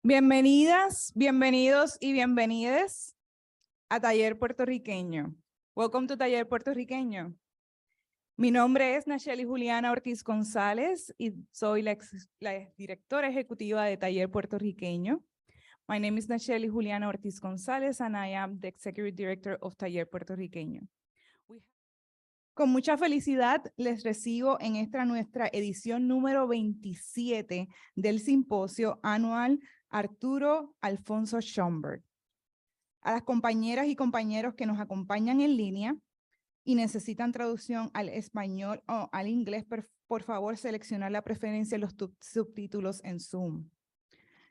Bienvenidas, bienvenidos y bienvenides a Taller Puertorriqueño. Welcome to Taller Puertorriqueño. Mi nombre es Nacheli Juliana Ortiz González y soy la directora ejecutiva de Taller Puertorriqueño. My name is Nacheli Juliana Ortiz González and I am the Executive Director of Taller Puertorriqueño. Con mucha felicidad les recibo en esta nuestra edición número 27 del simposio Annual Arturo Alfonso Schomburg. A las compañeras y compañeros que nos acompañan en línea y necesitan traducción al español o al inglés, por favor seleccionar la preferencia de los subtítulos en Zoom.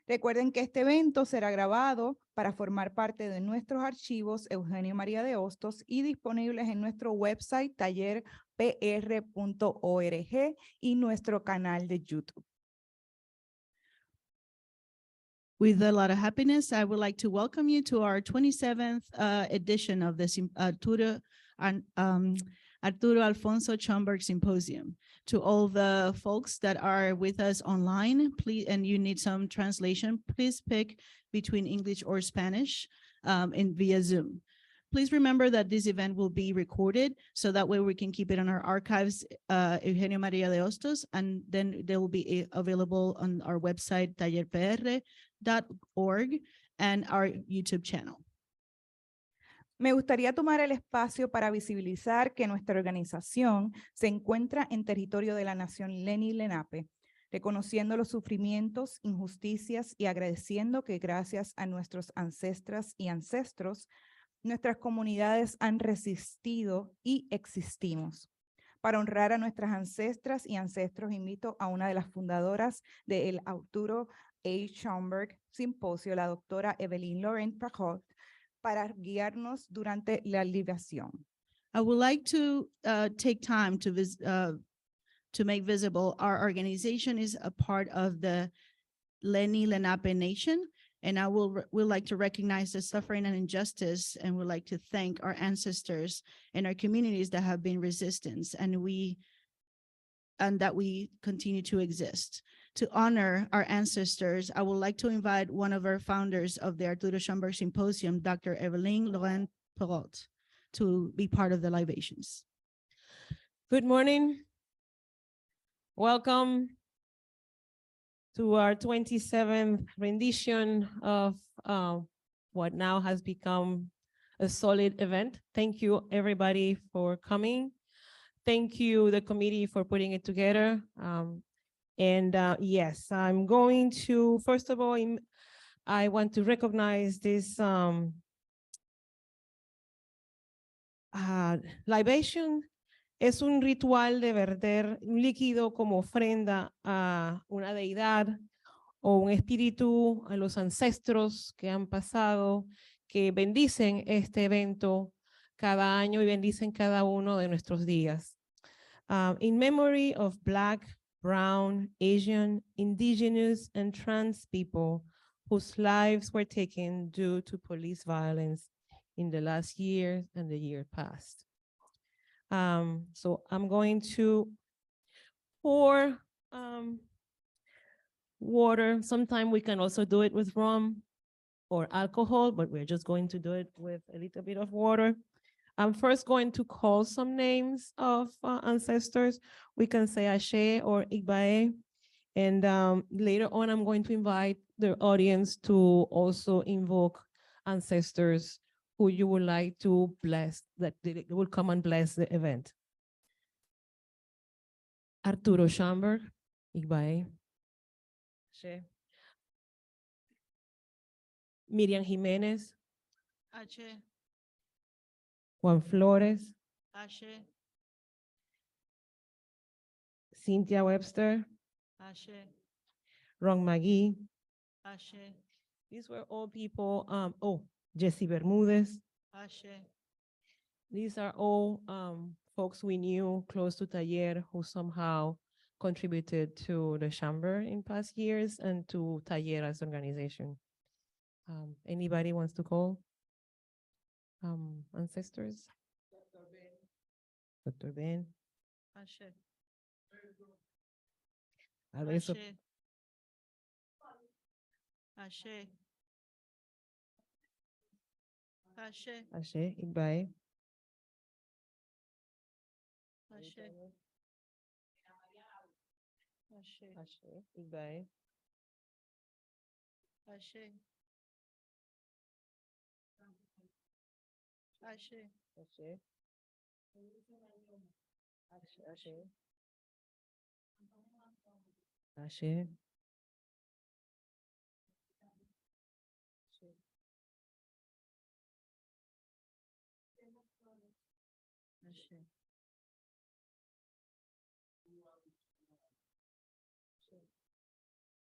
Recuerden que este evento será grabado para formar parte de nuestros archivos Eugenio María de Hostos y disponibles en nuestro website tallerpr.org y nuestro canal de YouTube. With a lot of happiness, I would like to welcome you to our 27th edition of the Arturo Alfonso Schomburg Symposium. To all the folks that are with us online, please, and you need some translation, please pick between English or Spanish via Zoom. Please remember that this event will be recorded, so that way we can keep it on our archives, Eugenio María de Hostos, and then they will be available on our website, tallerpr.org, and our YouTube channel. Me gustaría tomar el espacio para visibilizar que nuestra organización se encuentra en territorio de la nación Lenni Lenape, reconociendo los sufrimientos, injusticias y agradeciendo que gracias a nuestros ancestras y ancestros, nuestras comunidades han resistido y existimos. Para honrar a nuestras ancestras y ancestros, invito a una de las fundadoras del Arturo A. Schomburg Symposium, la doctora Evelyn Laurent Pajot, para guiarnos durante la libación. I would like to take time to make visible our organization is a part of the Lenni Lenape Nation, and I will like to recognize the suffering and injustice, and would like to thank our ancestors and our communities that have been resistance, and that we continue to exist. To honor our ancestors, I would like to invite one of our founders of the Arturo Schomburg Symposium, Dr. Evelyn Laurent Perrault, to be part of the libations. Good morning. Welcome to our 27th rendition of what now has become a solid event. Thank you, everybody, for coming. Thank you, the committee, for putting it together. Yes, I'm going to, first of all, I want to recognize this libation. Es un ritual de verter un líquido como ofrenda a una deidad o un espíritu, a los ancestros que han pasado, que bendicen este evento cada año y bendicen cada uno de nuestros días. In memory of Black, Brown, Asian, Indigenous, and trans people whose lives were taken due to police violence in the last year and the year past. So I'm going to pour water. Sometimes we can also do it with rum or alcohol, but we're just going to do it with a little bit of water. I'm first going to call some names of ancestors. We can say Ashe or Igbae. And later on, I'm going to invite the audience to also invoke ancestors who you would like to bless, that they will come and bless the event. Arturo Schomburg, Igbae. Ashe. Miriam Jimenez. Ashe. Juan Flores. Ashe. Cynthia Webster. Ashe. Ron McGee. Ashe. These were all people, Jesse Bermudez. Ashe. These are all folks we knew close to Taller who somehow contributed to the chamber in past years and to Taller as an organization. Anybody wants to call ancestors? Dr. Ben. Ashe. Alonso. Ashe. Ashe. Ashe, Igbae. Ashe. Ashe. Ashe, Igbae. Ashe. Ashe. Ashe. Ashe. Ashe. Ashe.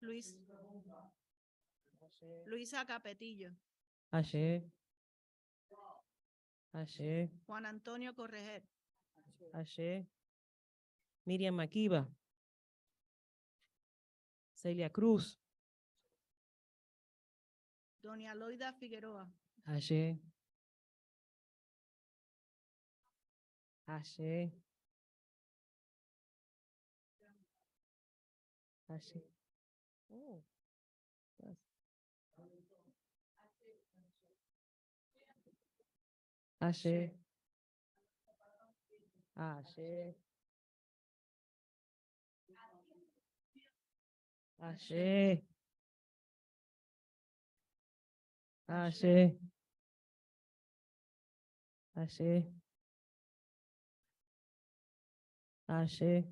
Luis. Luisa Capetillo. Ashe. Ashe. Juan Antonio Correger. Ashe. Miriam Makiba. Celia Cruz. Doña Loida Figueroa. Ashe. Ashe. Ashe. Oh. Yes. Ashe. Ashe. Ashe. Ashe. Ashe. Ashe.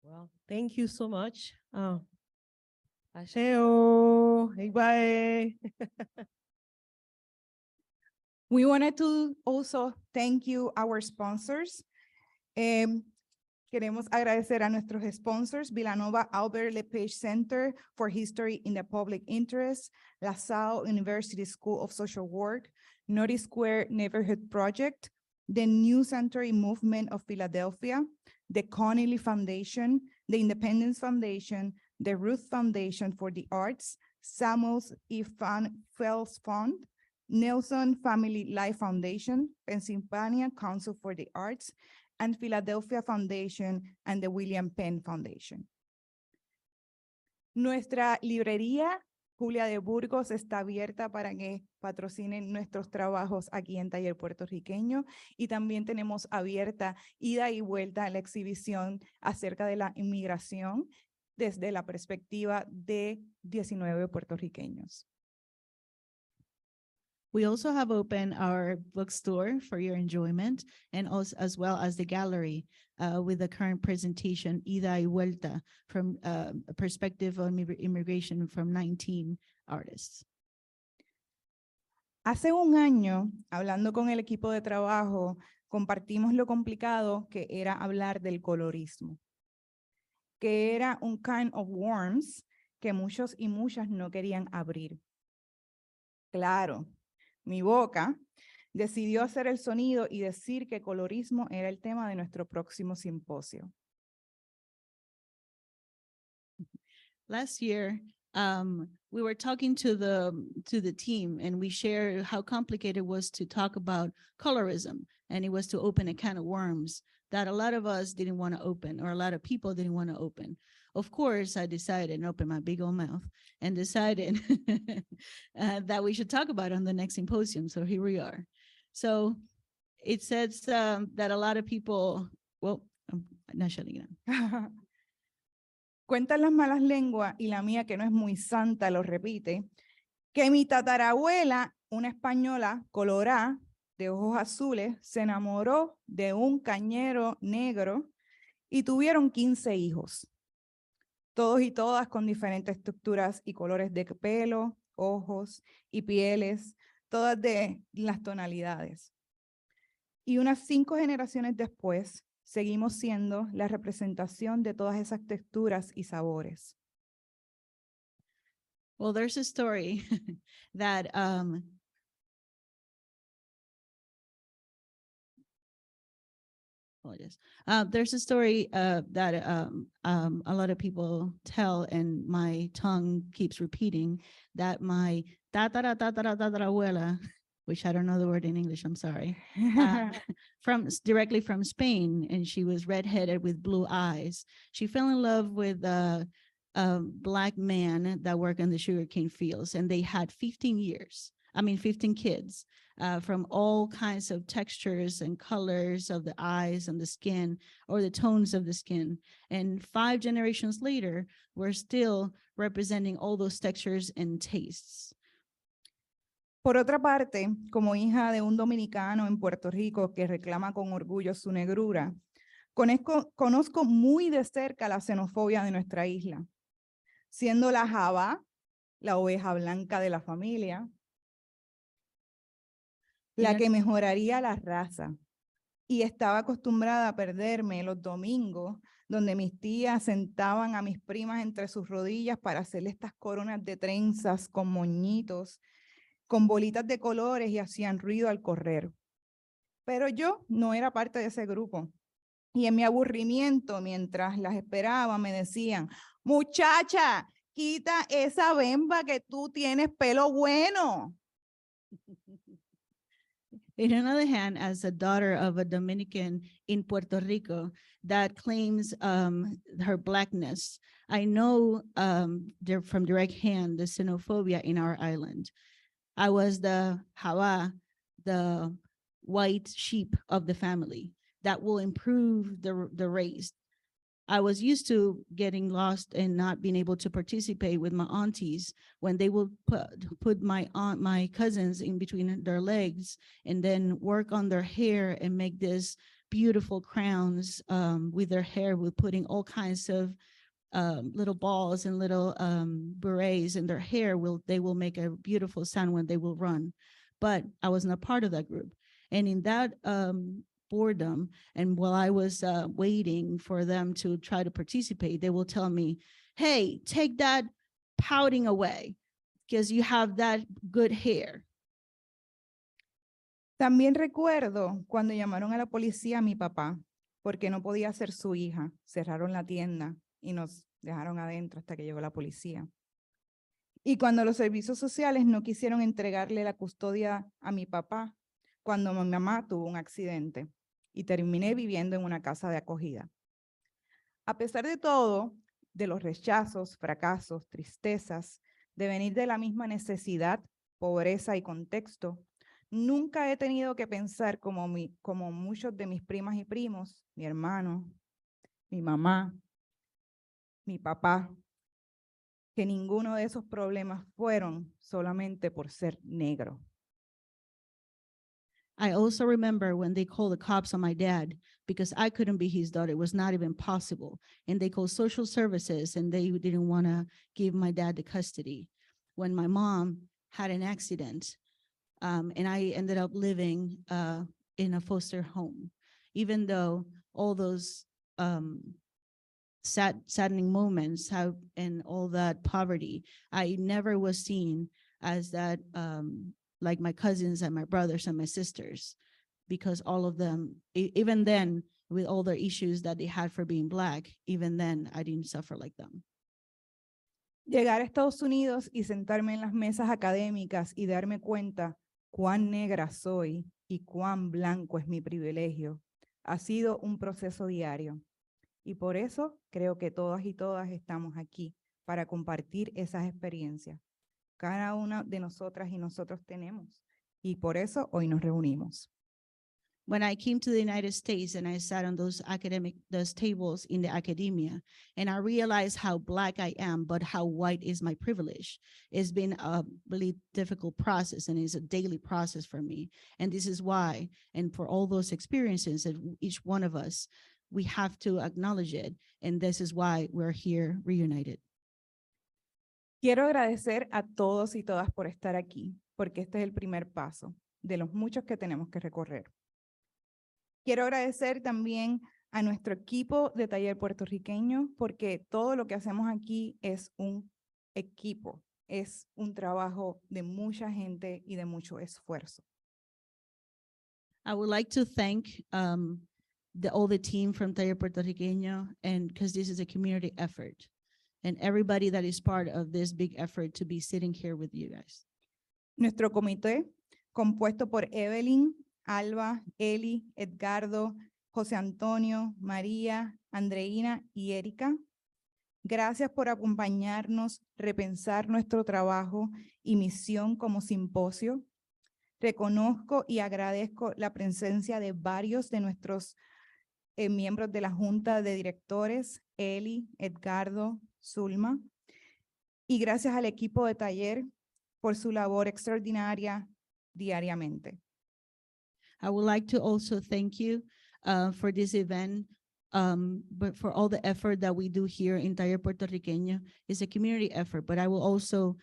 Well, thank you so much. Asheo, Igbae. We wanted to also thank you, our sponsors. Queremos agradecer a nuestros sponsors, Villanova Albert Lepage Center for History in the Public Interest, La Salle University School of Social Work, Naughty Square Neighborhood Project, the New Century Movement of Philadelphia, the Connelly Foundation, the Independence Foundation, the Ruth Foundation for the Arts, Samuels E. Fels Fund, Nelson Family Life Foundation, Pennsylvania Council for the Arts, and Philadelphia Foundation and the William Penn Foundation. Nuestra librería Julia de Burgos está abierta para que patrocinen nuestros trabajos aquí en Taller Puertorriqueño, y también tenemos abierta ida y vuelta a la exhibición acerca de la inmigración desde la perspectiva de 19 puertorriqueños. We also have opened our bookstore for your enjoyment, and also as well as the gallery with the current presentation, Ida y Vuelta, from a perspective on immigration from 19 artists. Hace un año, hablando con el equipo de trabajo, compartimos lo complicado que era hablar del colorismo, que era un kind of worms que muchos y muchas no querían abrir. Claro, mi boca decidió hacer el sonido y decir que colorismo era el tema de nuestro próximo simposio. Last year, we were talking to the team, and we shared how complicated it was to talk about colorism, and it was to open a can of worms that a lot of us didn't want to open, or a lot of people didn't want to open. Of course, I decided and opened my big old mouth and decided that we should talk about it on the next symposium. So here we are. So it says that a lot of people, well, I'm not shutting it down. Cuentan las malas lenguas, y la mía, que no es muy santa, lo repite, que mi tatarabuela, una española colorá, de ojos azules, se enamoró de un cañero negro y tuvieron 15 hijos. Todos y todas con diferentes estructuras y colores de pelo, ojos y pieles, todas de las tonalidades. Y unas 5 generaciones después, seguimos siendo la representación de todas esas texturas y sabores. Well, there's a story that there's a story that a lot of people tell, and my tongue keeps repeating, that my tatarabuela which I don't know the word in English, I'm sorry, directly from Spain, and she was redheaded with blue eyes. She fell in love with a Black man that worked in the sugarcane fields, and they had 15 kids from all kinds of textures and colors of the eyes and the skin, or the tones of the skin. And 5 generations later, we're still representing all those textures and tastes. Por otra parte, como hija de un dominicano en Puerto Rico que reclama con orgullo su negrura, conozco muy de cerca la xenofobia de nuestra isla, siendo la jabá, la oveja blanca de la familia, la que mejoraría la raza, y estaba acostumbrada a perderme los domingos, donde mis tías sentaban a mis primas entre sus rodillas para hacerle estas coronas de trenzas con moñitos, con bolitas de colores, y hacían ruido al correr. Pero yo no era parte de ese grupo. Y en mi aburrimiento, mientras las esperaba, me decían: muchacha, quita esa bemba que tú tienes pelo bueno. On another hand, as a daughter of a Dominican in Puerto Rico that claims her Blackness, I know from direct hand the xenophobia in our island. I was the Hawa, the white sheep of the family that will improve the race. I was used to getting lost and not being able to participate with my aunties when they would put my cousins in between their legs and then work on their hair and make this beautiful crowns with their hair, with putting all kinds of little balls and little berets in their hair. They will make a beautiful sound when they will run. But I wasn't a part of that group. And in that boredom, and while I was waiting for them to try to participate, they will tell me, hey, take that pouting away because you have that good hair. También recuerdo cuando llamaron a la policía a mi papá porque no podía ser su hija. Cerraron la tienda y nos dejaron adentro hasta que llegó la policía. Y cuando los servicios sociales no quisieron entregarle la custodia a mi papá cuando mi mamá tuvo un accidente, y terminé viviendo en una casa de acogida. A pesar de todo, de los rechazos, fracasos, tristezas, de venir de la misma necesidad, pobreza y contexto, nunca he tenido que pensar como muchos de mis primas y primos, mi hermano, mi mamá, mi papá, que ninguno de esos problemas fueron solamente por ser negro. I also remember when they called the cops on my dad because I couldn't be his daughter. It was not even possible. And they called social services and they didn't want to give my dad the custody. When my mom had an accident and I ended up living in a foster home, even though all those saddening moments and all that poverty, I never was seen as that like my cousins and my brothers and my sisters, because all of them, even then, with all their issues that they had for being Black, even then, I didn't suffer like them. Llegar a Estados Unidos y sentarme en las mesas académicas y darme cuenta cuán negra soy y cuán blanco es mi privilegio, ha sido un proceso diario. Y por eso creo que todas y todas estamos aquí para compartir esas experiencias. Cada una de nosotras y nosotros tenemos, y por eso hoy nos reunimos. When I came to the United States and I sat on those tables in the academia, and I realized how Black I am, but how white is my privilege. It's been a really difficult process, and it's a daily process for me. And this is why, and for all those experiences that each one of us, we have to acknowledge it. And this is why we're here reunited. Quiero agradecer a todos y todas por estar aquí, porque este es el primer paso de los muchos que tenemos que recorrer. Quiero agradecer también a nuestro equipo de taller puertorriqueño, porque todo lo que hacemos aquí es un equipo, es un trabajo de mucha gente y de mucho esfuerzo. I would like to thank all the team from Taller Puertorriqueño, and because this is a community effort, and everybody that is part of this big effort to be sitting here with you guys. Nuestro comité compuesto por Evelyn, Alba, Eli, Edgardo, José Antonio, María, Andreina y Erika. Gracias por acompañarnos, repensar nuestro trabajo y misión como simposio. Reconozco y agradezco la presencia de varios de nuestros miembros de la Junta de Directores, Eli, Edgardo, Zulma, y gracias al equipo de taller por su labor extraordinaria diariamente. I would like to also thank you for this event, but for all the effort that we do here in Taller Puertorriqueño. It's a community effort, but I will also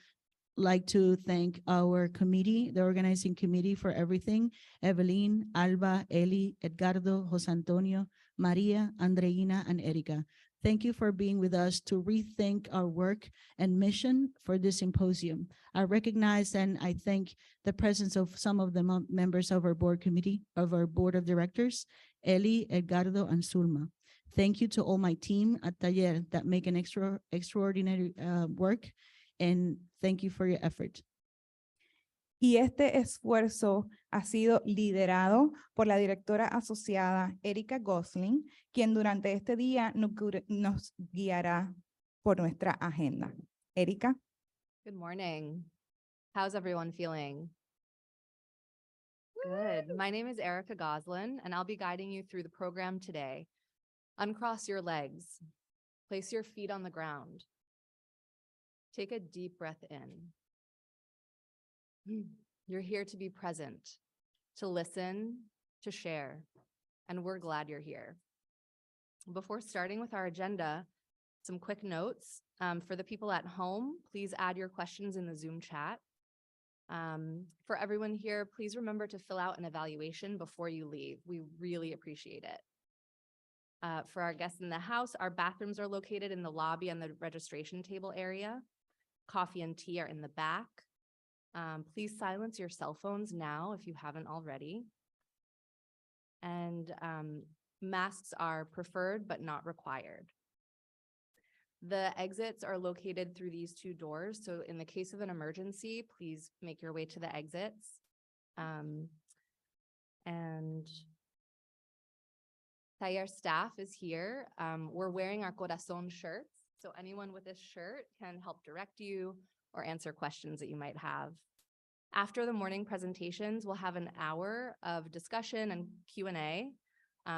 like to thank our committee, the organizing committee, for everything. Evelyn, Alba, Eli, Edgardo, Jose Antonio, Maria, Andreina, and Erika. Thank you for being with us to rethink our work and mission for this symposium. I recognize and I thank the presence of some of the members of our board committee, of our board of directors, Eli, Edgardo, and Zulma. Thank you to all my team at Taller that make an extraordinary work, and thank you for your effort. Y este esfuerzo ha sido liderado por la directora asociada Erika Gosling, quien durante este día nos guiará por nuestra agenda. Erika. Good morning. How's everyone feeling? Good. My name is Erica Goslin, and I'll be guiding you through the program today. Uncross your legs. Place your feet on the ground. Take a deep breath in. You're here to be present, to listen, to share, and we're glad you're here. Before starting with our agenda, some quick notes. For the people at home, please add your questions in the Zoom chat. For everyone here, please remember to fill out an evaluation before you leave. We really appreciate it. For our guests in the house, our bathrooms are located in the lobby and the registration table area. Coffee and tea are in the back. Please silence your cell phones now if you haven't already. And masks are preferred but not required. The exits are located through these two doors. So in the case of an emergency, please make your way to the exits. And Taller staff is here. We're wearing our Corazon shirts. So anyone with this shirt can help direct you or answer questions that you might have. After the morning presentations, we'll have an hour of discussion and Q&A.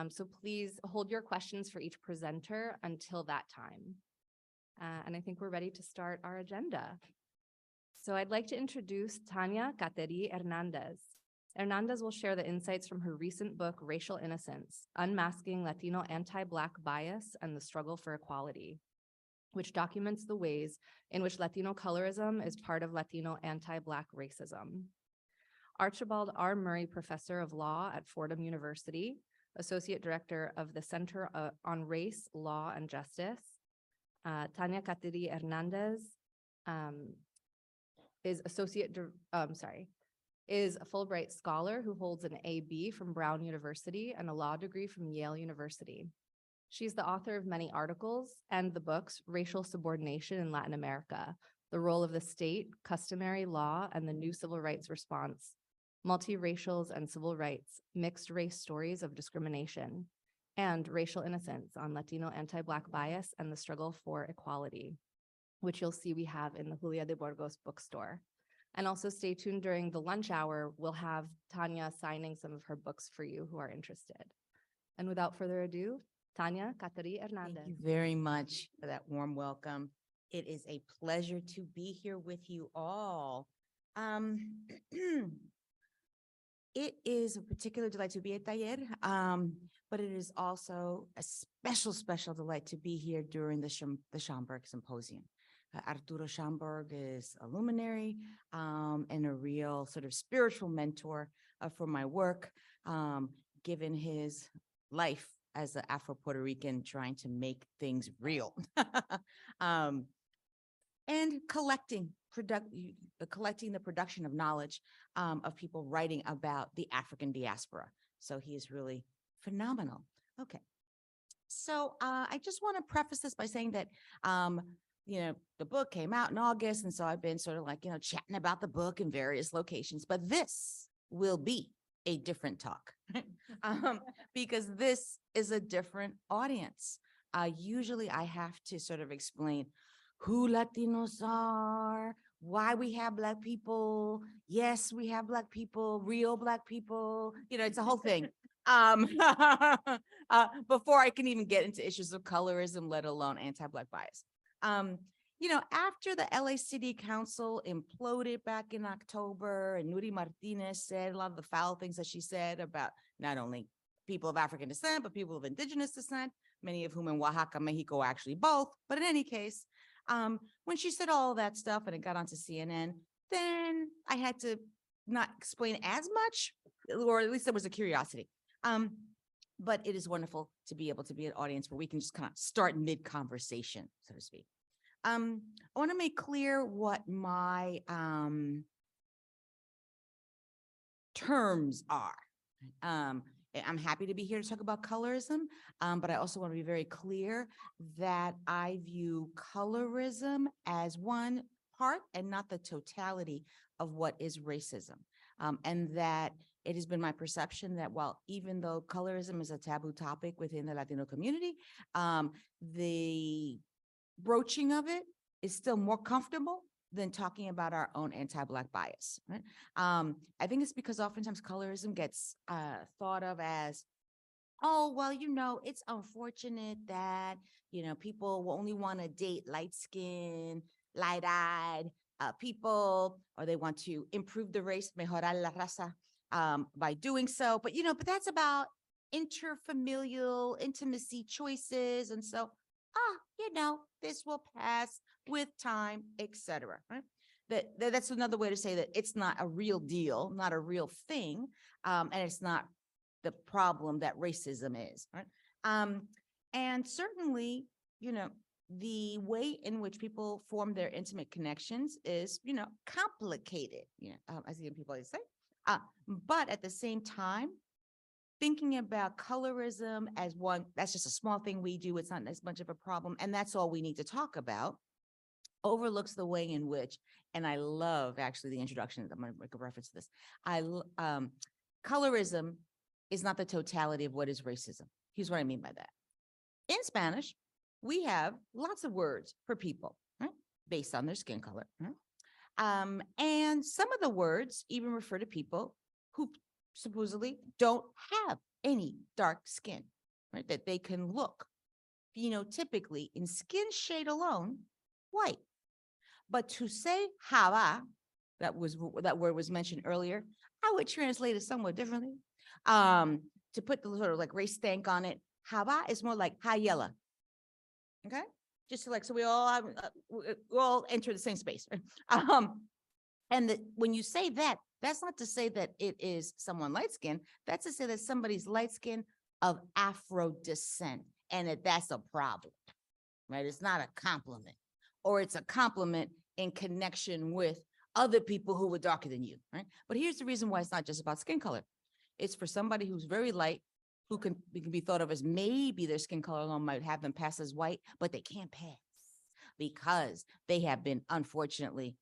So please hold your questions for each presenter until that time. And I think we're ready to start our agenda. So I'd like to introduce Tania Cateri Hernandez. Hernandez will share the insights from her recent book, Racial Innocence: Unmasking Latino Anti-Black Bias and the Struggle for Equality, which documents the ways in which Latino colorism is part of Latino anti-Black racism. Archibald R. Murray Professor of Law at Fordham University, Associate Director of the Center on Race, Law, and Justice. Tania Cateri Hernandez is a Fulbright Scholar who holds an AB from Brown University and a law degree from Yale University. She's the author of many articles and the books Racial Subordination in Latin America, The Role of the State, Customary Law, and the New Civil Rights Response, Multiracials and Civil Rights, Mixed Race Stories of Discrimination, and Racial Innocence on Latino Anti-Black Bias and the Struggle for Equality, which you'll see we have in the Julia de Burgos bookstore. And also stay tuned during the lunch hour. We'll have Tania signing some of her books for you who are interested. And without further ado, Tania Cateri Hernandez. Thank you very much for that warm welcome. It is a pleasure to be here with you all. It is a particular delight to be at Taller, but it is also a special delight to be here during the Schomburg Symposium. Arturo Schomburg is a luminary and a real sort of spiritual mentor for my work, given his life as an Afro-Puerto Rican trying to make things real. And collecting the production of knowledge of people writing about the African diaspora. So he is really phenomenal. Okay. So I just want to preface this by saying that, the book came out in August. And so I've been sort of like, chatting about the book in various locations. But this will be a different talk because this is a different audience. Usually I have to sort of explain who Latinos are, why we have Black people. Yes, we have Black people, real Black people. You know, it's a whole thing. Before I can even get into issues of colorism, let alone anti-Black bias. You know, after the LA City Council imploded back in October, and Nuri Martinez said a lot of the foul things that she said about not only people of African descent, but people of indigenous descent, many of whom in Oaxaca, Mexico, actually both. But in any case, when she said all that stuff and it got onto CNN, then I had to not explain as much, or at least there was a curiosity. But it is wonderful to be able to be an audience where we can just kind of start mid-conversation, so to speak. I want to make clear what my terms are. I'm happy to be here to talk about colorism, but I also want to be very clear that I view colorism as one part and not the totality of what is racism. And that it has been my perception that while even though colorism is a taboo topic within the Latino community, the broaching of it is still more comfortable than talking about our own anti-Black bias, right? I think it's because oftentimes colorism gets thought of as, oh, well, you know, it's unfortunate that, you know, people will only want to date light-skinned, light-eyed people, or they want to improve the race, mejorar la raza, by doing so. But, you know, but that's about interfamilial intimacy choices. And so, you know, this will pass with time, etc. Right? That's another way to say that it's not a real deal, not a real thing, and it's not the problem that racism is. Right? And certainly, you know, the way in which people form their intimate connections is, you know, complicated. You know, as people always say, but at the same time, thinking about colorism as one, that's just a small thing we do. It's not as much of a problem. And that's all we need to talk about, overlooks the way in which, and I love actually the introduction, I'm going to make a reference to this. Colorism is not the totality of what is racism. Here's what I mean by that. In Spanish, we have lots of words for people, right? Based on their skin color. Right? And some of the words even refer to people who supposedly don't have any dark skin, right? That they can look, phenotypically in skin shade alone, white. But to say java, that word was mentioned earlier, I would translate it somewhat differently. To put the sort of like race stank on it, java is more like hayela. Okay? Just so like, so we all have, we all enter the same space. Right? And when you say that, that's not to say that it is someone light-skinned. That's to say that somebody's light-skinned of Afro descent, and that's a problem, right? It's not a compliment, or it's a compliment in connection with other people who were darker than you, right? But here's the reason why it's not just about skin color. It's for somebody who's very light, who can be thought of as maybe their skin color alone might have them pass as white, but they can't pass because they have been unfortunately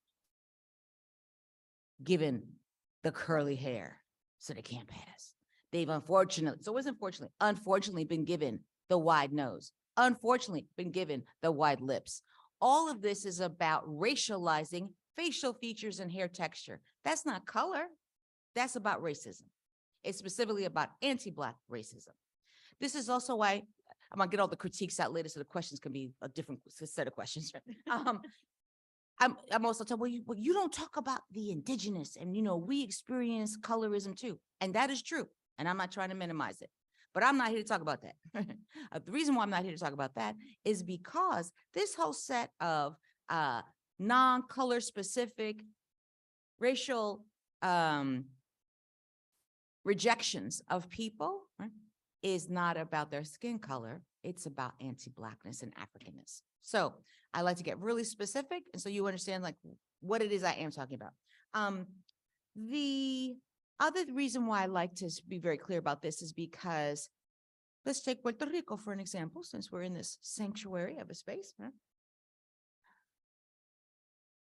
given the curly hair, so they can't pass. They've unfortunately been given the wide nose, unfortunately been given the wide lips. All of this is about racializing facial features and hair texture. That's not color. That's about racism. It's specifically about anti-Black racism. This is also why I'm gonna get all the critiques out later, so the questions can be a different set of questions. I'm also told, well, you don't talk about the indigenous, and you know, we experience colorism too. And that is true. And I'm not trying to minimize it, but I'm not here to talk about that. The reason why I'm not here to talk about that is because this whole set of non-color specific racial rejections of people, right, is not about their skin color. It's about anti-Blackness and Africanness. So I like to get really specific, and so you understand like what it is I am talking about. The other reason why I like to be very clear about this is because let's take Puerto Rico for an example, since we're in this sanctuary of a space. Right?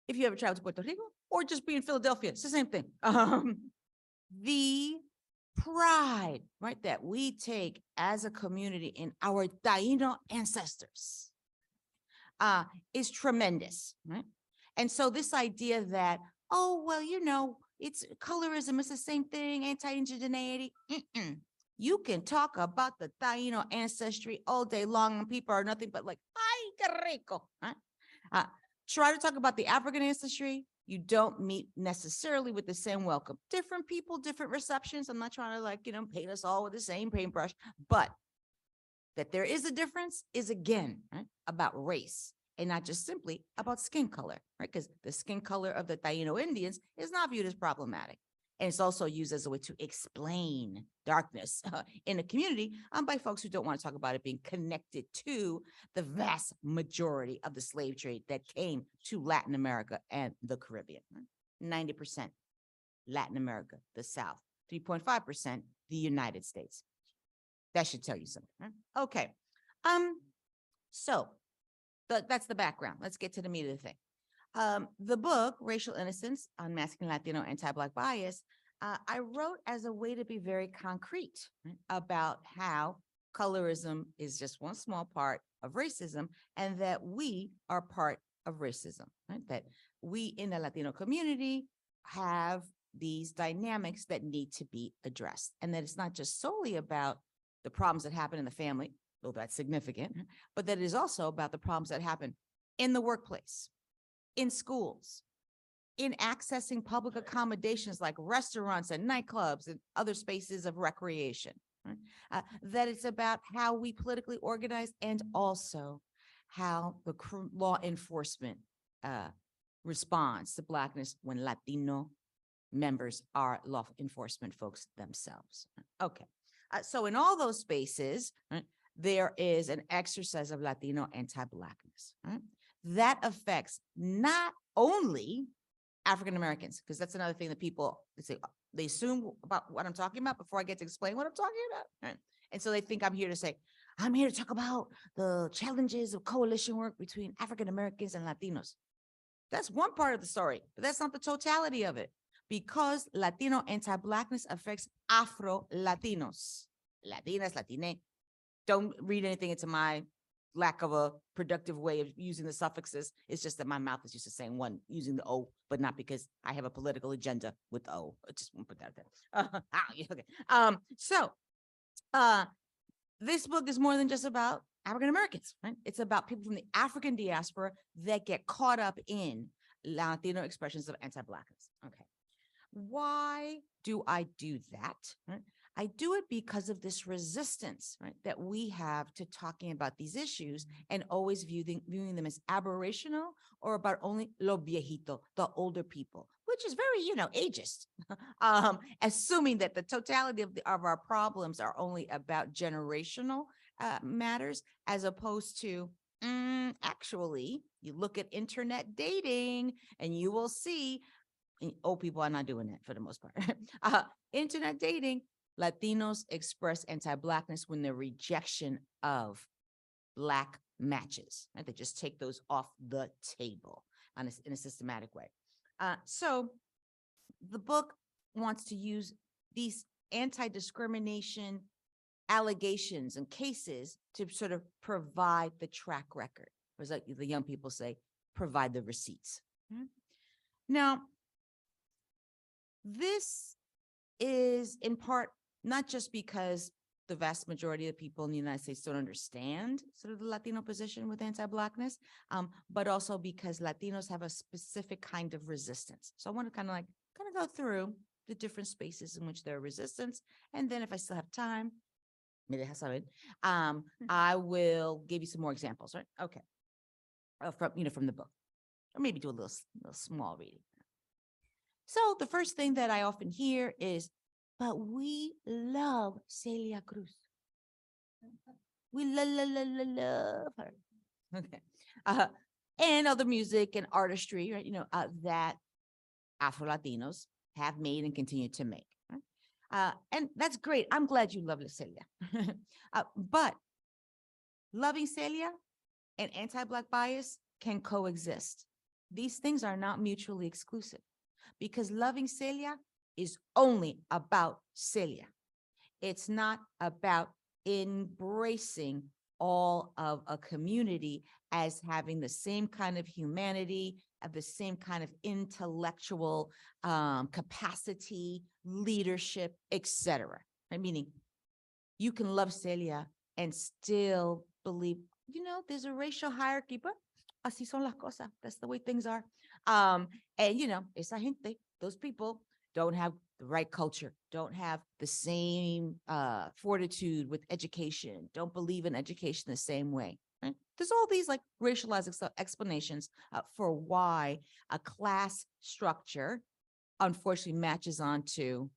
If you ever travel to Puerto Rico or just be in Philadelphia, it's the same thing. the pride, right, that we take as a community in our Taino ancestors is tremendous, right? And so this idea that, oh, well, you know, it's colorism, it's the same thing, anti-indigeneity. You can talk about the Taino ancestry all day long, and people are nothing but like, ay, qué rico. Right? Try to talk about the African ancestry, you don't meet necessarily with the same welcome. Different people, different receptions. I'm not trying to like, you know, paint us all with the same paintbrush, but that there is a difference is again, right, about race and not just simply about skin color, right? Because the skin color of the Taino Indians is not viewed as problematic. And it's also used as a way to explain darkness in a community by folks who don't want to talk about it being connected to the vast majority of the slave trade that came to Latin America and the Caribbean. 90% Latin America, the South, 3.5% the United States. That should tell you something. Right? Okay. So that's the background. Let's get to the meat of the thing. The book, Racial Innocence, Unmasking Latino Anti-Black Bias, I wrote as a way to be very concrete, right, about how colorism is just one small part of racism and that we are part of racism, right? That we in the Latino community have these dynamics that need to be addressed. And that it's not just solely about the problems that happen in the family, though that's significant, but that it is also about the problems that happen in the workplace, in schools, in accessing public accommodations like restaurants and nightclubs and other spaces of recreation. Right? That it's about how we politically organize and also how the law enforcement responds to Blackness when Latino members are law enforcement folks themselves. Okay, so in all those spaces, right, there is an exercise of Latino anti-Blackness, right? That affects not only African Americans, because that's another thing that people say, they assume about what I'm talking about before I get to explain what I'm talking about. Right? And so they think I'm here to say, I'm here to talk about the challenges of coalition work between African Americans and Latinos. That's one part of the story, but that's not the totality of it, because Latino anti-Blackness affects Afro-Latinos, Latinas, Latine. Don't read anything into my lack of a productive way of using the suffixes. It's just that my mouth is used to saying one, using the O, but not because I have a political agenda with O. I just want to put that there. Okay. So this book is more than just about African Americans, right? It's about people from the African diaspora that get caught up in Latino expressions of anti-Blackness. Okay. Why do I do that? Right? I do it because of this resistance, right, that we have to talking about these issues and always viewing them as aberrational or about only lo viejito, the older people, which is very, you know, ageist, assuming that the totality of our problems are only about generational matters, as opposed to actually, you look at internet dating and you will see, old people are not doing that for the most part. Internet dating, Latinos express anti-Blackness when their rejection of Black matches, right? They just take those off the table in a systematic way. So the book wants to use these anti-discrimination allegations and cases to sort of provide the track record, or as like the young people say, provide the receipts. Now, this is in part not just because the vast majority of people in the United States don't understand sort of the Latino position with anti-Blackness, but also because Latinos have a specific kind of resistance. So I want to kind of go through the different spaces in which there are resistance, and then if I still have time, I will give you some more examples. Right? Okay, from the book, or maybe do a little small reading. So the first thing that I often hear is, but we love Celia Cruz. We love her. Okay. And other music and artistry, right? That Afro-Latinos have made and continue to make. Right? And that's great. I'm glad you love Celia. But loving Celia and anti-Black bias can coexist. These things are not mutually exclusive, because loving Celia is only about Celia. It's not about embracing all of a community as having the same kind of humanity, of the same kind of intellectual capacity, leadership, etc. Meaning, you can love Celia and still believe, there's a racial hierarchy, but así son las cosas. That's the way things are. And esa gente, those people don't have the right culture, don't have the same fortitude with education, don't believe in education the same way. Right? There's all these like racialized explanations for why a class structure unfortunately matches onto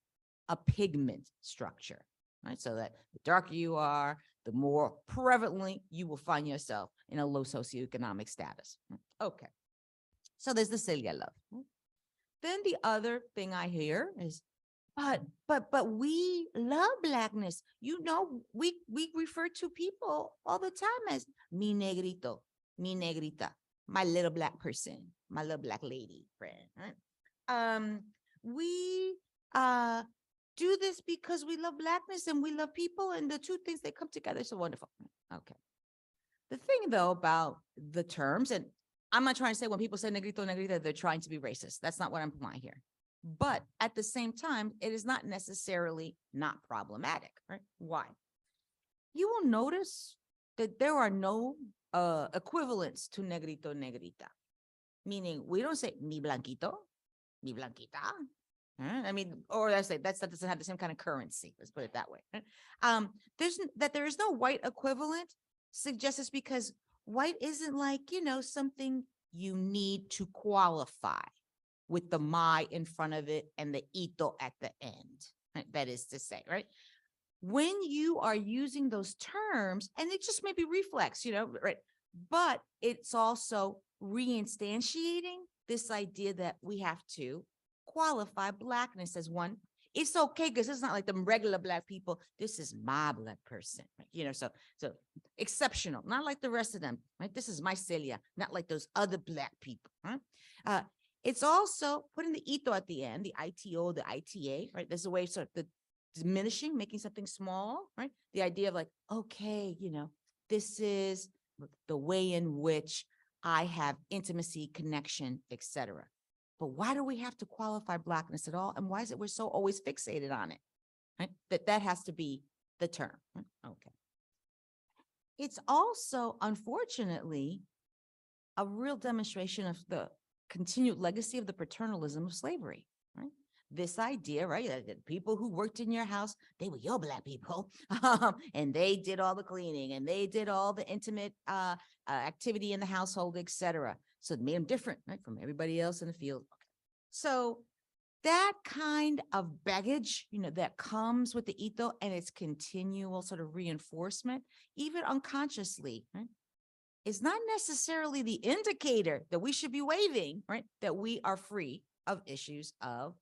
a pigment structure, right? So that the darker you are, the more prevalently you will find yourself in a low socioeconomic status. Okay. So there's the Celia love. Then the other thing I hear is, but we love Blackness. We refer to people all the time as mi negrito, mi negrita, my little Black person, my little Black lady friend. Right? We do this because we love Blackness and we love people, and the two things, they come together so wonderful. Okay. The thing though about the terms, and I'm not trying to say when people say negrito, negrita, they're trying to be racist. That's not what I'm implying here. But at the same time, it is not necessarily not problematic, right? Why? You will notice that there are no equivalents to negrito, negrita. Meaning we don't say mi blanquito, mi blanquita. I mean, or I say that doesn't have the same kind of currency. Let's put it that way. There is no white equivalent suggests it's because white isn't like, something you need to qualify with the my in front of it and the ito at the end. Right? That is to say, right? When you are using those terms, and it just may be reflex, right? But it's also reinstantiating this idea that we have to qualify Blackness as one. It's okay because it's not like them regular Black people. This is my Black person, right? So exceptional, not like the rest of them, right? This is my Celia, not like those other Black people, right? It's also putting the ito at the end, the ITO, the ITA, right? There's a way of sort of the diminishing, making something small, right? The idea of like, okay, this is the way in which I have intimacy, connection, etc. But why do we have to qualify Blackness at all? And why is it we're so always fixated on it, right? That has to be the term. Okay. It's also, unfortunately, a real demonstration of the continued legacy of the paternalism of slavery, right? This idea, right, that people who worked in your house, they were your Black people, and they did all the cleaning, and they did all the intimate activity in the household, etc. So it made them different, right, from everybody else in the field. Okay. So that kind of baggage, that comes with the ito and its continual sort of reinforcement, even unconsciously, right, is not necessarily the indicator that we should be waving, right, that we are free of issues of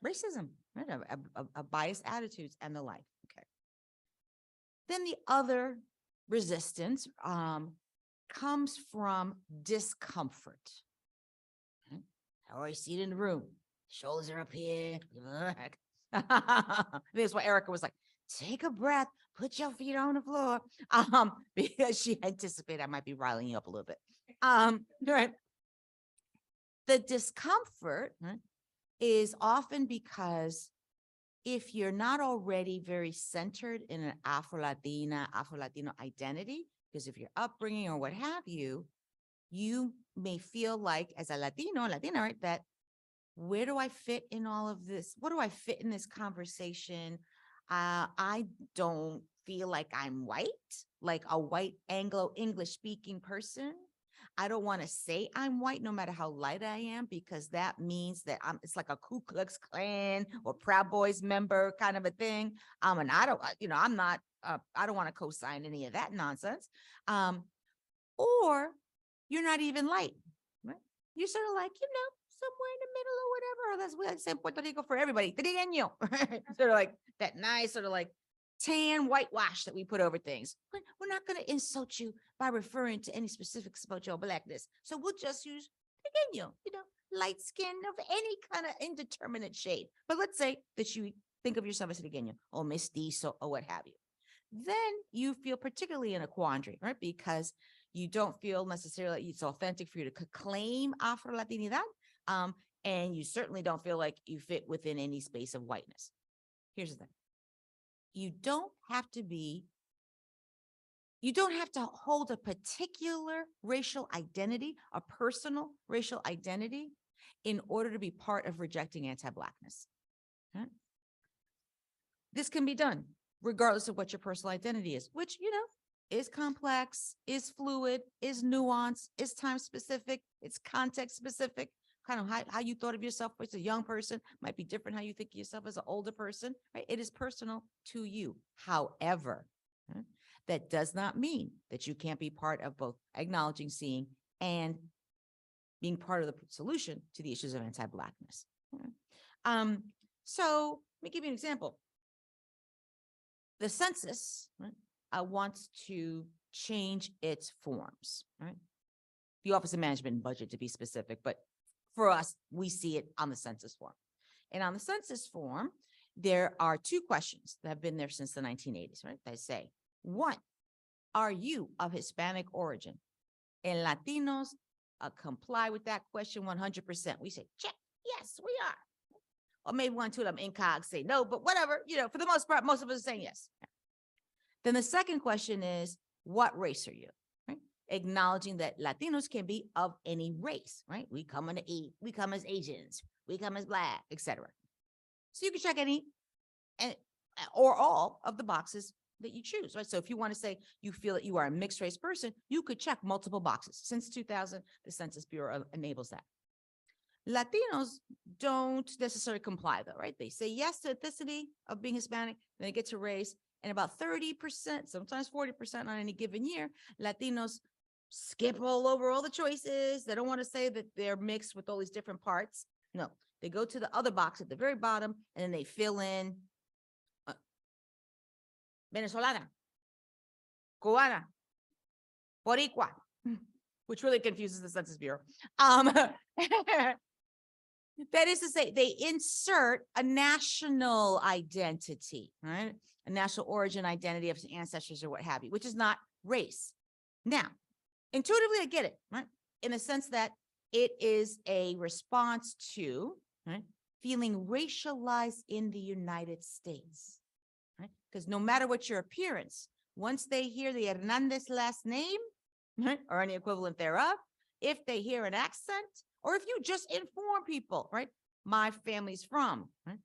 racism, right, of biased attitudes and the like. Okay. Then the other resistance comes from discomfort. Okay. I always see it in the room. Shoulders are up here. This is why Erica was like, take a breath, put your feet on the floor, because she anticipated I might be riling you up a little bit. Right. The discomfort, right, is often because if you're not already very centered in an Afro-Latino identity, because if your upbringing or what have you, you may feel like as a Latina, right, that where do I fit in all of this? What do I fit in this conversation? I don't feel like I'm white, like a white Anglo-English speaking person. I don't want to say I'm white, no matter how light I am, because that means that it's like a Ku Klux Klan or Proud Boys member kind of a thing. And I don't, I'm not, I don't want to co-sign any of that nonsense. Or you're not even light, right? You're sort of like, somewhere in the middle or whatever. Or that's what I say in Puerto Rico for everybody. Trigueño, right? Sort of like that nice, sort of like tan whitewash that we put over things. We're not going to insult you by referring to any specifics about your Blackness. So we'll just use pequeño, light skin of any kind of indeterminate shade. But let's say that you think of yourself as pequeño or mestizo or what have you. Then you feel particularly in a quandary, right? Because you don't feel necessarily it's authentic for you to claim Afro-Latinidad, and you certainly don't feel like you fit within any space of whiteness. Here's the thing. You don't have to hold a particular racial identity, a personal racial identity, in order to be part of rejecting anti-Blackness. Right? This can be done regardless of what your personal identity is, which, is complex, is fluid, is nuanced, is time specific, it's context specific. Kind of how you thought of yourself as a young person might be different how you think of yourself as an older person, right? It is personal to you. However, right, that does not mean that you can't be part of both acknowledging, seeing, and being part of the solution to the issues of anti-Blackness. Right? So let me give you an example. The census, right, wants to change its forms, right? The Office of Management and Budget, to be specific, but for us, we see it on the census form. And on the census form, there are two questions that have been there since the 1980s, right? They say, one, are you of Hispanic origin? And Latinos comply with that question 100%. We say, check, yes, we are. Or maybe one, two of them incog say no, but whatever, for the most part, most of us are saying yes. Then the second question is, what race are you? Right? Acknowledging that Latinos can be of any race, right? We come as Asians, we come as Black, etc. So you can check any or all of the boxes that you choose, right? So if you want to say you feel that you are a mixed race person, you could check multiple boxes. Since 2000, the Census Bureau enables that. Latinos don't necessarily comply though, right? They say yes to ethnicity of being Hispanic, then they get to race, and about 30%, sometimes 40% on any given year, Latinos skip all over all the choices. They don't want to say that they're mixed with all these different parts. No, they go to the other box at the very bottom, and then they fill in Venezolana, Cubana, Boricua, which really confuses the Census Bureau. That is to say, they insert a national identity, right? A national origin identity of ancestors or what have you, which is not race. Now, intuitively, I get it, right? In the sense that it is a response to, right, feeling racialized in the United States, right? Because no matter what your appearance, once they hear the Hernandez last name, right, or any equivalent thereof, if they hear an accent, or if you just inform people, right, my family's from, right,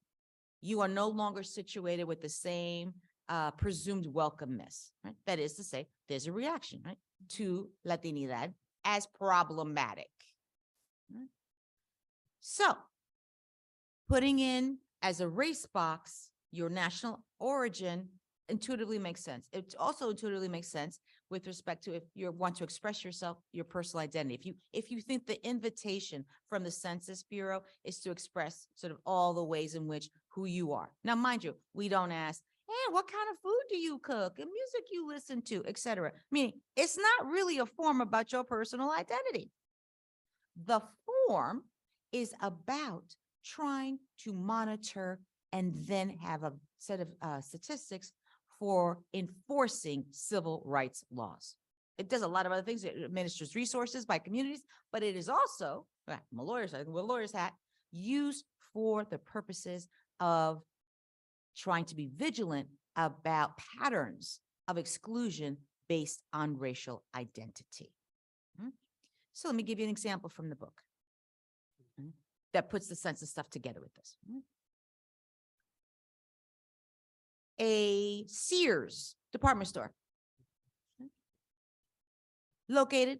you are no longer situated with the same presumed welcomeness, right? That is to say, there's a reaction, right, to Latinidad as problematic. Right? So, putting in as a race box your national origin intuitively makes sense. It also intuitively makes sense with respect to if you want to express yourself, your personal identity. If you think the invitation from the Census Bureau is to express sort of all the ways in which who you are. Now, mind you, we don't ask, hey, what kind of food do you cook and music you listen to, etc. Meaning, it's not really a form about your personal identity. The form is about trying to monitor and then have a set of statistics for enforcing civil rights laws. It does a lot of other things. It administers resources by communities, but it is also, I'm a lawyer, so I wear a lawyer's hat, used for the purposes of trying to be vigilant about patterns of exclusion based on racial identity. So let me give you an example from the book that puts the census stuff together with this. A Sears department store located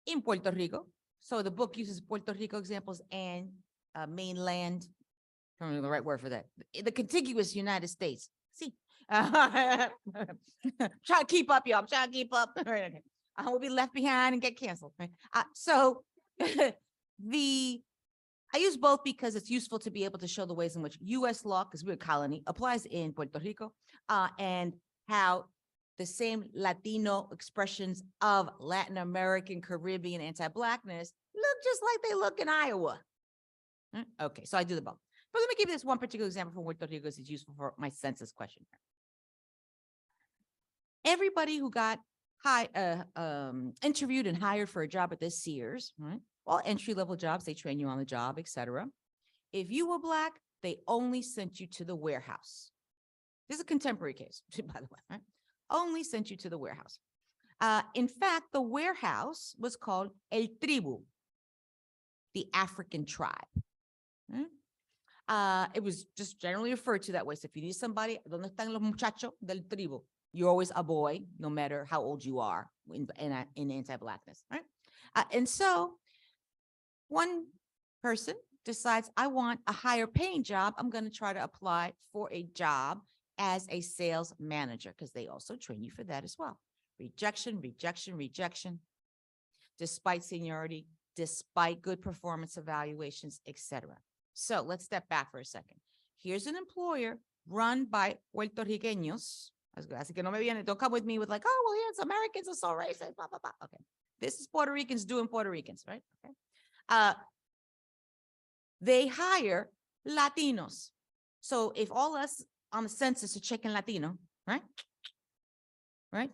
in Puerto Rico. So the book uses Puerto Rico examples and mainland, I don't know the right word for that, the contiguous United States. See, try to keep up, y'all. I'm trying to keep up. I will be left behind and get canceled. Right? So I use both because it's useful to be able to show the ways in which U.S. law, because we're a colony, applies in Puerto Rico, and how the same Latino expressions of Latin American, Caribbean anti-Blackness look just like they look in Iowa. Okay, so I do the both. But let me give you this one particular example from Puerto Rico because it's useful for my census question. Everybody who got interviewed and hired for a job at this Sears, right? All entry-level jobs, they train you on the job, etc. If you were Black, they only sent you to the warehouse. This is a contemporary case, by the way, right? Only sent you to the warehouse. In fact, the warehouse was called El Tribu, the African tribe. It was just generally referred to that way. So if you need somebody, ¿dónde están los muchachos del tribu? You're always a boy, no matter how old you are in anti-Blackness, right? And so one person decides, I want a higher paying job. I'm going to try to apply for a job as a sales manager because they also train you for that as well. Rejection, rejection, rejection, despite seniority, despite good performance evaluations, etc. So let's step back for a second. Here's an employer run by Puertorriqueños. Así que no me viene, don't come with me with like, oh, well, yeah, it's Americans are so racist, blah, blah, blah. Okay. This is Puerto Ricans doing Puerto Ricans, right? Okay. They hire Latinos. So if all us on the census are checking Latino, right? Right?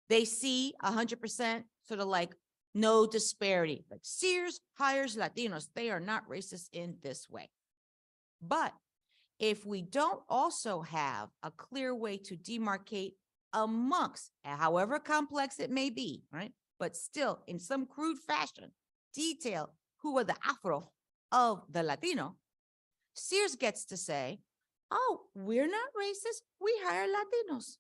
They see 100% sort of like no disparity. Like Sears hires Latinos. They are not racist in this way. But if we don't also have a clear way to demarcate amongst, however complex it may be, right? But still in some crude fashion, detail who are the Afro of the Latino, Sears gets to say, oh, we're not racist. We hire Latinos.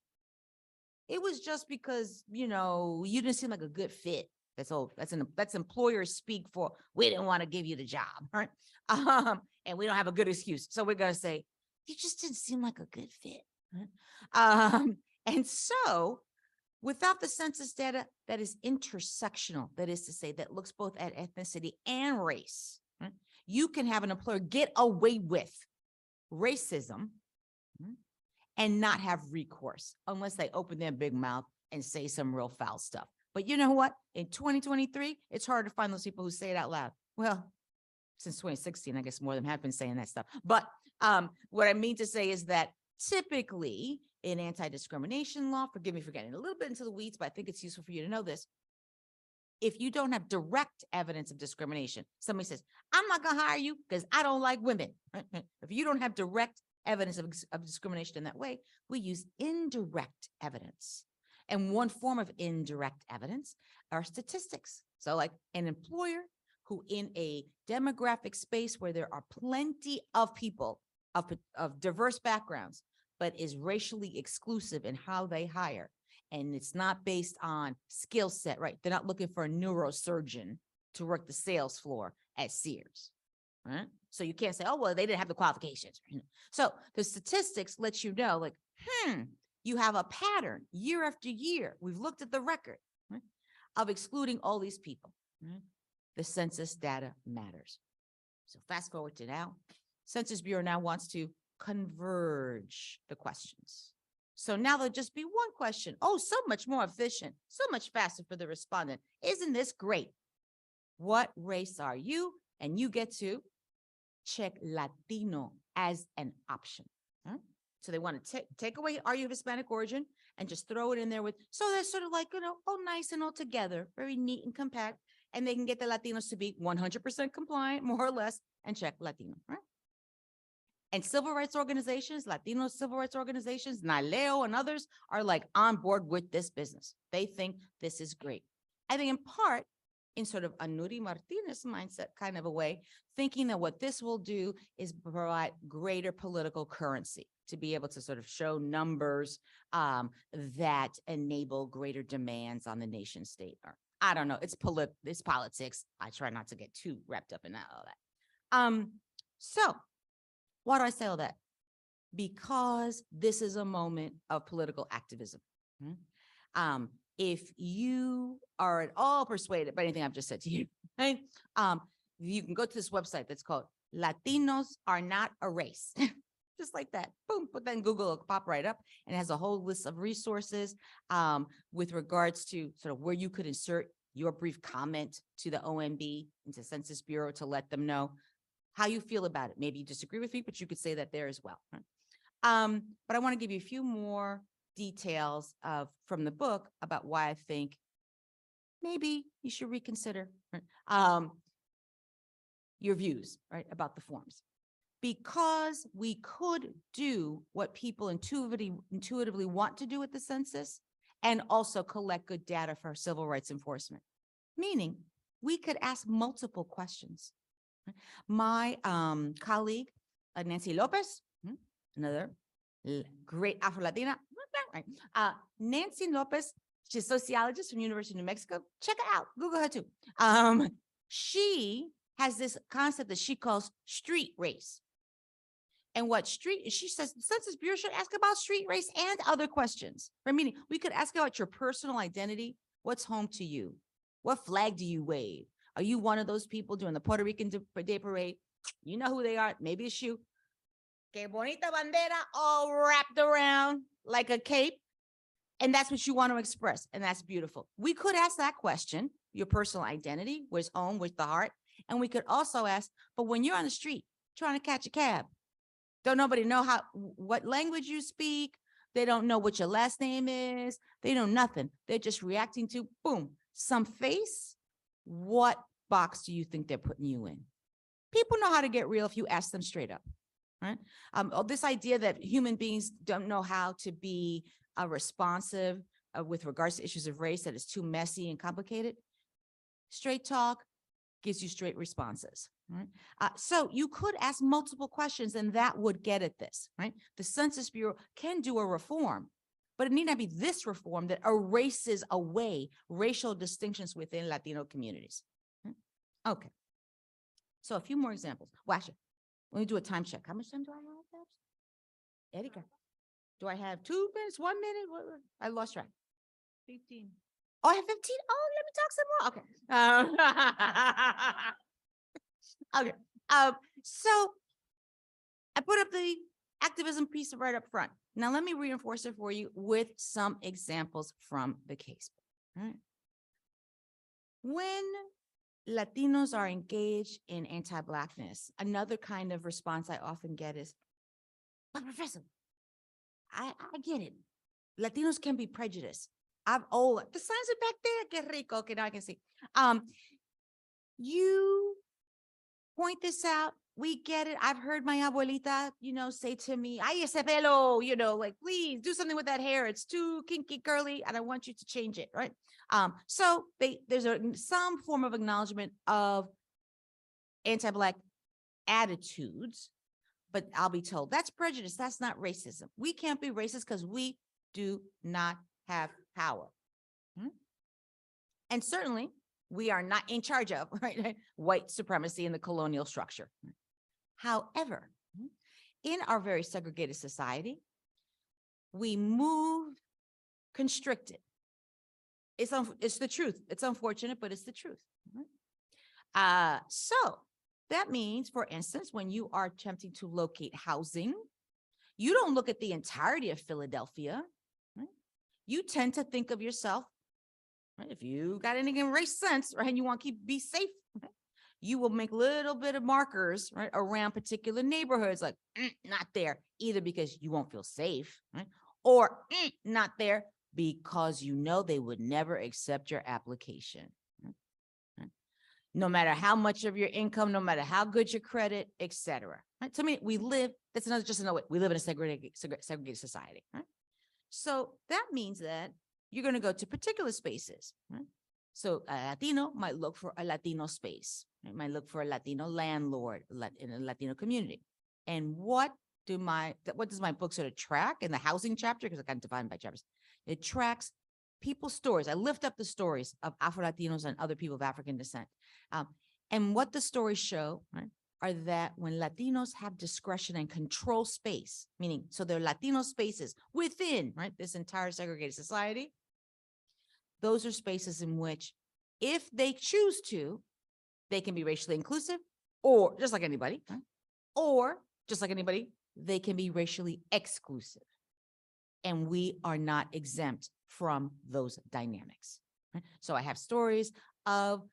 It was just because, you know, you didn't seem like a good fit. That's all. That's employers speak for. We didn't want to give you the job, right? And we don't have a good excuse. So we're going to say, you just didn't seem like a good fit. Right? And so without the census data that is intersectional, that is to say, that looks both at ethnicity and race, right? You can have an employer get away with racism and not have recourse unless they open their big mouth and say some real foul stuff. But you know what? In 2023, it's hard to find those people who say it out loud. Well, since 2016, I guess more of them have been saying that stuff. But what I mean to say is that typically in anti-discrimination law, forgive me for getting a little bit into the weeds, but I think it's useful for you to know this. If you don't have direct evidence of discrimination, somebody says, I'm not going to hire you because I don't like women. Right? If you don't have direct evidence of discrimination in that way, we use indirect evidence. And one form of indirect evidence are statistics. So like an employer who in a demographic space where there are plenty of people of diverse backgrounds, but is racially exclusive in how they hire. And it's not based on skill set, right? They're not looking for a neurosurgeon to work the sales floor at Sears, right? So you can't say, oh, well, they didn't have the qualifications. So the statistics let you know, like, you have a pattern year after year. We've looked at the record, right, of excluding all these people. Right? The census data matters. So fast forward to now, Census Bureau now wants to converge the questions. So now there'll just be one question. Oh, so much more efficient, so much faster for the respondent. Isn't this great? What race are you? And you get to check Latino as an option. Huh? So they want to take away, are you of Hispanic origin, and just throw it in there with, so they're sort of like, you know, all nice and all together, very neat and compact, and they can get the Latinos to be 100% compliant, more or less, and check Latino, right? And civil rights organizations, Latino civil rights organizations, NALEO and others are like on board with this business. They think this is great. I think in part, in sort of a Nuri Martinez mindset kind of a way, thinking that what this will do is provide greater political currency to be able to sort of show numbers that enable greater demands on the nation state. Or, I don't know, it's politics. I try not to get too wrapped up in all that. So why do I say all that? Because this is a moment of political activism. If you are at all persuaded by anything I've just said to you, right? You can go to this website that's called Latinos Are Not a Race. just like that. Boom, but then Google will pop right up and it has a whole list of resources with regards to sort of where you could insert your brief comment to the OMB, into Census Bureau, to let them know how you feel about it. Maybe you disagree with me, but you could say that there as well. Right? But I want to give you a few more details from the book about why I think maybe you should reconsider your views, right, about the forms. Because we could do what people intuitively want to do with the census and also collect good data for civil rights enforcement. Meaning, we could ask multiple questions. My colleague, Nancy Lopez, another great Afro-Latina, Nancy Lopez, she's a sociologist from University of New Mexico. Check her out, Google her too. She has this concept that she calls street race. And she says the Census Bureau should ask about street race and other questions. For meaning, we could ask about your personal identity. What's home to you? What flag do you wave? Are you one of those people during the Puerto Rican Day Parade? You know who they are. Maybe it's you. Que bonita bandera, all wrapped around like a cape. And that's what you want to express. And that's beautiful. We could ask that question, your personal identity, where's home, where's the heart? And we could also ask, but when you're on the street trying to catch a cab, don't nobody know what language you speak. They don't know what your last name is. They know nothing. They're just reacting to, boom, some face. What box do you think they're putting you in? People know how to get real if you ask them straight up, right? This idea that human beings don't know how to be responsive with regards to issues of race, that is too messy and complicated. Straight talk gives you straight responses, right? So you could ask multiple questions and that would get at this, right? The Census Bureau can do a reform, but it need not be this reform that erases away racial distinctions within Latino communities. Okay. So a few more examples. Well, actually, let me do a time check. How much time do I have? Erika, do I have 2 minutes, 1 minute? I lost track. 15. Oh, I have 15? Oh, let me talk some more. Okay. Okay. So I put up the activism piece right up front. Now let me reinforce it for you with some examples from the case. All right. When Latinos are engaged in anti-Blackness, another kind of response I often get is, but Professor, I get it. Latinos can be prejudiced. The signs are back there. Que rico. Okay, now I can see. You point this out. We get it. I've heard my abuelita, say to me, ay, ese pelo, like, please do something with that hair. It's too kinky, curly, and I want you to change it, right? So there's some form of acknowledgement of anti-Black attitudes, but I'll be told that's prejudice. That's not racism. We can't be racist because we do not have power. And certainly we are not in charge of white supremacy in the colonial structure. However, in our very segregated society, we move constricted. It's the truth. It's unfortunate, but it's the truth. So that means, for instance, when you are attempting to locate housing, you don't look at the entirety of Philadelphia. Right? You tend to think of yourself, right? If you got any race sense, right, and you want to be safe, right? You will make little bit of markers, right, around particular neighborhoods, like not there, either because you won't feel safe, right, or not there because they would never accept your application. No matter how much of your income, no matter how good your credit, etc. Right? So I mean, we live in a segregated society. Right? So that means that you're going to go to particular spaces. Right? So a Latino might look for a Latino space. Right? Might look for a Latino landlord in a Latino community. And what does my book sort of track in the housing chapter? Because I got divided by chapters. It tracks people's stories. I lift up the stories of Afro-Latinos and other people of African descent. And what the stories show, right, are that when Latinos have discretion and control space, meaning, so they're Latino spaces within, right, this entire segregated society, those are spaces in which, if they choose to, they can be racially inclusive, or just like anybody, right? Or just like anybody, they can be racially exclusive. And we are not exempt from those dynamics. Right? So I have stories of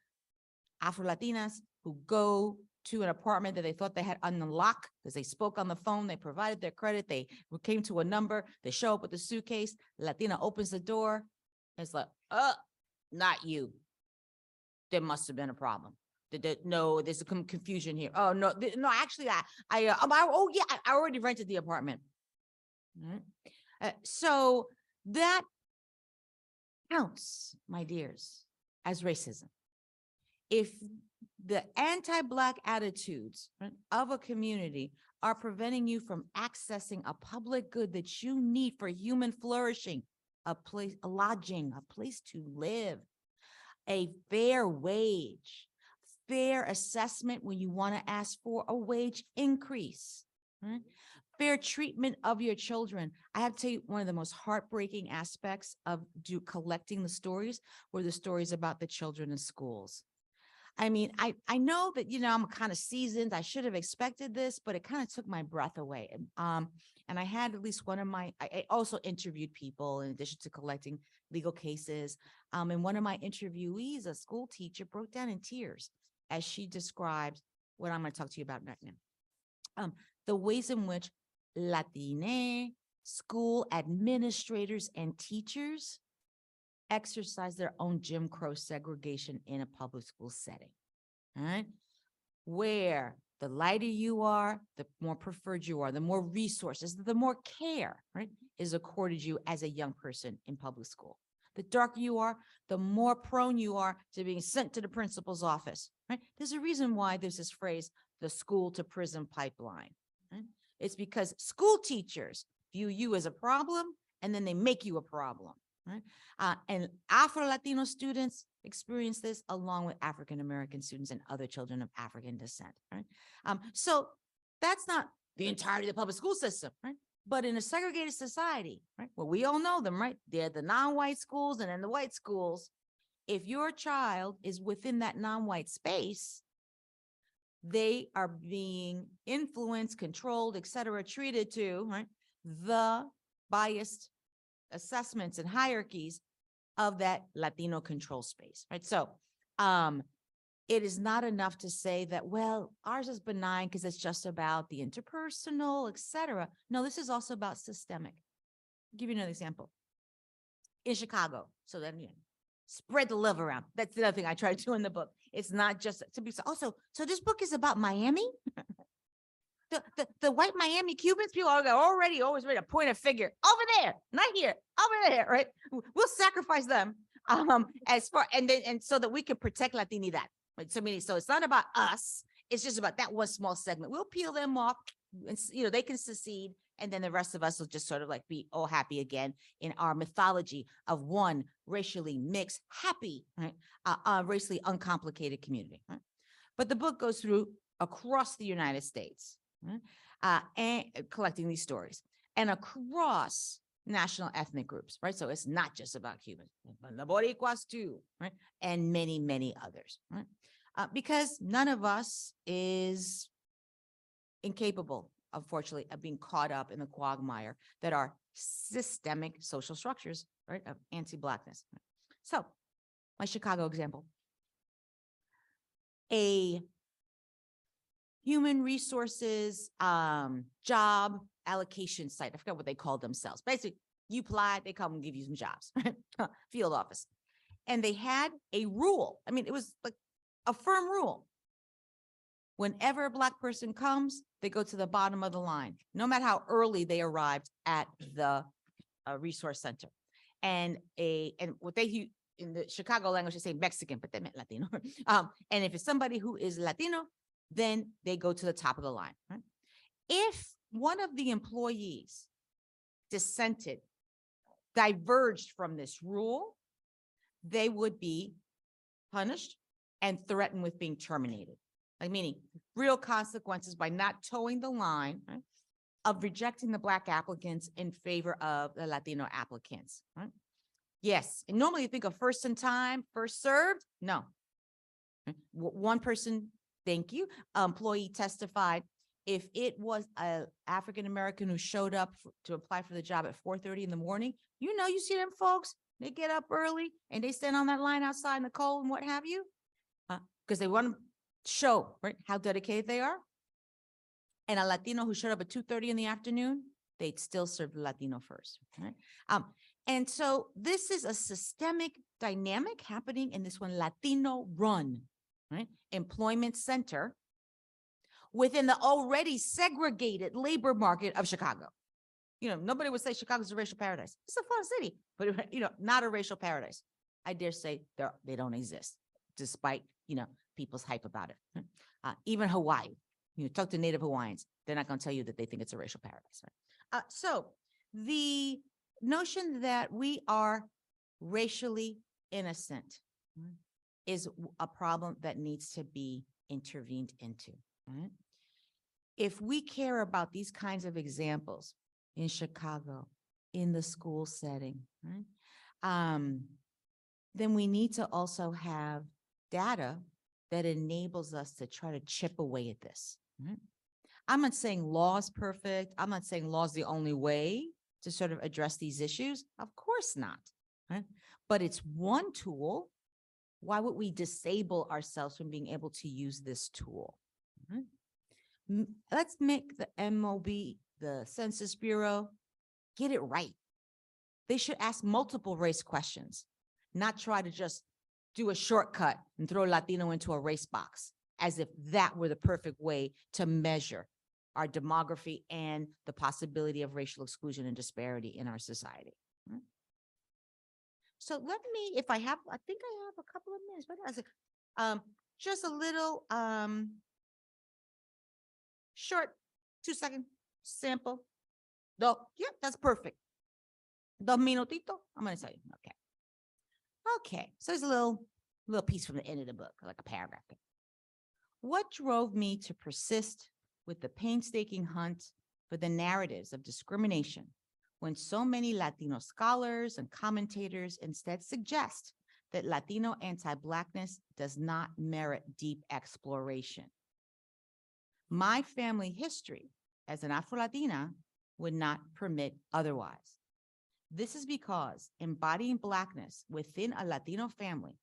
Afro-Latinas who go to an apartment that they thought they had unlocked because they spoke on the phone, they provided their credit, they came to a number, they show up with a suitcase, Latina opens the door, it's like, not you. There must have been a problem. No, there's some confusion here. Oh, no, no, actually, I already rented the apartment. So that counts, my dears, as racism. If the anti-Black attitudes, right, of a community are preventing you from accessing a public good that you need for human flourishing, a place, a lodging, a place to live, a fair wage, fair assessment when you want to ask for a wage increase, right? Fair treatment of your children. I have to tell you, one of the most heartbreaking aspects of collecting the stories were the stories about the children in schools. I mean, I know that, you know, I'm kind of seasoned. I should have expected this, but it kind of took my breath away. And I had at least one of my, I also interviewed people in addition to collecting legal cases. And one of my interviewees, a school teacher, broke down in tears as she described what I'm going to talk to you about right now. The ways in which Latine school administrators and teachers exercise their own Jim Crow segregation in a public school setting, all right? Where the lighter you are, the more preferred you are, the more resources, the more care, right, is accorded you as a young person in public school. The darker you are, the more prone you are to being sent to the principal's office, right? There's a reason why there's this phrase, the school to prison pipeline, right? It's because school teachers view you as a problem and then they make you a problem. Right? And Afro-Latino students experience this along with African-American students and other children of African descent. Right? So that's not the entirety of the public school system, right? But in a segregated society, right? Well, we all know them, right? They're the non-white schools and then the white schools. If your child is within that non-white space, they are being influenced, controlled, et cetera, treated to, right, the biased assessments and hierarchies of that Latino control space, right? So it is not enough to say that, well, ours is benign because it's just about the interpersonal, et cetera. No, this is also about systemic. I'll give you another example. In Chicago, so then, you know, spread the love around. That's the other thing I try to do in the book. It's not just to be also, so this book is about Miami. The white Miami Cubans, people are already always ready to point a finger over there, not here, over there, right? We'll sacrifice them as far and so that we can protect Latinidad. Right? So it's not about us. It's just about that one small segment. We'll peel them off, and you know they can secede, and then the rest of us will just sort of like be all happy again in our mythology of one racially mixed, happy, right, racially uncomplicated community. Right? But the book goes through across the United States. And collecting these stories and across national ethnic groups, right? So it's not just about Cubans, but the Boricuas too, right? And many, many others, right? Because none of us is incapable, unfortunately, of being caught up in the quagmire that are systemic social structures, right, of anti-Blackness. So my Chicago example, a human resources job allocation site. I forgot what they called themselves. Basically, you apply, they come and give you some jobs, right? Field office. And they had a rule. I mean, it was like a firm rule. Whenever a Black person comes, they go to the bottom of the line, no matter how early they arrived at the resource center. And what they in the Chicago language, they say Mexican, but they meant Latino. And if it's somebody who is Latino, then they go to the top of the line. Right? If one of the employees dissented, diverged from this rule, they would be punished and threatened with being terminated. Like meaning real consequences by not towing the line, right, of rejecting the Black applicants in favor of the Latino applicants. Right? Yes, and normally you think of first in time, first served. No. One person, thank you, employee testified If it was a African-American who showed up to apply for the job at 4:30 in the morning, you see them folks, they get up early and they stand on that line outside in the cold and what have you, because they want to show, right, how dedicated they are. And a Latino who showed up at 2:30 in the afternoon, they'd still serve the Latino first, right? And so this is a systemic dynamic happening in this one Latino run, right, employment center within the already segregated labor market of Chicago. Nobody would say Chicago's a racial paradise. It's a fun city, but not a racial paradise. I dare say they don't exist, despite, people's hype about it. Even Hawaii, talk to Native Hawaiians, they're not going to tell you that they think it's a racial paradise, right? So the notion that we are racially innocent is a problem that needs to be intervened into, right? If we care about these kinds of examples in Chicago, in the school setting, right, then we need to also have data that enables us to try to chip away at this, right? I'm not saying law is perfect. I'm not saying law is the only way to sort of address these issues. Of course not, right? But it's one tool. Why would we disable ourselves from being able to use this tool? Right? Let's make the MOB, the Census Bureau, get it right. They should ask multiple race questions, not try to just do a shortcut and throw Latino into a race box as if that were the perfect way to measure our demography and the possibility of racial exclusion and disparity in our society. Right? So let me, I think I have a couple of minutes. What else? Just a little short 2-second sample. Yeah, that's perfect. 2 minutitos. I'm going to tell you. Okay. So there's a little piece from the end of the book, like a paragraph. What drove me to persist with the painstaking hunt for the narratives of discrimination when so many Latino scholars and commentators instead suggest that Latino anti-Blackness does not merit deep exploration? My family history as an Afro-Latina would not permit otherwise. This is because embodying Blackness within a Latino family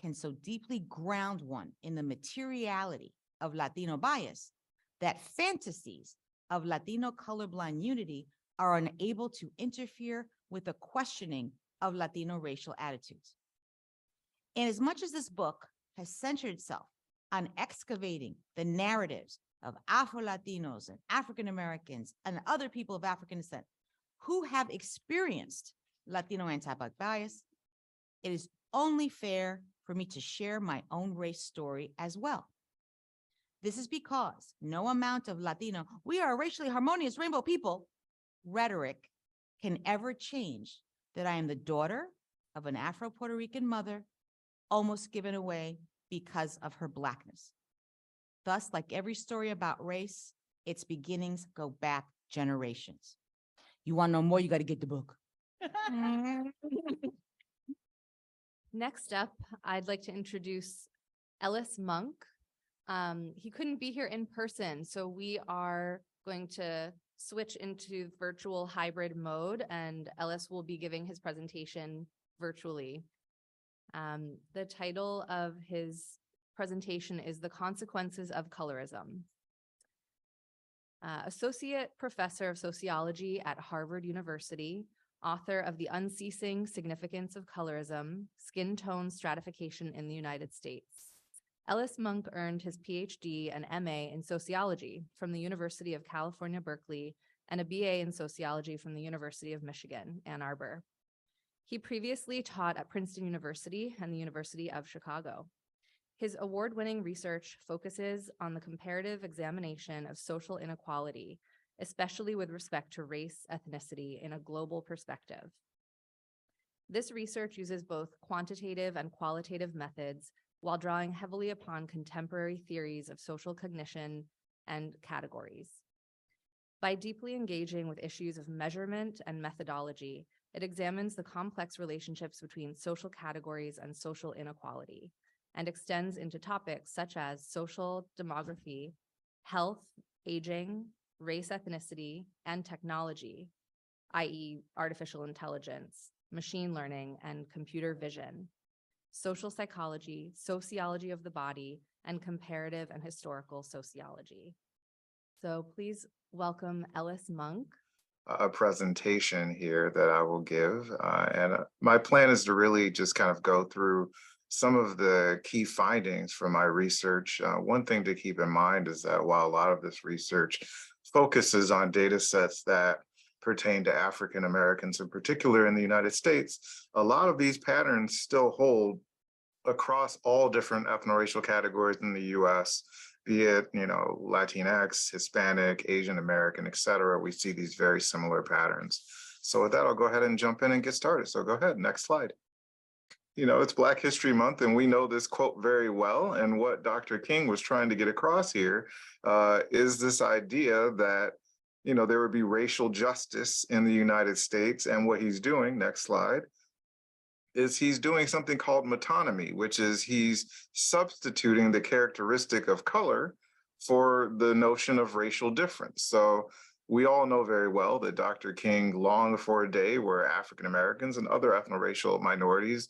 can so deeply ground one in the materiality of Latino bias that fantasies of Latino colorblind unity are unable to interfere with the questioning of Latino racial attitudes. And as much as this book has centered itself on excavating the narratives of Afro-Latinos and African-Americans and other people of African descent who have experienced Latino anti-Black bias, it is only fair for me to share my own race story as well. This is because no amount of Latino, we are a racially harmonious rainbow people, rhetoric can ever change that I am the daughter of an Afro-Puerto Rican mother, almost given away because of her Blackness. Thus, like every story about race, its beginnings go back generations. You want to know more, you got to get the book. Next up, I'd like to introduce Ellis Monk. He couldn't be here in person, so we are going to switch into virtual hybrid mode, and Ellis will be giving his presentation virtually. The title of his presentation is The Consequences of Colorism. Associate Professor of Sociology at Harvard University, author of The Unceasing Significance of Colorism, Skin Tone Stratification in the United States. Ellis Monk earned his PhD and MA in sociology from the University of California, Berkeley, and a BA in sociology from the University of Michigan, Ann Arbor. He previously taught at Princeton University and the University of Chicago. His award-winning research focuses on the comparative examination of social inequality, especially with respect to race, ethnicity in a global perspective. This research uses both quantitative and qualitative methods while drawing heavily upon contemporary theories of social cognition and categories. By deeply engaging with issues of measurement and methodology, it examines the complex relationships between social categories and social inequality, and extends into topics such as social demography, health, aging, race, ethnicity, and technology, i.e. artificial intelligence, machine learning, and computer vision, social psychology, sociology of the body, and comparative and historical sociology. So please welcome Ellis Monk. A presentation here that I will give. My plan is to really just kind of go through some of the key findings from my research. One thing to keep in mind is that while a lot of this research focuses on data sets that pertain to African Americans in particular in the United States, a lot of these patterns still hold across all different ethno-racial categories in the US, be it, Latinx, Hispanic, Asian American, et cetera. We see these very similar patterns. So with that, I'll go ahead and jump in and get started. So go ahead, next slide. It's Black History Month, and we know this quote very well. And what Dr. King was trying to get across here is this idea that, there would be racial justice in the United States. And what he's doing, next slide, is he's doing something called metonymy, which is he's substituting the characteristic of color for the notion of racial difference. So we all know very well that Dr. King longed for a day where African Americans and other ethno-racial minorities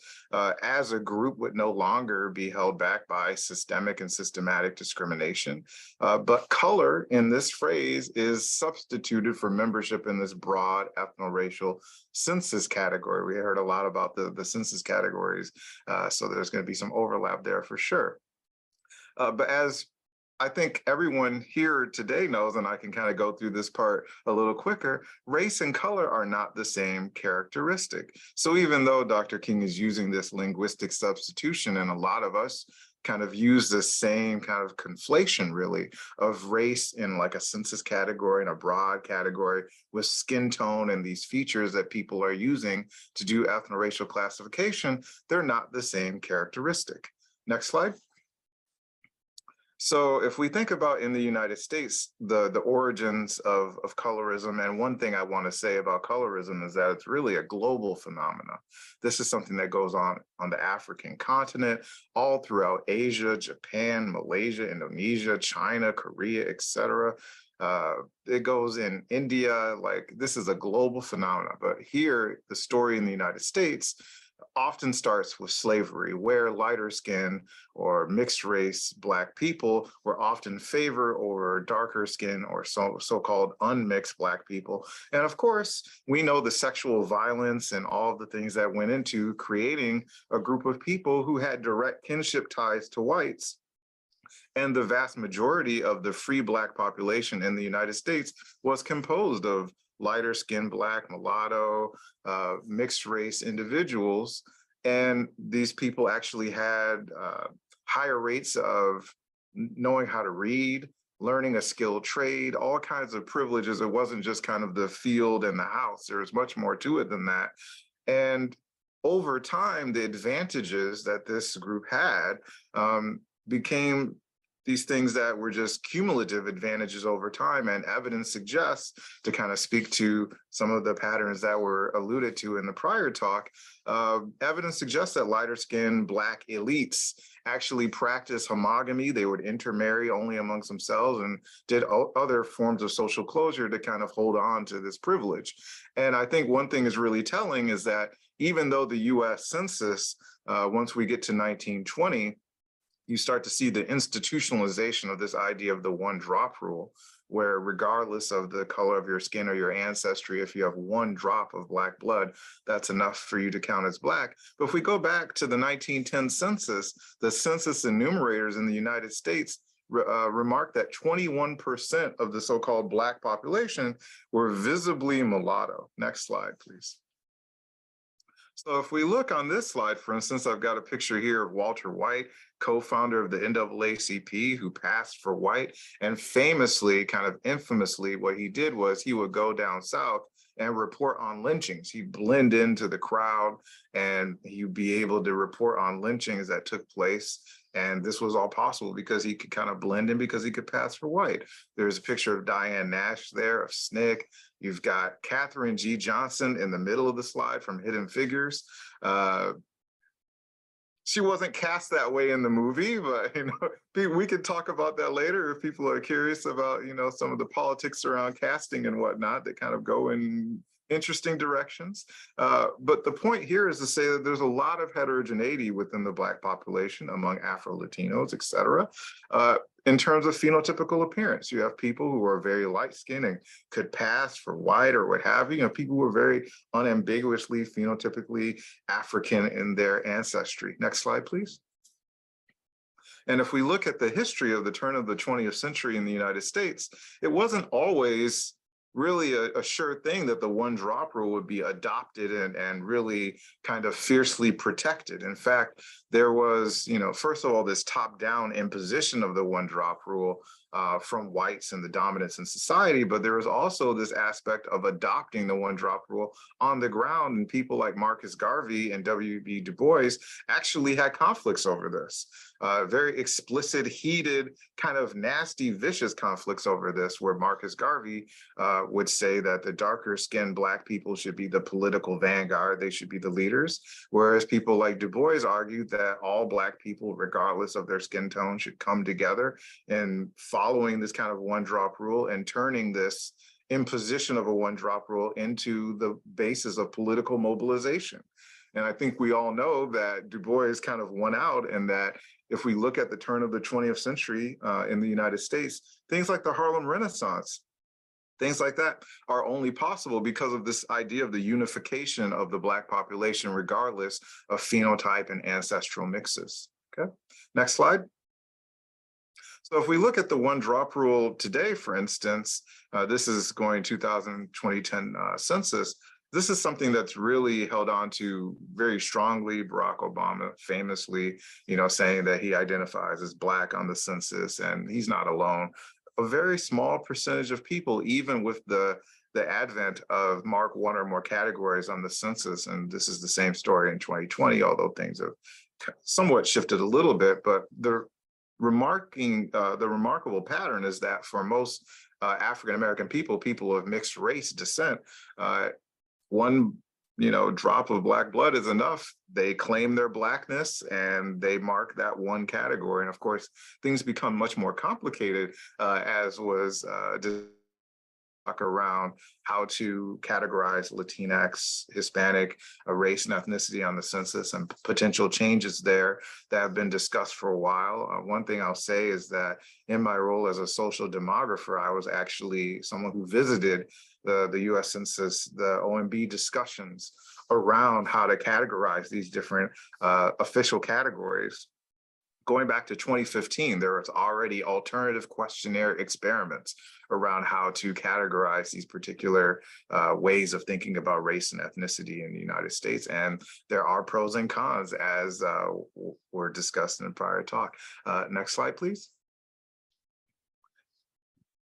as a group would no longer be held back by systemic and systematic discrimination. But color in this phrase is substituted for membership in this broad ethno-racial census category. We heard a lot about the census categories, so there's going to be some overlap there for sure. But as I think everyone here today knows, and I can kind of go through this part a little quicker, race and color are not the same characteristic. So even though Dr. King is using this linguistic substitution, and a lot of us kind of use the same kind of conflation really of race in like a census category and a broad category with skin tone and these features that people are using to do ethno-racial classification, they're not the same characteristic. Next slide. So if we think about in the United States, the origins of colorism, and one thing I want to say about colorism is that it's really a global phenomenon. This is something that goes on the African continent, all throughout Asia, Japan, Malaysia, Indonesia, China, Korea, etc. It goes in India, like this is a global phenomenon. But here, the story in the United States often starts with slavery, where lighter skin or mixed race Black people were often favored over darker skin or so-called unmixed Black people. And of course, we know the sexual violence and all of the things that went into creating a group of people who had direct kinship ties to whites. And the vast majority of the free Black population in the United States was composed of lighter skinned Black, mulatto, mixed race individuals. And these people actually had higher rates of knowing how to read, learning a skilled trade, all kinds of privileges. It wasn't just kind of the field and the house. There was much more to it than that. And over time, the advantages that this group had became these things that were just cumulative advantages over time, and evidence suggests, to kind of speak to some of the patterns that were alluded to in the prior talk, evidence suggests that lighter skinned Black elites actually practiced homogamy. They would intermarry only amongst themselves and did other forms of social closure to kind of hold on to this privilege. And I think one thing is really telling is that even though the US Census, once we get to 1920, you start to see the institutionalization of this idea of the one drop rule, where regardless of the color of your skin or your ancestry, if you have one drop of Black blood, that's enough for you to count as Black. But if we go back to the 1910 census, the census enumerators in the United States remarked that 21% of the so-called Black population were visibly mulatto. Next slide, please. So if we look on this slide, for instance, I've got a picture here of Walter White, co-founder of the NAACP, who passed for white, and famously, kind of infamously, what he did was he would go down south and report on lynchings. He'd blend into the crowd and he'd be able to report on lynchings that took place. And this was all possible because he could kind of blend in, because he could pass for white. There's a picture of Diane Nash there, of SNCC. You've got Katherine G. Johnson in the middle of the slide from Hidden Figures. she wasn't cast that way in the movie, but we could talk about that later if people are curious about some of the politics around casting and whatnot that kind of go in interesting directions. But the point here is to say that there's a lot of heterogeneity within the Black population among Afro-Latinos, et cetera. In terms of phenotypical appearance, you have people who are very light-skinned and could pass for white or what have you. People who are very unambiguously phenotypically African in their ancestry. Next slide, please. And if we look at the history of the turn of the 20th century in the United States, it wasn't always really a sure thing that the one drop rule would be adopted and really kind of fiercely protected. In fact, there was, first of all, this top-down imposition of the one drop rule from whites and the dominance in society, but there was also this aspect of adopting the one drop rule on the ground, and people like Marcus Garvey and W.B. Du Bois actually had conflicts over this. Very explicit, heated, kind of nasty, vicious conflicts over this, where Marcus Garvey would say that the darker skinned Black people should be the political vanguard, they should be the leaders, whereas people like Du Bois argued that all Black people, regardless of their skin tone, should come together and following this kind of one drop rule and turning this imposition of a one drop rule into the basis of political mobilization. And I think we all know that Du Bois kind of won out, and that if we look at the turn of the 20th century in the United States, things like the Harlem Renaissance, things like that are only possible because of this idea of the unification of the Black population, regardless of phenotype and ancestral mixes. Okay, next slide. So if we look at the one drop rule today, for instance, this is going 2010 census. This is something that's really held on to very strongly. Barack Obama famously, saying that he identifies as Black on the census, and he's not alone. A very small percentage of people, even with the advent of mark one or more categories on the census, and this is the same story in 2020, although things have somewhat shifted a little bit, but the remarkable pattern is that for most African-American people of mixed race descent, one drop of Black blood is enough. They claim their Blackness and they mark that one category. And of course, things become much more complicated as was around how to categorize Latinx, Hispanic, race and ethnicity on the census, and potential changes there that have been discussed for a while. One thing I'll say is that in my role as a social demographer, I was actually someone who visited the US Census, the OMB discussions around how to categorize these different official categories. Going back to 2015, there was already alternative questionnaire experiments around how to categorize these particular ways of thinking about race and ethnicity in the United States. And there are pros and cons, as were discussed in the prior talk. Next slide, please.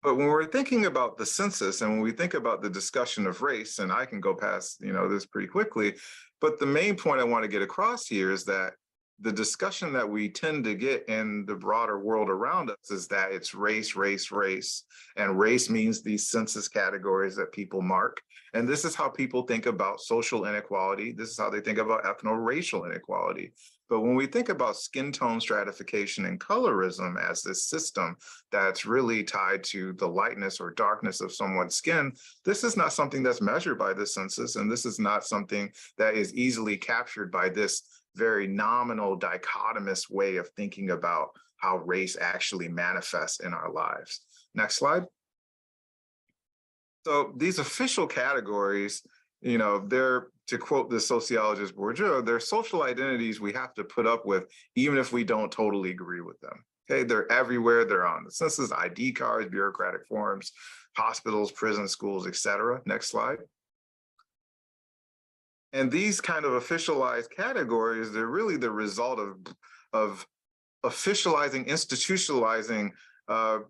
But when we're thinking about the census and when we think about the discussion of race, and I can go past this pretty quickly, but the main point I want to get across here is that the discussion that we tend to get in the broader world around us is that it's race, race, race, and race means these census categories that people mark. And this is how people think about social inequality. This is how they think about ethno-racial inequality. But when we think about skin tone stratification and colorism as this system that's really tied to the lightness or darkness of someone's skin, this is not something that's measured by the census, and this is not something that is easily captured by this very nominal dichotomous way of thinking about how race actually manifests in our lives. Next slide. So these official categories, they're, to quote the sociologist Bourdieu, they're social identities we have to put up with, even if we don't totally agree with them. Okay, they're everywhere. They're on the census, ID cards, bureaucratic forms, hospitals, prisons, schools, etc. Next slide. And these kind of officialized categories, they're really the result of officializing, institutionalizing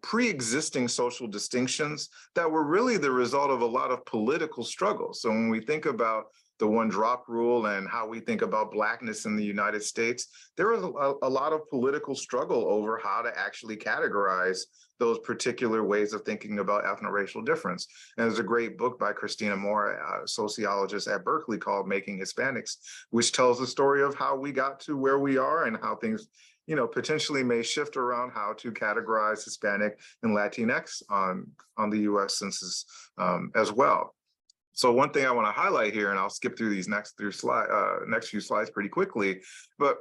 pre-existing social distinctions that were really the result of a lot of political struggles. So when we think about the one drop rule and how we think about Blackness in the United States, there was a lot of political struggle over how to actually categorize those particular ways of thinking about ethno-racial difference. And there's a great book by Christina Moore, a sociologist at Berkeley, called Making Hispanics, which tells the story of how we got to where we are and how things, you know, potentially may shift around how to categorize Hispanic and Latinx on the US census as well. So one thing I want to highlight here, and I'll skip through these next few slides pretty quickly, but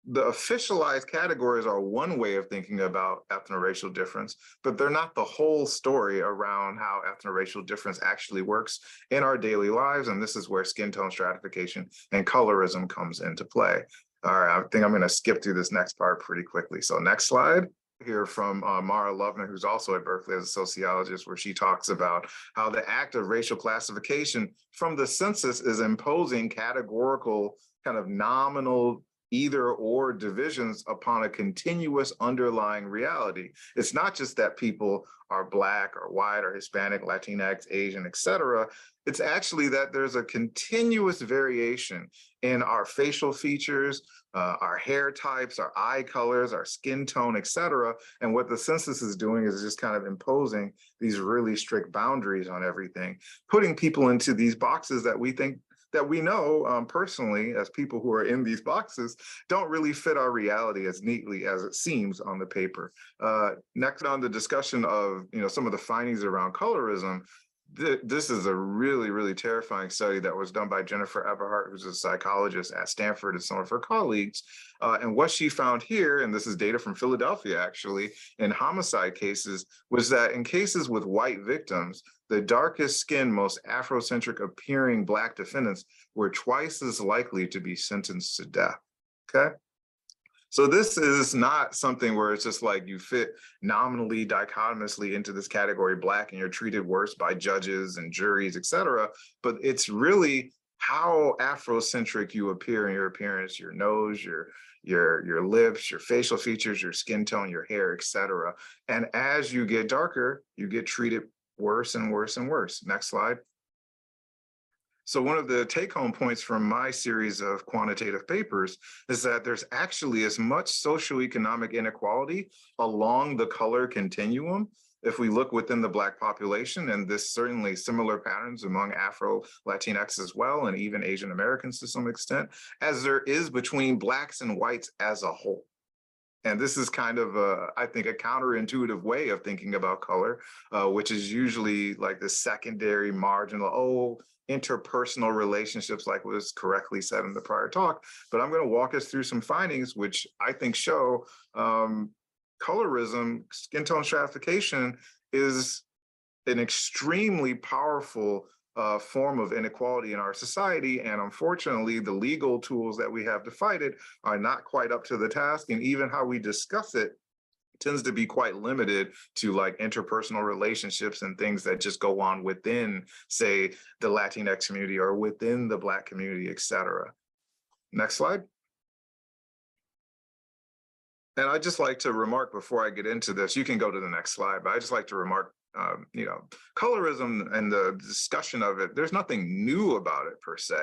the officialized categories are one way of thinking about ethno-racial difference, but they're not the whole story around how ethno-racial difference actually works in our daily lives. And this is where skin tone stratification and colorism comes into play. All right, I think I'm going to skip through this next part pretty quickly. So next slide. Here from Mara Lovner, who's also at Berkeley as a sociologist, where she talks about how the act of racial classification from the census is imposing categorical, kind of nominal either or divisions upon a continuous underlying reality. It's not just that people are Black or white or Hispanic, Latinx, Asian, et cetera. It's actually that there's a continuous variation in our facial features, our hair types, our eye colors, our skin tone, et cetera. And what the census is doing is just kind of imposing these really strict boundaries on everything, putting people into these boxes that we think that we know personally as people who are in these boxes don't really fit our reality as neatly as it seems on the paper. Next on the discussion of, you know, some of the findings around colorism, this is a really, really terrifying study that was done by Jennifer Everhart, who's a psychologist at Stanford, and some of her colleagues. And what she found here, and this is data from Philadelphia actually, in homicide cases, was that in cases with white victims, the darkest skinned, most Afrocentric appearing Black defendants were twice as likely to be sentenced to death, okay? So this is not something where it's just like you fit nominally, dichotomously into this category Black and you're treated worse by judges and juries, et cetera, but it's really how Afrocentric you appear in your appearance, your nose, your lips, your facial features, your skin tone, your hair, et cetera. And as you get darker, you get treated worse and worse and worse. Next slide. So one of the take-home points from my series of quantitative papers is that there's actually as much socioeconomic inequality along the color continuum if we look within the Black population, and this certainly similar patterns among Afro Latinx as well, and even Asian Americans to some extent, as there is between Blacks and whites as a whole. And this is kind of, I think, a counterintuitive way of thinking about color, which is usually like the secondary marginal, interpersonal relationships, like was correctly said in the prior talk. But I'm going to walk us through some findings, which I think show colorism, skin tone stratification, is an extremely powerful form of inequality in our society. And unfortunately, the legal tools that we have to fight it are not quite up to the task. And even how we discuss it tends to be quite limited to like interpersonal relationships and things that just go on within, say, the Latinx community or within the Black community, et cetera. Next slide. And I'd just like to remark before I get into this, you can go to the next slide, but I just like to remark, you know, colorism and the discussion of it, there's nothing new about it per se.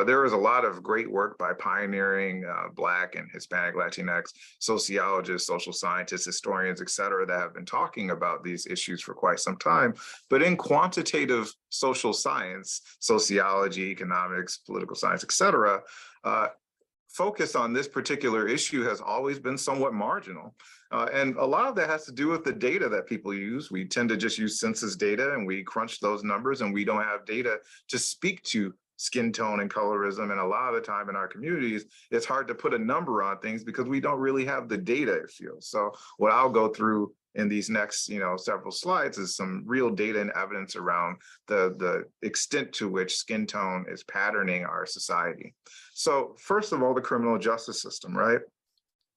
There is a lot of great work by pioneering Black and Hispanic Latinx sociologists, social scientists, historians, et cetera, that have been talking about these issues for quite some time. But in quantitative social science, sociology, economics, political science, et cetera, focus on this particular issue has always been somewhat marginal. And a lot of that has to do with the data that people use. We tend to just use census data and we crunch those numbers, and we don't have data to speak to skin tone and colorism. And a lot of the time in our communities, it's hard to put a number on things because we don't really have the data, it feels. So what I'll go through in these next, you know, several slides is some real data and evidence around the extent to which skin tone is patterning our society. So first of all, the criminal justice system, right?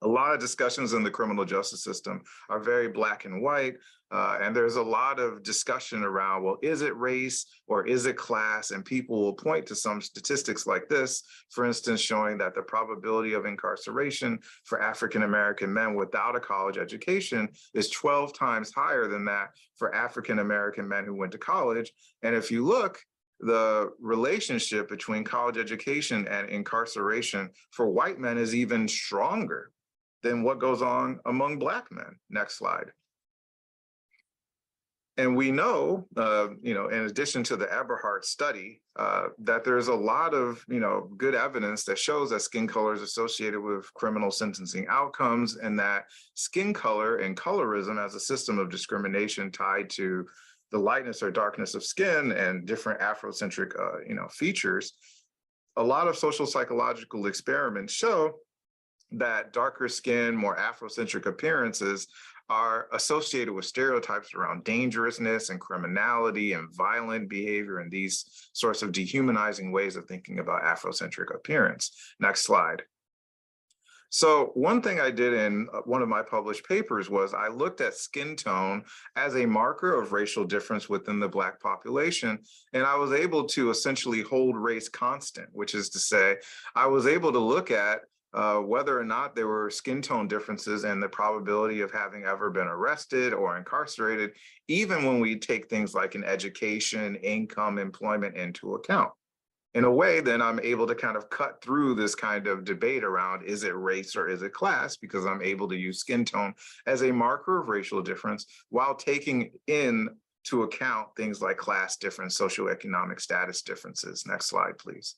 A lot of discussions in the criminal justice system are very Black and white, and there's a lot of discussion around, well, is it race or is it class? And people will point to some statistics like this, for instance, showing that the probability of incarceration for African-American men without a college education is 12 times higher than that for African-American men who went to college. And if you look, the relationship between college education and incarceration for white men is even stronger than what goes on among Black men. Next slide. And we know, in addition to the Eberhardt study, that there's a lot of, good evidence that shows that skin color is associated with criminal sentencing outcomes, and that skin color and colorism as a system of discrimination tied to the lightness or darkness of skin and different Afrocentric, features. A lot of social psychological experiments show that darker skin, more Afrocentric appearances are associated with stereotypes around dangerousness and criminality and violent behavior and these sorts of dehumanizing ways of thinking about Afrocentric appearance. Next slide. So one thing I did in one of my published papers was I looked at skin tone as a marker of racial difference within the Black population, and I was able to essentially hold race constant, which is to say, I was able to look at whether or not there were skin tone differences and the probability of having ever been arrested or incarcerated, even when we take things like an education, income, employment into account. In a way, then I'm able to kind of cut through this kind of debate around, is it race or is it class? Because I'm able to use skin tone as a marker of racial difference while taking into account things like class difference, socioeconomic status differences. Next slide, please.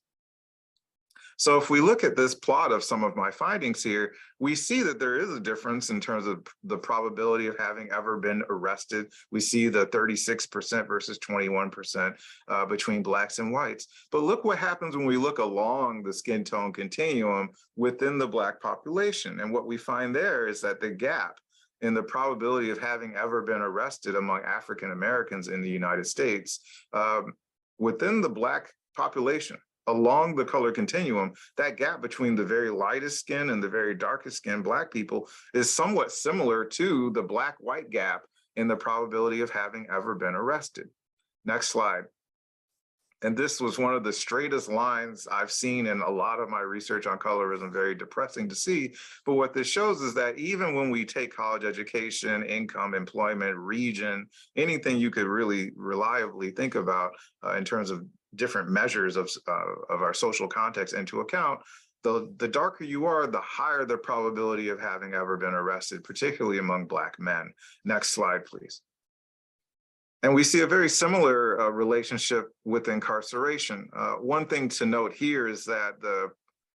So if we look at this plot of some of my findings here, we see that there is a difference in terms of the probability of having ever been arrested. We see the 36% versus 21% between Blacks and whites. But look what happens when we look along the skin tone continuum within the Black population. And what we find there is that the gap in the probability of having ever been arrested among African Americans in the United States within the Black population, along the color continuum, that gap between the very lightest skin and the very darkest skin Black people is somewhat similar to the Black-white gap in the probability of having ever been arrested. Next slide. And this was one of the straightest lines I've seen in a lot of my research on colorism, very depressing to see. But what this shows is that even when we take college education, income, employment, region, anything you could really reliably think about in terms of different measures of our social context into account, the darker you are, the higher the probability of having ever been arrested, particularly among Black men. Next slide, please. And we see a very similar relationship with incarceration. One thing to note here is that the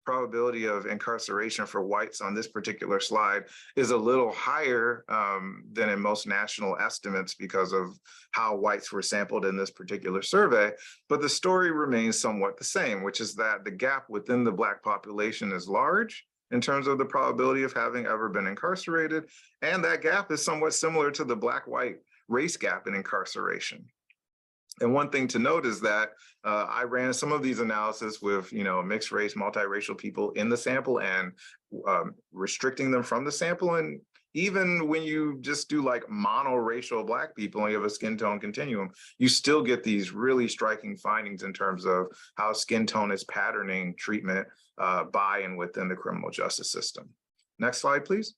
probability of incarceration for whites on this particular slide is a little higher than in most national estimates because of how whites were sampled in this particular survey. But the story remains somewhat the same, which is that the gap within the Black population is large in terms of the probability of having ever been incarcerated. And that gap is somewhat similar to the Black-white race gap in incarceration. And one thing to note is that I ran some of these analyses with, mixed race, multiracial people in the sample and restricting them from the sample. And even when you just do like monoracial Black people and you have a skin tone continuum, you still get these really striking findings in terms of how skin tone is patterning treatment by and within the criminal justice system. Next slide, please.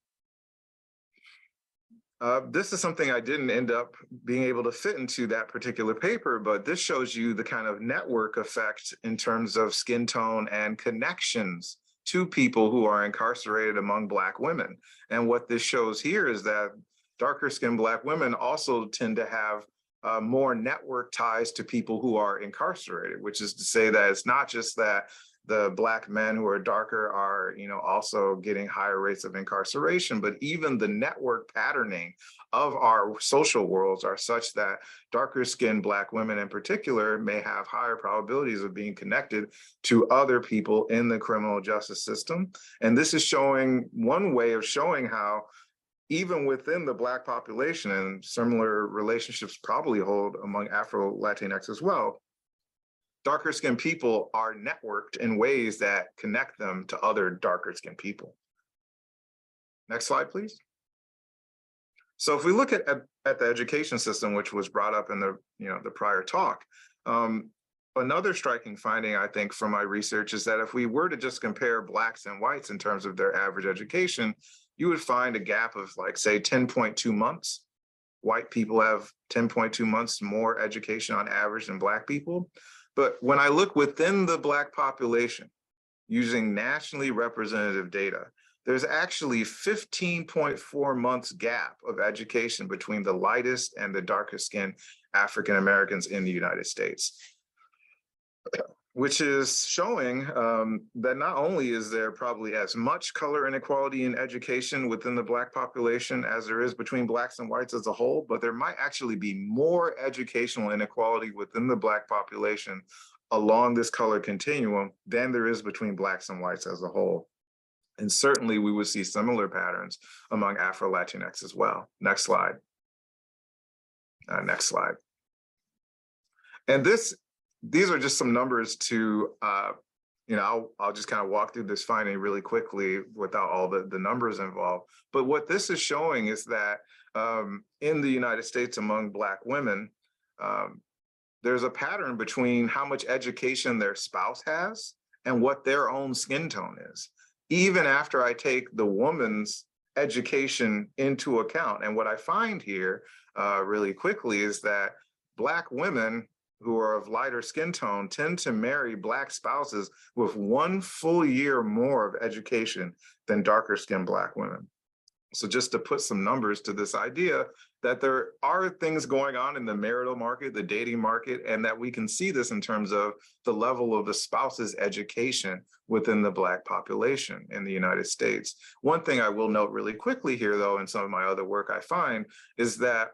This is something I didn't end up being able to fit into that particular paper, but this shows you the kind of network effect in terms of skin tone and connections to people who are incarcerated among Black women. And what this shows here is that darker skinned Black women also tend to have more network ties to people who are incarcerated, which is to say that it's not just that the Black men who are darker are, also getting higher rates of incarceration, but even the network patterning of our social worlds are such that darker skinned Black women in particular may have higher probabilities of being connected to other people in the criminal justice system. And this is showing one way of showing how even within the Black population, and similar relationships probably hold among Afro-Latinx as well, darker skinned people are networked in ways that connect them to other darker skinned people. Next slide, please. So if we look at the education system, which was brought up in the prior talk, another striking finding, I think, from my research is that if we were to just compare Blacks and whites in terms of their average education, you would find a gap of like, say, 10.2 months. White people have 10.2 months more education on average than Black people. But when I look within the Black population, using nationally representative data, there's actually 15.4 months gap of education between the lightest and the darkest skinned African Americans in the United States, which is showing that not only is there probably as much color inequality in education within the Black population as there is between Blacks and whites as a whole, but there might actually be more educational inequality within the Black population along this color continuum than there is between Blacks and whites as a whole. And certainly we would see similar patterns among Afro-Latinx as well. Next slide. Next slide. And these are just some numbers to, I'll just kind of walk through this finding really quickly without all the numbers involved. But what this is showing is that in the United States among Black women, there's a pattern between how much education their spouse has and what their own skin tone is, even after I take the woman's education into account. And what I find here really quickly is that Black women who are of lighter skin tone tend to marry Black spouses with 1 full year more of education than darker skinned Black women. So just to put some numbers to this idea that there are things going on in the marital market, the dating market, and that we can see this in terms of the level of the spouse's education within the Black population in the United States. One thing I will note really quickly here, though, in some of my other work I find is that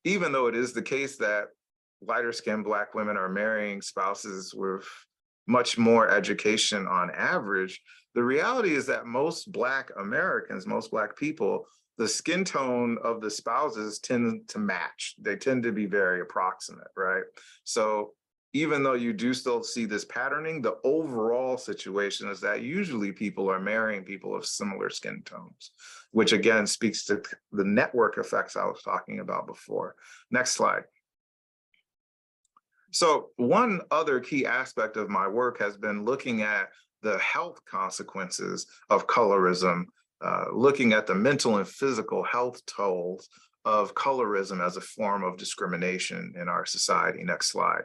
even though it is the case that lighter skinned Black women are marrying spouses with much more education on average, the reality is that most Black Americans, most Black people, the skin tone of the spouses tend to match. They tend to be very approximate, right? So even though you do still see this patterning, the overall situation is that usually people are marrying people of similar skin tones, which again speaks to the network effects I was talking about before. Next slide. So one other key aspect of my work has been looking at the health consequences of colorism, looking at the mental and physical health tolls of colorism as a form of discrimination in our society. Next slide.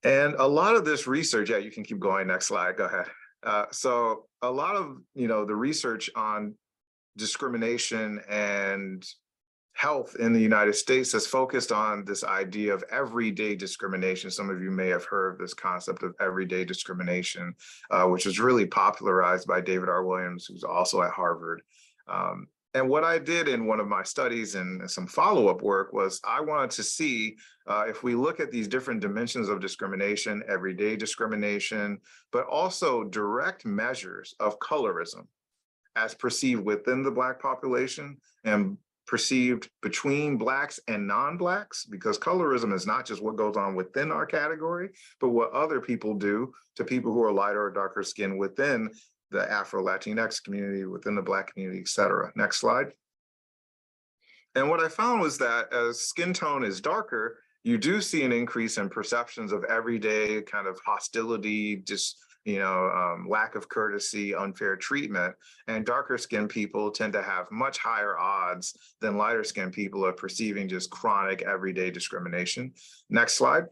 And a lot of this research, yeah, you can keep going, next slide, go ahead. So a lot of, the research on discrimination and health in the United States has focused on this idea of everyday discrimination. Some of you may have heard of this concept of everyday discrimination, which was really popularized by David R. Williams, who's also at Harvard. And what I did in one of my studies and some follow-up work was I wanted to see if we look at these different dimensions of discrimination, everyday discrimination, but also direct measures of colorism as perceived within the Black population and perceived between Blacks and non-Blacks, because colorism is not just what goes on within our category, but what other people do to people who are lighter or darker skinned within the Afro-Latinx community, within the Black community, et cetera. Next slide. And what I found was that as skin tone is darker, you do see an increase in perceptions of everyday kind of hostility, just lack of courtesy, unfair treatment, and darker skinned people tend to have much higher odds than lighter skinned people of perceiving just chronic everyday discrimination. Next slide.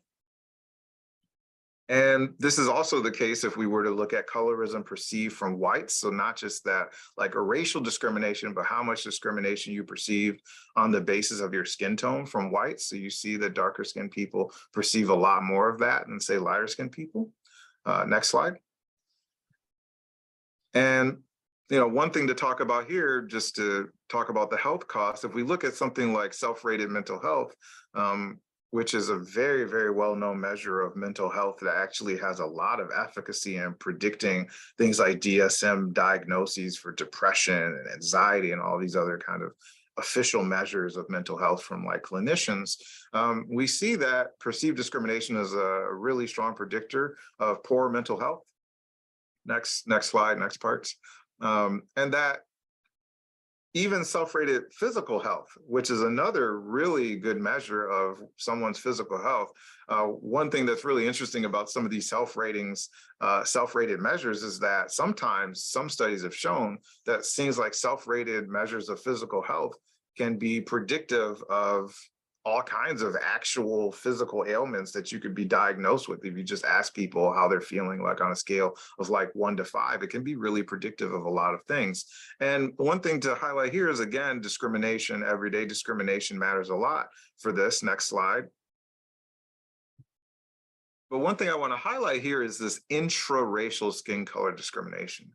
And this is also the case if we were to look at colorism perceived from whites. So not just that like a racial discrimination, but how much discrimination you perceive on the basis of your skin tone from whites. So you see that darker skinned people perceive a lot more of that than say lighter skinned people. Next slide. And one thing to talk about here, just to talk about the health costs, if we look at something like self-rated mental health, which is a very, very well-known measure of mental health that actually has a lot of efficacy in predicting things like DSM diagnoses for depression and anxiety and all these other kind of official measures of mental health from like clinicians, we see that perceived discrimination is a really strong predictor of poor mental health. Next slide, next parts. And that even self-rated physical health, which is another really good measure of someone's physical health. One thing that's really interesting about some of these self-rated measures is that sometimes some studies have shown that things like self-rated measures of physical health can be predictive of all kinds of actual physical ailments that you could be diagnosed with. If you just ask people how they're feeling, like on a scale of like 1 to 5, it can be really predictive of a lot of things. And one thing to highlight here is, again, discrimination. Everyday discrimination matters a lot for this. Next slide. But one thing I want to highlight here is this intra-racial skin color discrimination.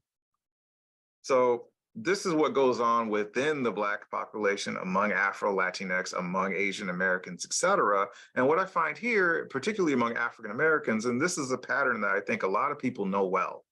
So this is what goes on within the Black population, among Afro Latinx, among Asian Americans, et cetera. And what I find here, particularly among African Americans, and this is a pattern that I think a lot of people know well.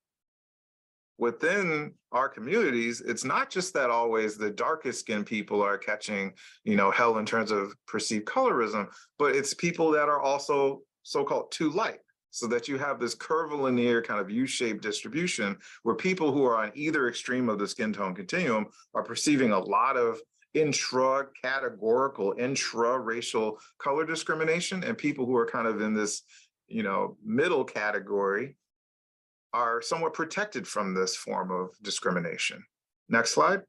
Within our communities, it's not just that always the darkest skinned people are catching, hell in terms of perceived colorism, but it's people that are also so-called too light. So that you have this curvilinear kind of U-shaped distribution where people who are on either extreme of the skin tone continuum are perceiving a lot of intra-categorical, intra-racial color discrimination, and people who are kind of in this, middle category are somewhat protected from this form of discrimination. Next slide.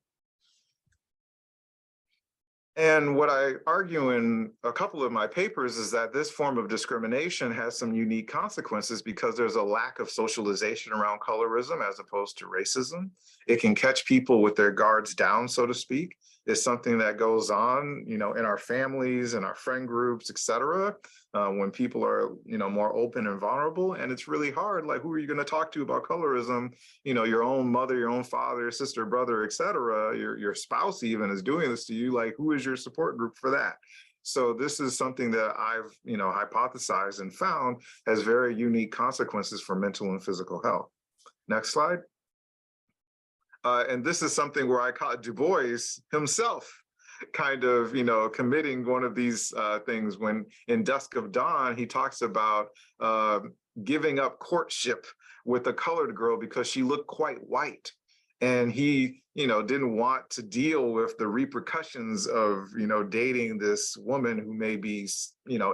And what I argue in a couple of my papers is that this form of discrimination has some unique consequences because there's a lack of socialization around colorism as opposed to racism. It can catch people with their guards down, so to speak. It's something that goes on, in our families and our friend groups, et cetera, when people are, more open and vulnerable. And it's really hard. Like, who are you going to talk to about colorism? Your own mother, your own father, sister, brother, et cetera, your spouse even is doing this to you. Like, who is your support group for that? So this is something that I've, hypothesized and found has very unique consequences for mental and physical health. Next slide. And this is something where I caught Du Bois himself kind of, committing one of these things when in Dusk of Dawn, he talks about giving up courtship with a colored girl because she looked quite white. And he, didn't want to deal with the repercussions of, dating this woman who may be,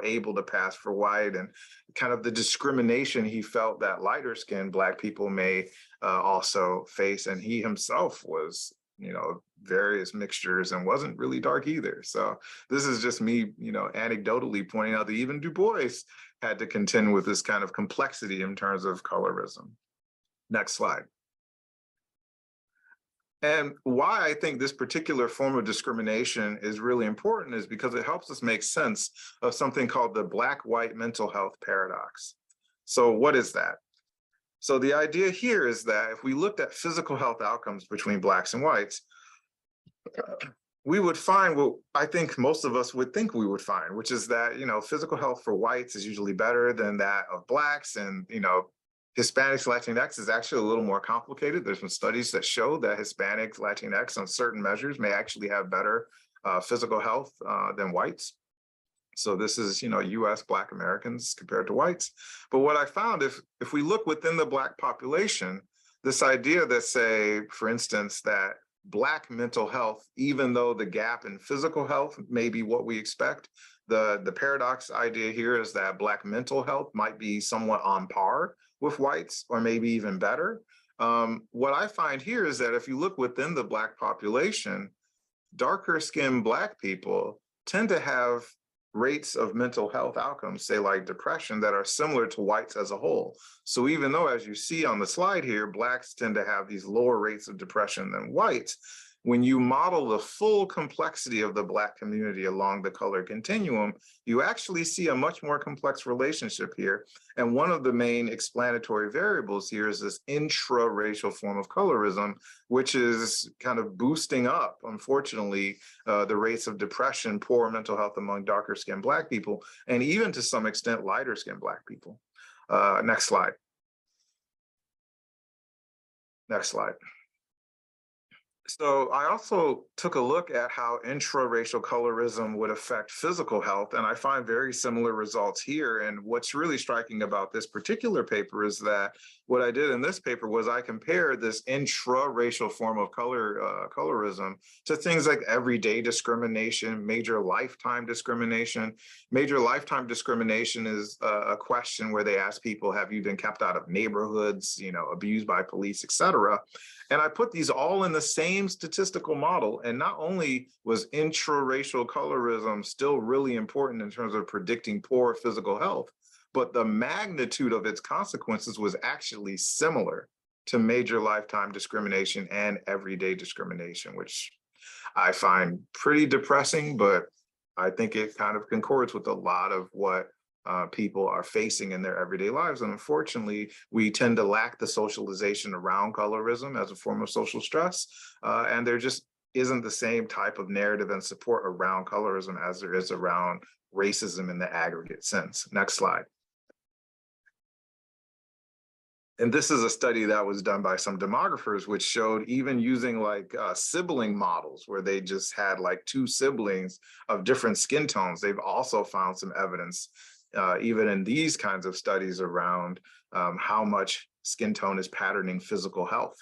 able to pass for white, and kind of the discrimination he felt that lighter skinned Black people may also face. And he himself was, various mixtures and wasn't really dark either. So this is just me, anecdotally pointing out that even Du Bois had to contend with this kind of complexity in terms of colorism. Next slide. And why I think this particular form of discrimination is really important is because it helps us make sense of something called the Black-white mental health paradox. So what is that? So the idea here is that if we looked at physical health outcomes between Blacks and whites, we would find what I think most of us would think we would find, which is that, physical health for whites is usually better than that of Blacks, and, Hispanics, Latinx is actually a little more complicated. There's some studies that show that Hispanics, Latinx on certain measures may actually have better physical health than whites. So this is, US Black Americans compared to whites. But what I found, if we look within the Black population, this idea that, say, for instance, that Black mental health, even though the gap in physical health may be what we expect, the paradox idea here is that Black mental health might be somewhat on par with whites, or maybe even better. What I find here is that if you look within the Black population, darker skinned Black people tend to have rates of mental health outcomes, say like depression, that are similar to whites as a whole. So even though, as you see on the slide here, Blacks tend to have these lower rates of depression than whites, when you model the full complexity of the Black community along the color continuum, you actually see a much more complex relationship here. And one of the main explanatory variables here is this intra-racial form of colorism, which is kind of boosting up, unfortunately, the rates of depression, poor mental health among darker skinned Black people, and even to some extent, lighter skinned Black people. Next slide. Next slide. So I also took a look at how intra-racial colorism would affect physical health, and I find very similar results here. And what's really striking about this particular paper is that what I did in this paper was I compared this intra-racial form of colorism to things like everyday discrimination, major lifetime discrimination. Major lifetime discrimination is a question where they ask people, have you been kept out of neighborhoods, abused by police, et cetera. And I put these all in the same statistical model. And not only was intra-racial colorism still really important in terms of predicting poor physical health, but the magnitude of its consequences was actually similar to major lifetime discrimination and everyday discrimination, which I find pretty depressing, but I think it kind of concords with a lot of what people are facing in their everyday lives. And unfortunately, we tend to lack the socialization around colorism as a form of social stress. And there just isn't the same type of narrative and support around colorism as there is around racism in the aggregate sense. Next slide. And this is a study that was done by some demographers, which showed even using like sibling models where they just had like two siblings of different skin tones. They've also found some evidence, even in these kinds of studies, around how much skin tone is patterning physical health.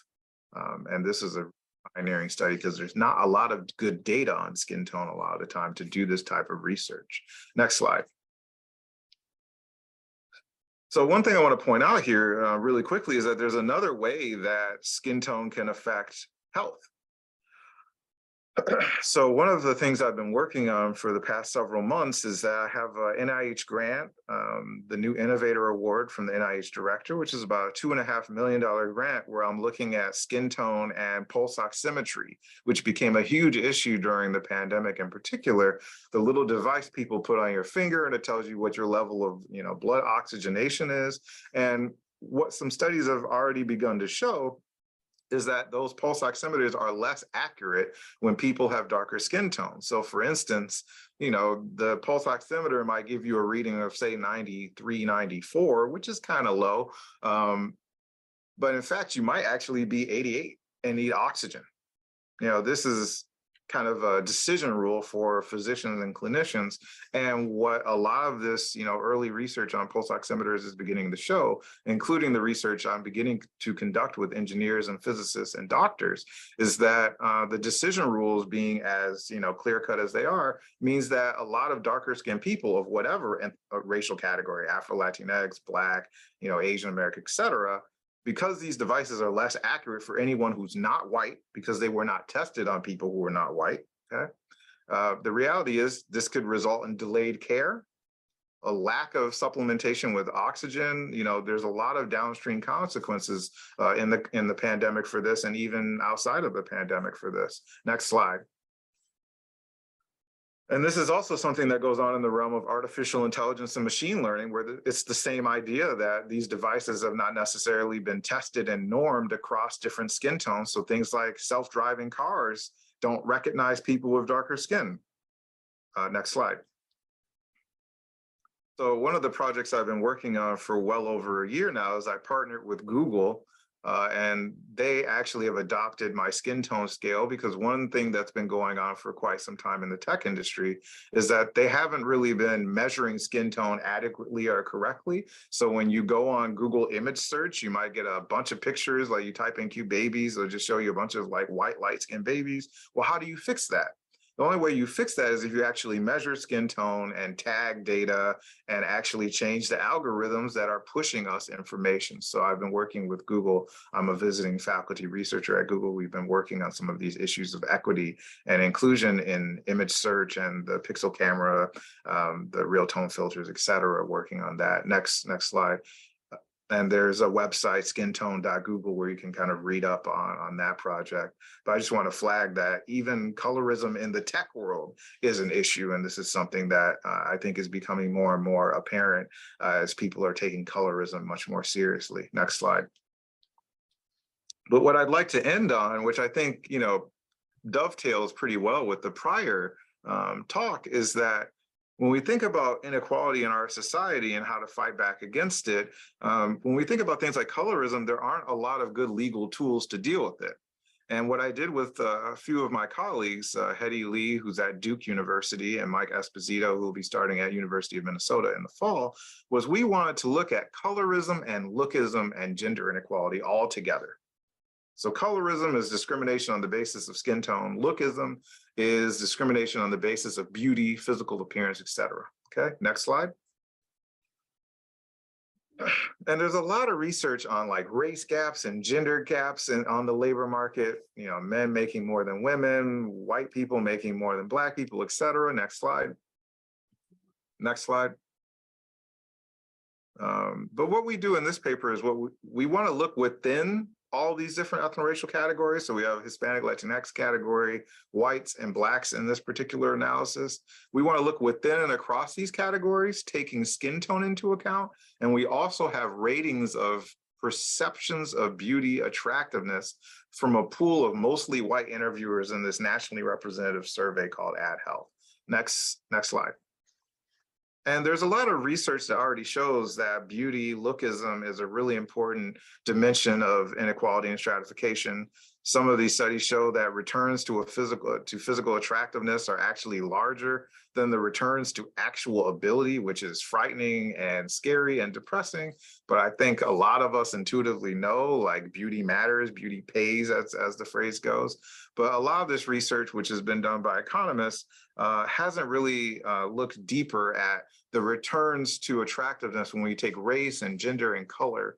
And this is a pioneering study because there's not a lot of good data on skin tone a lot of the time to do this type of research. Next slide. So one thing I want to point out here really quickly is that there's another way that skin tone can affect health. So one of the things I've been working on for the past several months is that I have an NIH grant, the new Innovator Award from the NIH director, which is about a $2.5 million grant where I'm looking at skin tone and pulse oximetry, which became a huge issue during the pandemic. In particular, the little device people put on your finger and it tells you what your level of blood oxygenation is. And what some studies have already begun to show is that those pulse oximeters are less accurate when people have darker skin tones. So for instance, the pulse oximeter might give you a reading of say 93, 94, which is kind of low. But in fact, you might actually be 88 and need oxygen. This is kind of a decision rule for physicians and clinicians. And what a lot of this, early research on pulse oximeters is beginning to show, including the research I'm beginning to conduct with engineers and physicists and doctors, is that the decision rules being as, clear-cut as they are, means that a lot of darker skinned people of whatever racial category, Afro, Latinx, Black, Asian American, et cetera, because these devices are less accurate for anyone who's not white, because they were not tested on people who were not white, okay? The reality is this could result in delayed care, a lack of supplementation with oxygen. There's a lot of downstream consequences in the pandemic for this, and even outside of the pandemic for this. Next slide. And this is also something that goes on in the realm of artificial intelligence and machine learning, where it's the same idea that these devices have not necessarily been tested and normed across different skin tones. So things like self-driving cars don't recognize people with darker skin. Next slide. So one of the projects I've been working on for well over a year now is I partnered with Google. And they actually have adopted my skin tone scale, because one thing that's been going on for quite some time in the tech industry is that they haven't really been measuring skin tone adequately or correctly. So when you go on Google image search, you might get a bunch of pictures, like you type in cute babies, it'll just show you a bunch of like white, light-skinned babies. Well, how do you fix that? The only way you fix that is if you actually measure skin tone and tag data and actually change the algorithms that are pushing us information. So I've been working with Google. I'm a visiting faculty researcher at Google. We've been working on some of these issues of equity and inclusion in image search and the pixel camera, the real tone filters, et cetera, working on that. Next slide. And there's a website, skintone.google, where you can kind of read up on that project. But I just want to flag that even colorism in the tech world is an issue. And this is something that I think is becoming more and more apparent as people are taking colorism much more seriously. Next slide. But what I'd like to end on, which I think, dovetails pretty well with the prior talk, is that when we think about inequality in our society and how to fight back against it, when we think about things like colorism, there aren't a lot of good legal tools to deal with it. And what I did with a few of my colleagues, Hedy Lee, who's at Duke University, and Mike Esposito, who will be starting at University of Minnesota in the fall, was we wanted to look at colorism and lookism and gender inequality all together. So colorism is discrimination on the basis of skin tone. Lookism is discrimination on the basis of beauty, physical appearance, etc. Okay, next slide. And there's a lot of research on like race gaps and gender gaps on the labor market, you know, men making more than women, white people making more than Black people, et cetera. Next slide. Next slide. But what we do in this paper is what we want to look within all these different ethno-racial categories. So we have Hispanic, Latinx category, whites and Blacks in this particular analysis. We want to look within and across these categories, taking skin tone into account. And we also have ratings of perceptions of beauty attractiveness from a pool of mostly white interviewers in this nationally representative survey called Ad Health. Next slide. And there's a lot of research that already shows that beauty, lookism is a really important dimension of inequality and stratification. Some of these studies show that returns to physical attractiveness are actually larger than the returns to actual ability, which is frightening and scary and depressing. But I think a lot of us intuitively know, like, beauty matters, beauty pays, as the phrase goes. But a lot of this research, which has been done by economists, hasn't really looked deeper at the returns to attractiveness when we take race and gender and color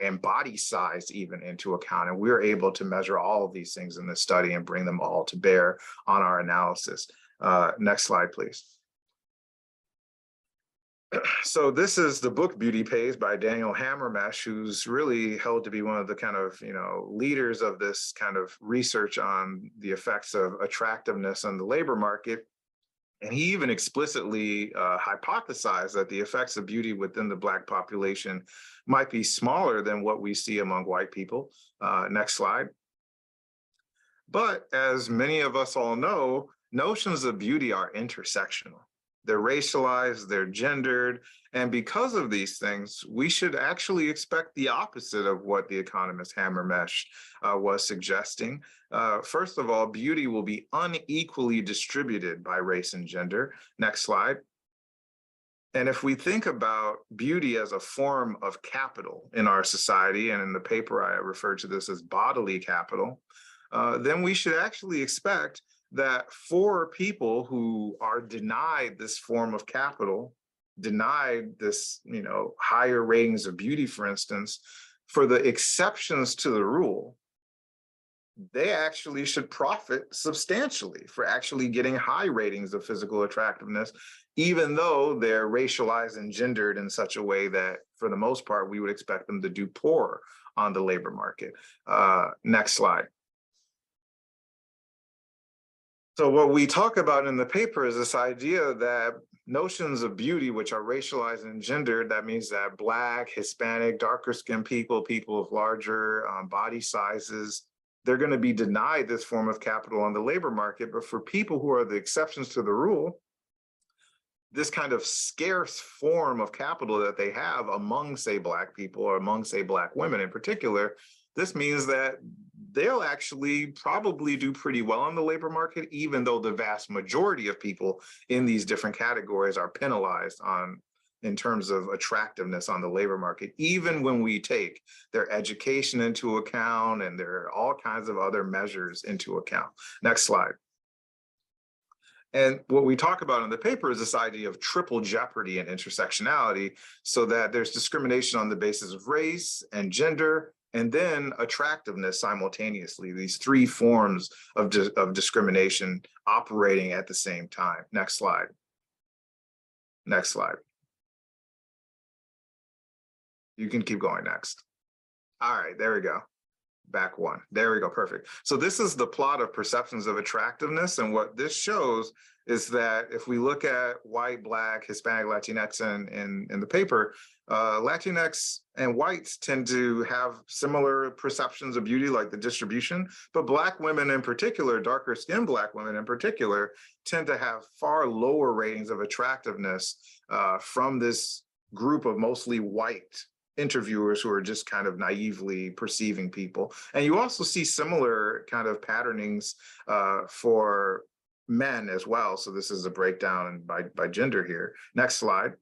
and body size even into account. And we're able to measure all of these things in this study and bring them all to bear on our analysis. Next slide, please. So this is the book Beauty Pays by Daniel Hammermesh, who's really held to be one of the kind of, leaders of this kind of research on the effects of attractiveness on the labor market. And he even explicitly hypothesized that the effects of beauty within the Black population might be smaller than what we see among white people. Next slide. But as many of us all know, notions of beauty are intersectional. They're racialized, they're gendered, and because of these things, we should actually expect the opposite of what the economist Hammermesh was suggesting. First of all, beauty will be unequally distributed by race and gender. Next slide. And if we think about beauty as a form of capital in our society, and in the paper I refer to this as bodily capital, then we should actually expect that for people who are denied this form of capital, denied this, higher ratings of beauty, for instance, for the exceptions to the rule, they actually should profit substantially for actually getting high ratings of physical attractiveness, even though they're racialized and gendered in such a way that, for the most part, we would expect them to do poor on the labor market. Next slide. So what we talk about in the paper is this idea that notions of beauty, which are racialized and gendered, that means that Black, Hispanic, darker skinned people, people of larger body sizes, they're going to be denied this form of capital on the labor market. But for people who are the exceptions to the rule, this kind of scarce form of capital that they have among, say, Black people, or among, say, Black women in particular, this means that they'll actually probably do pretty well on the labor market, even though the vast majority of people in these different categories are penalized in terms of attractiveness on the labor market, even when we take their education into account and there are all kinds of other measures into account. Next slide. And what we talk about in the paper is this idea of triple jeopardy and intersectionality, so that there's discrimination on the basis of race and gender, and then attractiveness simultaneously, these three forms of discrimination operating at the same time. Next slide. Next slide. You can keep going next. All right, there we go. Back one. There we go, perfect. So this is the plot of perceptions of attractiveness. And what this shows is that if we look at white, Black, Hispanic, Latinx in the paper, Latinx and whites tend to have similar perceptions of beauty, like the distribution, but Black women in particular, darker skinned Black women in particular, tend to have far lower ratings of attractiveness from this group of mostly white interviewers who are just kind of naively perceiving people. And you also see similar kind of patternings for men as well. So this is a breakdown by gender here. Next slide.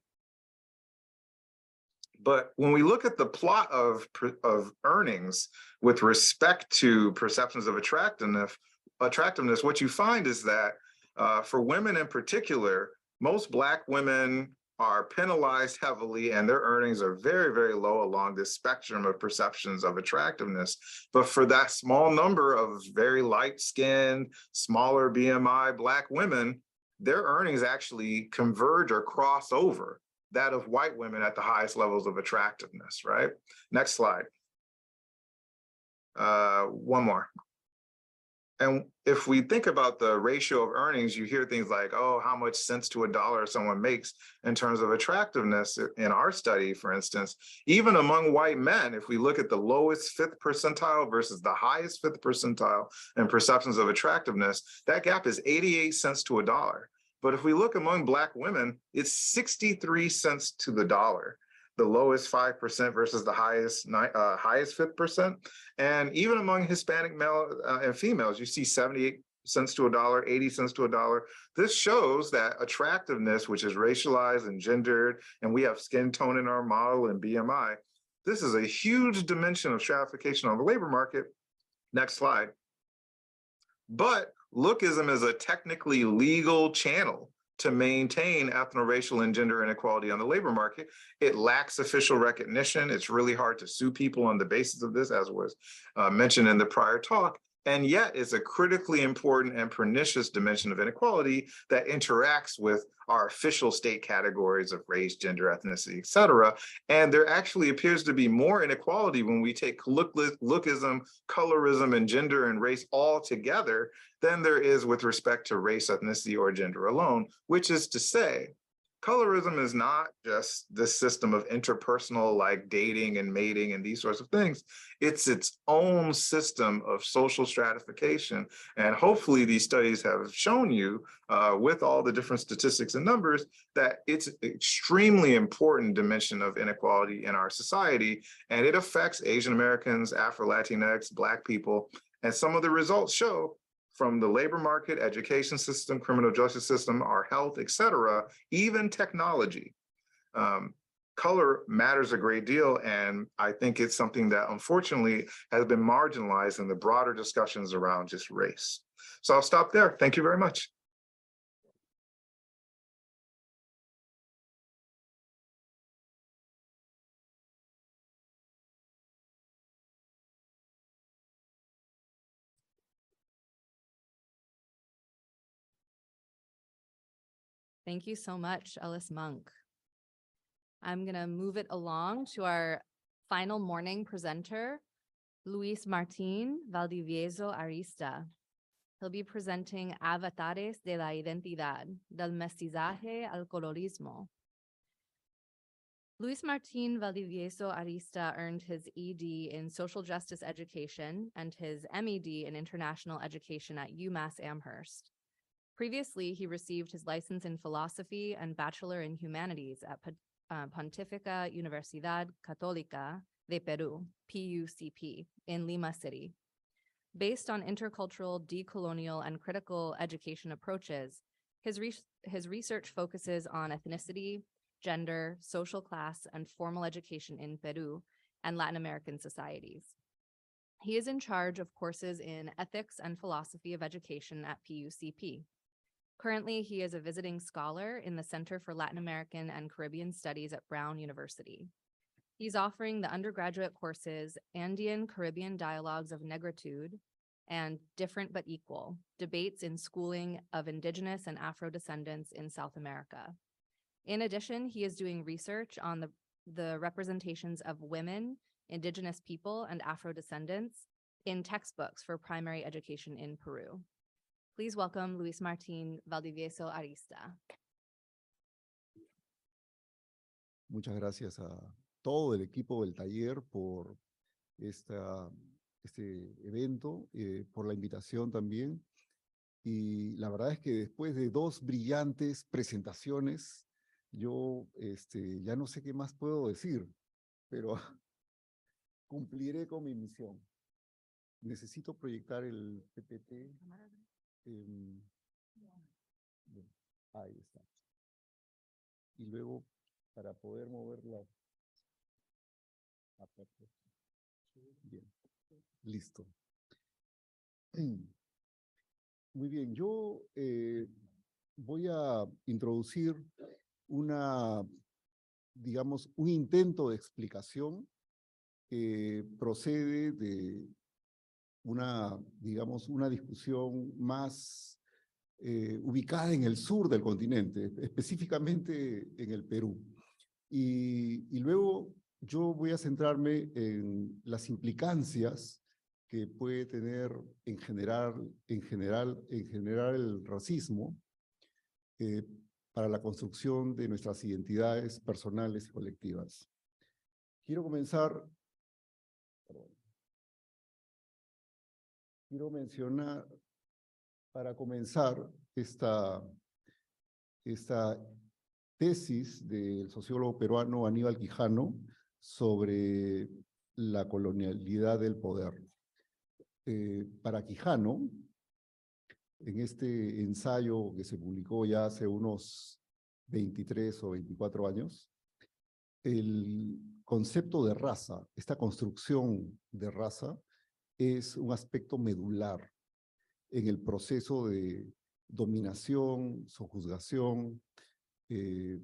But when we look at the plot of earnings with respect to perceptions of attractiveness, what you find is that for women in particular, most Black women are penalized heavily and their earnings are very, very low along this spectrum of perceptions of attractiveness. But for that small number of very light-skinned, smaller BMI Black women, their earnings actually converge or cross over that of white women at the highest levels of attractiveness, right? Next slide. One more. And if we think about the ratio of earnings, you hear things like, oh, how much cents to a dollar someone makes in terms of attractiveness. In our study, for instance, even among white men, if we look at the lowest 5th percentile versus the highest 5th percentile in perceptions of attractiveness, that gap is 88 cents to a dollar. But if we look among Black women, it's 63 cents to the dollar, the lowest 5% versus the highest 5th percent. And even among Hispanic male and females, you see 78 cents to a dollar, 80 cents to a dollar. This shows that attractiveness, which is racialized and gendered, and we have skin tone in our model and BMI, this is a huge dimension of stratification on the labor market. Next slide. But lookism is a technically legal channel to maintain ethno-racial and gender inequality on the labor market. It lacks official recognition. It's really hard to sue people on the basis of this, as was mentioned in the prior talk. And yet it's a critically important and pernicious dimension of inequality that interacts with our official state categories of race, gender, ethnicity, et cetera. And there actually appears to be more inequality when we take lookism, colorism, and gender and race all together than there is with respect to race, ethnicity, or gender alone, which is to say, colorism is not just this system of interpersonal like dating and mating and these sorts of things. It's its own system of social stratification. And hopefully these studies have shown you with all the different statistics and numbers that it's an extremely important dimension of inequality in our society. And it affects Asian Americans, Afro-Latinx, Black people. And some of the results show from the labor market, education system, criminal justice system, our health, et cetera, even technology. Color matters a great deal, and I think it's something that unfortunately has been marginalized in the broader discussions around just race. So I'll stop there. Thank you very much. Thank you so much, Ellis Monk. I'm going to move it along to our final morning presenter, Luis Martín Valdivieso Arista. He'll be presenting Avatares de la Identidad, del Mestizaje al Colorismo. Luis Martín Valdivieso Arista earned his ED in Social Justice Education and his MED in International Education at UMass Amherst. Previously, he received his license in philosophy and bachelor in humanities at Pontificia Universidad Católica de Perú, PUCP, in Lima City. Based on intercultural, decolonial, and critical education approaches, his research focuses on ethnicity, gender, social class, and formal education in Peru and Latin American societies. He is in charge of courses in ethics and philosophy of education at PUCP. Currently, he is a visiting scholar in the Center for Latin American and Caribbean Studies at Brown University. He's offering the undergraduate courses Andean Caribbean Dialogues of Negritude and Different but Equal, Debates in Schooling of Indigenous and Afro-Descendants in South America. In addition, he is doing research on the representations of women, Indigenous people, and Afro-Descendants in textbooks for primary education in Peru. Please welcome Luis Martín Valdivieso Arista. Muchas gracias a todo el equipo del taller por este evento, por la invitación también. Y la verdad es que después de 2 brillantes presentaciones, yo ya no sé qué más puedo decir. pero cumpliré con mi misión. Necesito proyectar el PPT. Bien, ahí está. Y luego, para poder moverla. Bien, listo. Muy bien, yo voy a introducir digamos, un intento de explicación que procede de digamos, una discusión más ubicada en el sur del continente, específicamente en el Perú. Y luego yo voy a centrarme en las implicancias que puede tener en general el racismo para la construcción de nuestras identidades personales y colectivas. Quiero mencionar, para comenzar, esta tesis del sociólogo peruano Aníbal Quijano sobre la colonialidad del poder. Para Quijano, en este ensayo que se publicó ya hace unos 23 o 24 años, el concepto de raza, esta construcción de raza, es un aspecto medular en el proceso de dominación, sojuzgación, que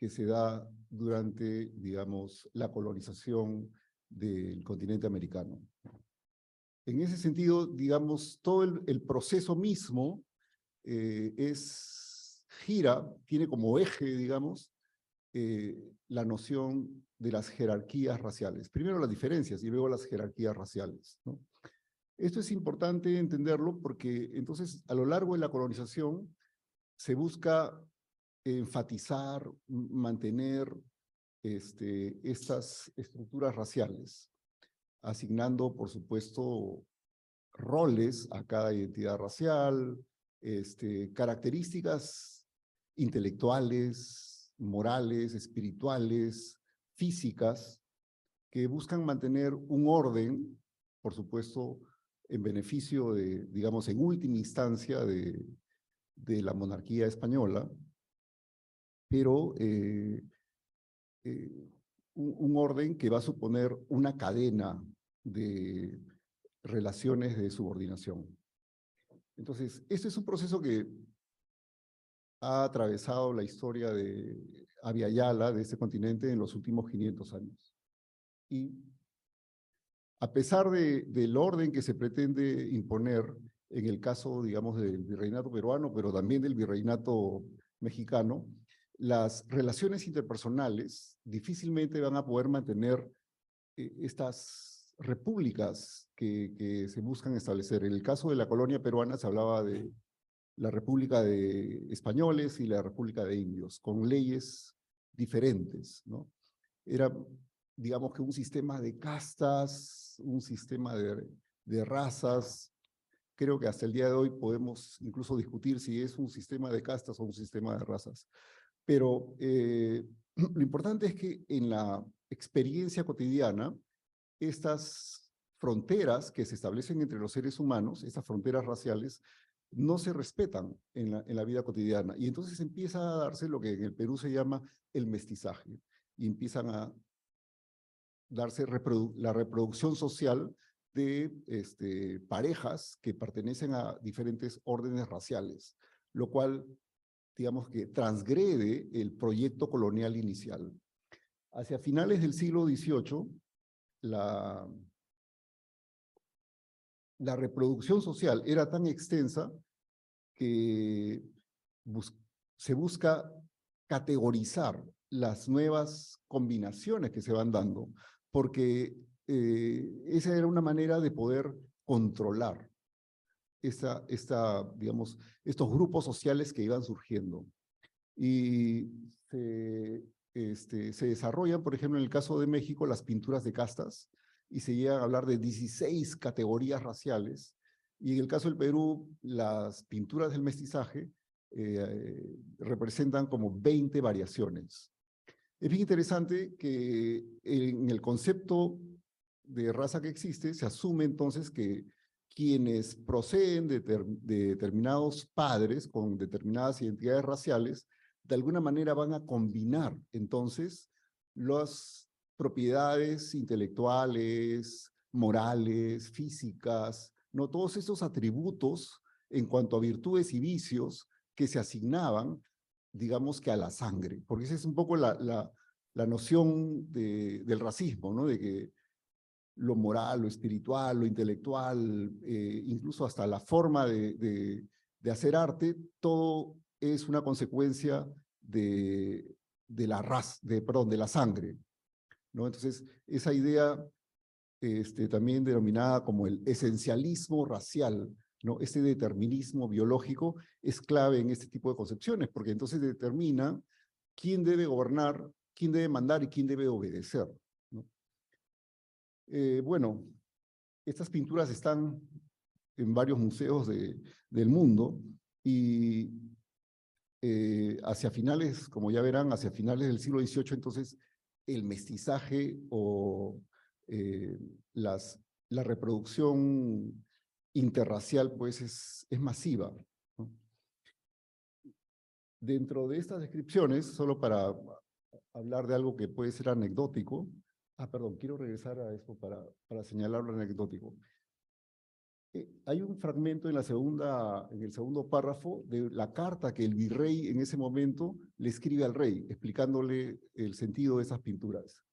se da durante, digamos, la colonización del continente americano. En ese sentido, digamos, todo el proceso mismo tiene como eje, digamos, la noción de las jerarquías raciales. Primero las diferencias y luego las jerarquías raciales, ¿no? Esto es importante entenderlo porque entonces a lo largo de la colonización se busca enfatizar, mantener estas estructuras raciales, asignando, por supuesto, roles a cada identidad racial, características intelectuales, morales, espirituales, físicas, que buscan mantener un orden, por supuesto, en beneficio de, digamos, en última instancia de la monarquía española, pero un orden que va a suponer una cadena de relaciones de subordinación. Entonces, este es un proceso que ha atravesado la historia de Abya Yala, de este continente, en los últimos 500 años. Y a pesar del orden que se pretende imponer en el caso, digamos, del virreinato peruano, pero también del virreinato mexicano, las relaciones interpersonales difícilmente van a poder mantener estas repúblicas que se buscan establecer. En el caso de la colonia peruana se hablaba de la República de Españoles y la República de Indios, con leyes diferentes, ¿no? Era, digamos, que un sistema de castas, un sistema de razas. Creo que hasta el día de hoy podemos incluso discutir si es un sistema de castas o un sistema de razas. Pero lo importante es que en la experiencia cotidiana, estas fronteras que se establecen entre los seres humanos, estas fronteras raciales, no se respetan en la vida cotidiana. Y entonces empieza a darse lo que en el Perú se llama el mestizaje. Y empiezan a darse la reproducción social de parejas que pertenecen a diferentes órdenes raciales, lo cual, digamos, que transgrede el proyecto colonial inicial. Hacia finales del siglo XVIII, la reproducción social era tan extensa que se busca categorizar las nuevas combinaciones que se van dando, porque esa era una manera de poder controlar digamos, estos grupos sociales que iban surgiendo. Y se desarrollan, por ejemplo, en el caso de México, las pinturas de castas, y se llegan a hablar de 16 categorías raciales, y en el caso del Perú, las pinturas del mestizaje representan como 20 variaciones. Es bien interesante que en el concepto de raza que existe, se asume entonces que quienes proceden de determinados padres con determinadas identidades raciales, de alguna manera van a combinar entonces las propiedades intelectuales, morales, físicas, ¿no? Todos esos atributos en cuanto a virtudes y vicios que se asignaban, digamos que a la sangre, porque esa es un poco la noción del racismo, ¿no? De que lo moral, lo espiritual, lo intelectual, incluso hasta la forma de hacer arte, todo es una consecuencia de la raza, perdón, de la sangre, ¿no? Entonces, esa idea también denominada como el esencialismo racial, ¿no? Ese determinismo biológico es clave en este tipo de concepciones, porque entonces determina quién debe gobernar, quién debe mandar y quién debe obedecer, ¿no? Bueno, estas pinturas están en varios museos del mundo y hacia finales, como ya verán, hacia finales del siglo XVIII, entonces el mestizaje o la reproducción interracial pues es masiva, ¿no? Dentro de estas descripciones, solo para hablar de algo que puede ser anecdótico, perdón, quiero regresar a eso para señalar lo anecdótico. Hay un fragmento en el segundo párrafo de la carta que el virrey en ese momento le escribe al rey, explicándole el sentido de esas pinturas.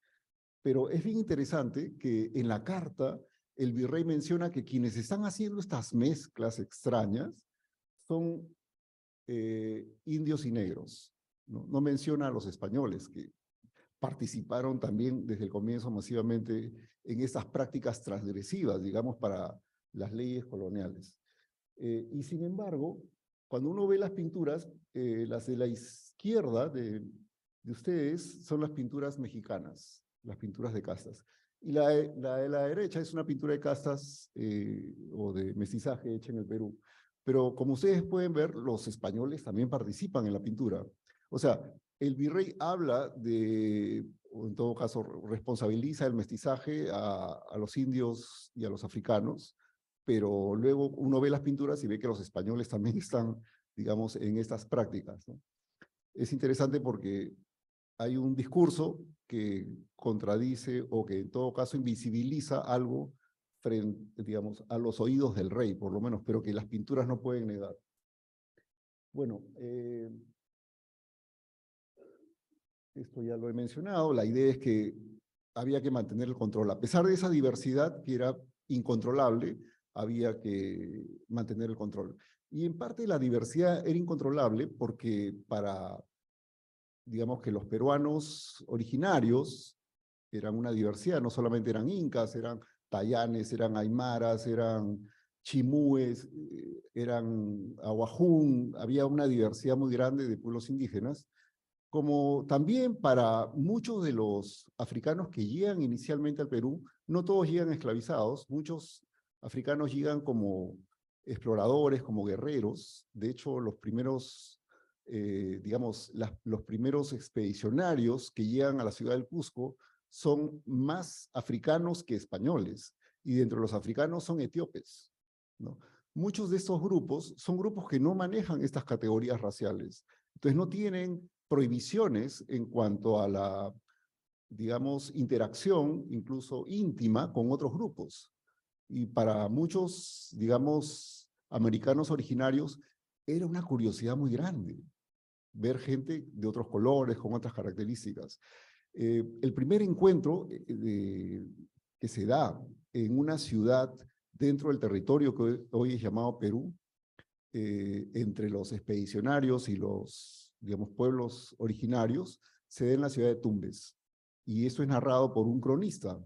Pero es bien interesante que en la carta el virrey menciona que quienes están haciendo estas mezclas extrañas son indios y negros, ¿no? No menciona a los españoles que participaron también desde el comienzo masivamente en estas prácticas transgresivas, digamos, para las leyes coloniales. Y sin embargo, cuando uno ve las pinturas, las de la izquierda de ustedes son las pinturas mexicanas, las pinturas de castas. Y la de la derecha es una pintura de castas o de mestizaje hecha en el Perú. Pero como ustedes pueden ver, los españoles también participan en la pintura. O sea, el virrey habla o en todo caso responsabiliza el mestizaje a los indios y a los africanos, pero luego uno ve las pinturas y ve que los españoles también están, digamos, en estas prácticas, ¿no? Es interesante porque hay un discurso que contradice o que en todo caso invisibiliza algo frente, digamos, a los oídos del rey, por lo menos, pero que las pinturas no pueden negar. Bueno, esto ya lo he mencionado, la idea es que había que mantener el control. A pesar de esa diversidad que era incontrolable, había que mantener el control. Y en parte la diversidad era incontrolable porque digamos que los peruanos originarios eran una diversidad, no solamente eran incas, eran tayanes, eran aymaras, eran chimúes, eran ahuajún, había una diversidad muy grande de pueblos indígenas, como también para muchos de los africanos que llegan inicialmente al Perú, no todos llegan esclavizados, muchos africanos llegan como exploradores, como guerreros. De hecho, los primeros, digamos, los primeros expedicionarios que llegan a la ciudad del Cusco son más africanos que españoles, y dentro de los africanos son etíopes, ¿no? Muchos de estos grupos son grupos que no manejan estas categorías raciales, entonces no tienen prohibiciones en cuanto a la, digamos, interacción, incluso íntima, con otros grupos. Y para muchos, digamos, americanos originarios, era una curiosidad muy grande ver gente de otros colores, con otras características. El primer encuentro que se da en una ciudad dentro del territorio que hoy es llamado Perú, entre los expedicionarios y los, digamos, pueblos originarios, se da en la ciudad de Tumbes. Y eso es narrado por un cronista,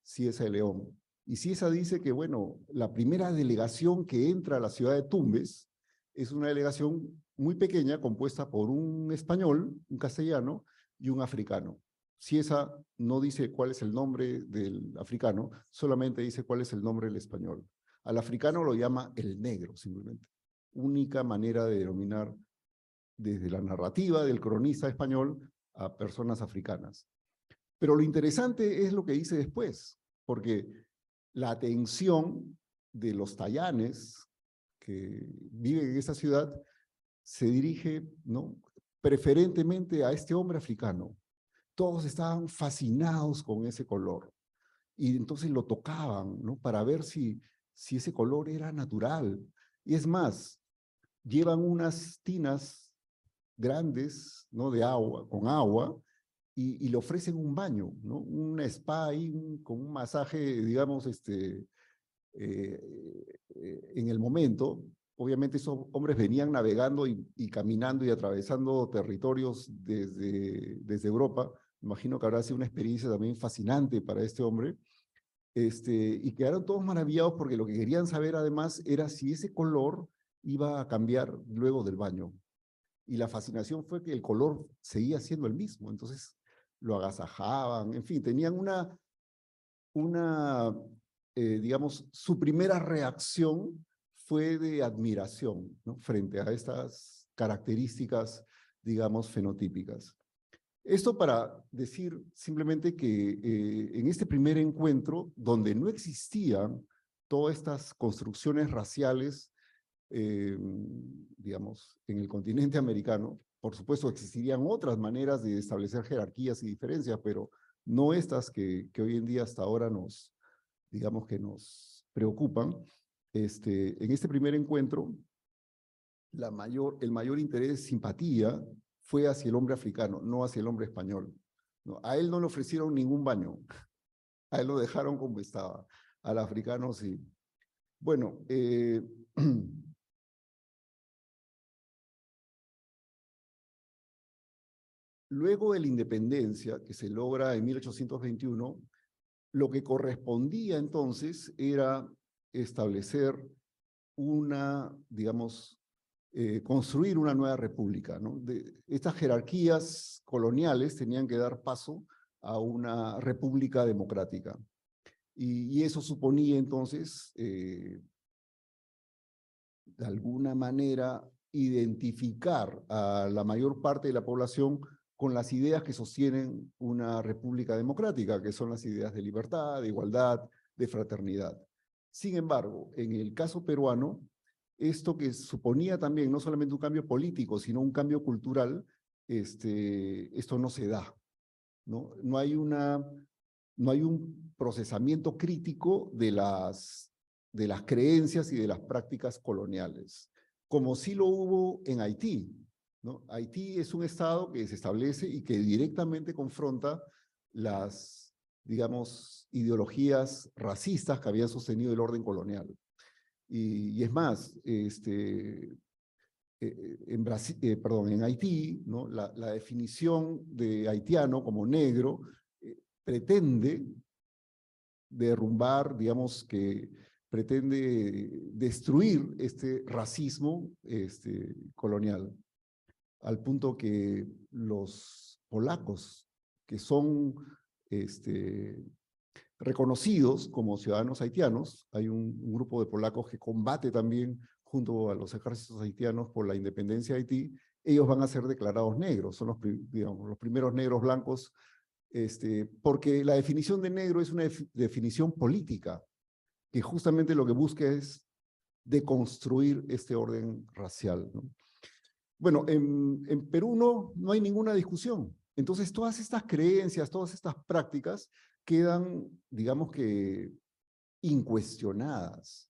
Ciesa de León. Y Ciesa dice que, bueno, la primera delegación que entra a la ciudad de Tumbes es una delegación muy pequeña, compuesta por un español, un castellano y un africano. Ciesa no dice cuál es el nombre del africano, solamente dice cuál es el nombre del español. Al africano lo llama el negro, simplemente. Única manera de denominar desde la narrativa del cronista español a personas africanas. Pero lo interesante es lo que dice después, porque la atención de los tayanes que viven en esa ciudad se dirige, ¿no?, preferentemente a este hombre africano. Todos estaban fascinados con ese color y entonces lo tocaban, ¿no?, para ver si ese color era natural. Y es más, llevan unas tinas grandes, ¿no?, de agua, con agua, y le ofrecen un baño, ¿no?, una spa ahí, con un masaje, digamos, en el momento. Obviamente esos hombres venían navegando y caminando y atravesando territorios desde Europa. Imagino que habrá sido una experiencia también fascinante para este hombre. Y quedaron todos maravillados porque lo que querían saber además era si ese color iba a cambiar luego del baño. Y la fascinación fue que el color seguía siendo el mismo. Entonces lo agasajaban, en fin, tenían digamos, su primera reacción fue de admiración, ¿no?, frente a estas características, digamos, fenotípicas. Esto para decir simplemente que en este primer encuentro, donde no existían todas estas construcciones raciales, digamos, en el continente americano, por supuesto existirían otras maneras de establecer jerarquías y diferencias, pero no estas que hoy en día hasta ahora digamos que nos preocupan. En este primer encuentro, el mayor interés, simpatía, fue hacia el hombre africano, no hacia el hombre español, ¿no? A él no le ofrecieron ningún baño, a él lo dejaron como estaba, al africano sí. Bueno, luego de la independencia, que se logra en 1821, lo que correspondía entonces era establecer digamos, construir una nueva república, ¿no? Estas jerarquías coloniales tenían que dar paso a una república democrática. Y eso suponía entonces, de alguna manera, identificar a la mayor parte de la población con las ideas que sostienen una república democrática, que son las ideas de libertad, de igualdad, de fraternidad. Sin embargo, en el caso peruano, esto que suponía también no solamente un cambio político, sino un cambio cultural, esto no se da, ¿no? No hay un procesamiento crítico de las creencias y de las prácticas coloniales, como sí lo hubo en Haití, ¿no? Haití es un estado que se establece y que directamente confronta las, digamos, ideologías racistas que habían sostenido el orden colonial. Y es más, en Haití, ¿no?, la definición de haitiano como negro pretende derrumbar, digamos que pretende destruir este racismo colonial, al punto que los polacos, que son reconocidos como ciudadanos haitianos, hay un grupo de polacos que combate también junto a los ejércitos haitianos por la independencia de Haití, ellos van a ser declarados negros, son digamos, los primeros negros blancos, porque la definición de negro es una definición política, que justamente lo que busca es deconstruir este orden racial, ¿no? Bueno, en Perú no hay ninguna discusión. Entonces, todas estas creencias, todas estas prácticas quedan, digamos que, incuestionadas.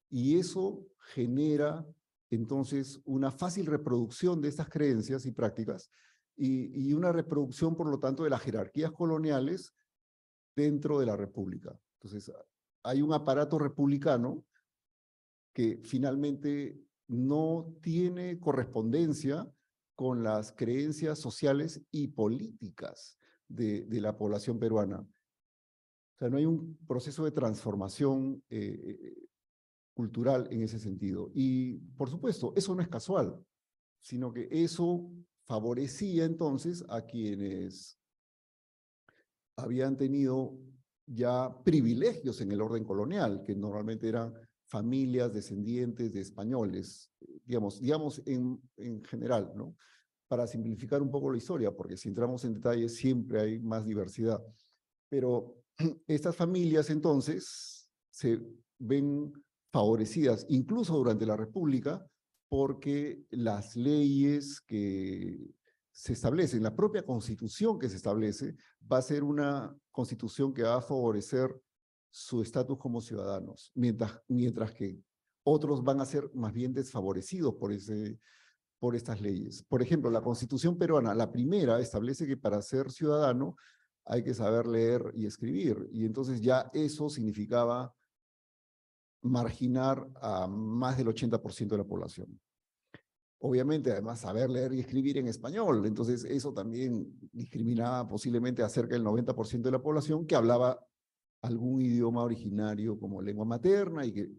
Y eso genera, entonces, una fácil reproducción de estas creencias y prácticas y una reproducción, por lo tanto, de las jerarquías coloniales dentro de la República. Entonces, hay un aparato republicano que finalmente no tiene correspondencia con las creencias sociales y políticas de la población peruana. O sea, no hay un proceso de transformación cultural en ese sentido. Y, por supuesto, eso no es casual, sino que eso favorecía entonces a quienes habían tenido ya privilegios en el orden colonial, que normalmente eran familias descendientes de españoles, digamos en general, ¿no? para simplificar un poco la historia, porque si entramos en detalles siempre hay más diversidad. Pero estas familias entonces se ven favorecidas, incluso durante la República, porque las leyes que se establecen, la propia constitución que se establece, va a ser una constitución que va a favorecer su estatus como ciudadanos, mientras que otros van a ser más bien desfavorecidos por estas leyes. Por ejemplo, la Constitución peruana, la primera, establece que para ser ciudadano hay que saber leer y escribir, y entonces ya eso significaba marginar a más del 80% de la población. Obviamente, además, saber leer y escribir en español, entonces eso también discriminaba posiblemente a cerca del 90% de la población que hablaba algún idioma originario como lengua materna y que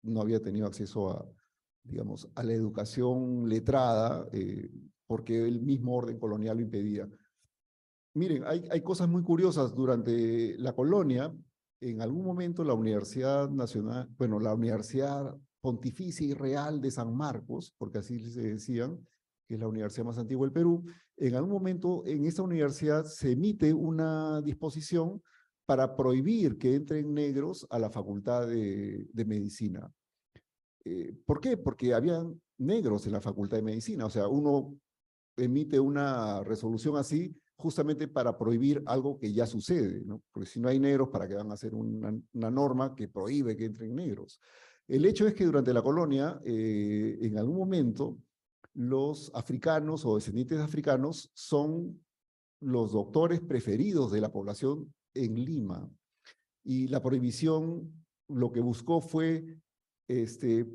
no había tenido acceso a, digamos, a la educación letrada, porque el mismo orden colonial lo impedía. Miren, hay cosas muy curiosas. Durante la colonia, en algún momento la Universidad Nacional, bueno, la Universidad Pontificia y Real de San Marcos, porque así se decían, que es la universidad más antigua del Perú, en algún momento en esta universidad se emite una disposición para prohibir que entren negros a la Facultad de Medicina. ¿Por qué? Porque habían negros en la Facultad de Medicina. O sea, uno emite una resolución así justamente para prohibir algo que ya sucede, ¿no? Porque si no hay negros, ¿para qué van a hacer una norma que prohíbe que entren negros? El hecho es que durante la colonia, en algún momento, los africanos o descendientes de africanos son los doctores preferidos de la población en Lima. Y la prohibición lo que buscó fue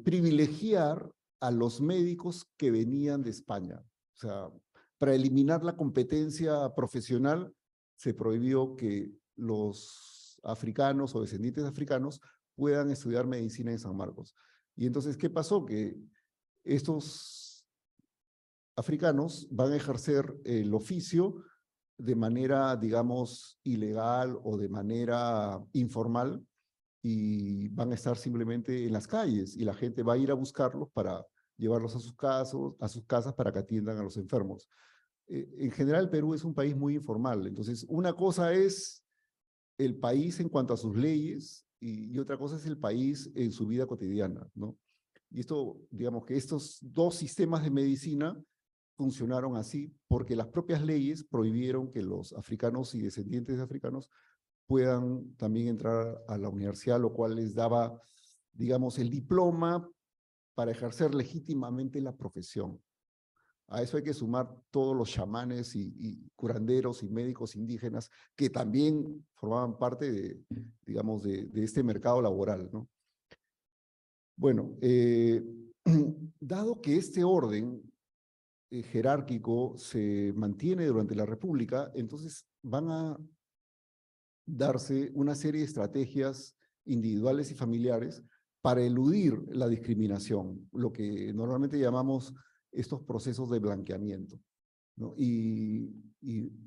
privilegiar a los médicos que venían de España. O sea, para eliminar la competencia profesional, se prohibió que los africanos o descendientes de africanos puedan estudiar medicina en San Marcos. Y entonces, ¿qué pasó? Que estos africanos van a ejercer el oficio de manera, digamos, ilegal o de manera informal y van a estar simplemente en las calles y la gente va a ir a buscarlos para llevarlos a sus casas para que atiendan a los enfermos. En general, Perú es un país muy informal. Entonces, una cosa es el país en cuanto a sus leyes y otra cosa es el país en su vida cotidiana, ¿no? Y esto, digamos que estos dos sistemas de medicina funcionaron así porque las propias leyes prohibieron que los africanos y descendientes de africanos puedan también entrar a la universidad, lo cual les daba, digamos, el diploma para ejercer legítimamente la profesión. A eso hay que sumar todos los chamanes y curanderos y médicos indígenas que también formaban parte de, digamos, de este mercado laboral, ¿no? Bueno, dado que este orden jerárquico se mantiene durante la República, entonces van a darse una serie de estrategias individuales y familiares para eludir la discriminación, lo que normalmente llamamos estos procesos de blanqueamiento, ¿no? Y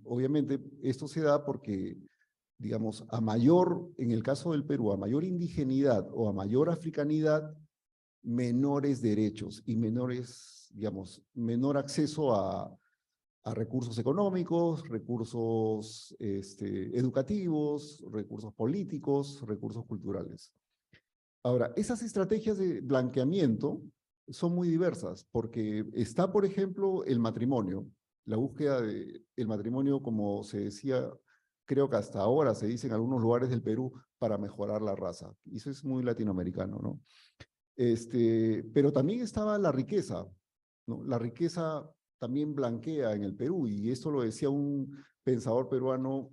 obviamente esto se da porque, digamos, en el caso del Perú, a mayor indigenidad o a mayor africanidad, menores derechos y menor acceso a recursos económicos, recursos educativos, recursos políticos, recursos culturales. Ahora, esas estrategias de blanqueamiento son muy diversas, porque está, por ejemplo, el matrimonio, la búsqueda del matrimonio, como se decía, creo que hasta ahora se dice en algunos lugares del Perú, para mejorar la raza. Y eso es muy latinoamericano, ¿no? Pero también estaba la riqueza, ¿no? La riqueza también blanquea en el Perú, y esto lo decía un pensador peruano,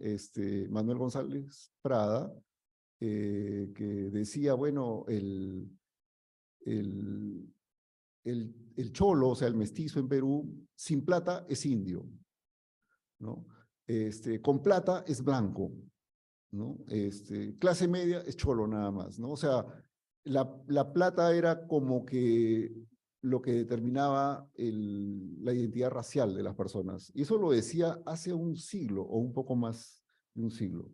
Manuel González Prada, que decía, bueno, el cholo, o sea, el mestizo en Perú, sin plata es indio, ¿no? Con plata es blanco, ¿no? Clase media es cholo nada más, ¿no? O sea, la plata era como que lo que determinaba la identidad racial de las personas. Y eso lo decía hace un siglo o un poco más de un siglo.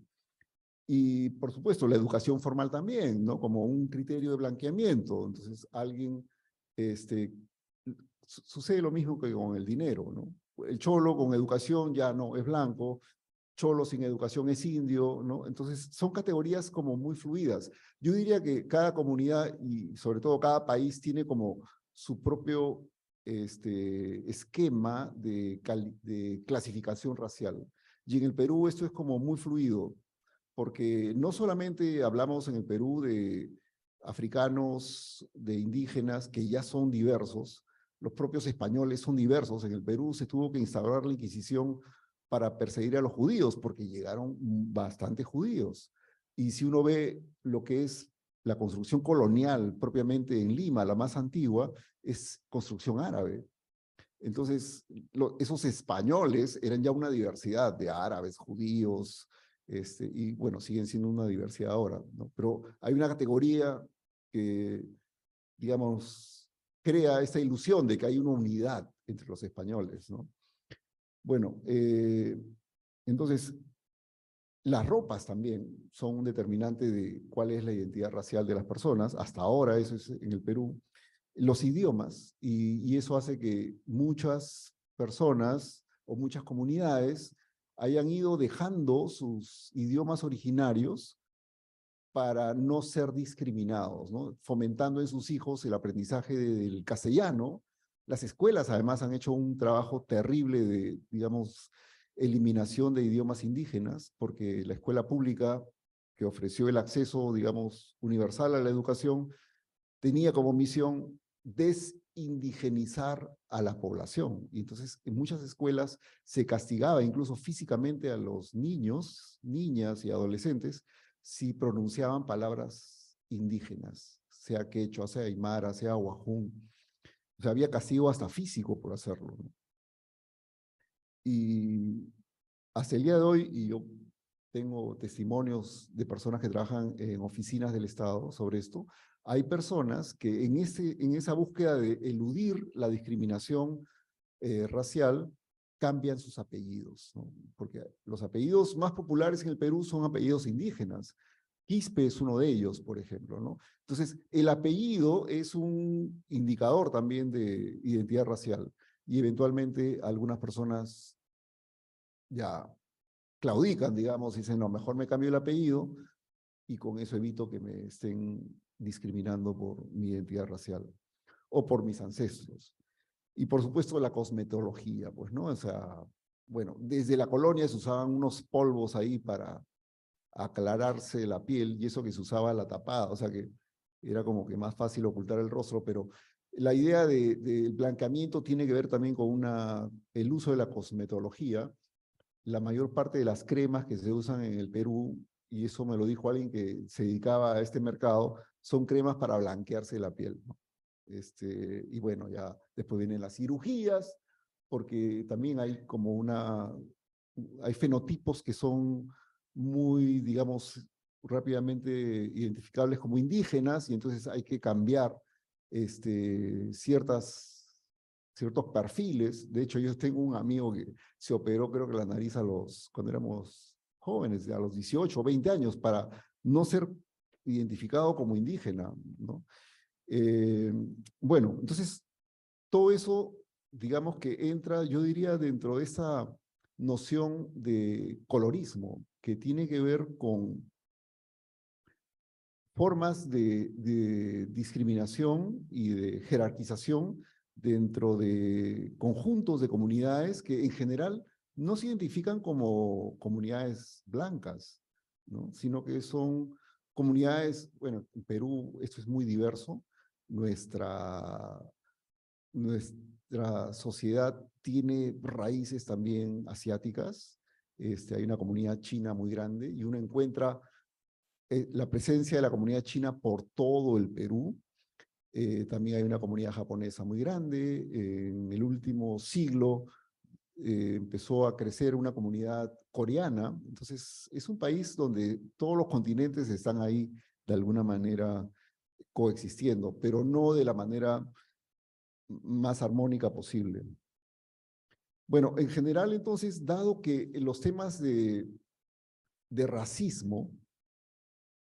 Y, por supuesto, la educación formal también, ¿no? Como un criterio de blanqueamiento. Entonces, sucede lo mismo que con el dinero, ¿no? el cholo con educación ya no es blanco, cholo sin educación es indio, ¿no? Entonces, son categorías como muy fluidas. Yo diría que cada comunidad y sobre todo cada país tiene como su propio esquema de clasificación racial. Y en el Perú esto es como muy fluido, porque no solamente hablamos en el Perú de africanos, de indígenas, que ya son diversos, los propios españoles son diversos. En el Perú se tuvo que instaurar la Inquisición para perseguir a los judíos, porque llegaron bastantes judíos. Y si uno ve lo que es la construcción colonial propiamente en Lima, la más antigua, es construcción árabe. Entonces, esos españoles eran ya una diversidad de árabes, judíos, y bueno, siguen siendo una diversidad ahora, ¿no? Pero hay una categoría que, digamos, crea esta ilusión de que hay una unidad entre los españoles, ¿no? Bueno, entonces, las ropas también son un determinante de cuál es la identidad racial de las personas. Hasta ahora, eso es en el Perú. Los idiomas, y eso hace que muchas personas o muchas comunidades hayan ido dejando sus idiomas originarios para no ser discriminados, ¿no? Fomentando en sus hijos el aprendizaje del castellano. Las escuelas además han hecho un trabajo terrible de, digamos, eliminación de idiomas indígenas, porque la escuela pública que ofreció el acceso, digamos, universal a la educación, tenía como misión desindigenizar a la población. Y entonces en muchas escuelas se castigaba incluso físicamente a los niños, niñas y adolescentes si pronunciaban palabras indígenas, sea quechua, sea aymara, sea huajún. O sea, había castigo hasta físico por hacerlo, ¿no? Y hasta el día de hoy, y yo tengo testimonios de personas que trabajan en oficinas del Estado sobre esto, hay personas que en esa búsqueda de eludir la discriminación racial, cambian sus apellidos, ¿no? Porque los apellidos más populares en el Perú son apellidos indígenas. Quispe es uno de ellos, por ejemplo, ¿no? Entonces, el apellido es un indicador también de identidad racial y eventualmente algunas personas ya claudican, digamos, y dicen, no, mejor me cambio el apellido y con eso evito que me estén discriminando por mi identidad racial o por mis ancestros. Y por supuesto la cosmetología, pues, ¿no? O sea, bueno, desde la colonia se usaban unos polvos ahí para aclararse la piel y eso que se usaba la tapada, o sea que era como que más fácil ocultar el rostro, pero la idea del blanqueamiento tiene que ver también con el uso de la cosmetología. La mayor parte de las cremas que se usan en el Perú, y eso me lo dijo alguien que se dedicaba a este mercado, son cremas para blanquearse la piel, ¿no? Y bueno, ya después vienen las cirugías, porque también hay como hay fenotipos que son muy, digamos, rápidamente identificables como indígenas, y entonces hay que cambiar ciertos perfiles. De hecho, yo tengo un amigo que se operó, creo que la nariz cuando éramos jóvenes, a los 18 o 20 años, para no ser identificado como indígena, ¿no? Bueno, entonces, todo eso, digamos que entra, yo diría, dentro de esa noción de colorismo, que tiene que ver con formas de discriminación y de jerarquización dentro de conjuntos de comunidades que en general no se identifican como comunidades blancas, ¿no? Sino que son comunidades, bueno, en Perú esto es muy diverso, nuestra sociedad tiene raíces también asiáticas, hay una comunidad china muy grande y uno encuentra la presencia de la comunidad china por todo el Perú. También hay una comunidad japonesa muy grande. En el último siglo empezó a crecer una comunidad coreana. Entonces, es un país donde todos los continentes están ahí de alguna manera coexistiendo, pero no de la manera más armónica posible. Bueno, en general, entonces, dado que los temas de racismo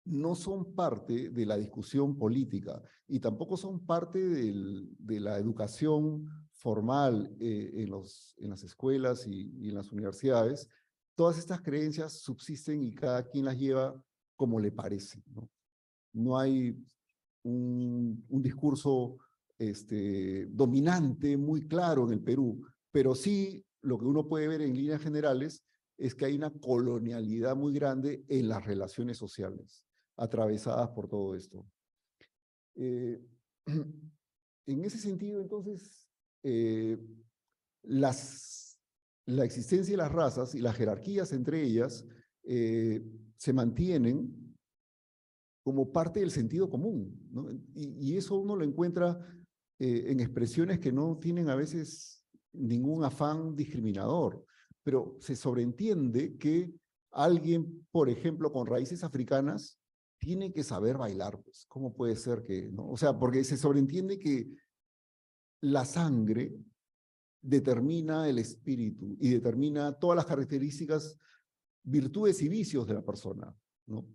no son parte de la discusión política y tampoco son parte de la educación formal en las escuelas y en las universidades, todas estas creencias subsisten y cada quien las lleva como le parece, ¿no? No hay un discurso dominante, muy claro en el Perú, pero sí lo que uno puede ver en líneas generales es que hay una colonialidad muy grande en las relaciones sociales, atravesadas por todo esto. En ese sentido, entonces, la existencia de las razas y las jerarquías entre ellas se mantienen como parte del sentido común, ¿no? Y eso uno lo encuentra en expresiones que no tienen a veces ningún afán discriminador, pero se sobreentiende que alguien, por ejemplo, con raíces africanas, tiene que saber bailar, pues. ¿Cómo puede ser que, no? O sea, porque se sobreentiende que la sangre determina el espíritu y determina todas las características, virtudes y vicios de la persona, ¿no?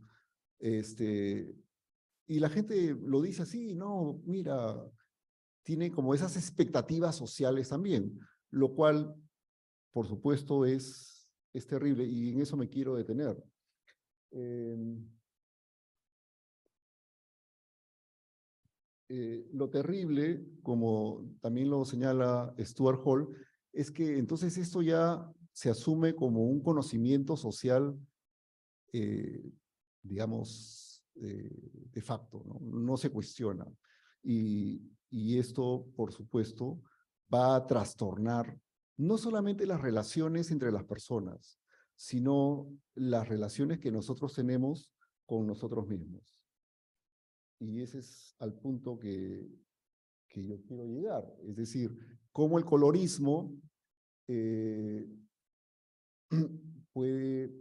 Y la gente lo dice así, no, mira, tiene como esas expectativas sociales también, lo cual, por supuesto, es terrible y en eso me quiero detener. Lo terrible, como también lo señala Stuart Hall, es que entonces esto ya se asume como un conocimiento social, digamos, de facto, ¿no? No se cuestiona. Y esto, por supuesto, va a trastornar no solamente las relaciones entre las personas, sino las relaciones que nosotros tenemos con nosotros mismos. Y ese es al punto que yo quiero llegar. Es decir, cómo el colorismo puede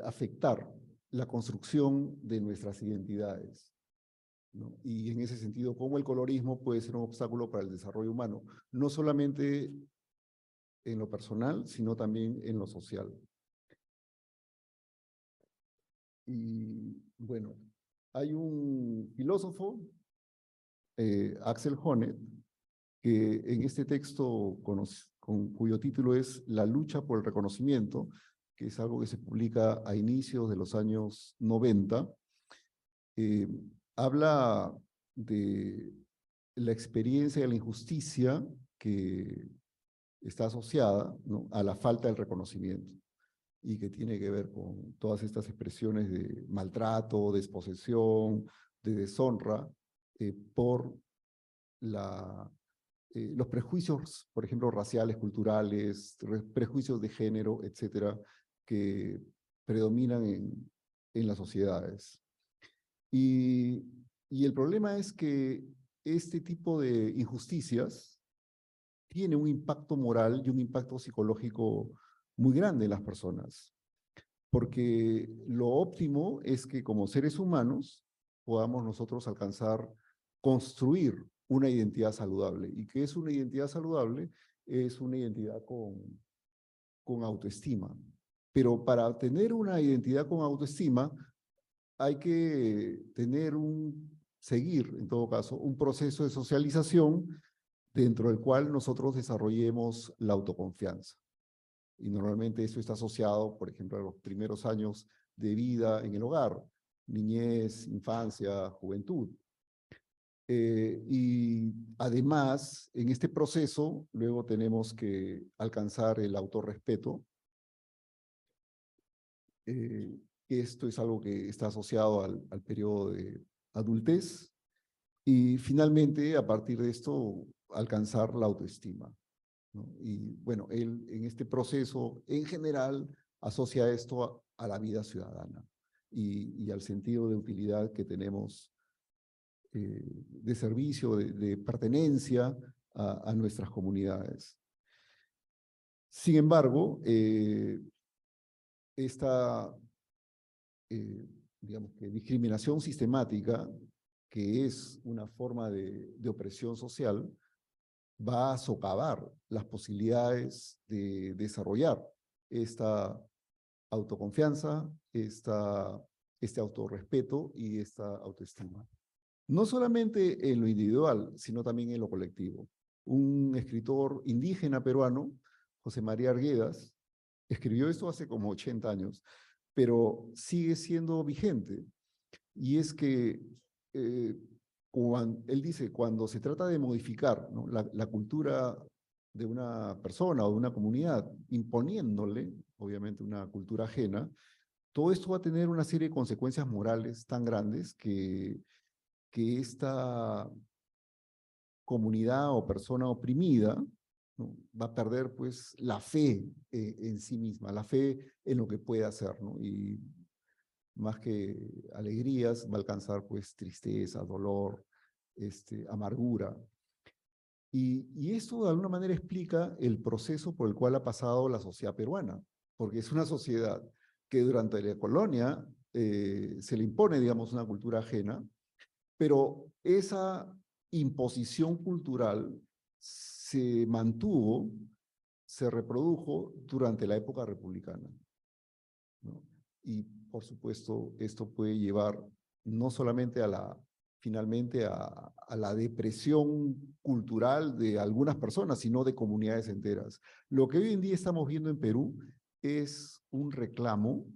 afectar la construcción de nuestras identidades, ¿no? Y en ese sentido, cómo el colorismo puede ser un obstáculo para el desarrollo humano, no solamente en lo personal, sino también en lo social. Y bueno, hay un filósofo, Axel Honneth, que en este texto cuyo título es La lucha por el reconocimiento, que es algo que se publica a inicios de los años 90, habla de la experiencia de la injusticia que está asociada, ¿no?, a la falta del reconocimiento y que tiene que ver con todas estas expresiones de maltrato, desposesión, de deshonra por los prejuicios, por ejemplo, raciales, culturales, prejuicios de género, etcétera, que predominan en las sociedades. Y el problema es que este tipo de injusticias tiene un impacto moral y un impacto psicológico muy grande en las personas, porque lo óptimo es que como seres humanos podamos nosotros alcanzar, construir una identidad saludable. ¿Y qué es una identidad saludable? Es una identidad con autoestima. Pero para tener una identidad con autoestima hay que seguir, en todo caso, un proceso de socialización dentro del cual nosotros desarrollemos la autoconfianza. Y normalmente eso está asociado, por ejemplo, a los primeros años de vida en el hogar, niñez, infancia, juventud. Y además, en este proceso, luego tenemos que alcanzar el autorrespeto. Esto es algo que está asociado al periodo de adultez. Y finalmente, a partir de esto, alcanzar la autoestima, ¿no? Y bueno, él en este proceso, en general, asocia esto a la vida ciudadana y al sentido de utilidad que tenemos de servicio, de pertenencia a nuestras comunidades. Sin embargo, esta digamos que discriminación sistemática, que es una forma de opresión social, va a socavar las posibilidades de desarrollar esta autoconfianza, este autorrespeto y esta autoestima. No solamente en lo individual, sino también en lo colectivo. un escritor indígena peruano, José María Arguedas, escribió esto hace como 80 años, pero sigue siendo vigente. Y es que él dice, cuando se trata de modificar, ¿no?, la cultura de una persona o de una comunidad, imponiéndole, obviamente, una cultura ajena, todo esto va a tener una serie de consecuencias morales tan grandes que esta comunidad o persona oprimida, ¿no?, va a perder pues la fe en sí misma, la fe en lo que puede hacer, ¿no? Y más que alegrías, va a alcanzar pues tristeza, dolor, amargura. Y esto de alguna manera explica el proceso por el cual ha pasado la sociedad peruana, porque es una sociedad que durante la colonia se le impone, digamos, una cultura ajena, pero esa imposición cultural se mantuvo, se reprodujo durante la época republicana, ¿no? Y por supuesto, esto puede llevar no solamente finalmente a la depresión cultural de algunas personas, sino de comunidades enteras. Lo que hoy en día estamos viendo en Perú es un reclamo,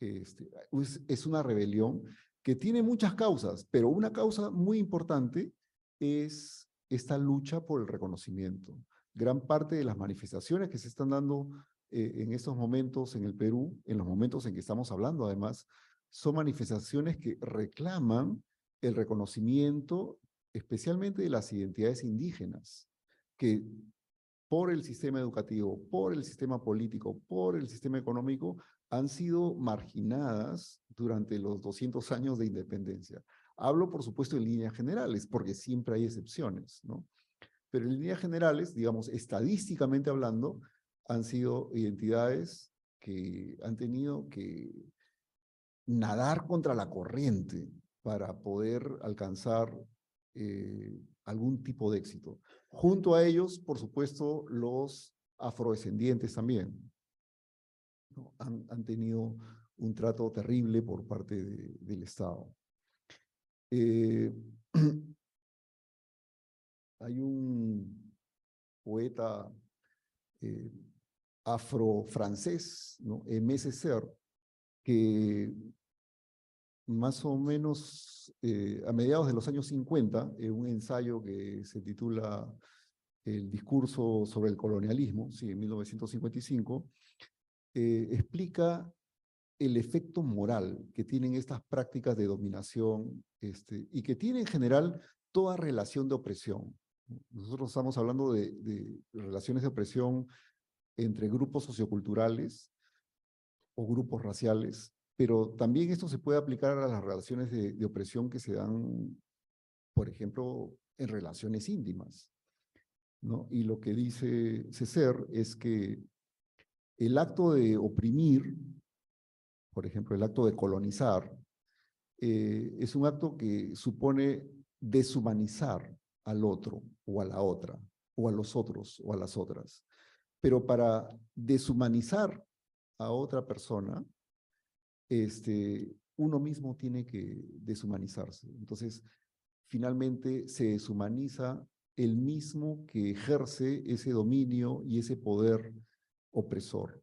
es una rebelión que tiene muchas causas, pero una causa muy importante es esta lucha por el reconocimiento. Gran parte de las manifestaciones que se están dando en estos momentos en el Perú, en los momentos en que estamos hablando además, son manifestaciones que reclaman el reconocimiento especialmente de las identidades indígenas, que por el sistema educativo, por el sistema político, por el sistema económico, han sido marginadas durante los 200 años de independencia. Hablo, por supuesto, en líneas generales, porque siempre hay excepciones, ¿no? Pero en líneas generales, digamos, estadísticamente hablando, han sido identidades que han tenido que nadar contra la corriente para poder alcanzar algún tipo de éxito. Junto a ellos, por supuesto, los afrodescendientes también, ¿no? Han tenido un trato terrible por parte del Estado. Hay un poeta afrofrancés, ¿no?, Aimé Césaire, que más o menos a mediados de los años 50, en un ensayo que se titula El discurso sobre el colonialismo, sí, en 1955, explica el efecto moral que tienen estas prácticas de dominación y que tiene en general toda relación de opresión. Nosotros estamos hablando de relaciones de opresión entre grupos socioculturales o grupos raciales, pero también esto se puede aplicar a las relaciones de opresión que se dan, por ejemplo, en relaciones íntimas, ¿no? Y lo que dice Césaire es que el acto de oprimir, por ejemplo, el acto de colonizar, es un acto que supone deshumanizar al otro o a la otra, o a los otros o a las otras. Pero para deshumanizar a otra persona, uno mismo tiene que deshumanizarse. Entonces, finalmente se deshumaniza el mismo que ejerce ese dominio y ese poder opresor.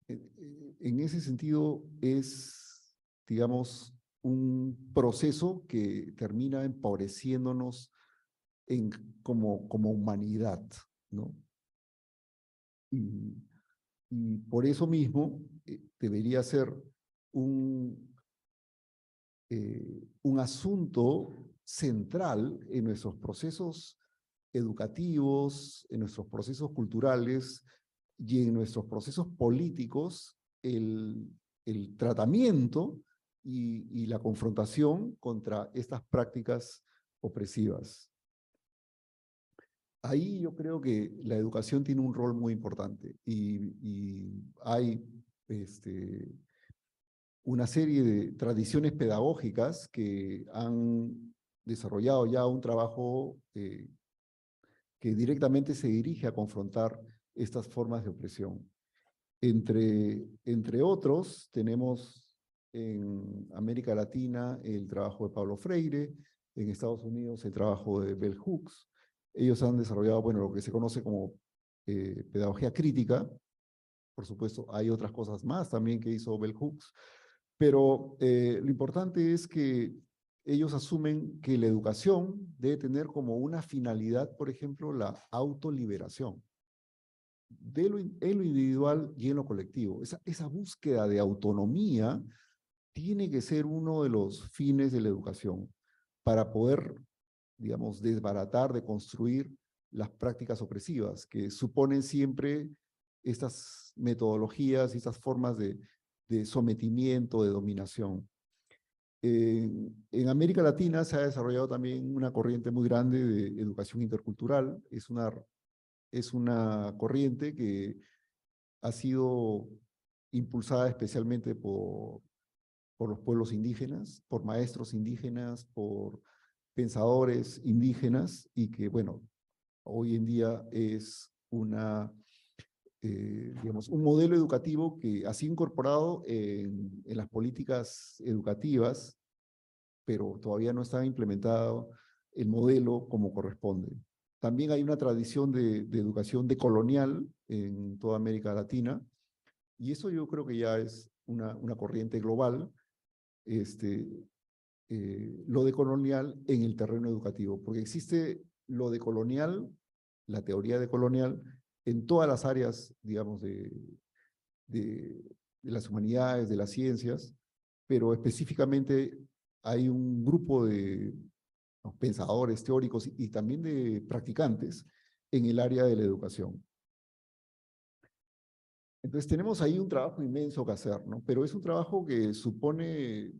En ese sentido es, digamos, un proceso que termina empobreciéndonos como humanidad, ¿no? Y por eso mismo debería ser un asunto central en nuestros procesos educativos, en nuestros procesos culturales y en nuestros procesos políticos, el tratamiento y la confrontación contra estas prácticas opresivas. Ahí yo creo que la educación tiene un rol muy importante y hay una serie de tradiciones pedagógicas que han desarrollado ya un trabajo que directamente se dirige a confrontar estas formas de opresión. Entre otros, tenemos en América Latina el trabajo de Pablo Freire, en Estados Unidos el trabajo de Bell Hooks, Ellos han desarrollado, bueno, lo que se conoce como pedagogía crítica. Por supuesto, hay otras cosas más también que hizo Bell Hooks, pero lo importante es que ellos asumen que la educación debe tener como una finalidad, por ejemplo, la autoliberación en lo individual y en lo colectivo. Esa búsqueda de autonomía tiene que ser uno de los fines de la educación para poder, digamos, desbaratar, deconstruir las prácticas opresivas que suponen siempre estas metodologías y estas formas de sometimiento, de dominación. En América Latina se ha desarrollado también una corriente muy grande de educación intercultural. Es una corriente que ha sido impulsada especialmente por los pueblos indígenas, por maestros indígenas, por pensadores indígenas, y que, bueno, hoy en día es digamos, un modelo educativo que ha sido incorporado en las políticas educativas, pero todavía no está implementado el modelo como corresponde. También hay una tradición de educación decolonial en toda América Latina, y eso yo creo que ya es una corriente global, lo decolonial en el terreno educativo, porque existe lo decolonial, la teoría decolonial, en todas las áreas, digamos, de las humanidades, de las ciencias, pero específicamente hay un grupo de pensadores, teóricos y también de practicantes en el área de la educación. Entonces tenemos ahí un trabajo inmenso que hacer, ¿no? Pero es un trabajo que supone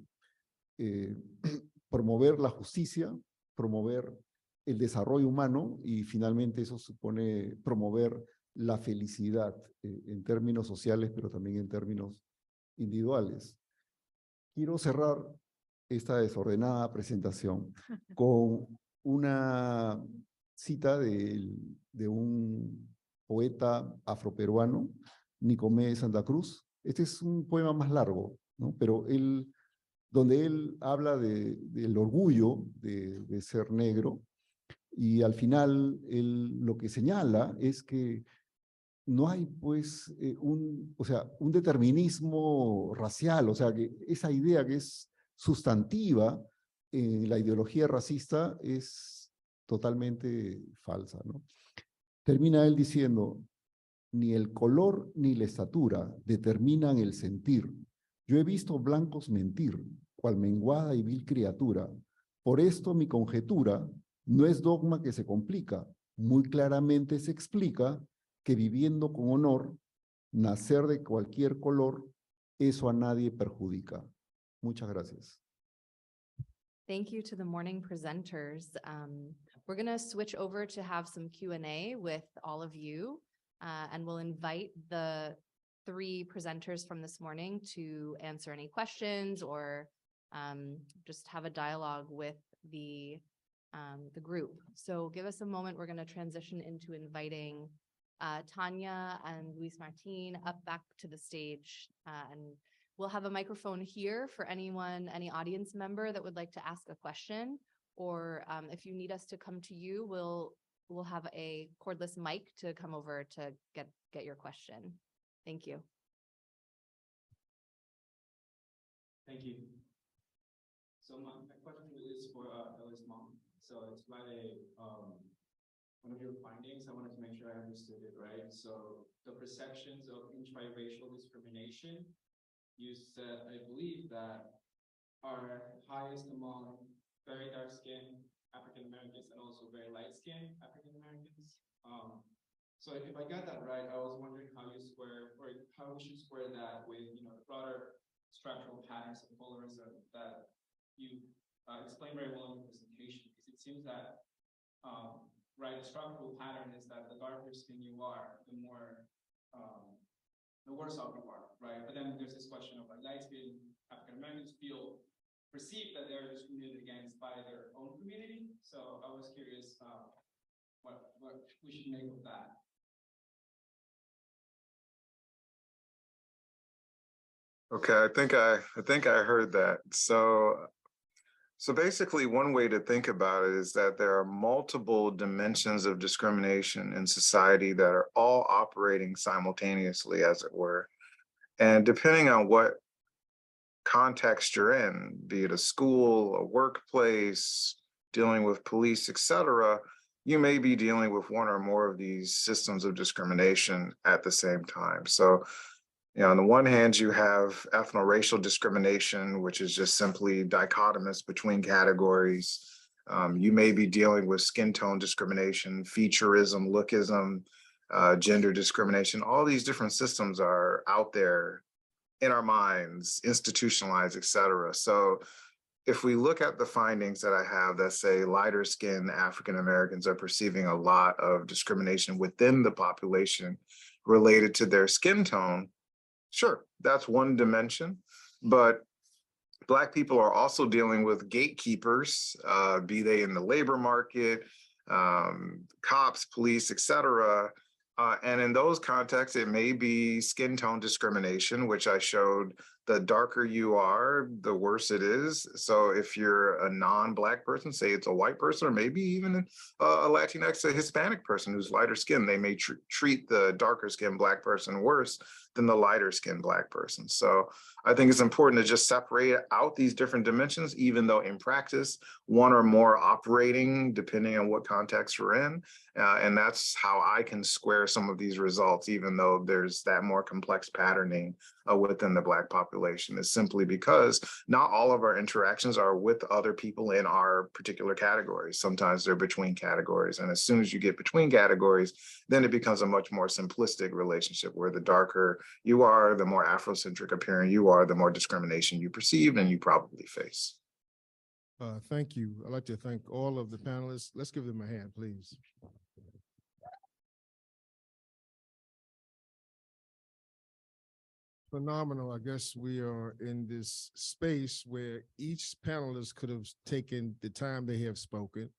promover la justicia, promover el desarrollo humano, y finalmente eso supone promover la felicidad en términos sociales, pero también en términos individuales. Quiero cerrar esta desordenada presentación con una cita de un poeta afroperuano, Nicomé de Santa Cruz. Este es un poema más largo, ¿no? Pero donde él habla del orgullo de ser negro, y al final él lo que señala es que no hay pues un determinismo racial, o sea, que esa idea que es sustantiva en la ideología racista es totalmente falsa, ¿no? Termina él diciendo: ni el color ni la estatura determinan el sentir. Yo he visto blancos mentir, cual menguada y vil criatura. Por esto mi conjetura no es dogma que se complica, muy claramente se explica que viviendo con honor, nacer de cualquier color, eso a nadie perjudica. Muchas gracias. Thank you to the morning presenters. We're going to switch over to have some Q&A with all of you, and we'll invite the three presenters from this morning to answer any questions or just have a dialogue with the group. So give us a moment. We're going to transition into inviting Tanya and Luis Martin up back to the stage, and we'll have a microphone here for anyone, any audience member that would like to ask a question, or if you need us to come to you, we'll have a cordless mic to come over to get your question. Thank you. Thank you. So my question is for Ella's mom. So it's about one of your findings. I wanted to make sure I understood it right. So the perceptions of intriracial discrimination, you said, I believe, that are highest among very dark-skinned African Americans and also very light-skinned African Americans. So if I got that right, I was wondering how you square, or how we should square that with, the broader structural patterns of colorism that you explained very well in the presentation. Because it seems that, right, the structural pattern is that the darker skin you are, the more, the worse off you are, right? But then there's this question of like light-skinned African Americans feel perceived that they're discriminated against by their own community. So I was curious what we should make of that. Okay, I think I heard that. So So basically, one way to think about it is that there are multiple dimensions of discrimination in society that are all operating simultaneously, as it were. And depending on what context you're in, be it a school, a workplace, dealing with police, etc., you may be dealing with one or more of these systems of discrimination at the same time. So, on the one hand, you have ethno-racial discrimination, which is just simply dichotomous between categories. You may be dealing with skin tone discrimination, featureism, lookism, gender discrimination. All these different systems are out there in our minds, institutionalized, et cetera. So if we look at the findings that I have that say lighter skinned African Americans are perceiving a lot of discrimination within the population related to their skin tone, sure, that's one dimension, but Black people are also dealing with gatekeepers, be they in the labor market, cops, police, et cetera. And in those contexts, it may be skin tone discrimination, which I showed the darker you are, the worse it is. So if you're a non-Black person, say it's a white person, or maybe even a Latinx, a Hispanic person who's lighter skinned, they may treat the darker skinned Black person worse than the lighter skinned Black person. So I think it's important to just separate out these different dimensions, even though in practice, one or more operating depending on what context we're in. And that's how I can square some of these results, even though there's that more complex patterning within the Black population. Is simply because not all of our interactions are with other people in our particular categories. Sometimes they're between categories. And as soon as you get between categories, then it becomes a much more simplistic relationship where the darker you are, the more Afrocentric appearing you are, the more discrimination you perceive and you probably face. Thank you. I'd like to thank all of the panelists. Let's give them a hand, please. Phenomenal. I guess we are in this space where each panelist could have taken the time they have spoken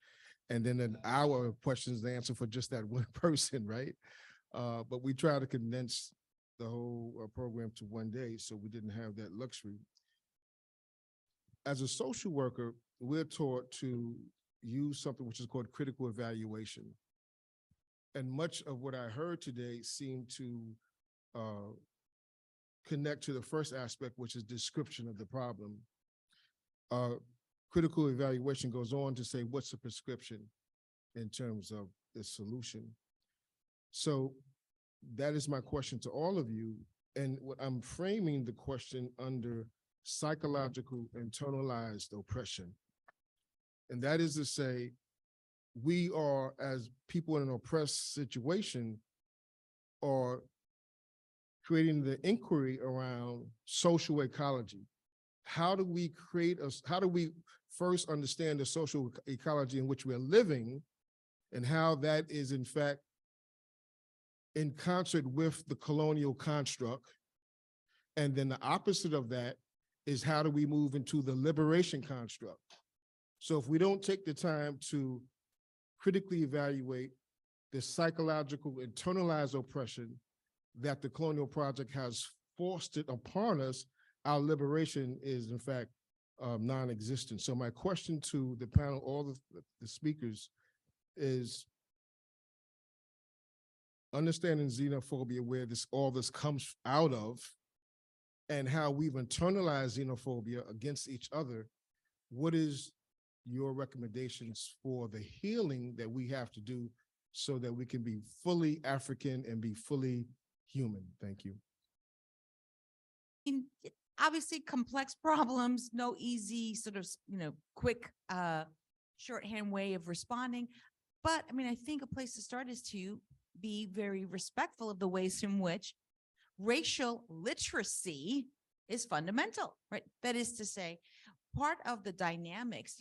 and then an hour of questions to answer for just that one person, right? But we try to condense the whole program to one day, so we didn't have that luxury. As a social worker, we're taught to use something which is called critical evaluation. And much of what I heard today seemed to connect to the first aspect, which is description of the problem. Critical evaluation goes on to say, what's the prescription in terms of the solution? So that is my question to all of you. And what I'm framing the question under psychological internalized oppression. And that is to say, we are, as people in an oppressed situation, are creating the inquiry around social ecology. How do we first understand the social ecology in which we're living and how that is in fact in concert with the colonial construct? And then the opposite of that is how do we move into the liberation construct? So if we don't take the time to critically evaluate the psychological internalized oppression that the colonial project has forced it upon us, our liberation is in fact non-existent. So my question to the panel, all the speakers, is understanding xenophobia, where all this comes out of, and how we've internalized xenophobia against each other. What is your recommendations for the healing that we have to do so that we can be fully African and be fully human? Thank you. Obviously complex problems, no easy sort of, quick shorthand way of responding. But I mean, I think a place to start is to be very respectful of the ways in which racial literacy is fundamental, right? That is to say, part of the dynamics,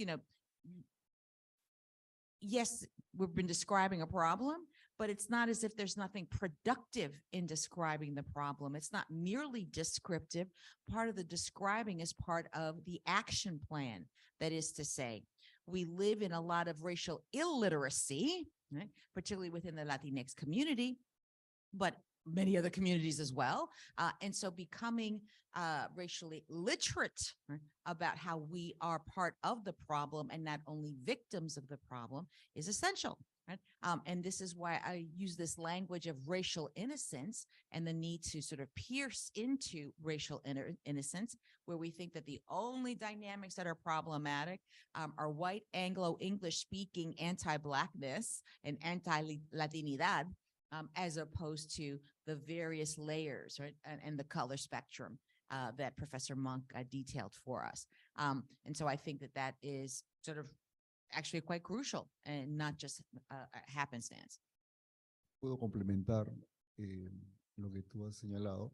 yes, we've been describing a problem, but it's not as if there's nothing productive in describing the problem. It's not merely descriptive. Part of the describing is part of the action plan. That is to say, we live in a lot of racial illiteracy, right? Particularly within the Latinx community, but many other communities as well. And so becoming racially literate, right, about how we are part of the problem and not only victims of the problem is essential. Right? And this is why I use this language of racial innocence and the need to sort of pierce into racial innocence, where we think that the only dynamics that are problematic are white, Anglo, English speaking anti-Blackness and anti-Latinidad, as opposed to the various layers, right, and the color spectrum that Professor Monk detailed for us. And so I think that that is sort of actually quite crucial and not just happenstance. Puedo complementar lo que tú has señalado.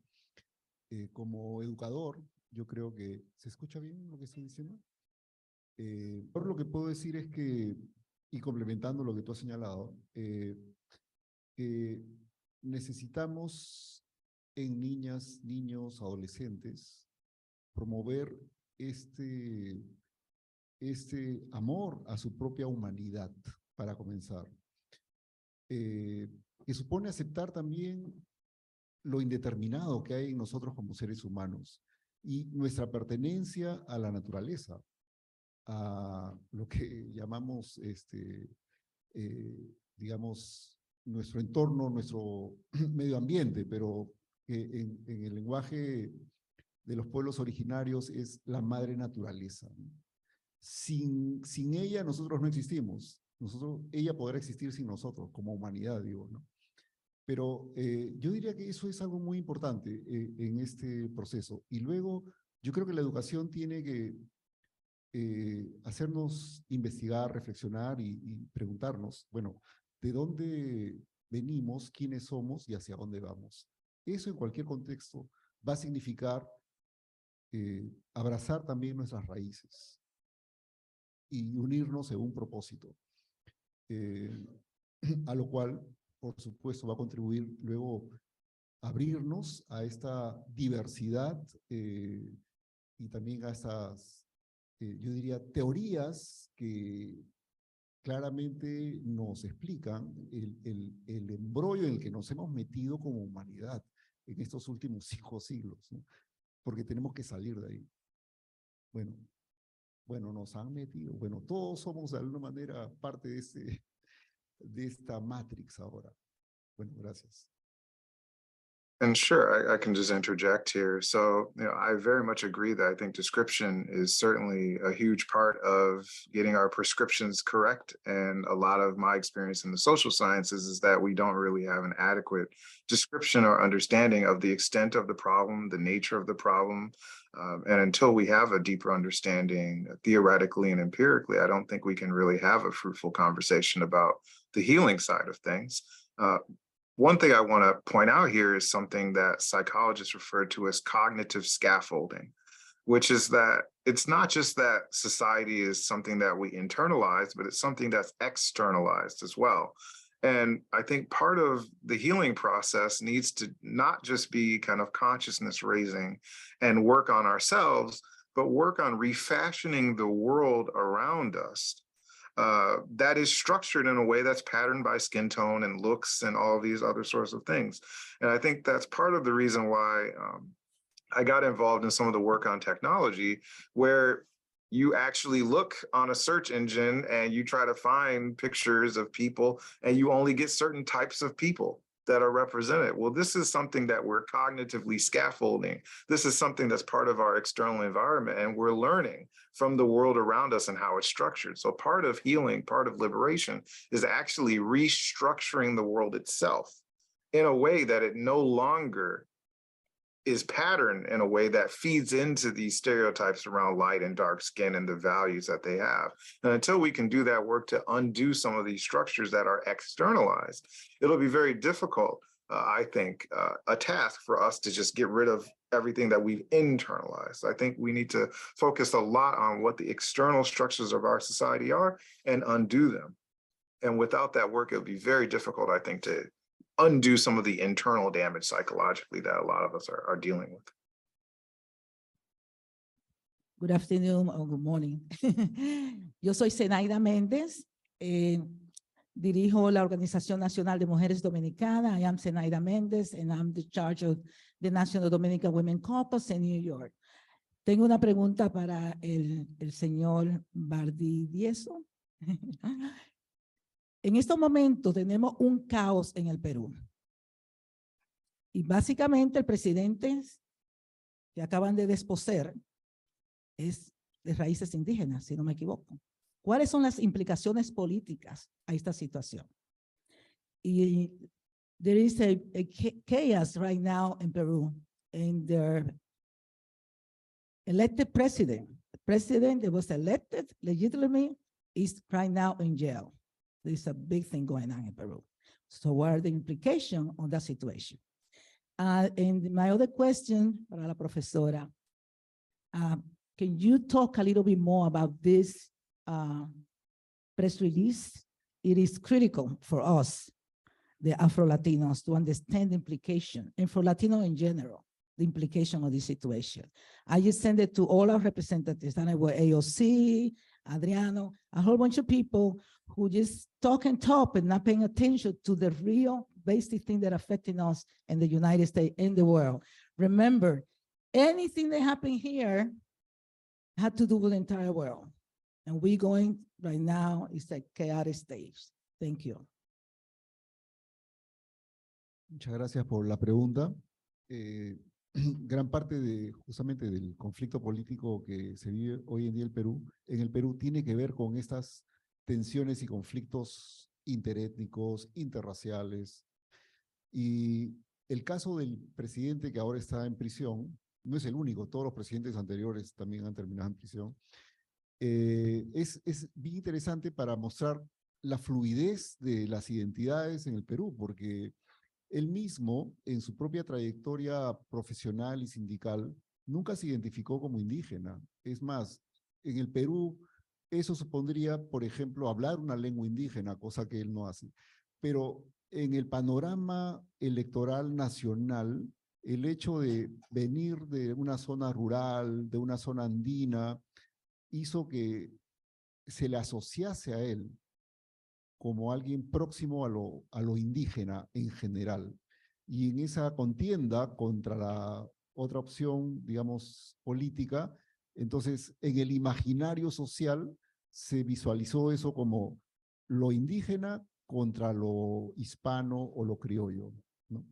Como educador, yo creo que ¿se escucha bien lo que estoy diciendo? Por lo que puedo decir es que, y complementando lo que tú has señalado, que necesitamos en niñas, niños, adolescentes, promover este amor a su propia humanidad, para comenzar, que supone aceptar también lo indeterminado que hay en nosotros como seres humanos y nuestra pertenencia a la naturaleza, a lo que llamamos, digamos, nuestro entorno, nuestro medio ambiente, pero que en el lenguaje de los pueblos originarios es la madre naturaleza, ¿no? Sin ella nosotros no existimos. Ella podrá existir sin nosotros, como humanidad, digo, ¿no? Pero yo diría que eso es algo muy importante en este proceso. Y luego, yo creo que la educación tiene que hacernos investigar, reflexionar y preguntarnos, bueno, ¿de dónde venimos, quiénes somos y hacia dónde vamos? Eso en cualquier contexto va a significar abrazar también nuestras raíces y unirnos en un propósito, a lo cual, por supuesto, va a contribuir luego a abrirnos a esta diversidad y también a estas, yo diría, teorías que claramente nos explican el embrollo en el que nos hemos metido como humanidad en estos últimos 5 siglos, ¿no? Porque tenemos que salir de ahí. Bueno, nos han metido, bueno, todos somos de alguna manera parte de esta matrix ahora. Bueno, gracias. And sure, I can just interject here. So, I very much agree that I think description is certainly a huge part of getting our prescriptions correct. And a lot of my experience in the social sciences is that we don't really have an adequate description or understanding of the extent of the problem, the nature of the problem. And until we have a deeper understanding theoretically and empirically, I don't think we can really have a fruitful conversation about the healing side of things. One thing I want to point out here is something that psychologists refer to as cognitive scaffolding, which is that it's not just that society is something that we internalize, but it's something that's externalized as well. And I think part of the healing process needs to not just be kind of consciousness raising and work on ourselves, but work on refashioning the world around us. That is structured in a way that's patterned by skin tone and looks and all these other sorts of things. And I think that's part of the reason why I got involved in some of the work on technology, where you actually look on a search engine and you try to find pictures of people and you only get certain types of people that are represented. Well, this is something that we're cognitively scaffolding. This is something that's part of our external environment, and we're learning from the world around us and how it's structured. So part of healing, part of liberation is actually restructuring the world itself in a way that it no longer is patterned in a way that feeds into these stereotypes around light and dark skin and the values that they have. And until we can do that work to undo some of these structures that are externalized, it'll be very difficult, I think, a task for us to just get rid of everything that we've internalized. I think we need to focus a lot on what the external structures of our society are and undo them. And without that work, it'll be very difficult, I think, to undo some of the internal damage psychologically that a lot of us are dealing with. Good afternoon or good morning. Yo soy Zenaida Méndez. Dirijo la Organización Nacional de Mujeres Dominicanas. I am Zenaida Méndez, and I'm the charge of the National Dominican Women Caucus in New York. Tengo una pregunta para el señor Valdivieso. En estos momentos tenemos un caos en el Perú. Y básicamente el presidente que acaban de desposer es de raíces indígenas, si no me equivoco. ¿Cuáles son las implicaciones políticas a esta situación? Y there is a chaos right now in Peru, and their elected president, the president that was elected legitimately, is right now in jail. There's a big thing going on in Peru. So what are the implications on that situation? And my other question para la profesora, can you talk a little bit more about this press release? It is critical for us, the Afro-Latinos, to understand the implication, and for Latino in general, the implication of this situation. I just sent it to all our representatives, and I were AOC, Adriano, a whole bunch of people who just talk and talk and not paying attention to the real basic thing that affecting us in the United States and the world. Remember, anything that happened here had to do with the entire world. And we going right now is a chaotic stage. Thank you. Muchas gracias por la pregunta. Gran parte justamente del conflicto político que se vive hoy en día en el Perú tiene que ver con estas tensiones y conflictos interétnicos, interraciales. Y el caso del presidente que ahora está en prisión no es el único, todos los presidentes anteriores también han terminado en prisión. Es bien interesante para mostrar la fluidez de las identidades en el Perú, porque él mismo, en su propia trayectoria profesional y sindical, nunca se identificó como indígena. Es más, en el Perú, eso supondría, por ejemplo, hablar una lengua indígena, cosa que él no hace. Pero en el panorama electoral nacional, el hecho de venir de una zona rural, de una zona andina, hizo que se le asociase a él como alguien próximo a lo indígena en general. Y en esa contienda contra la otra opción, digamos, política, entonces en el imaginario social se visualizó eso como lo indígena contra lo hispano o lo criollo, ¿no?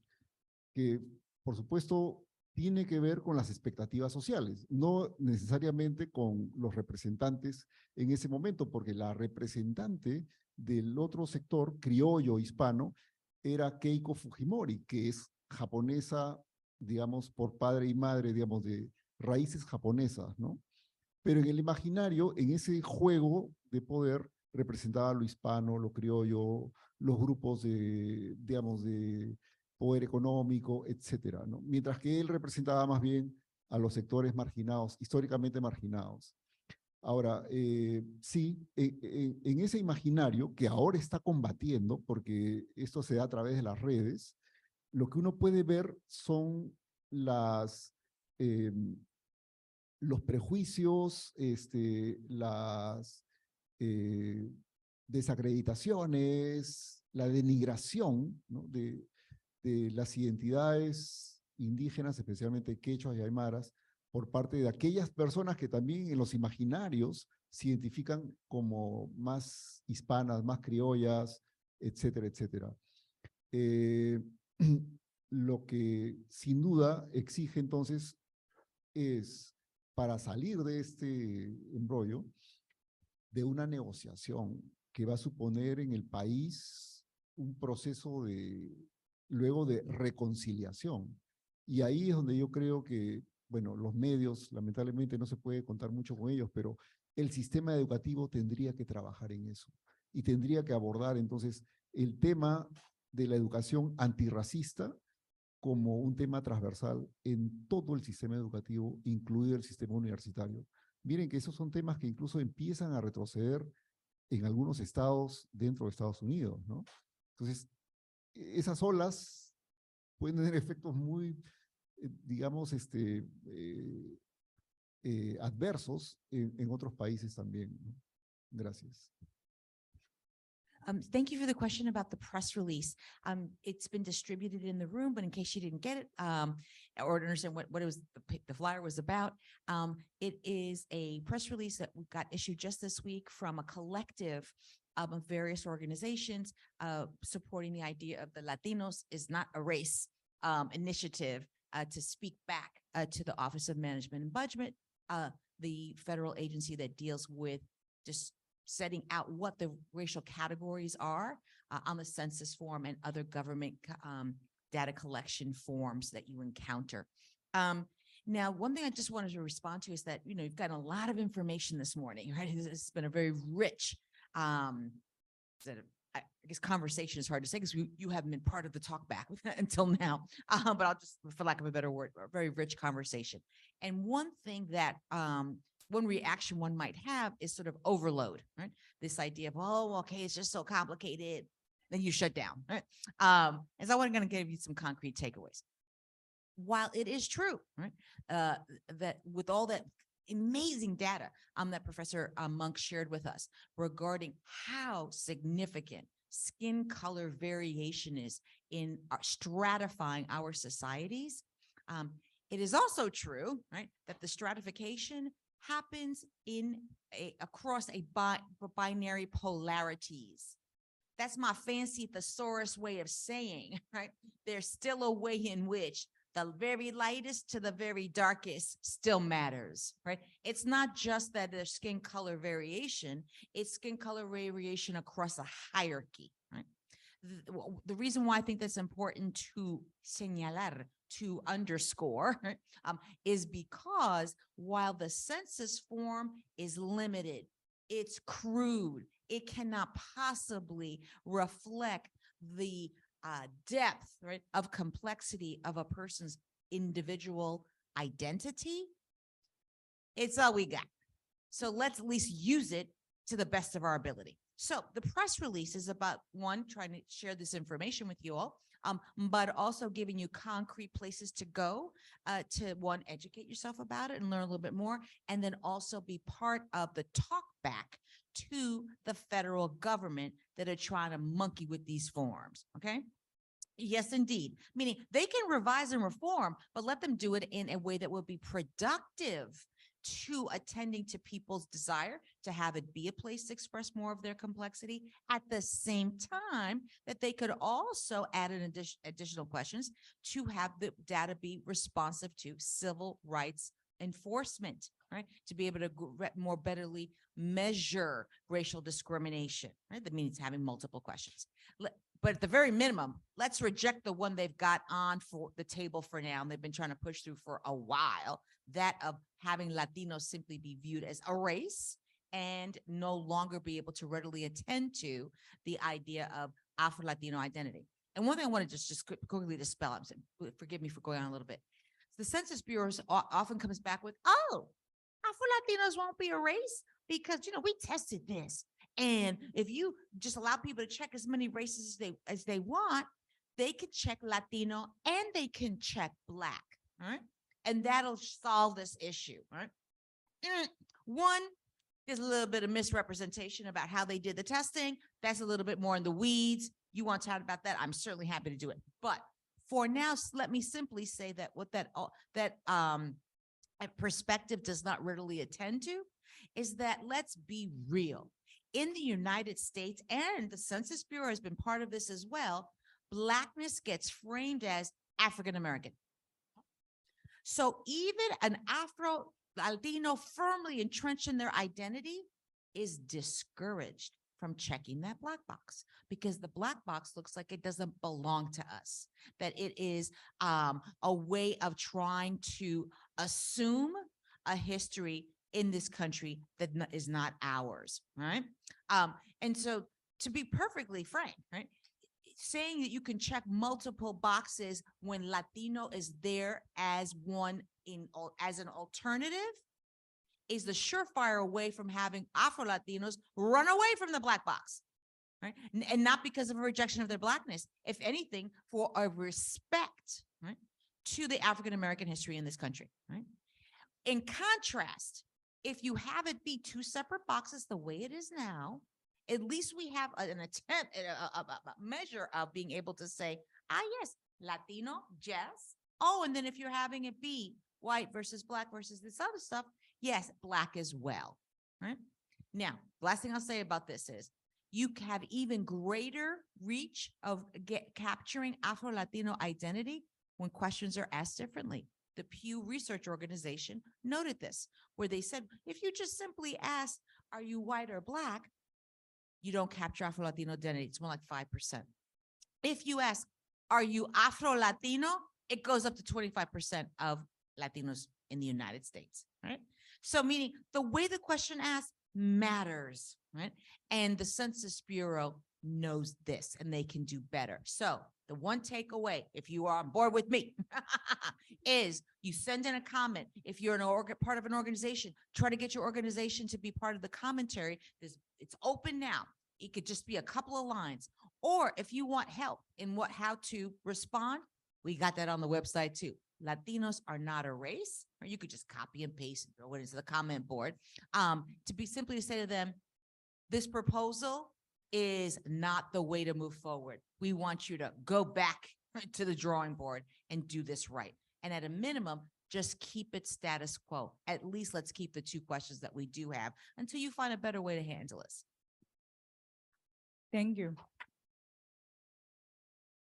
Que, por supuesto, tiene que ver con las expectativas sociales, no necesariamente con los representantes en ese momento, porque la representante del otro sector, criollo hispano, era Keiko Fujimori, que es japonesa, digamos, por padre y madre, digamos, de raíces japonesas, ¿no? Pero en el imaginario, en ese juego de poder, representaba lo hispano, lo criollo, los grupos de, digamos, de poder económico, etcétera, ¿no? Mientras que él representaba más bien a los sectores marginados, históricamente marginados. Ahora, sí, en ese imaginario que ahora está combatiendo, porque esto se da a través de las redes, lo que uno puede ver son los prejuicios, las desacreditaciones, la denigración, ¿no? de las identidades indígenas, especialmente quechuas y aymaras, por parte de aquellas personas que también en los imaginarios se identifican como más hispanas, más criollas, etcétera, etcétera. Lo que sin duda exige entonces es, para salir de este embrollo, de una negociación que va a suponer en el país un proceso luego de reconciliación. Y ahí es donde yo creo que, bueno, los medios, lamentablemente no se puede contar mucho con ellos, pero el sistema educativo tendría que trabajar en eso y tendría que abordar entonces el tema de la educación antirracista como un tema transversal en todo el sistema educativo, incluido el sistema universitario. Miren que esos son temas que incluso empiezan a retroceder en algunos estados dentro de Estados Unidos, ¿no? Entonces, esas olas pueden tener efectos muy, digamos, adversos en otros países también, ¿no? Gracias. Thank you for the question about the press release. It's been distributed in the room, but in case you didn't get it, or understand what it was, the flyer was about, it is a press release that got issued just this week from a collective of various organizations supporting the idea of the Latinos is not a race initiative to speak back to the Office of Management and Budget, the federal agency that deals with just setting out what the racial categories are on the census form and other government data collection forms that you encounter. Now, one thing I just wanted to respond to is that, you know, you've gotten a lot of information this morning, right? It's been a very rich, I guess conversation is hard to say because you haven't been part of the talk back until now, but I'll just, for lack of a better word, a very rich conversation. And one thing that, one reaction one might have is sort of overload, right? This idea of, oh, okay, it's just so complicated. Then you shut down, right? As I want to give you some concrete takeaways. While it is true, right, that with all that amazing data that Professor Monk shared with us regarding how significant skin color variation is in stratifying our societies, it is also true, right, that the stratification happens across a binary polarities. That's my fancy thesaurus way of saying, right? There's still a way in which the very lightest to the very darkest still matters, right? It's not just that there's skin color variation, it's skin color variation across a hierarchy, right? The reason why I think that's important to señalar, to underscore, is because while the census form is limited, it's crude, it cannot possibly reflect the depth, right, of complexity of a person's individual identity. It's all we got. So let's at least use it to the best of our ability. So the press release is about, one, trying to share this information with you all, but also giving you concrete places to go to, one, educate yourself about it and learn a little bit more, and then also be part of the talk back to the federal government that are trying to monkey with these forms, okay? Yes, indeed. Meaning they can revise and reform, but let them do it in a way that will be productive to attending to people's desire to have it be a place to express more of their complexity, at the same time that they could also add an additional questions to have the data be responsive to civil rights enforcement, right? To be able to more betterly measure racial discrimination, right? That means having multiple questions. But at the very minimum, let's reject the one they've got on for the table for now, and they've been trying to push through for a while, that of having Latinos simply be viewed as a race and no longer be able to readily attend to the idea of Afro-Latino identity. And one thing I want to just quickly dispel, forgive me for going on a little bit. The Census Bureau often comes back with, oh, Afro-Latinos won't be a race because, you know, we tested this. And if you just allow people to check as many races as they want, they could check Latino and they can check Black, right? And that'll solve this issue, right? One, there's a little bit of misrepresentation about how they did the testing. That's a little bit more in the weeds. You want to talk about that? I'm certainly happy to do it. But for now, let me simply say that what that perspective does not readily attend to is that, let's be real. In the United States, and the Census Bureau has been part of this as well, Blackness gets framed as African American. So even an Afro-Latino firmly entrenched in their identity is discouraged from checking that black box, because the black box looks like it doesn't belong to us, that it is a way of trying to assume a history in this country that is not ours, right? And so, to be perfectly frank, right, saying that you can check multiple boxes when Latino is there as as an alternative is the surefire way from having Afro-Latinos run away from the black box, right? And not because of a rejection of their Blackness, if anything, for a respect, right, to the African-American history in this country, right? In contrast, if you have it be two separate boxes the way it is now, at least we have an attempt, a measure of being able to say, yes, Latino, yes. Oh, and then if you're having it be white versus black versus this other stuff, yes, black as well, right? Now, last thing I'll say about this is you have even greater reach of capturing Afro-Latino identity when questions are asked differently. The Pew Research Organization noted this, where they said, if you just simply ask, are you white or black, you don't capture Afro-Latino identity. It's more like 5%. If you ask, are you Afro-Latino, it goes up to 25% of Latinos in the United States, right? So meaning the way the question asked matters, right? And the Census Bureau knows this and they can do better. So the one takeaway, if you are on board with me, is you send in a comment. If you're part of an organization, try to get your organization to be part of the commentary. It's open now. It could just be a couple of lines. Or if you want help in how to respond, we got that on the website too. Latinos are not a race, or you could just copy and paste and throw it into the comment board. Simply to say to them, this proposal is not the way to move forward. We want you to go back to the drawing board and do this right. And at a minimum, just keep it status quo. At least let's keep the 2 questions that we do have until you find a better way to handle this. Thank you.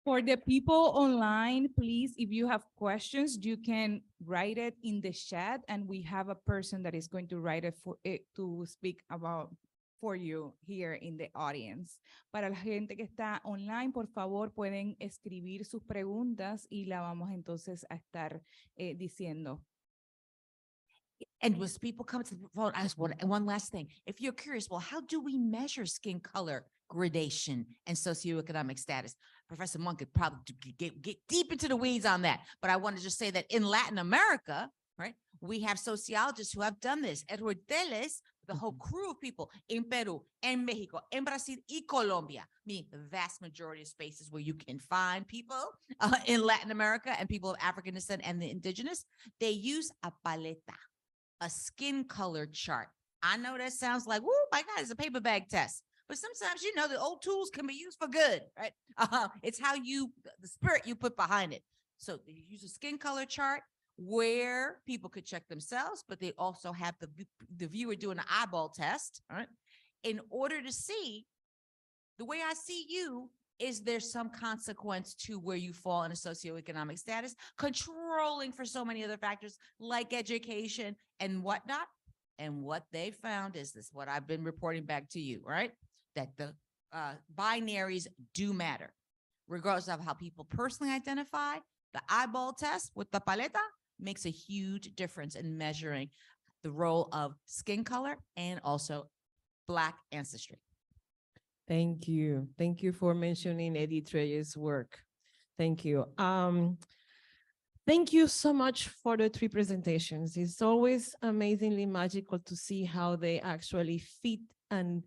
For the people online, please, if you have questions, you can write it in the chat, and we have a person that is going to write it to speak about for you here in the audience. Para la gente que está online, por favor, pueden escribir sus preguntas y la vamos entonces a estar diciendo. And when people come to the phone, I just want one last thing. If you're curious, well, how do we measure skin color gradation and socioeconomic status? Professor Monk could probably get deep into the weeds on that. But I want to just say that in Latin America, right, we have sociologists who have done this. Edward Teles, the whole crew of people in Peru, in Mexico, in Brazil, y Colombia, meaning the vast majority of spaces where you can find people in Latin America and people of African descent and the indigenous, they use a paleta, a skin color chart. I know that sounds like, whoo, my God, it's a paper bag test. But sometimes, the old tools can be used for good, right? It's how the spirit you put behind it. So they use a skin color chart where people could check themselves, but they also have the viewer doing an eyeball test, right? In order to see, the way I see you, is there some consequence to where you fall in a socioeconomic status, controlling for so many other factors like education and whatnot? And what they found is this, what I've been reporting back to you, right? That the binaries do matter. Regardless of how people personally identify, the eyeball test with the paleta makes a huge difference in measuring the role of skin color and also Black ancestry. Thank you. Thank you for mentioning Edith Reyes' work. Thank you. Thank you so much for the 3 presentations. It's always amazingly magical to see how they actually fit and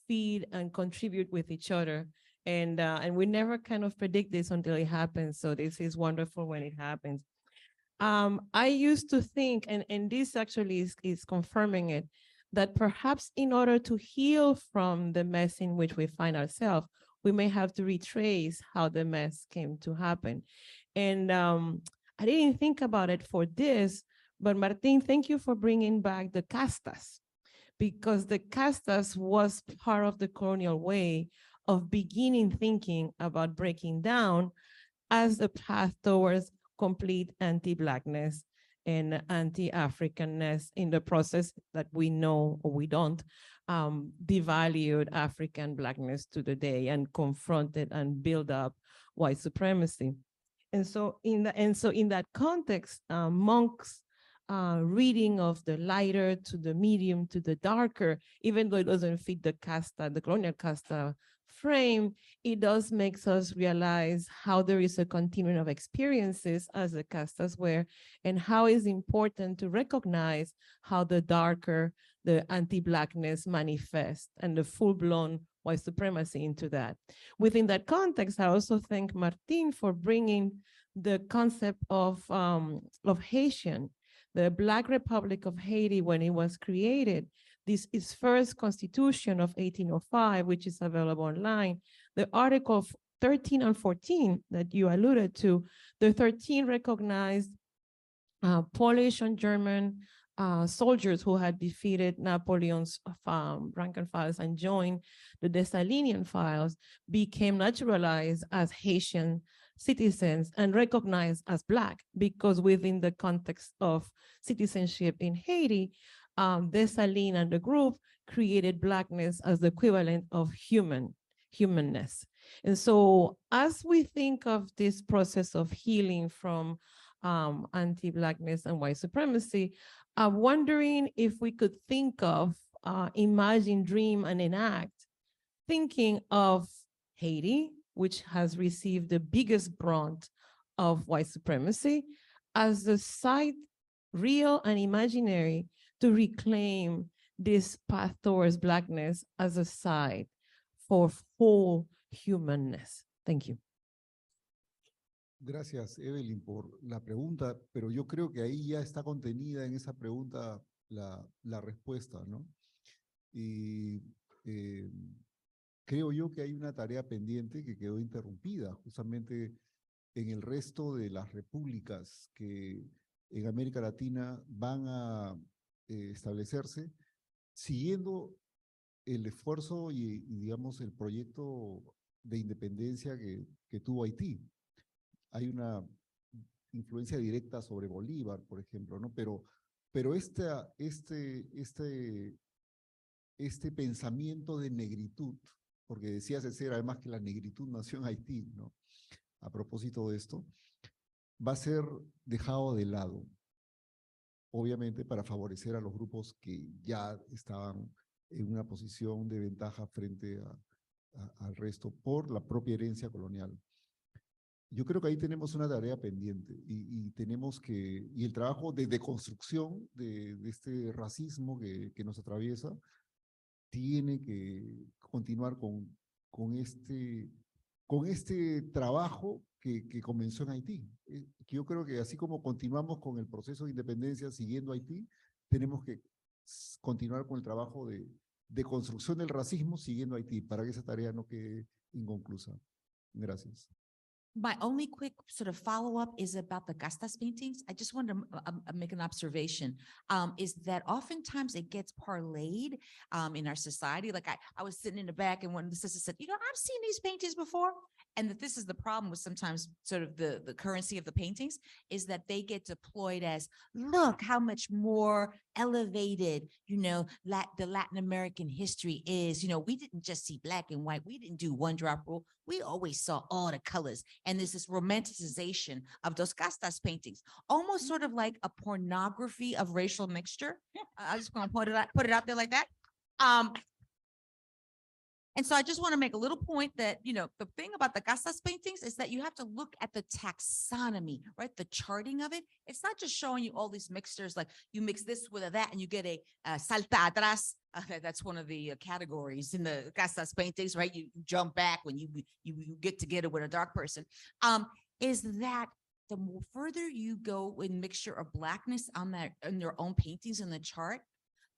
feed and contribute with each other. And we never kind of predict this until it happens. So this is wonderful when it happens. I used to think, and this actually is confirming it, that perhaps in order to heal from the mess in which we find ourselves, we may have to retrace how the mess came to happen. And I didn't think about it for this, but Martin, thank you for bringing back the castas, because the castas was part of the colonial way of beginning thinking about breaking down as the path towards complete anti-Blackness and anti-Africanness in the process that we know or we don't devalued African Blackness to the day and confronted and build up white supremacy. And so in that context, Monk's reading of the lighter to the medium to the darker, even though it doesn't fit the casta, the colonial casta frame, it does makes us realize how there is a continuum of experiences as the castas were, and how it's important to recognize how the darker, the anti-Blackness manifests and the full-blown white supremacy into that. Within that context, I also thank Martin for bringing the concept of Haitian. The Black Republic of Haiti, when it was created, this is first constitution of 1805, which is available online. The article 13 and 14 that you alluded to, the 13 recognized Polish and German soldiers who had defeated Napoleon's rank and files and joined the Dessalinian files, became naturalized as Haitian citizens and recognized as Black, because within the context of citizenship in Haiti, Dessalines and the group created Blackness as the equivalent of humanness. And so as we think of this process of healing from anti-Blackness and white supremacy, I'm wondering if we could think of, imagine, dream, and enact, thinking of Haiti, which has received the biggest brunt of white supremacy, as the site, real and imaginary, to reclaim this path towards Blackness as a site for whole humanness. Thank you. Gracias, Evelyn, por la pregunta, pero yo creo que ahí ya está contenida en esa pregunta la respuesta, ¿no? Y creo yo que hay una tarea pendiente que quedó interrumpida justamente en el resto de las repúblicas que en América Latina van a establecerse siguiendo el esfuerzo y digamos, el proyecto de independencia que tuvo Haití. Hay una influencia directa sobre Bolívar, por ejemplo, ¿no? Pero este pensamiento de negritud, porque decía César además que la negritud nació en Haití, ¿no? A propósito de esto, va a ser dejado de lado, obviamente para favorecer a los grupos que ya estaban en una posición de ventaja frente al resto por la propia herencia colonial. Yo creo que ahí tenemos una tarea pendiente y tenemos que, y el trabajo de deconstrucción de este racismo que nos atraviesa tiene que continuar con este trabajo que comenzó en Haití. Que yo creo que así como continuamos con el proceso de independencia siguiendo Haití, tenemos que continuar con el trabajo de construcción del racismo siguiendo Haití, para que esa tarea no quede inconclusa. Gracias. My only quick sort of follow-up is about the Gastas paintings. I just wanted to make an observation, is that oftentimes it gets parlayed in our society. Like I was sitting in the back and one of the sisters said, you know, I've seen these paintings before. And that this is the problem with sometimes sort of the currency of the paintings is that they get deployed as, look how much more elevated, you know, the Latin American history is. You know, we didn't just see black and white. We didn't do one drop rule. We always saw all the colors. And there's this romanticization of Dos Castas paintings, almost sort of like a pornography of racial mixture. I just want to put it out there like that. And so I just want to make a little point that, you know, the thing about the Castas paintings is that you have to look at the taxonomy, right? The charting of it. It's not just showing you all these mixtures, like you mix this with that and you get a salta atrás. That's one of the categories in the Castas paintings, right? You jump back when you get together with a dark person. Is that the more further you go in mixture of blackness on their own paintings in the chart,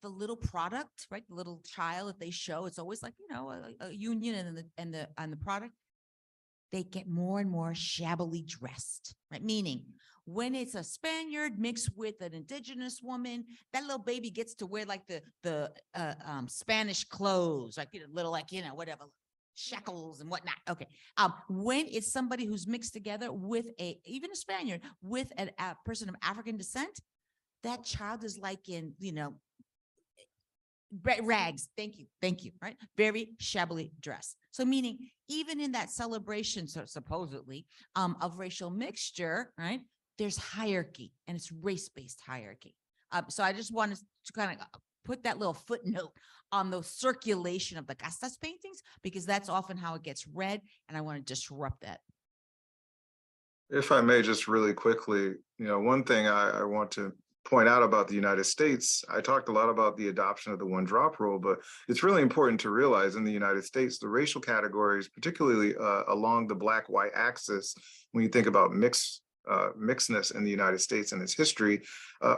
the little product, right? The little child that they show, it's always like, you know, a union and the product. They get more and more shabbily dressed, right? Meaning when it's a Spaniard mixed with an indigenous woman, that little baby gets to wear like the Spanish clothes, like, you know, little, like, you know, whatever, shekels and whatnot. Okay. When it's somebody who's mixed together with even a Spaniard with a person of African descent, that child is like in, you know, rags. Thank you. Right. Very shabbily dressed. So meaning even in that celebration, so supposedly, of racial mixture, right, there's hierarchy and it's race-based hierarchy. So I just wanted to kind of put that little footnote on the circulation of the Castas paintings, because that's often how it gets read. And I want to disrupt that. If I may, just really quickly, you know, one thing I want to point out about the United States, I talked a lot about the adoption of the one drop rule, but it's really important to realize in the United States, the racial categories, particularly along the black-white axis, when you think about mixed mixedness in the United States and its history,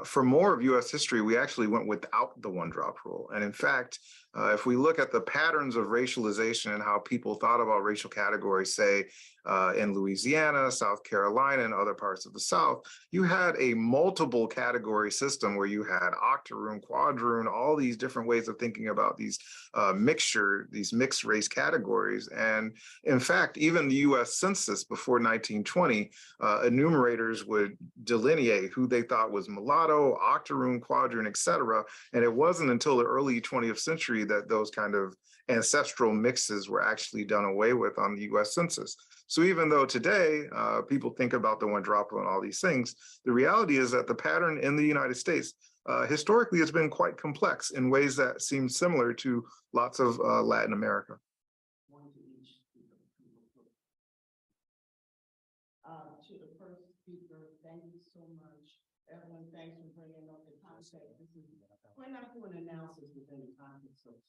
for more of US history, we actually went without the one-drop rule. And in fact, if we look at the patterns of racialization and how people thought about racial categories, say in Louisiana, South Carolina, and other parts of the South, you had a multiple category system where you had octoroon, quadroon, all these different ways of thinking about these these mixed race categories. And in fact, even the US Census before 1920, enumerators would delineate who they thought was mulatto, octoroon, quadroon, et cetera. And it wasn't until the early 20th century that those kind of ancestral mixes were actually done away with on the US Census. So even though today people think about the one drop and all these things, the reality is that the pattern in the United States historically has been quite complex in ways that seem similar to lots of Latin America. To the first speaker, thank you so much. Everyone, thanks for bringing up the concept. We're not doing analysis within the context of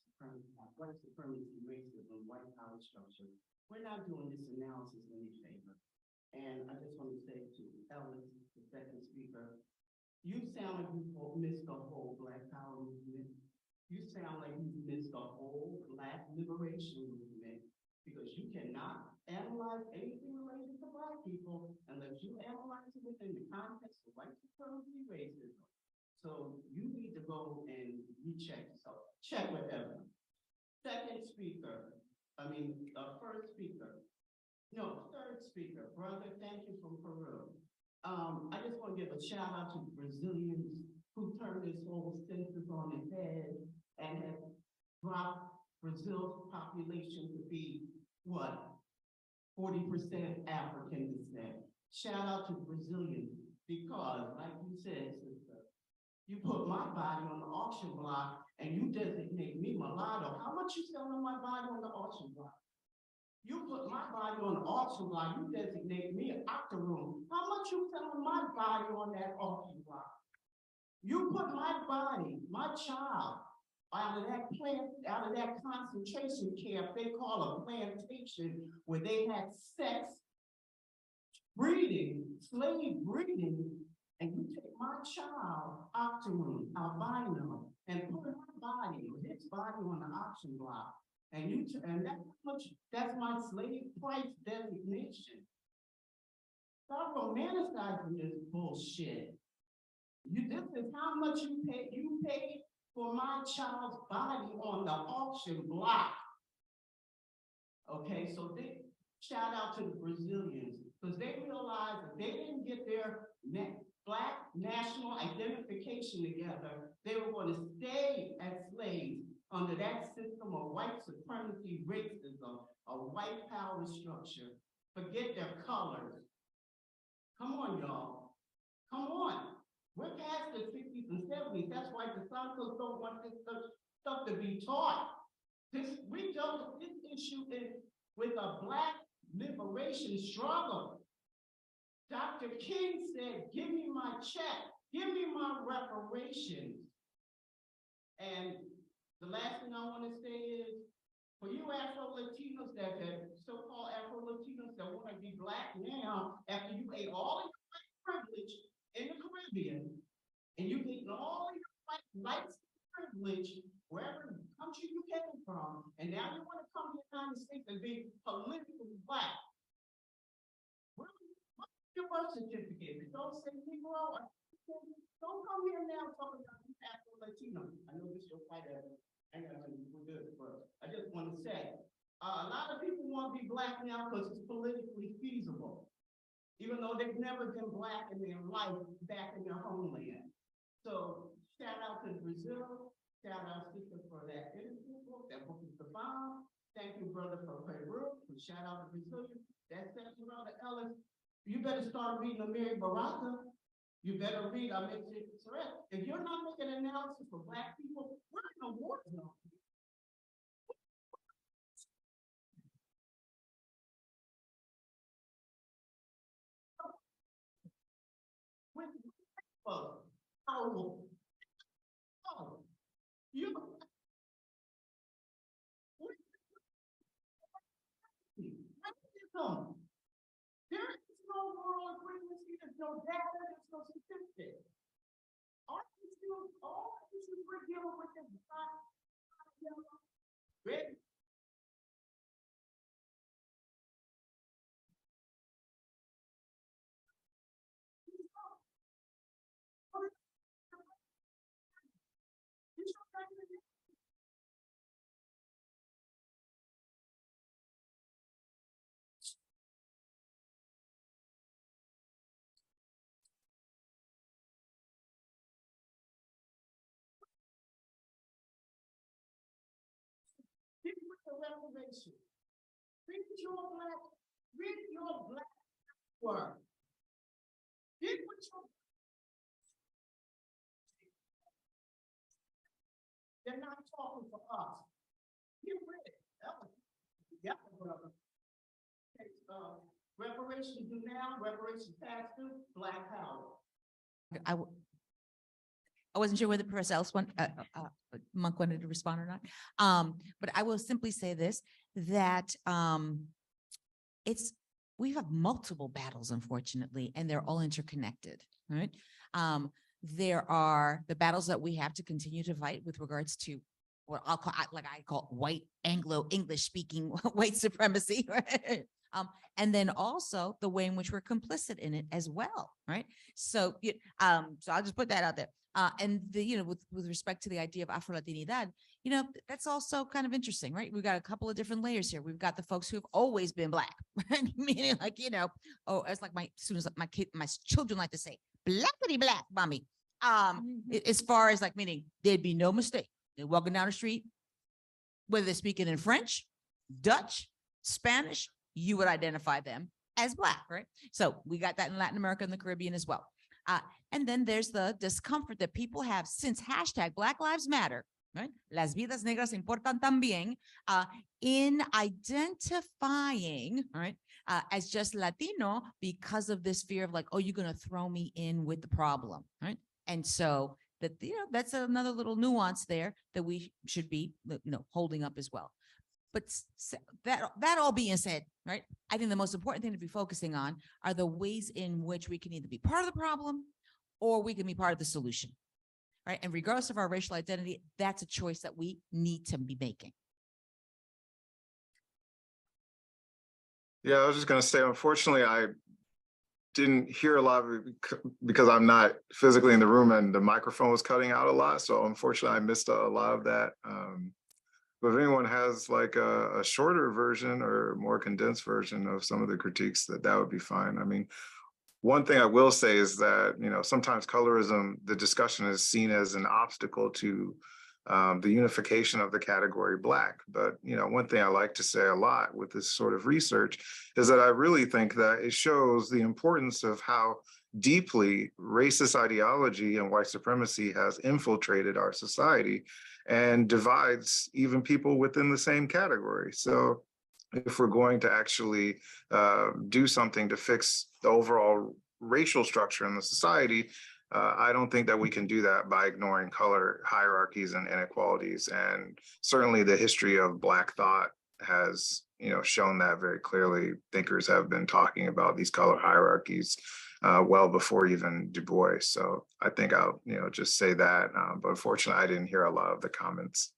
white supremacy, racism, white power structure. We're not doing this analysis any favor. And I just want to say to Ellis, the second speaker, you sound like you missed the whole Black Power movement. You sound like you missed the whole Black liberation movement, because you cannot analyze anything related to Black people unless you analyze it within the context of white supremacy, racism. So you need to go and recheck yourself. Check with Evan. Second speaker, first speaker. No, third speaker. Brother, thank you from Peru. I just want to give a shout out to Brazilians who turned this whole census on its head and have dropped Brazil's population to be, what, 40% African descent. Shout out to Brazilians, because like you said, sister, you put my body on the auction block and you designate me mulatto. How much you selling my body on the auction block? You put my body on the auction block, you designate me an octoroon. How much you selling my body on that auction block? You put my body, my child, out of that concentration camp they call a plantation, where they had sex, breeding, slave breeding, and you take my child, octoroon, albino, and put my body, or his body, on the auction block. And that's my slave price designation. Stop romanticizing this bullshit. This is how much you paid for my child's body on the auction block. Okay, so shout out to the Brazilians, because they realized that they didn't get their Black national identification together, they were going to stay as slaves under that system of white supremacy, racism, a white power structure. Forget their colors. Come on, y'all. Come on. We're past the 60s and 70s. That's why the Santos don't want this stuff to be taught. We dealt with this issue with a Black liberation struggle. Dr. King said, give me my check, give me my reparations. And the last thing I want to say is, for you Afro-Latinos that so-called Afro-Latinos that want to be Black now, after you ate all of your white privilege in the Caribbean, and you've eaten all of your white privilege wherever country you came from, and now you want to come to the United States and be politically Black. What's your birth certificate? It don't say Negro. Don't come here now talking about you Afro-Latino. I know this is your fight, Evan. We're good, but I just want to say, a lot of people want to be Black now because it's politically feasible, even though they've never been Black in their life back in their homeland. So shout out to Brazil, shout out sister for that interview book. That book is the bomb. Thank you, brother, for Peru. Shout out to Brazil. That says, brother Ellis, you better start reading Amiri Baraka. You better read Amit Sareth. If you're not making an analysis for Black people, we're in a war zone. There is no moral agreement here. no data, there's no statistics. All these issues we're dealing with is not, red. Revelation. Read your black word. Read what your they're not talking for us. You read it. That was, yeah, brother. Okay, reparations do now, reparations past due, black power. I wasn't sure whether Professor Monk wanted to respond or not. But I will simply say this, that we have multiple battles, unfortunately, and they're all interconnected, right? There are the battles that we have to continue to fight with regards to what I call white Anglo-English speaking white supremacy, right? And then also the way in which we're complicit in it as well, right? So, so I'll just put that out there. And with respect to the idea of Afro-Latinidad, that's also kind of interesting, right? We've got a couple of different layers here. We've got the folks who have always been Black, right? Meaning like, it's like my students, my children like to say, blackity black, mommy. As far as like, meaning there'd be no mistake. They're walking down the street, whether they're speaking in French, Dutch, Spanish, you would identify them as Black, right? So we got that in Latin America and the Caribbean as well. And then there's the discomfort that people have since hashtag Black Lives Matter, right? Las vidas negras importan también, in identifying, right, as just Latino because of this fear of like, oh, you're going to throw me in with the problem, right? And so that, that's another little nuance there that we should be, holding up as well. But that all being said, right, I think the most important thing to be focusing on are the ways in which we can either be part of the problem or we can be part of the solution, right? And regardless of our racial identity, that's a choice that we need to be making. Yeah, I was just going to say, unfortunately, I didn't hear a lot of it because I'm not physically in the room and the microphone was cutting out a lot. So unfortunately, I missed a lot of that. But if anyone has like a shorter version or more condensed version of some of the critiques, that would be fine. I mean, one thing I will say is that, sometimes colorism, the discussion is seen as an obstacle to the unification of the category Black. But, one thing I like to say a lot with this sort of research is that I really think that it shows the importance of how deeply racist ideology and white supremacy has infiltrated our society and divides even people within the same category. So if we're going to actually do something to fix the overall racial structure in the society, I don't think that we can do that by ignoring color hierarchies and inequalities. And certainly the history of Black thought has, shown that very clearly. Thinkers have been talking about these color hierarchies well before even Du Bois. So I think I'll, just say that. But unfortunately, I didn't hear a lot of the comments.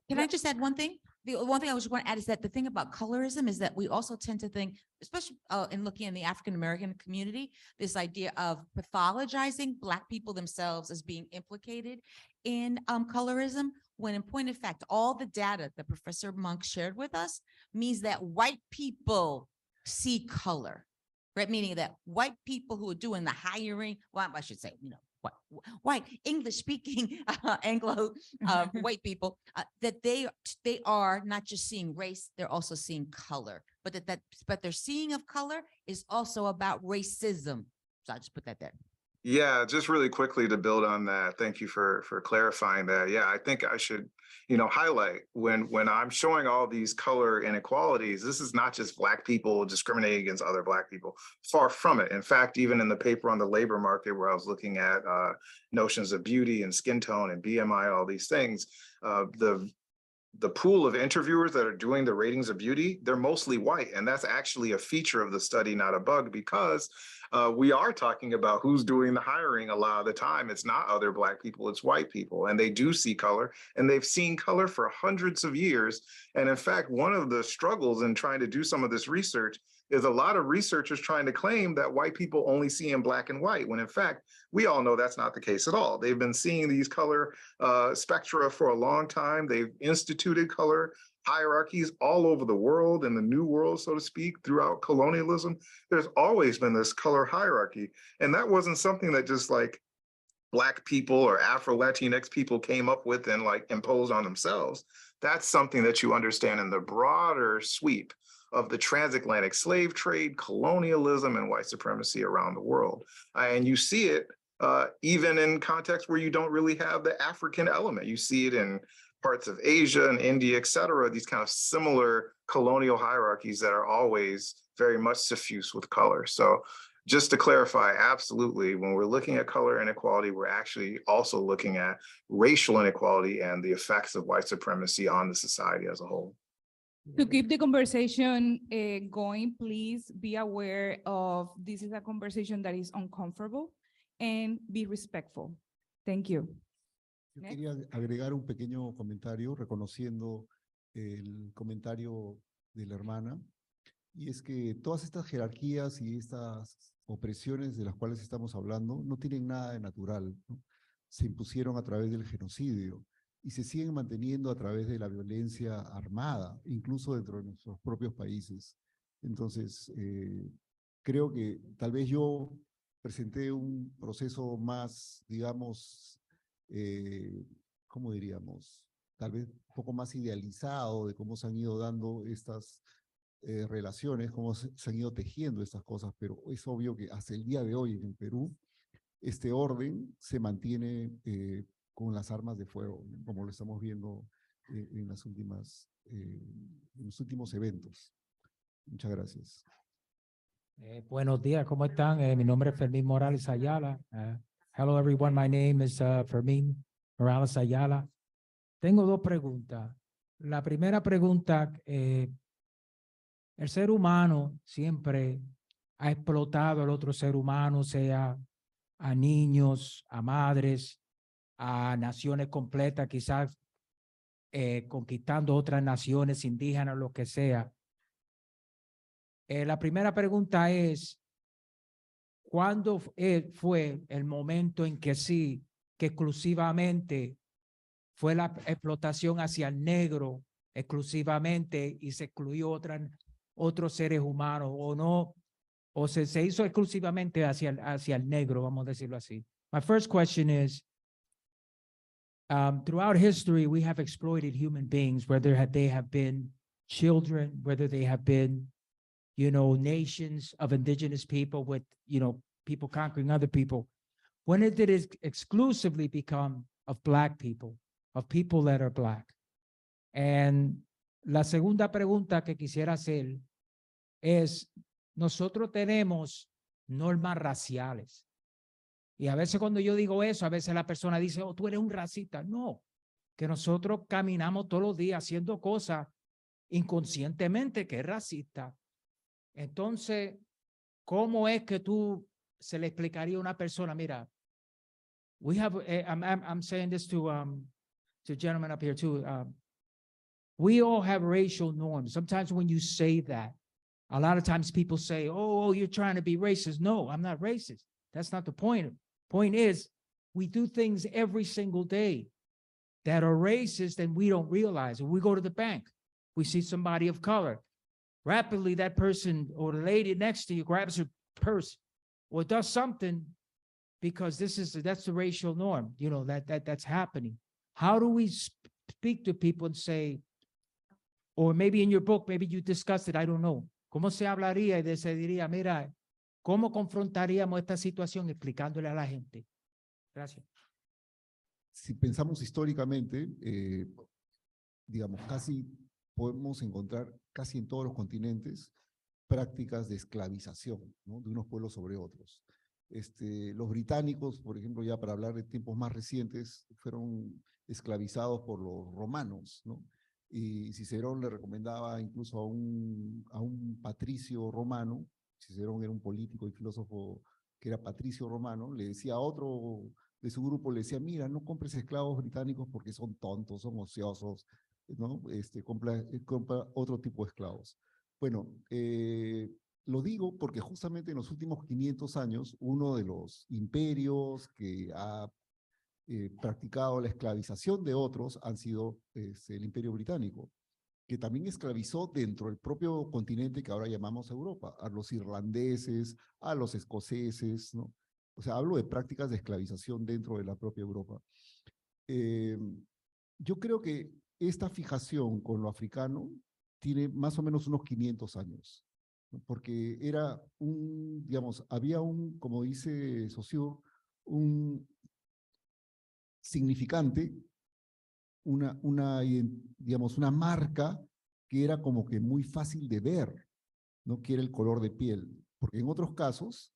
Can I just add one thing? The one thing I was going to add is that the thing about colorism is that we also tend to think, especially in looking in the African-American community, this idea of pathologizing Black people themselves as being implicated in colorism, when in point of fact, all the data that Professor Monk shared with us means that white people see color, right? Meaning that white people who are doing the hiring, well, I should say, white English-speaking Anglo white people, that they are not just seeing race, they're also seeing color. But their seeing of color is also about racism. So I just put that there. Yeah, just really quickly to build on that. Thank you for clarifying that. Yeah, I think I should, highlight when I'm showing all these color inequalities, this is not just Black people discriminating against other Black people. Far from it. In fact, even in the paper on the labor market where I was looking at notions of beauty and skin tone and BMI, all these things, the the pool of interviewers that are doing the ratings of beauty, they're mostly white. And that's actually a feature of the study, not a bug, because we are talking about who's doing the hiring a lot of the time. It's not other Black people, it's white people. And they do see color, and they've seen color for hundreds of years. And in fact, one of the struggles in trying to do some of this research is a lot of researchers trying to claim that white people only see in black and white, when in fact, we all know that's not the case at all. They've been seeing these color spectra for a long time. They've instituted color hierarchies all over the world, in the New World, so to speak, throughout colonialism. There's always been this color hierarchy. And that wasn't something that just like Black people or Afro-Latinx people came up with and like imposed on themselves. That's something that you understand in the broader sweep of the transatlantic slave trade, colonialism, and white supremacy around the world. And you see it even in contexts where you don't really have the African element. You see it in parts of Asia and India, et cetera, these kind of similar colonial hierarchies that are always very much suffused with color. So just to clarify, absolutely, when we're looking at color inequality, we're actually also looking at racial inequality and the effects of white supremacy on the society as a whole. To keep the conversation going, please be aware of this is a conversation that is uncomfortable, and be respectful. Thank you. Yo Next. quería agregar un pequeño comentario reconociendo el comentario de la hermana, y es que todas estas jerarquías y estas opresiones de las cuales estamos hablando no tienen nada de natural, ¿no? Se impusieron a través del genocidio y se siguen manteniendo a través de la violencia armada, incluso dentro de nuestros propios países. Entonces, creo que tal vez yo presenté un proceso más, digamos, ¿cómo diríamos? Tal vez un poco más idealizado de cómo se han ido dando estas relaciones, cómo se han ido tejiendo estas cosas, pero es obvio que hasta el día de hoy en el Perú, este orden se mantiene con las armas de fuego, ¿no? Como lo estamos viendo en los últimos eventos. Muchas gracias. Buenos días, ¿cómo están? Mi nombre es Fermín Morales Ayala. Hello everyone, my name is Fermín Morales Ayala. Tengo dos preguntas. La primera pregunta, el ser humano siempre ha explotado al otro ser humano, sea a niños, a madres, a naciones completas, quizás conquistando otras naciones indígenas, lo que sea. La primera pregunta es, ¿cuándo fue el momento en que sí, que exclusivamente fue la explotación hacia el negro exclusivamente y se excluyó otros seres humanos, o no, o se hizo exclusivamente hacia el negro, vamos a decirlo así? My first question is, throughout history, we have exploited human beings, whether they have been children, whether they have been, you know, nations of indigenous people with, you know, people conquering other people. When did it exclusively become of Black people, of people that are Black? And la segunda pregunta que quisiera hacer es, nosotros tenemos normas raciales. Y a veces cuando yo digo eso, a veces la persona dice, oh, tú eres un racista. No, que nosotros caminamos todos los días haciendo cosas inconscientemente que es racista. Entonces, ¿cómo es que tú se le explicaría a una persona, mira, we have, I'm saying this to gentlemen up here too, we all have racial norms. Sometimes when you say that, a lot of times people say, oh, you're trying to be racist. No, I'm not racist. That's not the point. Point is, we do things every single day that are racist and we don't realize it. We go to the bank, we see somebody of color. Rapidly, that person or the lady next to you grabs her purse or does something because that's the racial norm, you know, that's happening. How do we speak to people and say, or maybe in your book, maybe you discussed it, I don't know. ¿Cómo se hablaría y se diría, mira, cómo confrontaríamos esta situación explicándole a la gente? Gracias. Si pensamos históricamente, digamos, casi podemos encontrar casi en todos los continentes prácticas de esclavización, ¿no? De unos pueblos sobre otros. Los británicos, por ejemplo, ya para hablar de tiempos más recientes, fueron esclavizados por los romanos, ¿no? y Cicerón le recomendaba incluso a un patricio romano, Cicerón era un político y filósofo que era patricio romano, le decía a otro de su grupo, le decía, mira, no compres esclavos británicos porque son tontos, son ociosos, ¿no? Compra otro tipo de esclavos. Bueno, lo digo porque justamente en los últimos 500 años, uno de los imperios que ha practicado la esclavización de otros han sido el Imperio Británico, que también esclavizó dentro del propio continente que ahora llamamos Europa, a los irlandeses, a los escoceses, ¿no? O sea, hablo de prácticas de esclavización dentro de la propia Europa. Yo creo que esta fijación con lo africano tiene más o menos unos 500 años, ¿no? Porque era digamos, había como dice Saussure, un significante, digamos, una marca que era como que muy fácil de ver, ¿no? Que era el color de piel. Porque en otros casos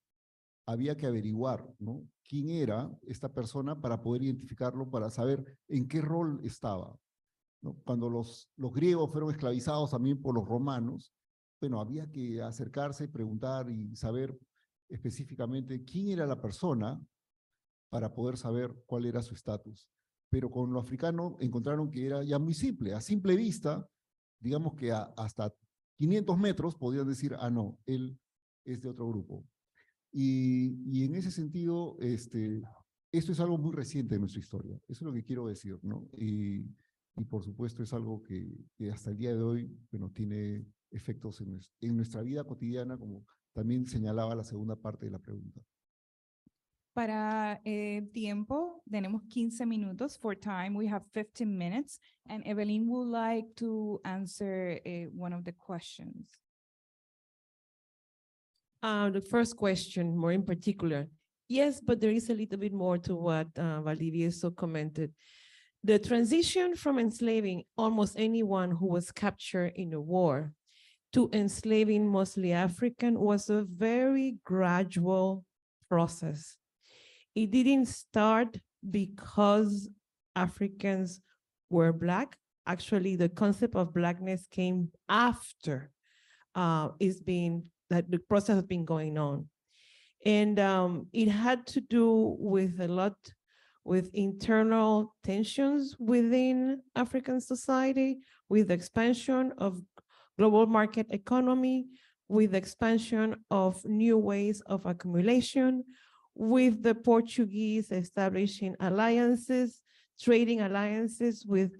había que averiguar, ¿no? Quién era esta persona para poder identificarlo, para saber en qué rol estaba, ¿no? Cuando los griegos fueron esclavizados también por los romanos, bueno, había que acercarse, preguntar y saber específicamente quién era la persona para poder saber cuál era su estatus. Pero con lo africano encontraron que era ya muy simple, a simple vista, digamos que hasta 500 metros podían decir, ah, no, él es de otro grupo. Y en ese sentido, esto es algo muy reciente en nuestra historia, eso es lo que quiero decir, ¿no? Y por supuesto es algo que hasta el día de hoy, bueno, tiene efectos en nuestra vida cotidiana, como también señalaba la segunda parte de la pregunta. Para tiempo, tenemos 15 minutos. For time, we have 15 minutes. And Evelyn would like to answer one of the questions. The first question, more in particular. Yes, but there is a little bit more to what Valdivieso commented. The transition from enslaving almost anyone who was captured in a war to enslaving mostly African was a very gradual process. It didn't start because Africans were Black. Actually, the concept of Blackness came after that the process has been going on. And it had to do with a lot with internal tensions within African society, with the expansion of global market economy, with the expansion of new ways of accumulation, with the Portuguese establishing alliances, trading alliances with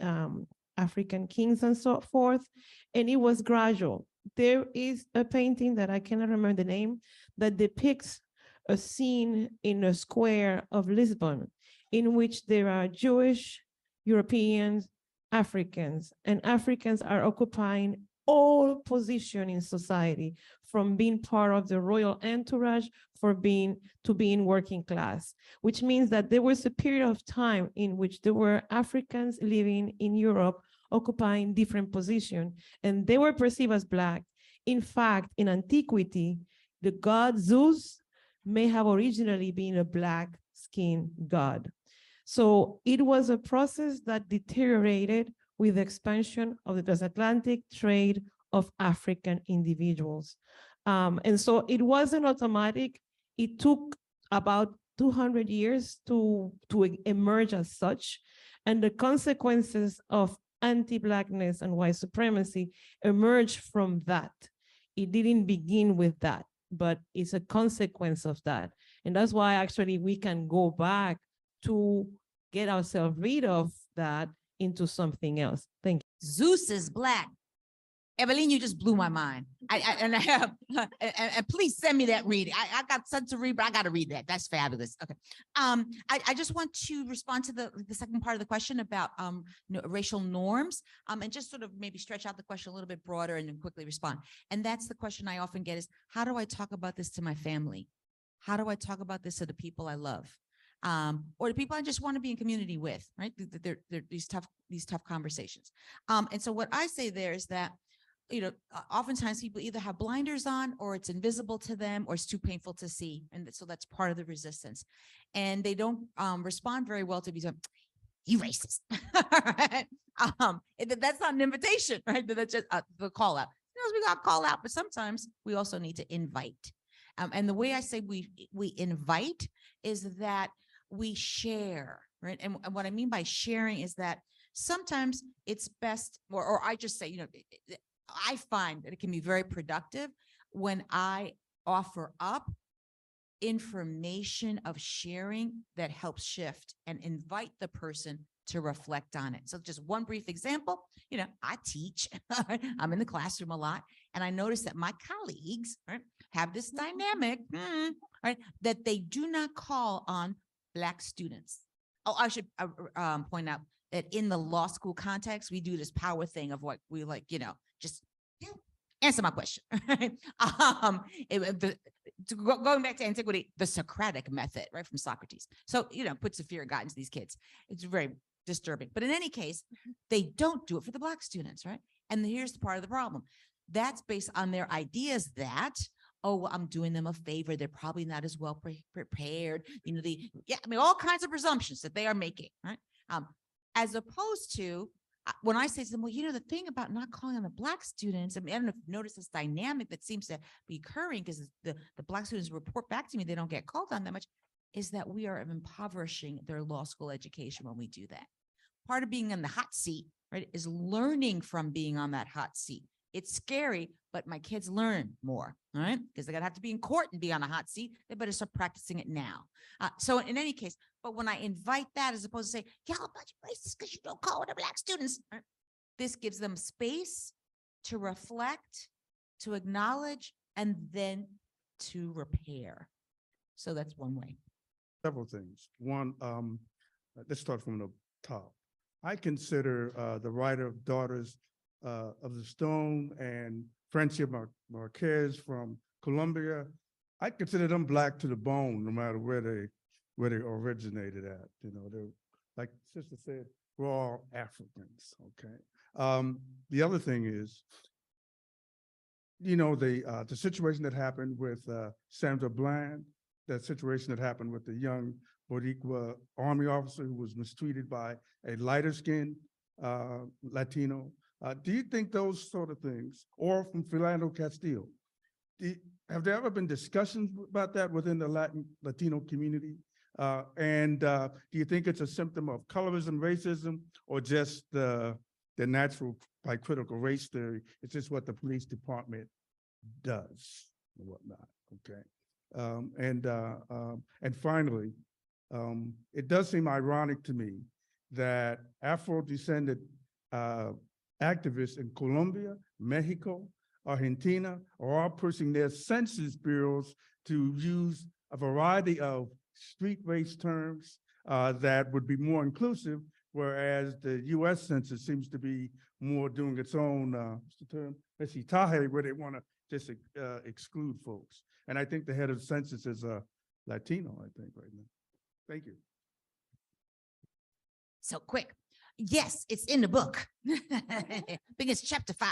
African kings and so forth. And it was gradual. There is a painting that I cannot remember the name that depicts a scene in a square of Lisbon in which there are Jewish, Europeans, Africans, and Africans are occupying all positions in society, from being part of the royal entourage to being working class, which means that there was a period of time in which there were Africans living in Europe occupying different positions, and they were perceived as Black. In fact, in antiquity, the god Zeus may have originally been a Black-skinned god. So it was a process that deteriorated with the expansion of the transatlantic trade of African individuals. And so it wasn't automatic. It took about 200 years to emerge as such. And the consequences of anti-Blackness and white supremacy emerged from that. It didn't begin with that, but it's a consequence of that. And that's why actually we can go back to get ourselves rid of that into something else. Thank you. Zeus is Black. Evelyn, you just blew my mind. And please send me that reading. I got sent to read, but I got to read that. That's fabulous. Okay. I just want to respond to the second part of the question about racial norms, and just sort of maybe stretch out the question a little bit broader and then quickly respond. And that's the question I often get is, how do I talk about this to my family? How do I talk about this to the people I love? Or the people I just want to be in community with, right? They're these tough conversations. And so what I say there is that, oftentimes people either have blinders on or it's invisible to them or it's too painful to see. And so that's part of the resistance. And they don't respond very well to be you racist. Right? That's not an invitation, right? That's just the call out. We got call out, but sometimes we also need to invite. And the way I say we invite is that we share, right? And what I mean by sharing is that sometimes it's best, or I just say, I find that it can be very productive when I offer up information of sharing that helps shift and invite the person to reflect on it. So just one brief example, I teach, I'm in the classroom a lot, and I notice that my colleagues, right, have this dynamic, right, that they do not call on Black students. Oh, I should point out that in the law school context, we do this power thing of what we like, just answer my question. Going back to antiquity, the Socratic method, right, from Socrates. So, puts a fear of God into these kids. It's very disturbing. But in any case, they don't do it for the Black students, right? And here's the part of the problem. That's based on their ideas that, oh, well, I'm doing them a favor. They're probably not as well prepared. All kinds of presumptions that they are making, right? As opposed to when I say to them, well, the thing about not calling on the Black students, I don't know if you notice this dynamic that seems to be occurring because the Black students report back to me, they don't get called on that much, is that we are impoverishing their law school education when we do that. Part of being in the hot seat, right, is learning from being on that hot seat. It's scary, but my kids learn more, all right? Because they're gonna have to be in court and be on a hot seat. They better start practicing it now. So in any case, but when I invite that, as opposed to say, y'all a bunch of racists because you don't call on the Black students, right? This gives them space to reflect, to acknowledge, and then to repair. So that's one way. Several things. One, let's start from the top. I consider the writer of Daughters of the Stone and Francia Marquez from Colombia, I consider them Black to the bone, no matter where they originated at. They're, like Sister said, we're all Africans, okay? The other thing is, the situation that happened with Sandra Bland, that situation that happened with the young Boricua Army officer who was mistreated by a lighter-skinned Latino. Do you think those sort of things, or from Philando Castile, have there ever been discussions about that within the Latino community? And do you think it's a symptom of colorism, racism, or just the natural, like, critical race theory? It's just what the police department does and whatnot, okay? And finally, it does seem ironic to me that Afro-descended activists in Colombia, Mexico, Argentina are all pushing their census bureaus to use a variety of street race terms that would be more inclusive, whereas the US Census seems to be more doing its own, what's the term? Taje, where they want to just exclude folks. And I think the head of the census is Latino, I think, right now. Thank you. So quick. Yes, it's in the book. I think it's chapter 5.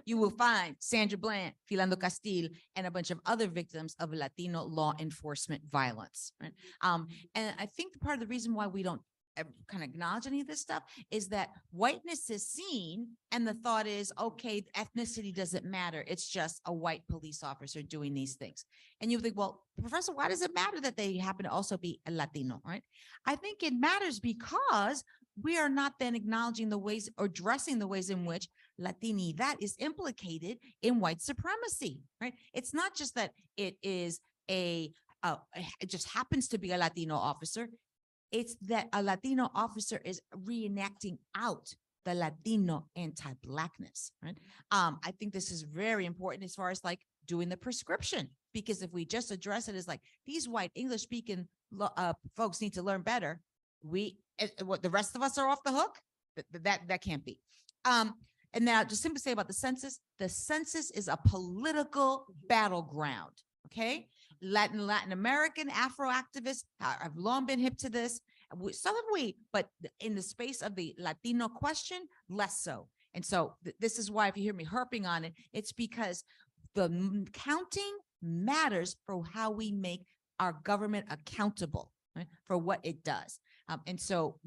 You will find Sandra Bland, Philando Castile, and a bunch of other victims of Latino law enforcement violence. Right? And I think part of the reason why we don't kind of acknowledge any of this stuff is that whiteness is seen, and the thought is, okay, ethnicity doesn't matter. It's just a white police officer doing these things. And you think, well, Professor, why does it matter that they happen to also be a Latino, right? I think it matters because we are not then acknowledging the ways or addressing the ways in which Latinidad is implicated in white supremacy, right? It's not just that it is it just happens to be a Latino officer. It's that a Latino officer is reenacting out the Latino anti-Blackness, right? I think this is very important as far as like doing the prescription, because if we just address it as like these white English-speaking folks need to learn better, what the rest of us are off the hook. That can't be. And now just simply say about the census is a political battleground. Okay, Latin American Afro activists have long been hip to this. So have we, but in the space of the Latino question, less so. And so this is why if you hear me harping on it, it's because the counting matters for how we make our government accountable. right, for what it does. And so,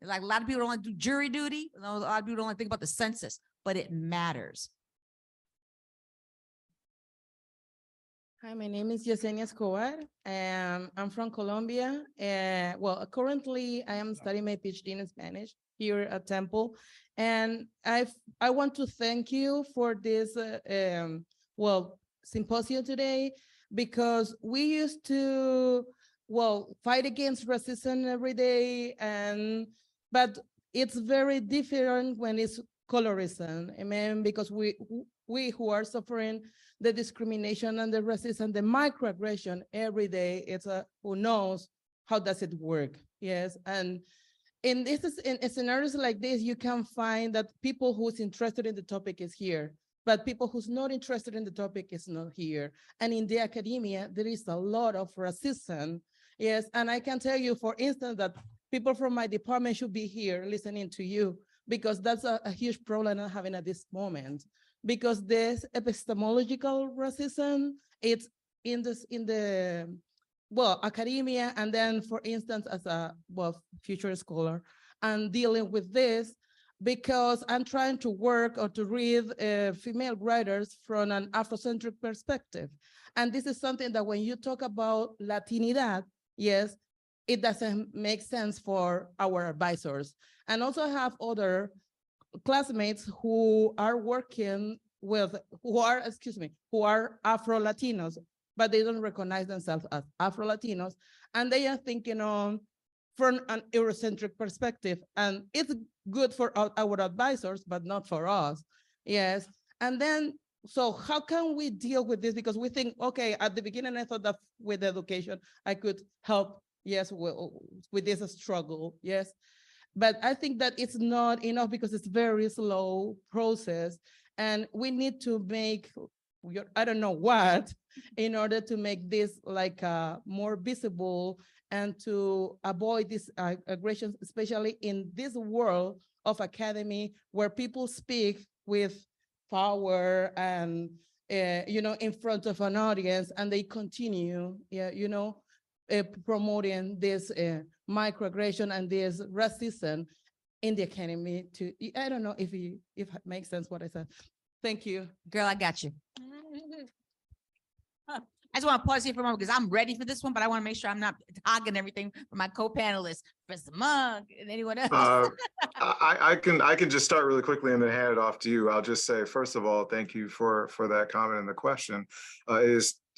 like a lot of people don't want to do jury duty. A lot of people don't want to think about the census, but it matters. Hi, my name is Yesenia Escobar, and I'm from Colombia. Well, currently I am studying my PhD in Spanish here at Temple. And I want to thank you for this, symposium today, because we used to, fight against racism every day, but it's very different when it's colorism. I mean, because we who are suffering the discrimination and the racism, the microaggression every day, it's who knows how does it work? Yes, and in scenarios like this, you can find that people who's interested in the topic is here, but people who's not interested in the topic is not here. And in the academia, there is a lot of racism. Yes, and I can tell you, for instance, that people from my department should be here listening to you, because that's a huge problem I'm having at this moment. Because this epistemological racism, it's in the academia, and then, for instance, as a future scholar, and dealing with this, because I'm trying to work or to read female writers from an Afrocentric perspective. And this is something that when you talk about Latinidad, yes, it doesn't make sense for our advisors. And also I have other classmates who are working with, who are Afro-Latinos, but they don't recognize themselves as Afro-Latinos, and they are thinking on from an Eurocentric perspective, and it's good for our advisors, but not for us. Yes, and then, so how can we deal with this? Because we think, okay, at the beginning I thought that with education I could help, yes, with this struggle, yes. But I think that it's not enough, because it's very slow process, and we need to make, I don't know what, in order to make this like more visible and to avoid these aggressions, especially in this world of academy where people speak with power and, in front of an audience, and they continue, promoting this microaggression and this racism in the academy. I don't know if it makes sense what I said. Thank you. Girl, I got you. I just want to pause here for a moment because I'm ready for this one, but I want to make sure I'm not hogging everything for my co-panelists, Professor Monk and anyone else. I can just start really quickly and then hand it off to you. I'll just say, first of all, thank you for that comment and the question.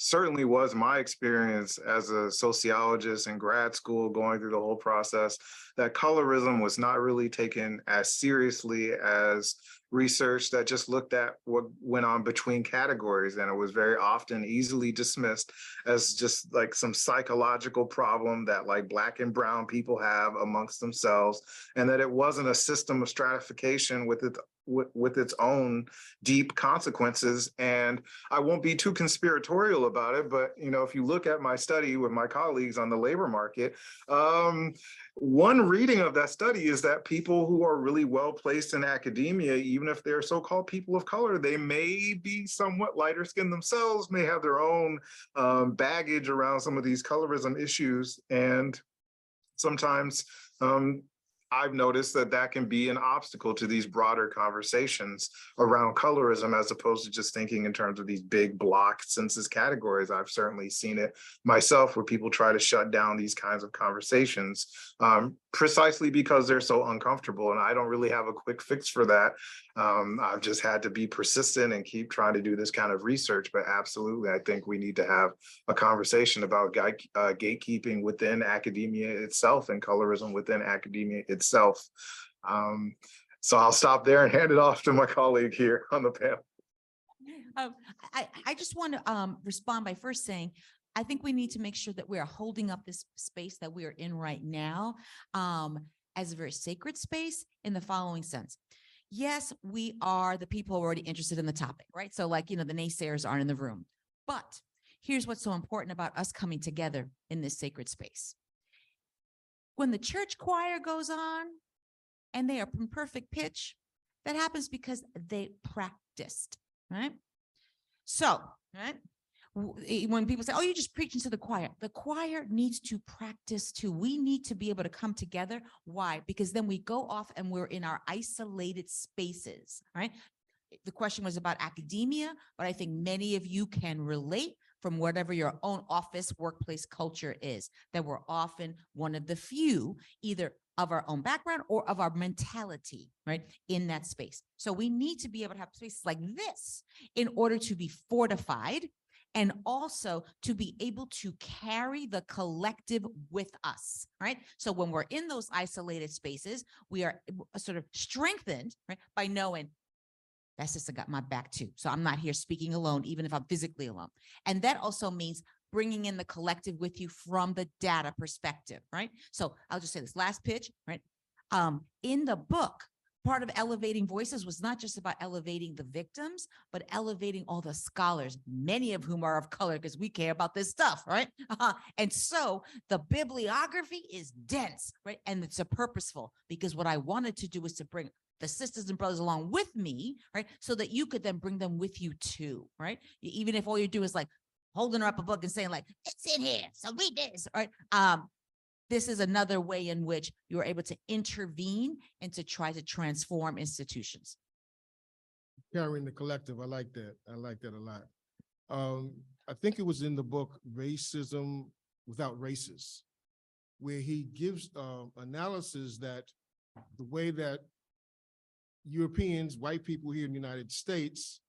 Certainly was my experience as a sociologist in grad school, going through the whole process, that colorism was not really taken as seriously as research that just looked at what went on between categories. And it was very often easily dismissed as just like some psychological problem that like Black and brown people have amongst themselves, and that it wasn't a system of stratification with its own deep consequences. And I won't be too conspiratorial about it, but if you look at my study with my colleagues on the labor market, one reading of that study is that people who are really well placed in academia, even if they're so-called people of color, they may be somewhat lighter skinned themselves, may have their own baggage around some of these colorism issues. And sometimes I've noticed that can be an obstacle to these broader conversations around colorism, as opposed to just thinking in terms of these big block census categories. I've certainly seen it myself where people try to shut down these kinds of conversations precisely because they're so uncomfortable. And I don't really have a quick fix for that. I've just had to be persistent and keep trying to do this kind of research. But absolutely, I think we need to have a conversation about gatekeeping within academia itself and colorism within academia itself. So I'll stop there and hand it off to my colleague here on the panel. I just want to respond by first saying, I think we need to make sure that we are holding up this space that we are in right now as a very sacred space in the following sense. Yes, we are the people already interested in the topic, right? So like, the naysayers aren't in the room. But here's what's so important about us coming together in this sacred space. When the church choir goes on and they are in perfect pitch, that happens because they practiced, right? So, right? when people say, oh, you're just preaching to the choir needs to practice too. We need to be able to come together. Why? Because then we go off and we're in our isolated spaces, right? The question was about academia, but I think many of you can relate from whatever your own office workplace culture is, that we're often one of the few, either of our own background or of our mentality, right, in that space. So we need to be able to have spaces like this in order to be fortified and also to be able to carry the collective with us, right? So when we're in those isolated spaces, we are sort of strengthened, right, by knowing that sister got my back too. So I'm not here speaking alone, even if I'm physically alone. And that also means bringing in the collective with you from the data perspective, right? So I'll just say this last pitch, right? In the book, part of elevating voices was not just about elevating the victims, but elevating all the scholars, many of whom are of color because we care about this stuff, right? And so the bibliography is dense, right? And it's a purposeful, because what I wanted to do was to bring the sisters and brothers along with me, right? So that you could then bring them with you too, right? Even if all you do is like holding her up a book and saying like, it's in here, so read this, right? This is another way in which you're able to intervene and to try to transform institutions. Carrying the collective, I like that. I like that a lot. I think it was in the book, Racism Without Races, where he gives analysis that the way that Europeans, white people here in the United States,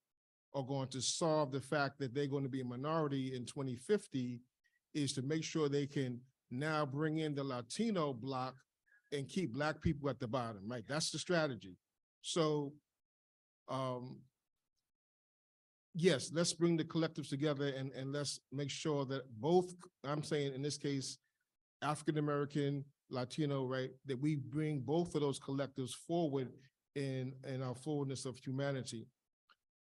are going to solve the fact that they're going to be a minority in 2050 is to make sure they can now bring in the Latino bloc and keep Black people at the bottom, right? That's the strategy. So, yes, let's bring the collectives together and let's make sure that both, I'm saying in this case, African-American, Latino, right, that we bring both of those collectives forward in our fullness of humanity.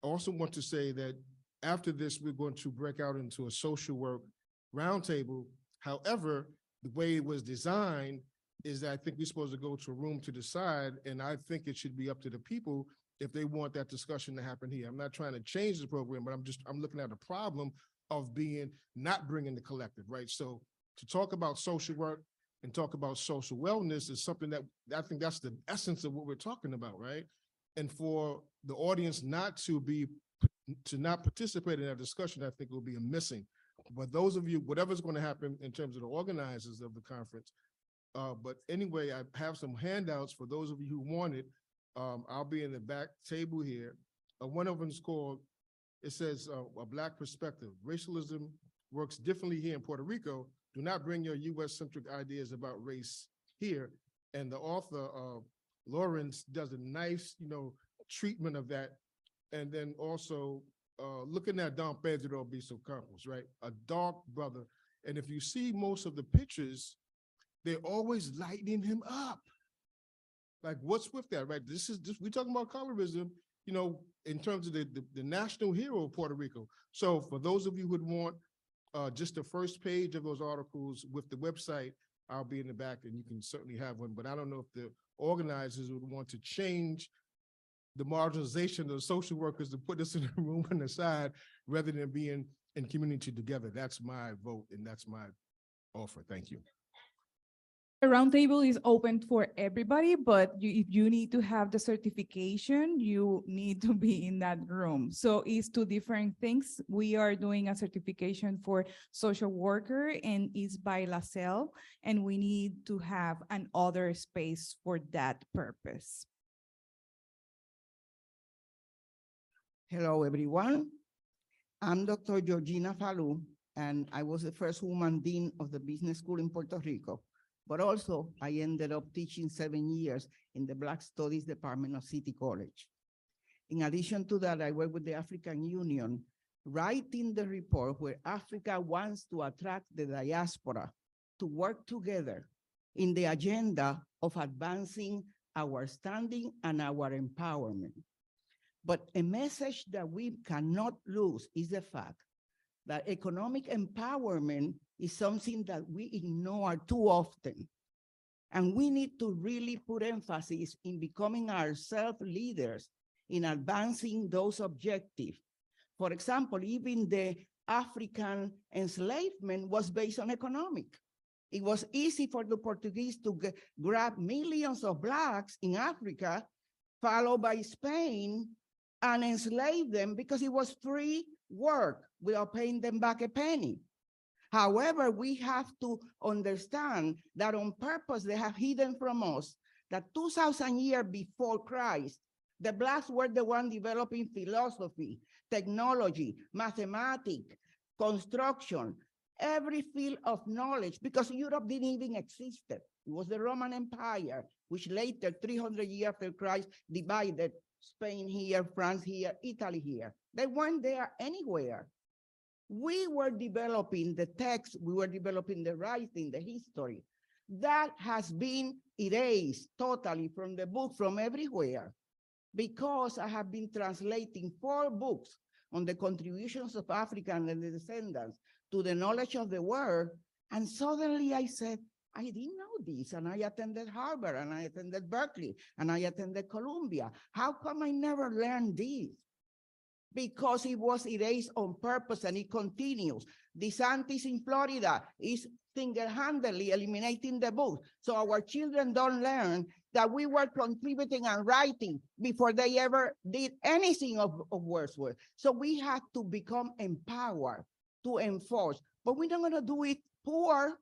I also want to say that after this, we're going to break out into a social work roundtable. However, the way it was designed is that I think we're supposed to go to a room to decide, and I think it should be up to the people if they want that discussion to happen here. I'm not trying to change the program, but I'm looking at the problem of not bringing the collective, right? So to talk about social work and talk about social wellness is something that I think that's the essence of what we're talking about, right? And for the audience not to not participate in that discussion, I think will be a missing. But those of you, whatever's going to happen in terms of the organizers of the conference, but anyway, I have some handouts for those of you who want it. I'll be in the back table here. One of them is called, it says, A Black Perspective. Racialism works differently here in Puerto Rico. Do not bring your US-centric ideas about race here. And the author, Lawrence, does a nice, treatment of that. And then also looking at Don Pedro Biso Campos, right? A dark brother. And if you see most of the pictures, they're always lighting him up. Like, what's with that, right? We're talking about colorism, in terms of the national hero of Puerto Rico. So for those of you who would want just the first page of those articles with the website, I'll be in the back and you can certainly have one, but I don't know if the organizers would want to change the marginalization of the social workers to put us in a room on the side rather than being in community together. That's my vote and that's my offer. Thank you. The roundtable is open for everybody, but if you need to have the certification, you need to be in that room. So it's two different things. We are doing a certification for social worker and it's by LaSalle, and we need to have an other space for that purpose. Hello, everyone. I'm Dr. Georgina Falou, and I was the first woman dean of the business school in Puerto Rico. But also, I ended up teaching 7 years in the Black Studies Department of City College. In addition to that, I work with the African Union, writing the report where Africa wants to attract the diaspora to work together in the agenda of advancing our standing and our empowerment. But a message that we cannot lose is the fact that economic empowerment is something that we ignore too often. And we need to really put emphasis in becoming ourselves leaders in advancing those objectives. For example, even the African enslavement was based on economic. It was easy for the Portuguese to grab millions of blacks in Africa, followed by Spain, and enslave them because it was free work without paying them back a penny. However, we have to understand that on purpose, they have hidden from us that 2,000 years before Christ, the blacks were the one developing philosophy, technology, mathematics, construction, every field of knowledge, because Europe didn't even exist. It was the Roman Empire, which later, 300 years after Christ, divided Spain here, France here, Italy here. They weren't there anywhere. We were developing the text, we were developing the writing, the history. That has been erased totally from the book, from everywhere, because I have been translating 4 books on the contributions of African and the descendants to the knowledge of the world. And suddenly I said, I didn't know this. And I attended Harvard, and I attended Berkeley, and I attended Columbia. How come I never learned this? Because it was erased on purpose, and it continues. DeSantis in Florida is single-handedly eliminating the book. So our children don't learn that we were contributing and writing before they ever did anything of Wordsworth. So we have to become empowered to enforce, but we're not gonna do it poor.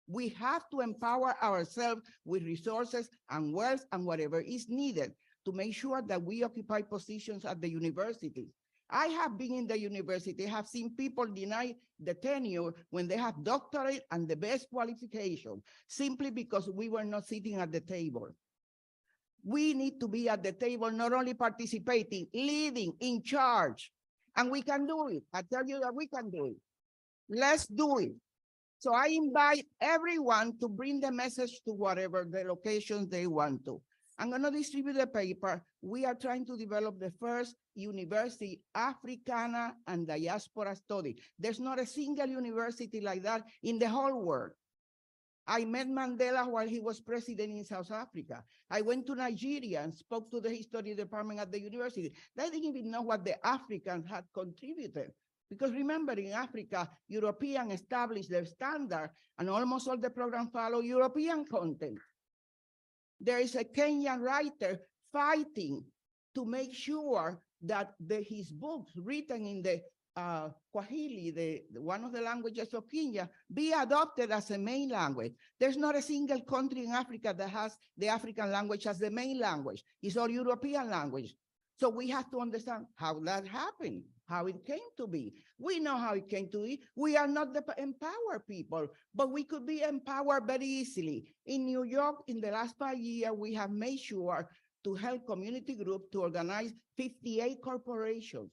We have to empower ourselves with resources and wealth and whatever is needed to make sure that we occupy positions at the university. I have been in the university, have seen people deny the tenure when they have doctorate and the best qualification, simply because we were not sitting at the table. We need to be at the table, not only participating, leading, in charge, and we can do it. I tell you that we can do it. Let's do it. So I invite everyone to bring the message to whatever the locations they want to. I'm going to distribute the paper. We are trying to develop the first university Africana and Diaspora study. There's not a single university like that in the whole world. I met Mandela while he was president in South Africa. I went to Nigeria and spoke to the history department at the university. They didn't even know what the Africans had contributed. Because remember, in Africa, Europeans established their standard, and almost all the programs follow European content. There is a Kenyan writer fighting to make sure that his books written in the Swahili, one of the languages of Kenya, be adopted as a main language. There's not a single country in Africa that has the African language as the main language. It's all European language. So we have to understand how that happened, how it came to be. We know how it came to be. We are not the empowered people, but we could be empowered very easily. In New York, in the last 5 years, we have made sure to help community groups to organize 58 corporations.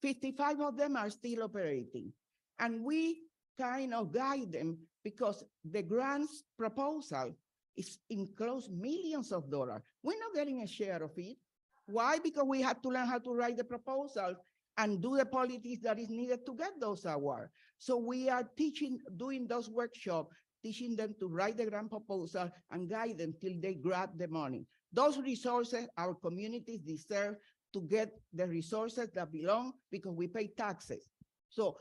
55 of them are still operating. And we kind of guide them because the grants proposal is includes millions of dollars. We're not getting a share of it. Why? Because we had to learn how to write the proposal and do the politics that is needed to get those awards. So we are doing those workshops, teaching them to write the grant proposal and guide them till they grab the money. Those resources our communities deserve to get the resources that belong because we pay taxes. So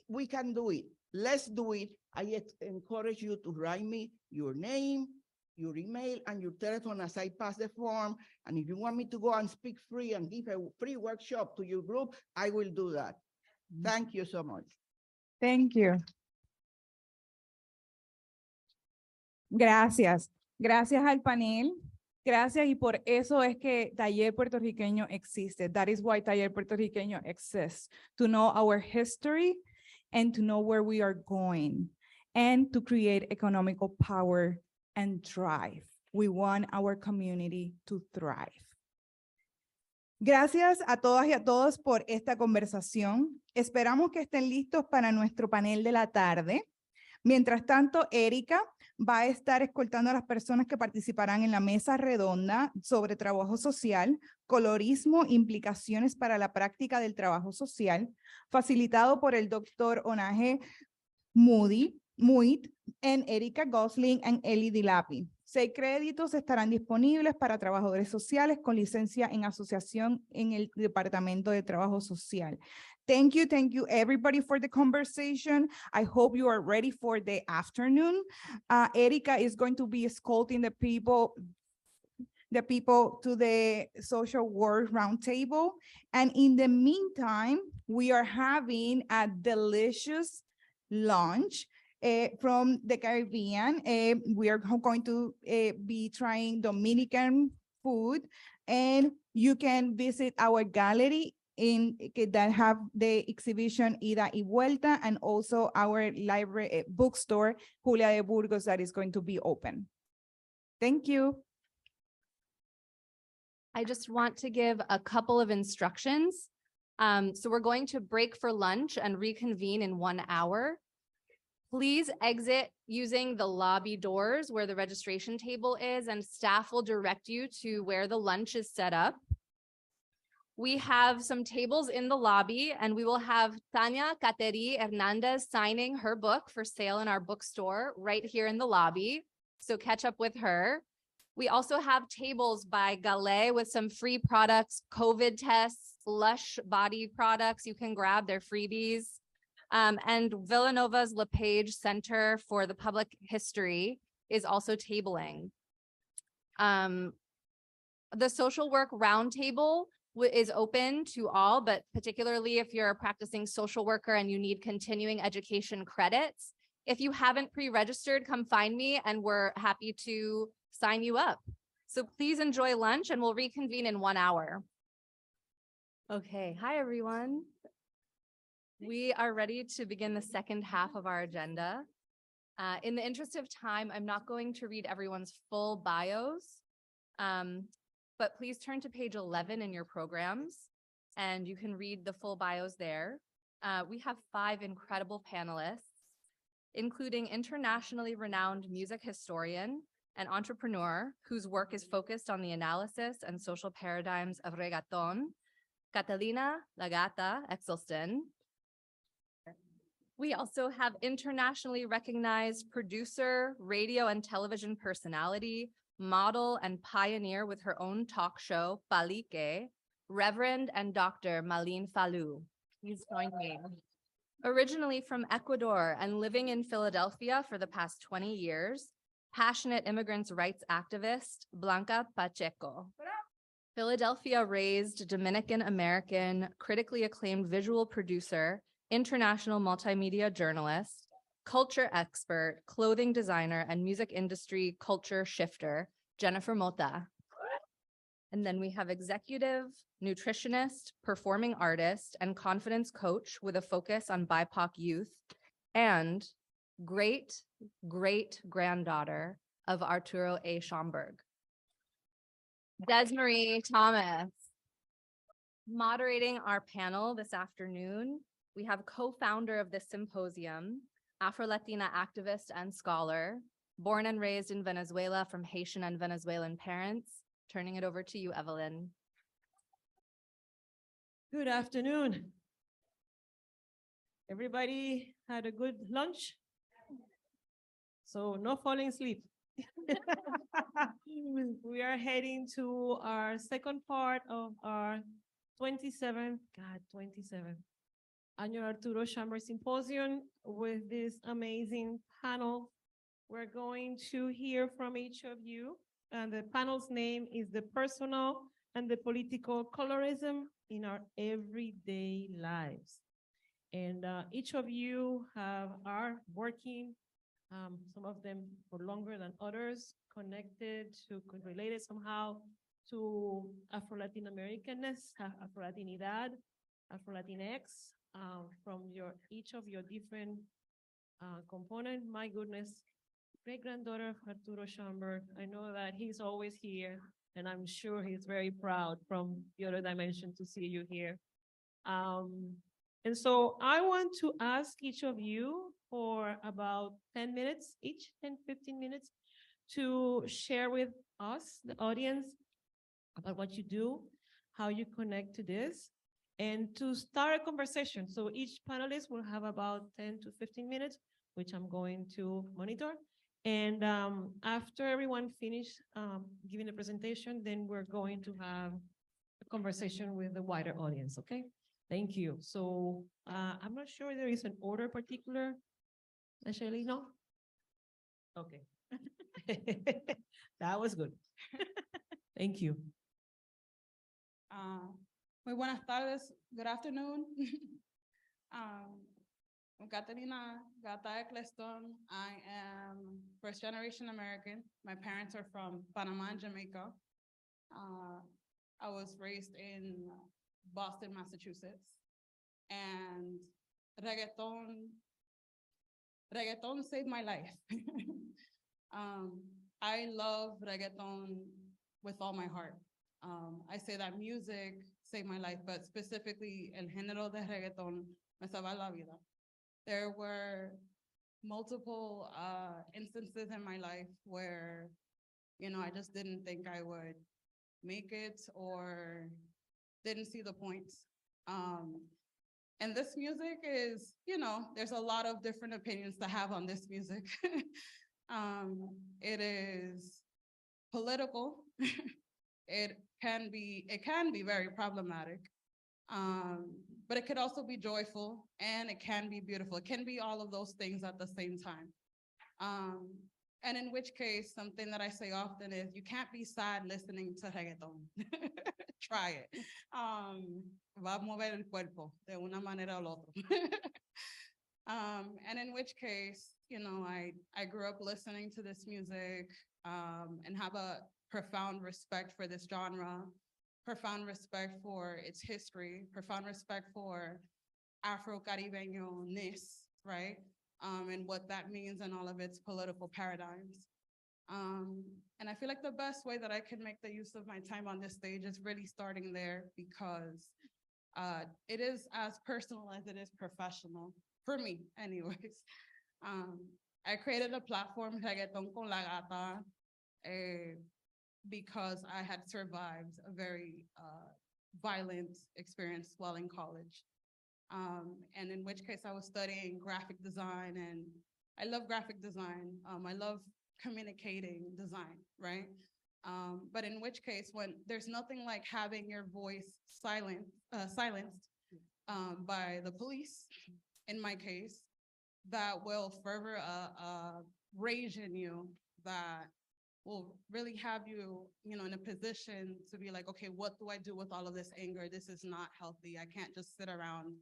we can do it. Let's do it. I encourage you to write me your name, your email, and your telephone as I pass the form. And if you want me to go and speak free and give a free workshop to your group, I will do that. Thank you so much. Thank you. Gracias. Gracias al panel. Gracias, y por eso es que Taller Puertorriqueño existe. That is why Taller Puertorriqueño exists, to know our history and to know where we are going and to create economical power and thrive. We want our community to thrive. Gracias a todas y a todos por esta conversación. Esperamos que estén listos para nuestro panel de la tarde. Mientras tanto, Erika va a estar escoltando a las personas que participarán en la mesa redonda sobre trabajo social, colorismo, implicaciones para la práctica del trabajo social, facilitado por el Dr. Onaje Muit and Erika Gosling and Eli Dilapi. 6 créditos estarán disponibles para trabajadores sociales con licencia en asociación en el Departamento de Trabajo Social. Thank you everybody for the conversation. I hope you are ready for the afternoon. Erika is going to be escorting the people to the social work roundtable. And in the meantime, we are having a delicious lunch from the Caribbean. We are going to be trying Dominican food, and you can visit our gallery that have the exhibition Ida y Vuelta, and also our library bookstore, Julia de Burgos, that is going to be open. Thank you. I just want to give a couple of instructions. So we're going to break for lunch and reconvene in 1 hour. Please exit using the lobby doors where the registration table is, and staff will direct you to where the lunch is set up. We have some tables in the lobby, and we will have Tania Cateri Hernandez signing her book for sale in our bookstore right here in the lobby. So catch up with her. We also have tables by Galet with some free products, COVID tests, Lush body products you can grab, their freebies. And Villanova's LePage Center for the Public History is also tabling. The social work roundtable is open to all, but particularly if you're a practicing social worker and you need continuing education credits. If you haven't pre-registered, come find me and we're happy to sign you up. So please enjoy lunch and we'll reconvene in 1 hour. Okay, hi everyone. We are ready to begin the second half of our agenda. In the interest of time, I'm not going to read everyone's full bios, but please turn to page 11 in your programs and you can read the full bios there. We have 5 incredible panelists, including internationally renowned music historian and entrepreneur whose work is focused on the analysis and social paradigms of reggaeton, Catalina La Gata Exelston. We also have internationally recognized producer, radio and television personality, model and pioneer with her own talk show, Palique, Reverend and Dr. Malin Falou. Please join me. Originally from Ecuador and living in Philadelphia for the past 20 years, passionate immigrants' rights activist, Blanca Pacheco. Philadelphia raised Dominican American, critically acclaimed visual producer, international multimedia journalist, culture expert, clothing designer, and music industry culture shifter, Jennifer Mota. And then we have executive, nutritionist, performing artist, and confidence coach with a focus on BIPOC youth, and great-great-granddaughter of Arturo A. Schomburg. Desmarie Thomas. Moderating our panel this afternoon, we have co-founder of this symposium, Afro-Latina activist and scholar, born and raised in Venezuela from Haitian and Venezuelan parents. Turning it over to you, Evelyn. Good afternoon. Everybody had a good lunch? So no falling asleep. We are heading to our second part of our 27th Annual Arturo Schomburg Symposium with this amazing panel. We're going to hear from each of you, and the panel's name is The Personal and the Political Colorism in Our Everyday Lives. And each of you are working, some of them for longer than others, related somehow to Afro-Latin Americanness, Afro-Latinidad, Afro-Latinx, from each of your different components. My goodness, great-granddaughter of Arturo Schomburg. I know that he's always here, and I'm sure he's very proud from the other dimension to see you here. And so I want to ask each of you for about 10 minutes, each 10-15 minutes, to share with us, the audience, about what you do, how you connect to this, and to start a conversation. So each panelist will have about 10 to 15 minutes, which I'm going to monitor. And after everyone finished giving the presentation, then we're going to have a conversation with the wider audience, okay? Thank you. So I'm not sure there is an order particular. Actually, no? Okay. That was good. Thank you. Muy buenas tardes, good afternoon. I'm Catalina Gata Eccleston. I am first generation American. My parents are from Panama and Jamaica. I was raised in Boston, Massachusetts. And reggaeton saved my life. I love reggaeton with all my heart. I say that music saved my life, but specifically el género de reggaeton me salva la vida. There were multiple instances in my life where, you know, I just didn't think I would make it or didn't see the point. And this music is, you know, there's a lot of different opinions to have on this music. It is political. It can be very problematic. But it could also be joyful and it can be beautiful. It can be all of those things at the same time. And in which case, something that I say often is you can't be sad listening to reggaeton. Try it. Va a mover el cuerpo de una manera o otra. And in which case, you know, I grew up listening to this music and have a profound respect for this genre, profound respect for its history, profound respect for Afro-Caribeño-ness, right? And what that means in all of its political paradigms. And I feel like the best way that I can make the use of my time on this stage is really starting there because it is as personal as it is professional, for me anyways. I created a platform, Reggaeton con la Gata, because I had survived a very violent experience while in college. And in which case I was studying graphic design, and I love graphic design. I love communicating design, right? But in which case, when there's nothing like having your voice silenced by the police, in my case, that will further a rage in you that will really have you, you know, in a position to be like, okay, what do I do with all of this anger? This is not healthy. I can't just sit around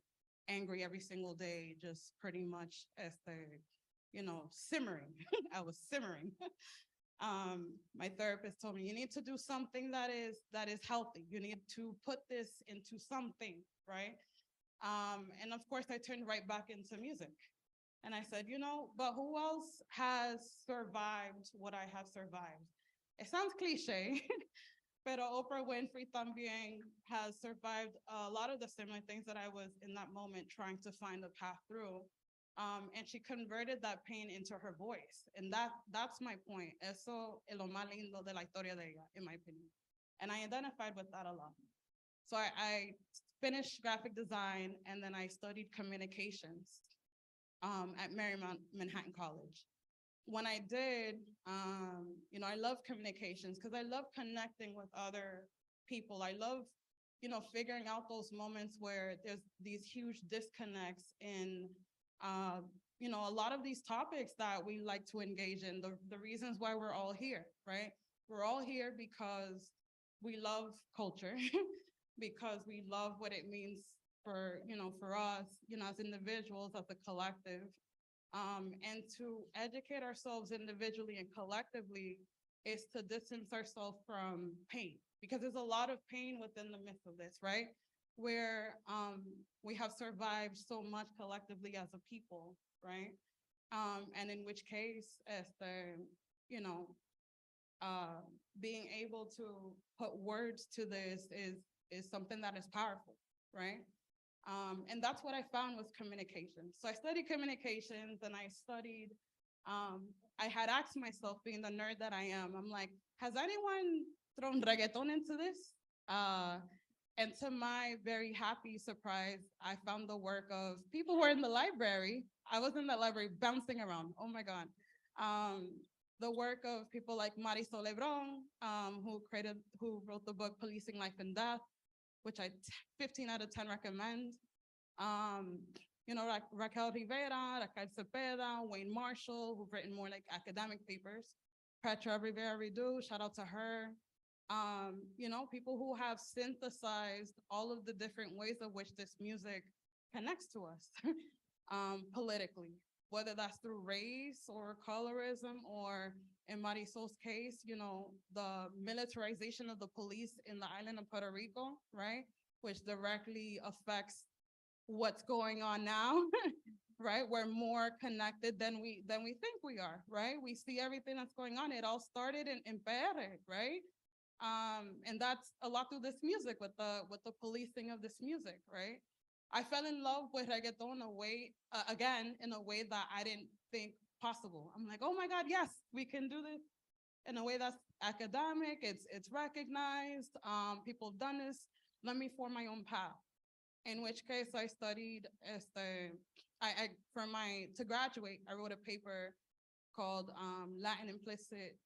angry every single day, just pretty much as the, you know, simmering. I was simmering. My therapist told me, you need to do something that is healthy. You need to put this into something, right? And of course I turned right back into music. And I said, you know, but who else has survived what I have survived? It sounds cliche, pero Oprah Winfrey también has survived a lot of the similar things that I was in that moment trying to find a path through. And she converted that pain into her voice. And that's my point. Eso es lo más lindo de la historia de ella, in my opinion. And I identified with that a lot. So I finished graphic design and then I studied communications at Marymount Manhattan College. When I did, you know, I love communications because I love connecting with other people. I love, you know, figuring out those moments where there's these huge disconnects in, you know, a lot of these topics that we like to engage in, the reasons why we're all here, right? We're all here because we love culture, because we love what it means for, you know, for us, you know, as individuals, as a collective, and to educate ourselves individually and collectively is to distance ourselves from pain, because there's a lot of pain within the midst of this, right? Where we have survived so much collectively as a people, right? And in which case, as the, you know, being able to put words to this is something that is powerful, right? And that's what I found was communication. So I studied communications and I studied, I had asked myself, being the nerd that I am, I'm like, has anyone thrown reggaeton into this? And to my very happy surprise, I found the work of people who were in the library. I was in the library bouncing around, oh my God. The work of people like Marisol Lebron, who wrote the book Policing Life and Death, which I 15 out of 10 recommend. You know, Raquel Rivera, Raquel Cepeda, Wayne Marshall, who've written more like academic papers. Petra Rivera Redu, shout out to her. You know, people who have synthesized all of the different ways of which this music connects to us politically, whether that's through race or colorism, or in Marisol's case, you know, the militarization of the police in the island of Puerto Rico, right? Which directly affects what's going on now, right? We're more connected than we think we are, right? We see everything that's going on. It all started in PR, right? And that's a lot through this music, with the policing of this music, right? I fell in love with reggaeton in a way that I didn't think possible. I'm like, oh my God, yes, we can do this in a way that's academic, it's recognized, people have done this, let me form my own path. In which case I studied to graduate, I wrote a paper called Latin implicit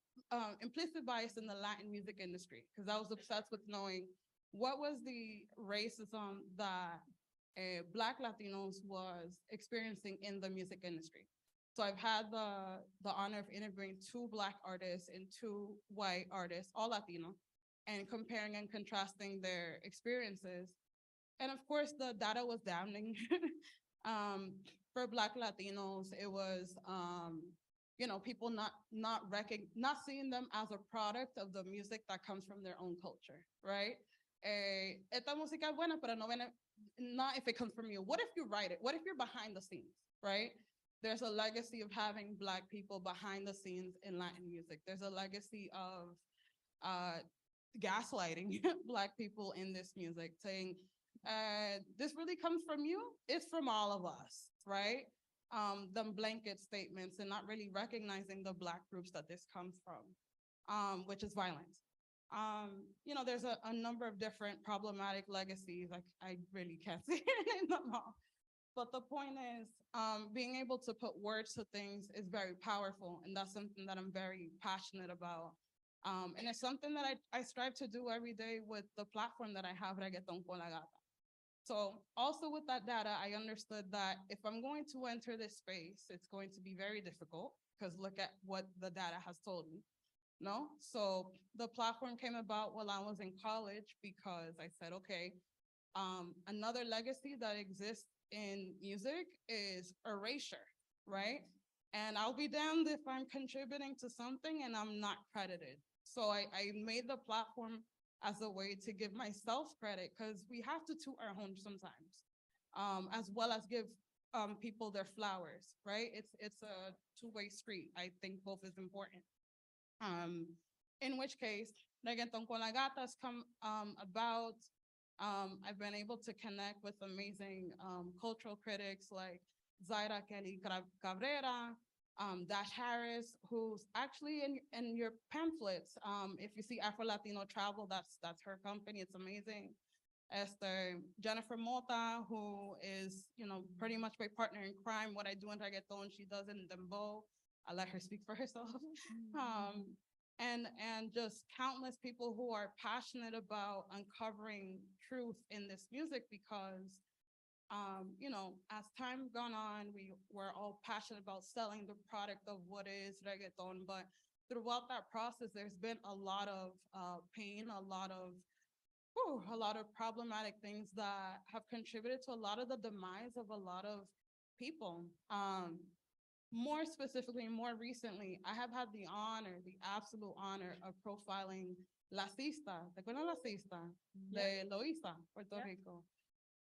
bias in the Latin music industry, because I was obsessed with knowing what was the racism that Black Latinos was experiencing in the music industry. So I've had the honor of interviewing 2 Black artists and 2 white artists, all Latino, and comparing and contrasting their experiences. And of course, the data was damning. For Black Latinos, it was, you know, people not seeing them as a product of the music that comes from their own culture, right? Esta música es buena, pero not if it comes from you. What if you write it? What if you're behind the scenes, right? There's a legacy of having Black people behind the scenes in Latin music. There's a legacy of gaslighting Black people in this music, saying, this really comes from you? It's from all of us, right? Them blanket statements and not really recognizing the Black groups that this comes from, which is violence. You know, there's a number of different problematic legacies. I really can't say them all. But the point is, being able to put words to things is very powerful, and that's something that I'm very passionate about. And it's something that I strive to do every day with the platform that I have, Reggaeton con la Gata. So also with that data, I understood that if I'm going to enter this space, it's going to be very difficult, because look at what the data has told me, no? So the platform came about while I was in college, because I said, okay, another legacy that exists in music is erasure, right? And I'll be damned if I'm contributing to something and I'm not credited. So I made the platform as a way to give myself credit, because we have to toot our horn sometimes, as well as give people their flowers, right? It's a two-way street. I think both is important. In which case, Reggaeton con la Gata has come about. I've been able to connect with amazing cultural critics like Zaira Kelly Cabrera, Dash Harris, who's actually in your pamphlets. If you see Afro-Latino Travel, that's her company. It's amazing. Jennifer Mota, who is, you know, pretty much my partner in crime. What I do in reggaeton, she does in dembow. I let her speak for herself. And just countless people who are passionate about uncovering truth in this music, because you know, as time gone on, we're all passionate about selling the product of what is reggaeton, but throughout that process, there's been a lot of pain, a lot of problematic things that have contributed to a lot of the demise of a lot of people. More specifically, more recently, I have had the absolute honor of profiling La Sista. ¿Te acuerdas La Sista? De Loíza, Puerto Rico.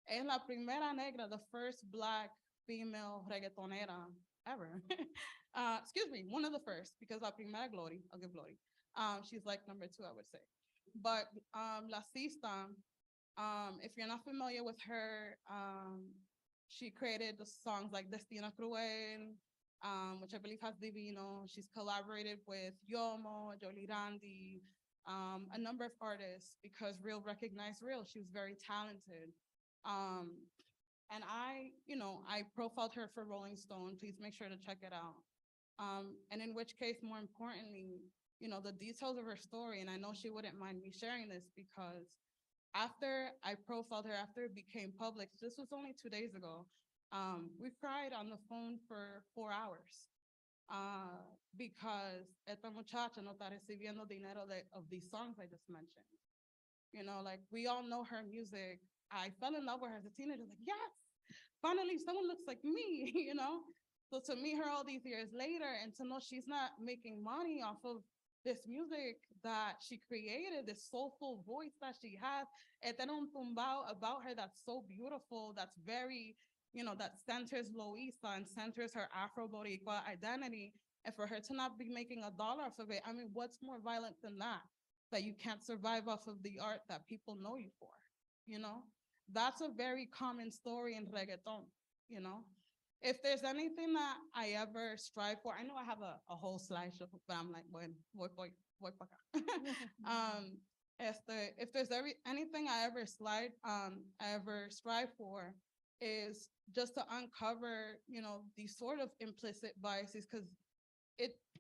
Es la primera negra, the first Black female reggaetonera ever. Excuse me, one of the first, because La Primera Glory, I'll give Glory. She's like number 2, I would say. But La Sista, if you're not familiar with her, she created the songs like Destino Cruel, which I believe has Divino. She's collaborated with Yomo, Jolie Randy, a number of artists, because Real recognized Real. She was very talented. And I profiled her for Rolling Stone. Please make sure to check it out. And in which case, more importantly, you know, the details of her story, and I know she wouldn't mind me sharing this because after I profiled her, after it became public, this was only 2 days ago, we cried on the phone for 4 hours. Because esta muchacha no está recibiendo dinero of these songs I just mentioned. You know, like we all know her music. I fell in love with her as a teenager, like, yes, finally someone looks like me, you know? So to meet her all these years later and to know she's not making money off of this music that she created, this soulful voice that she has, and un tumbao about her that's so beautiful, that's very, you know, that centers Loisa and centers her Afro-Boricua identity. And for her to not be making $1 off of it, I mean, what's more violent than that? That you can't survive off of the art that people know you for, you know? That's a very common story in reggaeton, you know? If there's anything that I ever strive for, I know I have a whole slideshow, but I'm like, voy pa acá. If there's anything I ever strive for is just to uncover, you know, these sort of implicit biases, because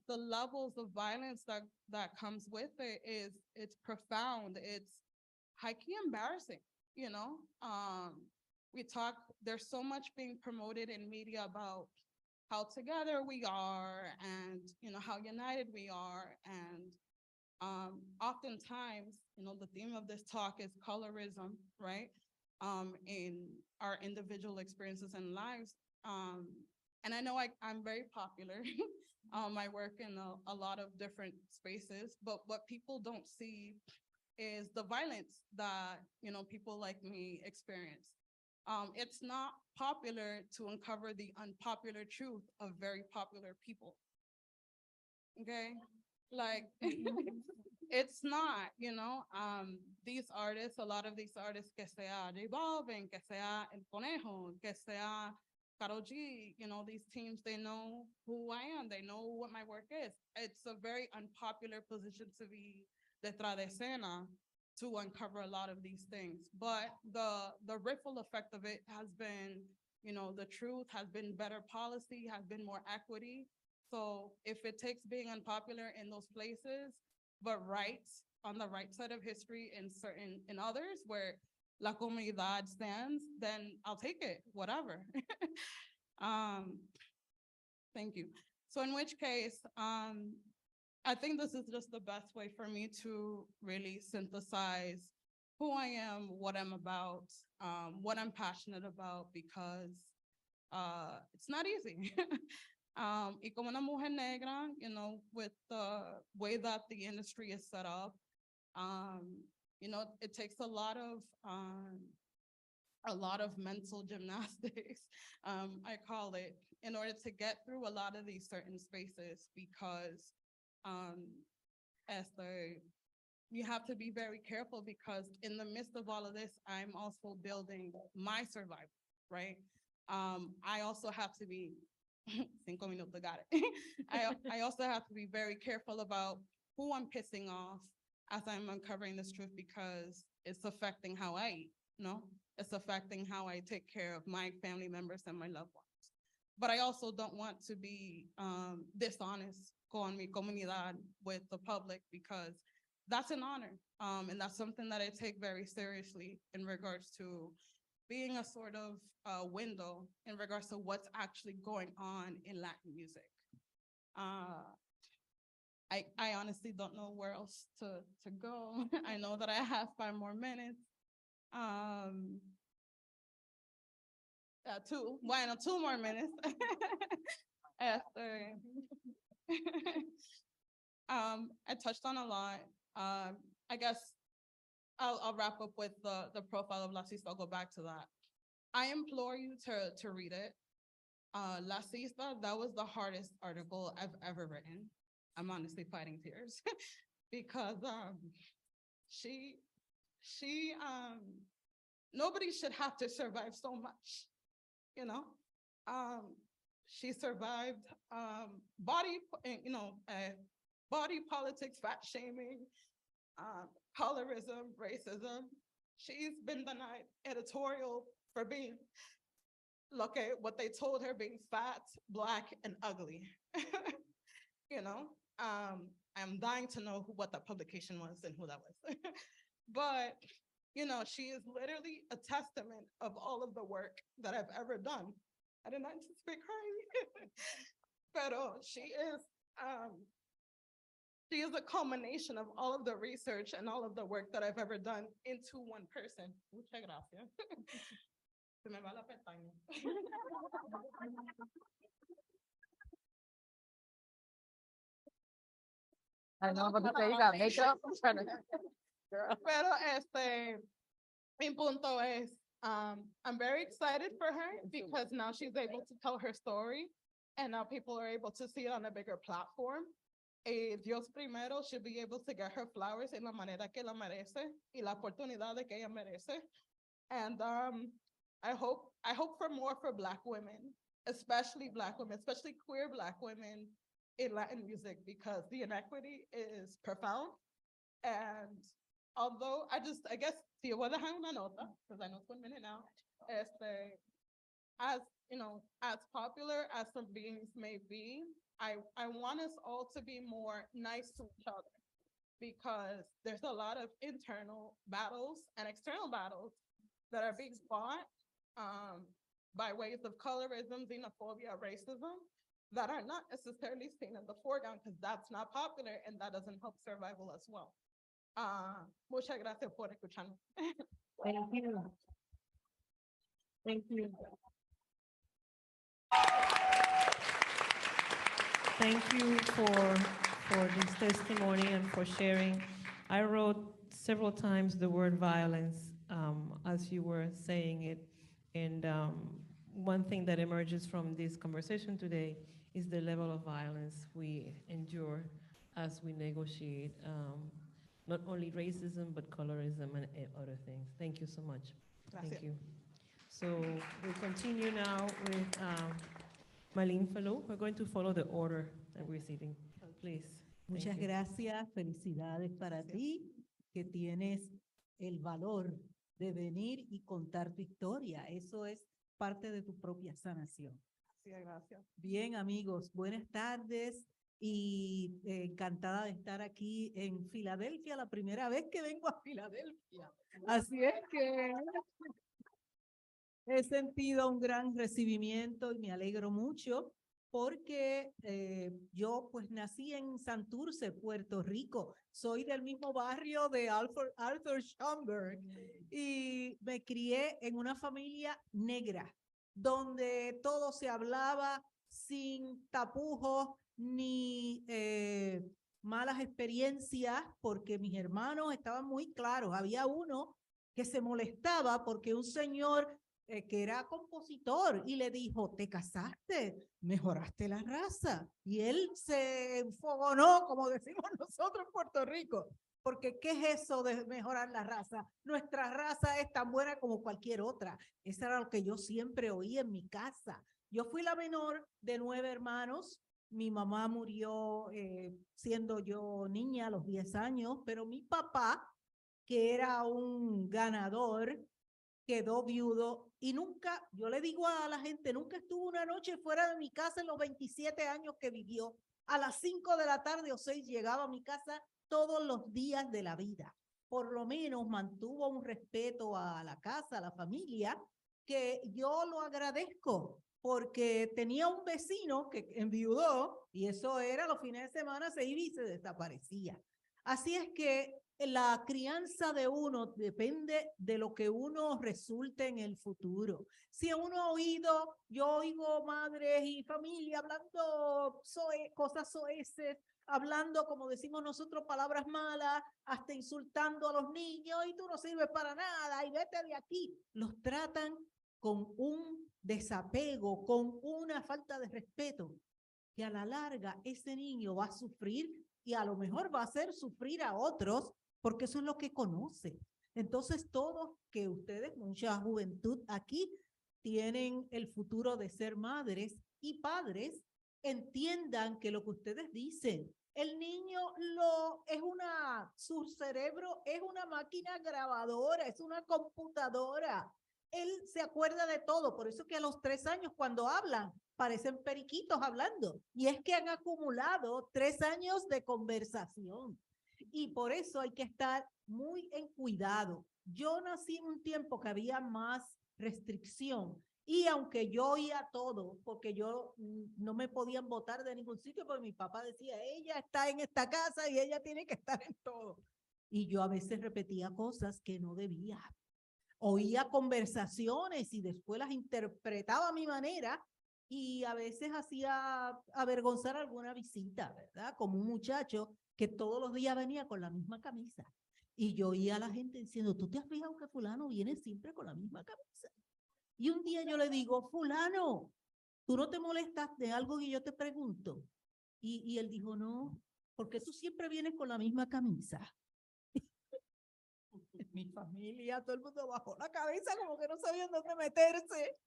the levels of violence that comes with it it's profound. It's highly embarrassing, you know? There's so much being promoted in media about how together we are and, you know, how united we are. And oftentimes, you know, the theme of this talk is colorism, right? In our individual experiences and lives. And I know I'm very popular. I work in a lot of different spaces, but what people don't see is the violence that, you know, people like me experience. It's not popular to uncover the unpopular truth of very popular people. Okay? Like, it's not, you know, these artists, a lot of these artists, que sea J Balvin, que sea El Conejo, que sea Karol G, you know, these teams, they know who I am, they know what my work is. It's a very unpopular position to be detrás de escena, to uncover a lot of these things. But the ripple effect of it has been, you know, the truth has been better policy, has been more equity. So if it takes being unpopular in those places, but rights on the right side of history in others where la comunidad stands, then I'll take it, whatever. Thank you. So in which case, I think this is just the best way for me to really synthesize who I am, what I'm about, what I'm passionate about, because it's not easy. Y como una mujer negra, you know, with the way that the industry is set up, you know, it takes a lot of mental gymnastics, I call it, in order to get through a lot of these certain spaces, because you have to be very careful, because in the midst of all of this, I'm also building my survival, right? I also have to be, 5 minutos, got it. I also have to be very careful about who I'm pissing off as I'm uncovering this truth, because it's affecting how I eat, no? It's affecting how I take care of my family members and my loved ones. But I also don't want to be dishonest con mi comunidad with the public, because that's an honor. And that's something that I take very seriously in regards to being a sort of window in regards to what's actually going on in Latin music. I honestly don't know where else to go. I know that I have 5 more minutes. 2 more minutes. After. I touched on a lot. I guess I'll wrap up with the profile of La Sista. I'll go back to that. I implore you to read it. La Sista, that was the hardest article I've ever written. I'm honestly fighting tears because nobody should have to survive so much, you know? She survived body politics, fat shaming, colorism, racism. She's been denied editorial for being, what they told her, being fat, Black, and ugly. you know, I'm dying to know what that publication was and who that was. But, you know, she is literally a testament of all of the work that I've ever done. I did not anticipate crying. But she is a culmination of all of the research and all of the work that I've ever done into one person. Muchas gracias. Se me va la pestaña. I know, but you got makeup. I'm trying to. Pero mi punto es, I'm very excited for her because now she's able to tell her story and now people are able to see it on a bigger platform. Dios primero should be able to get her flowers en la manera que la merece y la oportunidad de que ella merece. And I hope for more for Black women, especially queer Black women in Latin music, because the inequity is profound. And although I guess, si yo voy a dejar una nota, because I know it's 1 minute now, as you know, as popular as some beings may be, I want us all to be more nice to each other, because there's a lot of internal battles and external battles that are being fought by ways of colorism, xenophobia, racism, that are not necessarily seen in the foreground because that's not popular and that doesn't help survival as well. Muchas gracias por escucharme. Thank you. Thank you. Thank you for this testimony and for sharing. I wrote several times the word violence as you were saying it. And one thing that emerges from this conversation today is the level of violence we endure as we negotiate not only racism, but colorism and other things. Thank you so much. Gracias. Thank you. So we continue now with Malin Falou. We're going to follow the order that we're sitting. Please. Thank Muchas you. gracias, felicidades para ti, que tienes el valor de venir y contar tu historia. Eso es parte de tu propia sanación. Gracias. Bien, amigos, buenas tardes y encantada de estar aquí en Filadelfia, la primera vez que vengo a Filadelfia. Así es que he sentido un gran recibimiento y me alegro mucho porque yo pues nací en Santurce, Puerto Rico. Soy del mismo barrio de Arthur Schomburg y me crié en una familia negra, donde todo se hablaba sin tapujos ni malas experiencias, porque mis hermanos estaban muy claros. Había uno que se molestaba porque un señor que era compositor y le dijo, te casaste, mejoraste la raza. Y él se enfogonó, como decimos nosotros en Puerto Rico, porque ¿qué es eso de mejorar la raza? Nuestra raza es tan buena como cualquier otra. Eso era lo que yo siempre oí en mi casa. Yo fui la menor de 9 hermanos. Mi mamá murió siendo yo niña a los 10 años, pero mi papá, que era un ganador, quedó viudo y nunca, yo le digo a la gente, nunca estuvo una noche fuera de mi casa en los 27 años que vivió. A las 5 de la tarde o 6 llegaba a mi casa todos los días de la vida. Por lo menos mantuvo un respeto a la casa, a la familia, que yo lo agradezco, porque tenía un vecino que enviudó y eso era los fines de semana, se iba y se desaparecía. Así es que la crianza de uno depende de lo que uno resulte en el futuro. Si uno ha oído, yo oigo madres y familia hablando cosas soeces, hablando, como decimos nosotros, palabras malas, hasta insultando a los niños, y tú no sirves para nada, y vete de aquí. Los tratan con un desapego, con una falta de respeto, que a la larga ese niño va a sufrir y a lo mejor va a hacer sufrir a otros, porque eso es lo que conoce. Entonces, todos que ustedes, mucha juventud aquí, tienen el futuro de ser madres y padres, entiendan que lo que ustedes dicen, el niño su cerebro es una máquina grabadora, es una computadora. él se acuerda de todo, por eso que a los 3 años cuando hablan, parecen periquitos hablando, y es que han acumulado 3 años de conversación, y por eso hay que estar muy en cuidado. Yo nací en un tiempo que había más restricción, y aunque yo oía todo, porque yo no me podían votar de ningún sitio, porque mi papá decía, ella está en esta casa y ella tiene que estar en todo. Y yo a veces repetía cosas que no debía. Oía conversaciones y después las interpretaba a mi manera y a veces hacía avergonzar alguna visita, ¿verdad? Como un muchacho que todos los días venía con la misma camisa. Y yo oía a la gente diciendo, ¿tú te has fijado que fulano viene siempre con la misma camisa? Y un día yo le digo, fulano, ¿tú no te molestas de algo que yo te pregunto? Y él dijo, no, porque tú siempre vienes con la misma camisa. Mi familia, todo el mundo bajó la cabeza como que no sabían dónde meterse.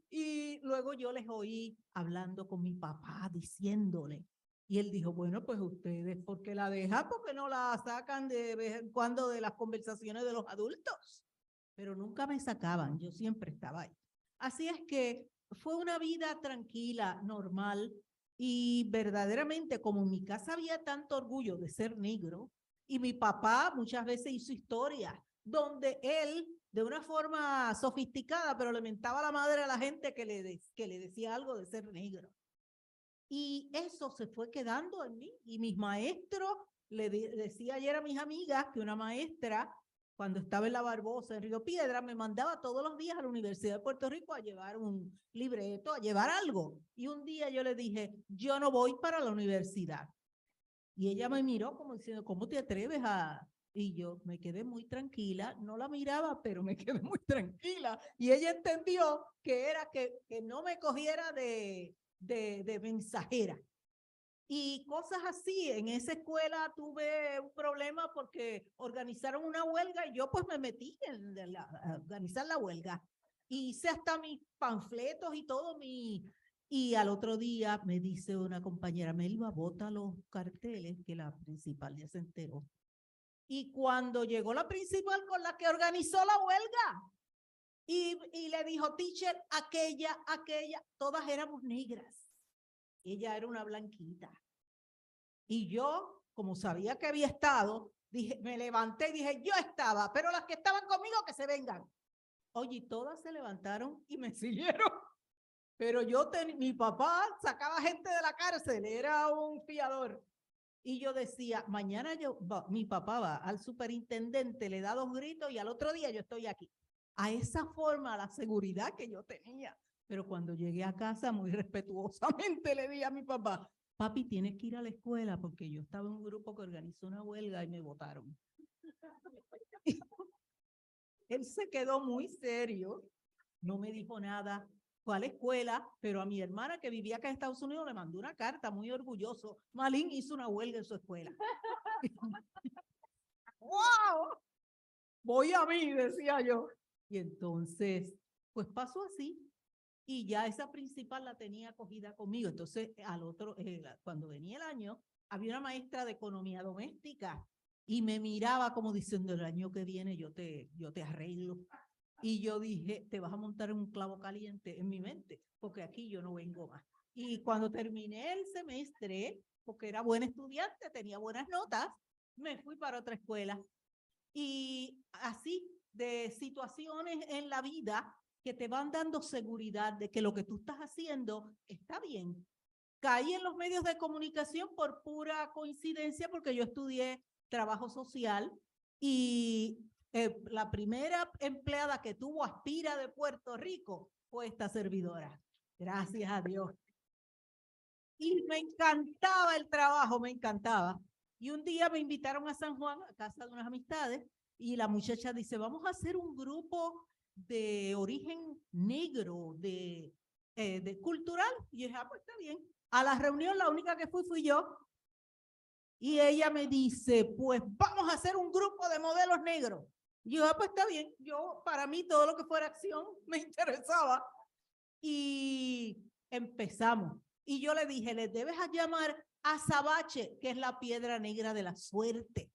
Y luego yo les oí hablando con mi papá, diciéndole. Y él dijo, bueno, pues ustedes, ¿por qué la dejan? Porque no la sacan de vez en cuando de las conversaciones de los adultos. Pero nunca me sacaban, yo siempre estaba ahí. Así es que fue una vida tranquila, normal, y verdaderamente como en mi casa había tanto orgullo de ser negro, y mi papá muchas veces hizo historias donde él, de una forma sofisticada, pero le mentaba la madre a la gente que le decía algo de ser negro. Y eso se fue quedando en mí. Y mis maestros, decía ayer a mis amigas que una maestra, cuando estaba en La Barbosa, en Río Piedra, me mandaba todos los días a la Universidad de Puerto Rico a llevar un libreto, a llevar algo. Y un día yo le dije, yo no voy para la universidad. Y ella me miró como diciendo, ¿cómo te atreves a...? Y yo me quedé muy tranquila, no la miraba, pero me quedé muy tranquila. Y ella entendió que era que no me cogiera de mensajera. Y cosas así. En esa escuela tuve un problema porque organizaron una huelga y yo pues me metí en a organizar la huelga. Y hice hasta mis panfletos y todo Y al otro día me dice una compañera, Melba, bota los carteles, que la principal ya se enteró. Y cuando llegó la principal con la que organizó la huelga, y le dijo, teacher, aquella, todas éramos negras. Ella era una blanquita. Y yo, como sabía que había estado, dije, me levanté y dije, yo estaba, pero las que estaban conmigo que se vengan. Oye, todas se levantaron y me siguieron. Pero mi papá sacaba gente de la cárcel, era un fiador. Y yo decía, mañana mi papá va al superintendente, le da 2 gritos y al otro día yo estoy aquí. A esa forma, la seguridad que yo tenía. Pero cuando llegué a casa, muy respetuosamente le dije a mi papá, papi, tienes que ir a la escuela porque yo estaba en un grupo que organizó una huelga y me votaron. Él se quedó muy serio, no me dijo nada. Fue a la escuela, pero a mi hermana que vivía acá en Estados Unidos le mandó una carta muy orgulloso. Malín hizo una huelga en su escuela. ¡Wow! Voy a mí, decía yo. Y entonces, pues pasó así. Y ya esa principal la tenía acogida conmigo. Entonces, cuando venía el año, había una maestra de economía doméstica y me miraba como diciendo, el año que viene yo te arreglo. Y yo dije, te vas a montar en un clavo caliente en mi mente, porque aquí yo no vengo más. Y cuando terminé el semestre, porque era buena estudiante, tenía buenas notas, me fui para otra escuela. Y así, de situaciones en la vida que te van dando seguridad de que lo que tú estás haciendo está bien. Caí en los medios de comunicación por pura coincidencia, porque yo estudié trabajo social y la primera empleada que tuvo Aspira de Puerto Rico fue esta servidora. Gracias a Dios. Y me encantaba el trabajo, me encantaba. Y un día me invitaron a San Juan, a casa de unas amistades, y la muchacha dice, vamos a hacer un grupo de origen negro, de cultural. Y yo dije, pues está bien. A la reunión la única que fui yo. Y ella me dice, pues vamos a hacer un grupo de modelos negros. Y yo, pues está bien. Para mí, todo lo que fuera acción me interesaba. Y empezamos. Y yo le dije, le debes a llamar azabache, que es la piedra negra de la suerte.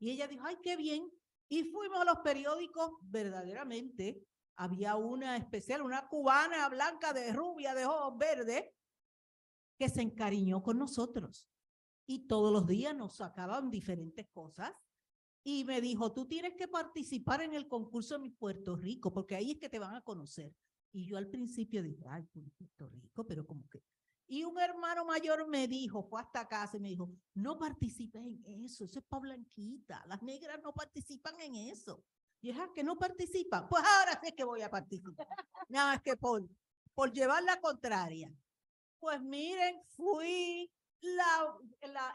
Y ella dijo, ay, qué bien. Y fuimos a los periódicos verdaderamente había una especial, una cubana blanca de rubia de ojos verdes que se encariñó con nosotros y todos los días nos sacaban diferentes cosas y me dijo, tú tienes que participar en el concurso de mi Puerto Rico porque ahí es que te van a conocer. Y yo al principio dije, ay, Puerto Rico, pero como que... Y un hermano mayor me dijo, fue hasta casa y me dijo, no participes en eso es para blanquita, las negras no participan en eso. Y es que no participan, pues ahora sí que voy a participar. Nada más que por llevar la contraria. Pues miren, fui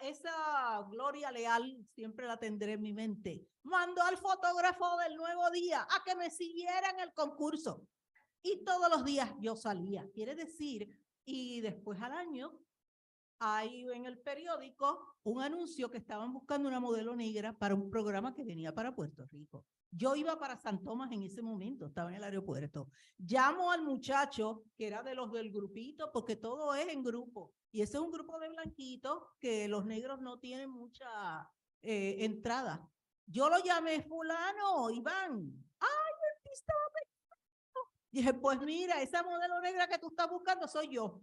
esa Gloria Leal, siempre la tendré en mi mente, mandó al fotógrafo del Nuevo Día a que me siguiera en el concurso. Y todos los días yo salía, quiere decir, y después al año, hay en el periódico un anuncio que estaban buscando una modelo negra para un programa que venía para Puerto Rico. Yo iba para San Tomás en ese momento, estaba en el aeropuerto. Llamo al muchacho, que era de los del grupito, porque todo es en grupo. Y ese es un grupo de blanquitos que los negros no tienen mucha entrada. Yo lo llamé, fulano, Iván. ¡Ay, artista! Dije, pues mira, esa modelo negra que tú estás buscando soy yo.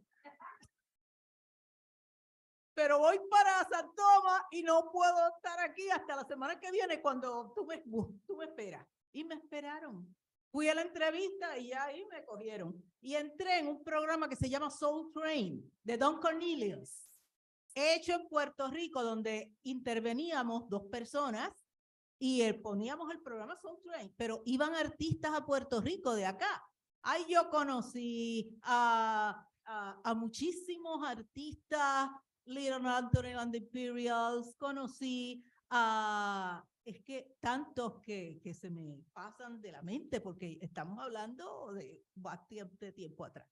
Pero voy para San Tomás y no puedo estar aquí hasta la semana que viene cuando tú me esperas. Y me esperaron. Fui a la entrevista y ahí me cogieron. Y entré en un programa que se llama Soul Train, de Don Cornelius, hecho en Puerto Rico, donde interveníamos 2 personas y poníamos el programa Soul Train, pero iban artistas a Puerto Rico de acá. Ahí yo conocí a muchísimos artistas, Little Anthony and the Imperials, conocí a, es que tantos que se me pasan de la mente porque estamos hablando de bastante tiempo atrás.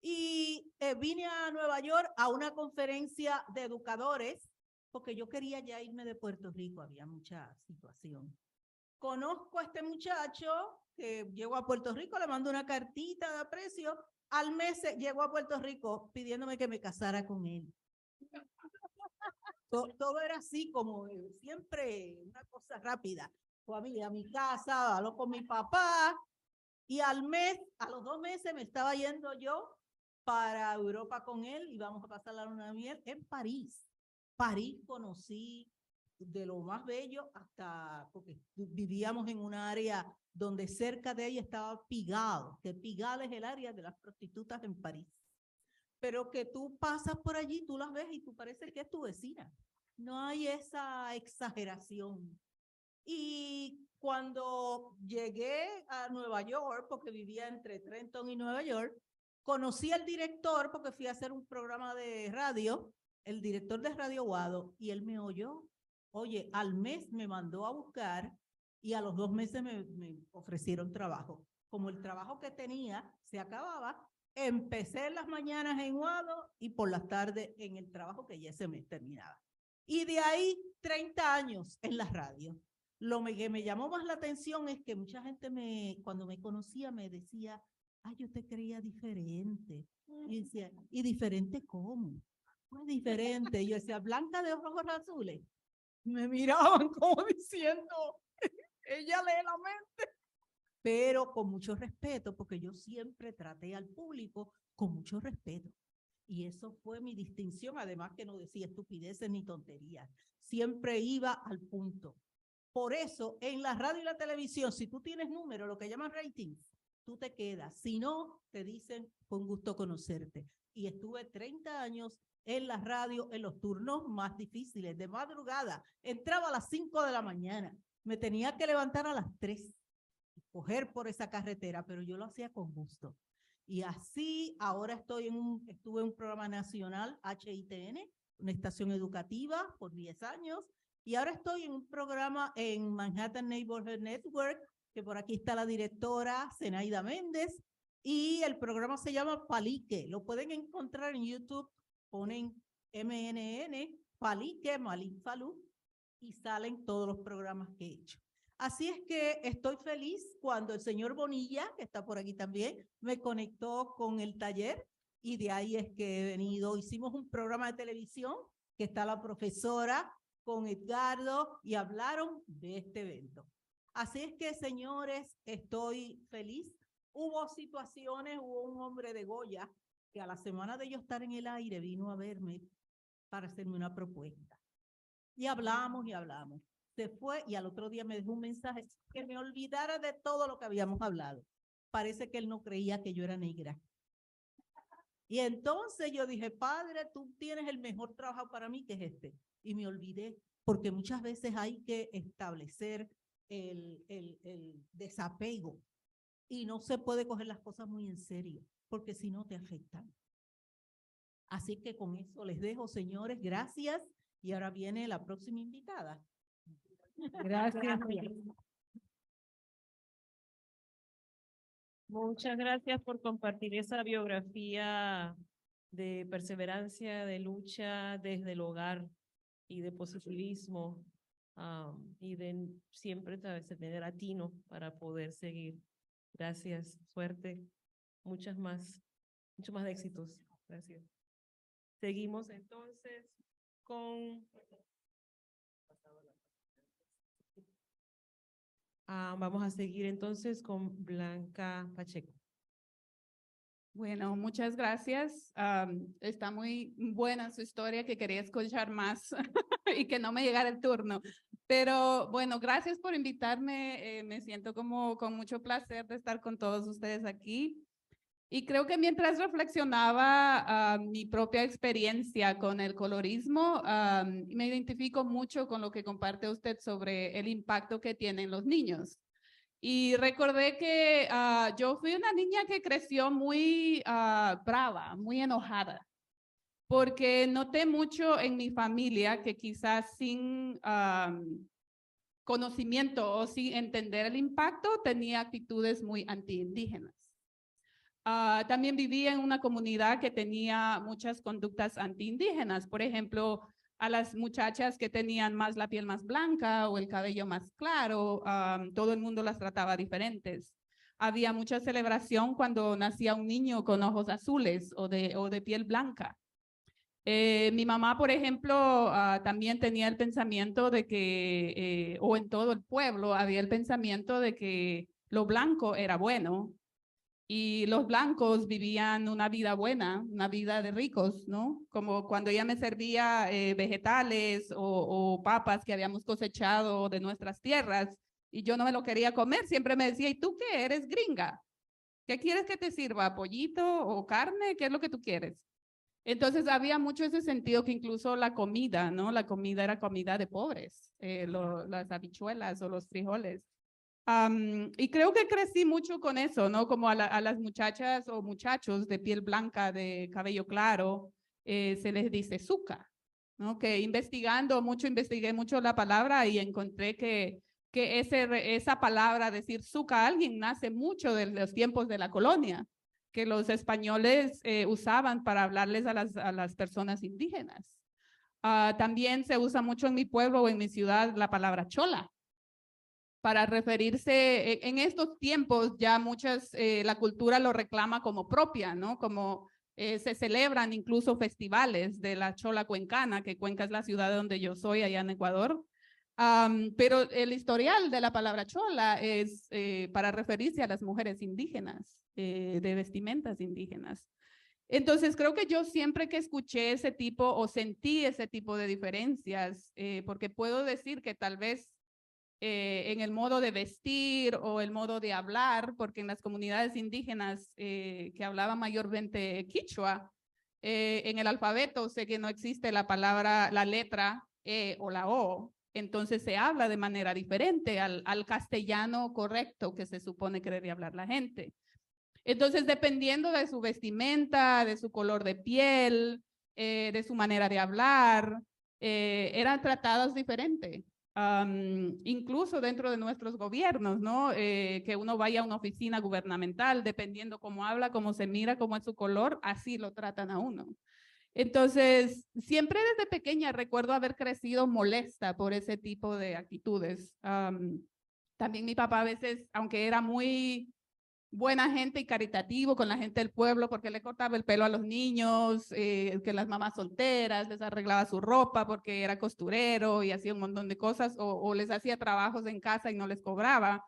Y vine a Nueva York a una conferencia de educadores porque yo quería ya irme de Puerto Rico, había mucha situación. Conozco a este muchacho que llegó a Puerto Rico, le mando una cartita de aprecio, al mes llegó a Puerto Rico pidiéndome que me casara con él. Todo era así como siempre una cosa rápida. Fue a mi casa, habló con mi papá y a los 2 meses me estaba yendo yo para Europa con él y vamos a pasar la luna de miel en París. París conocí de lo más bello hasta, porque vivíamos en un área donde cerca de ella estaba Pigalle, que Pigalle es el área de las prostitutas en París. Pero que tú pasas por allí, tú las ves y tú parece que es tu vecina. No hay esa exageración. Y cuando llegué a Nueva York, porque vivía entre Trenton y Nueva York, conocí al director porque fui a hacer un programa de radio, el director de Radio Guado, y él me oyó. Oye, al mes me mandó a buscar y a los 2 meses me ofrecieron trabajo. Como el trabajo que tenía se acababa, empecé en las mañanas en Guado y por las tardes en el trabajo que ya ese mes terminaba. Y de ahí 30 años en la radio. Lo que me llamó más la atención es que mucha gente cuando me conocía me decía, ay, yo te creía diferente. Y decía, ¿y diferente cómo? Pues diferente. Y yo decía, blanca de ojos azules. Me miraban como diciendo, ella lee la mente. Pero con mucho respeto, porque yo siempre traté al público con mucho respeto. Y eso fue mi distinción, además que no decía estupideces ni tonterías. Siempre iba al punto. Por eso, en la radio y la televisión, si tú tienes número, lo que llaman ratings, tú te quedas. Si no, te dicen, con gusto conocerte. Y estuve 30 años en la radio, en los turnos más difíciles, de madrugada. Entraba a las 5 de la mañana. Me tenía que levantar a las 3, coger por esa carretera, pero yo lo hacía con gusto. Y así, ahora estuve en un programa nacional, HITN, una estación educativa por 10 años, y ahora estoy en un programa en Manhattan Neighborhood Network, que por aquí está la directora, Zenaida Méndez, y el programa se llama Palique. Lo pueden encontrar en YouTube, ponen MNN, Palique, Malik Falú, y salen todos los programas que he hecho. Así es que estoy feliz cuando el señor Bonilla, que está por aquí también, me conectó con el taller y de ahí es que he venido. Hicimos un programa de televisión que está la profesora con Edgardo y hablaron de este evento. Así es que, señores, estoy feliz Hubo situaciones, hubo un hombre de Goya que a la semana de yo estar en el aire vino a verme para hacerme una propuesta. Y hablamos y hablamos. Se fue y al otro día me dejó un mensaje que me olvidara de todo lo que habíamos hablado. Parece que él no creía que yo era negra. Y entonces yo dije, padre, tú tienes el mejor trabajo para mí, que es este. Y me olvidé, porque muchas veces hay que establecer el desapego. Y no se puede coger las cosas muy en serio, porque si no te afectan. Así que con eso les dejo, señores, gracias. Y ahora viene la próxima invitada. Gracias. Muchas gracias por compartir esa biografía de perseverancia, de lucha desde el hogar y de positivismo y de siempre tener latino para poder seguir. Gracias, suerte, muchos más éxitos. Gracias. Seguimos entonces con... vamos a seguir entonces con Blanca Pacheco. Bueno, muchas gracias. Está muy buena su historia, que quería escuchar más y que no me llegara el turno. Pero bueno, gracias por invitarme. Me siento como con mucho placer de estar con todos ustedes aquí. Y creo que mientras reflexionaba mi propia experiencia con el colorismo, me identifico mucho con lo que comparte usted sobre el impacto que tienen los niños. Y recordé que yo fui una niña que creció muy brava, muy enojada, porque noté mucho en mi familia que quizás sin conocimiento o sin entender el impacto tenía actitudes muy antiindígenas. También vivía en una comunidad que tenía muchas conductas antiindígenas. Por ejemplo, a las muchachas que tenían más la piel más blanca o el cabello más claro, todo el mundo las trataba diferentes. Había mucha celebración cuando nacía un niño con ojos azules o de piel blanca. Mi mamá, por ejemplo, también tenía el pensamiento de que, o en todo el pueblo, había el pensamiento de que lo blanco era bueno. Y los blancos vivían una vida buena, una vida de ricos, ¿no? Como cuando ella me servía vegetales o papas que habíamos cosechado de nuestras tierras y yo no me lo quería comer, siempre me decía, ¿y tú qué? ¿Eres gringa? ¿Qué quieres que te sirva? ¿Pollito o carne? ¿Qué es lo que tú quieres? Entonces había mucho ese sentido que incluso la comida, ¿no? La comida era comida de pobres, las habichuelas o los frijoles. Y creo que crecí mucho con eso, ¿no? Como a las muchachas o muchachos de piel blanca, de cabello claro, se les dice zuca, ¿no? Que investigué mucho la palabra y encontré que esa palabra, decir zuca a alguien, nace mucho de los tiempos de la colonia, que los españoles usaban para hablarles a las personas indígenas. También se usa mucho en mi pueblo o en mi ciudad la palabra chola, para referirse, en estos tiempos ya la cultura lo reclama como propia, ¿no? Como se celebran incluso festivales de la chola cuencana, que Cuenca es la ciudad donde yo soy, allá en Ecuador. Pero el historial de la palabra chola es para referirse a las mujeres indígenas, de vestimentas indígenas. Entonces creo que yo siempre que escuché ese tipo o sentí ese tipo de diferencias, porque puedo decir que tal vez en el modo de vestir o el modo de hablar, porque en las comunidades indígenas que hablaban mayormente quichua, en el alfabeto sé que no existe la letra E o la O, entonces se habla de manera diferente al castellano correcto que se supone que debe hablar la gente. Entonces, dependiendo de su vestimenta, de su color de piel, de su manera de hablar, eran tratadas diferente. Incluso dentro de nuestros gobiernos, ¿no? Que uno vaya a una oficina gubernamental, dependiendo cómo habla, cómo se mira, cómo es su color, así lo tratan a uno. Entonces, siempre desde pequeña recuerdo haber crecido molesta por ese tipo de actitudes. También mi papá a veces, aunque era muy buena gente y caritativo con la gente del pueblo, porque le cortaba el pelo a los niños, que las mamás solteras, les arreglaba su ropa porque era costurero y hacía un montón de cosas, o les hacía trabajos en casa y no les cobraba.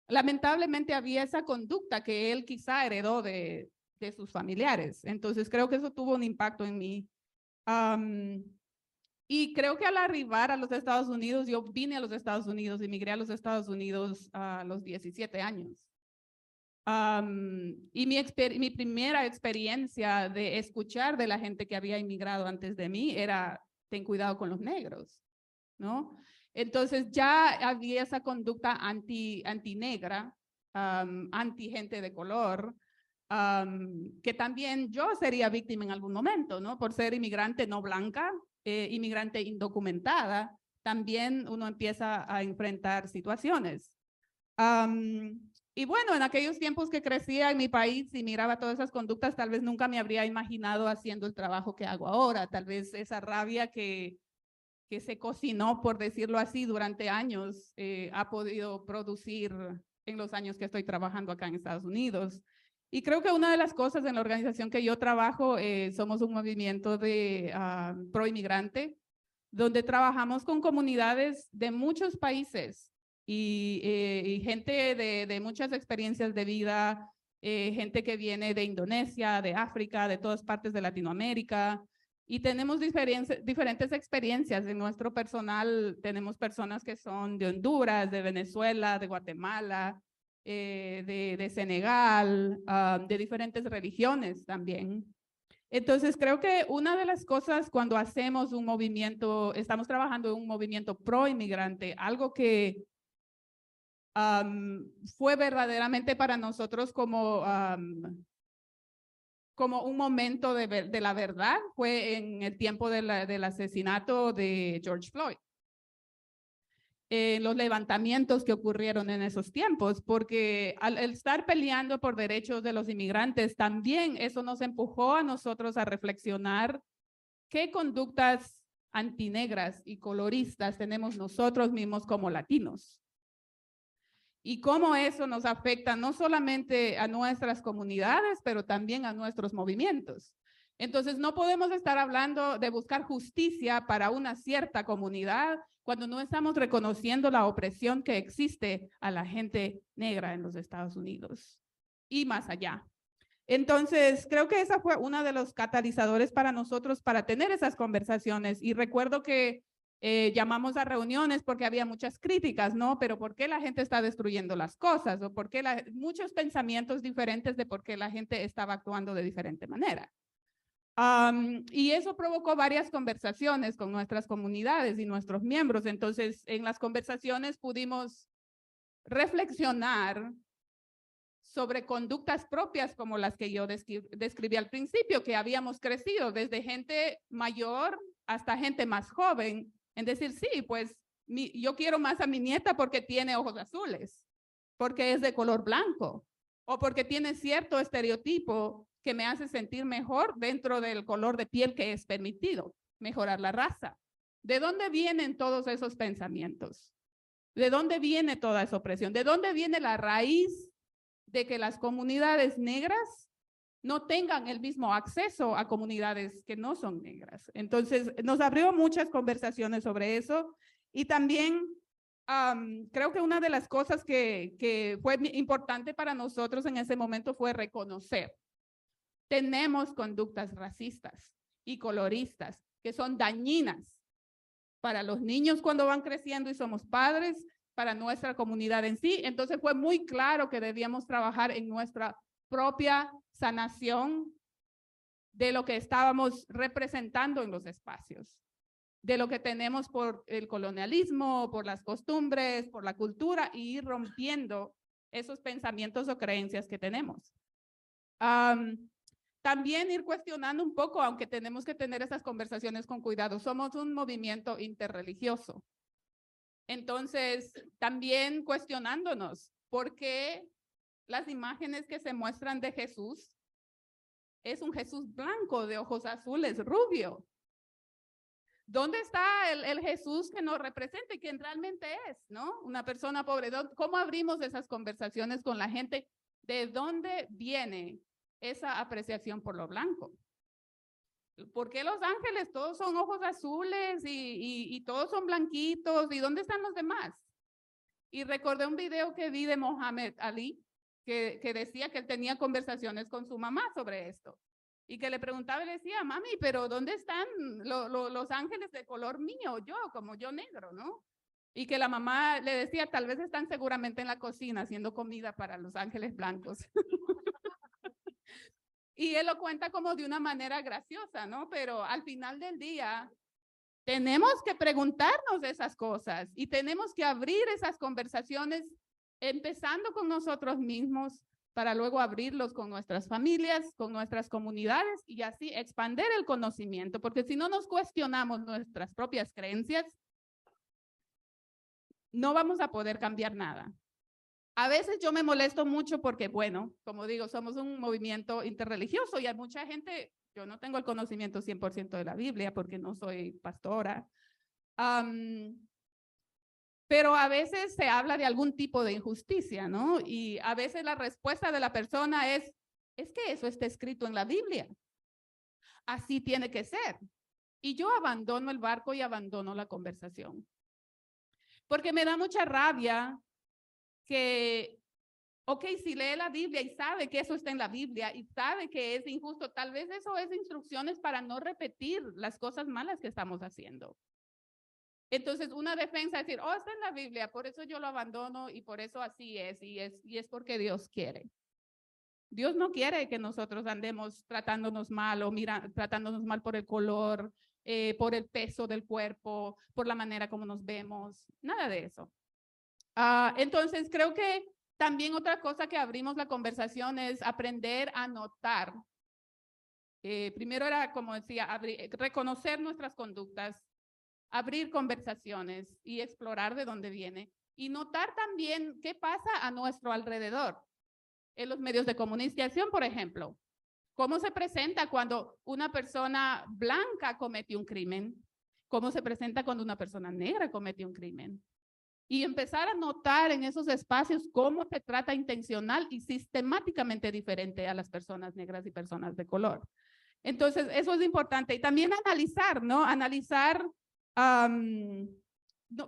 lamentablemente había esa conducta que él quizá heredó de sus familiares. Entonces creo que eso tuvo un impacto en mí. Y creo que al arribar a los Estados Unidos, yo vine a los Estados Unidos, emigré a los Estados Unidos a los 17 años. Y mi primera experiencia de escuchar de la gente que había emigrado antes de mí era, ten cuidado con los negros, ¿no? Entonces ya había esa conducta anti-negra, anti gente de color, que también yo sería víctima en algún momento, ¿no? Por ser inmigrante no blanca, inmigrante indocumentada, también uno empieza a enfrentar situaciones. Y bueno, en aquellos tiempos que crecía en mi país y miraba todas esas conductas, tal vez nunca me habría imaginado haciendo el trabajo que hago ahora. Tal vez esa rabia que se cocinó, por decirlo así, durante años, ha podido producir en los años que estoy trabajando acá en Estados Unidos. Y creo que una de las cosas en la organización que yo trabajo, somos un movimiento de pro-inmigrante, donde trabajamos con comunidades de muchos países y gente de muchas experiencias de vida, gente que viene de Indonesia, de África, de todas partes de Latinoamérica. Y tenemos diferentes experiencias. En nuestro personal tenemos personas que son de Honduras, de Venezuela, de Guatemala, de Senegal, de diferentes religiones también. Entonces creo que una de las cosas cuando hacemos un movimiento, estamos trabajando en un movimiento pro-inmigrante, algo que fue verdaderamente para nosotros como un momento de la verdad, fue en el tiempo del asesinato de George Floyd. Los levantamientos que ocurrieron en esos tiempos, porque al estar peleando por derechos de los inmigrantes, también eso nos empujó a nosotros a reflexionar qué conductas antinegras y coloristas tenemos nosotros mismos como latinos. Y cómo eso nos afecta no solamente a nuestras comunidades, pero también a nuestros movimientos. Entonces, no podemos estar hablando de buscar justicia para una cierta comunidad cuando no estamos reconociendo la opresión que existe a la gente negra en los Estados Unidos y más allá. Entonces, creo que esa fue uno de los catalizadores para nosotros para tener esas conversaciones. Y recuerdo que llamamos a reuniones porque había muchas críticas, ¿no? Pero ¿por qué la gente está destruyendo las cosas? O ¿por qué muchos pensamientos diferentes de por qué la gente estaba actuando de diferente manera? Y eso provocó varias conversaciones con nuestras comunidades y nuestros miembros. Entonces, en las conversaciones pudimos reflexionar sobre conductas propias como las que yo describí al principio, que habíamos crecido desde gente mayor hasta gente más joven, en decir, sí, pues yo quiero más a mi nieta porque tiene ojos azules, porque es de color blanco, o porque tiene cierto estereotipo que me hace sentir mejor dentro del color de piel que es permitido, mejorar la raza. ¿De dónde vienen todos esos pensamientos? ¿De dónde viene toda esa opresión? ¿De dónde viene la raíz de que las comunidades negras no tengan el mismo acceso a comunidades que no son negras? Entonces, nos abrió muchas conversaciones sobre eso y también creo que una de las cosas que fue importante para nosotros en ese momento fue reconocer. Tenemos conductas racistas y coloristas que son dañinas para los niños cuando van creciendo y somos padres, para nuestra comunidad en sí. Entonces fue muy claro que debíamos trabajar en nuestra propia sanación de lo que estábamos representando en los espacios, de lo que tenemos por el colonialismo, por las costumbres, por la cultura, y ir rompiendo esos pensamientos o creencias que tenemos. También ir cuestionando un poco, aunque tenemos que tener esas conversaciones con cuidado. Somos un movimiento interreligioso. Entonces, también cuestionándonos por qué las imágenes que se muestran de Jesús es un Jesús blanco, de ojos azules, rubio. ¿Dónde está el Jesús que nos representa y quien realmente es, ¿no? Una persona pobre. ¿Cómo abrimos esas conversaciones con la gente? ¿De dónde viene esa apreciación por lo blanco? ¿Por qué los ángeles todos son ojos azules y todos son blanquitos? ¿Y dónde están los demás? Y recordé un video que vi de Mohammed Ali, que decía que él tenía conversaciones con su mamá sobre esto. Y que le preguntaba y le decía, mami, pero ¿dónde están los ángeles de color mío? Yo, como yo negro, ¿no? Y que la mamá le decía, tal vez están seguramente en la cocina haciendo comida para los ángeles blancos. Y él lo cuenta como de una manera graciosa, ¿no? Pero al final del día, tenemos que preguntarnos esas cosas y tenemos que abrir esas conversaciones, empezando con nosotros mismos, para luego abrirlos con nuestras familias, con nuestras comunidades y así expandir el conocimiento, porque si no nos cuestionamos nuestras propias creencias, no vamos a poder cambiar nada. A veces yo me molesto mucho porque, bueno, como digo, somos un movimiento interreligioso y hay mucha gente, yo no tengo el conocimiento 100% de la Biblia porque no soy pastora, pero a veces se habla de algún tipo de injusticia, ¿no? Y a veces la respuesta de la persona es que eso está escrito en la Biblia. Así tiene que ser. Y yo abandono el barco y abandono la conversación. Porque me da mucha rabia que, ok, si lee la Biblia y sabe que eso está en la Biblia y sabe que es injusto, tal vez eso es instrucciones para no repetir las cosas malas que estamos haciendo. Entonces, una defensa es decir, oh, está en la Biblia, por eso yo lo abandono y por eso así es, y es porque Dios quiere. Dios no quiere que nosotros andemos tratándonos mal o tratándonos mal por el color, por el peso del cuerpo, por la manera como nos vemos, nada de eso. Entonces, creo que también otra cosa que abrimos la conversación es aprender a notar. Primero era, como decía, reconocer nuestras conductas, abrir conversaciones y explorar de dónde viene. Y notar también qué pasa a nuestro alrededor. En los medios de comunicación, por ejemplo, cómo se presenta cuando una persona blanca comete un crimen, cómo se presenta cuando una persona negra comete un crimen. Y empezar a notar en esos espacios cómo se trata intencional y sistemáticamente diferente a las personas negras y personas de color. Entonces, eso es importante. Y también analizar, ¿no? Analizar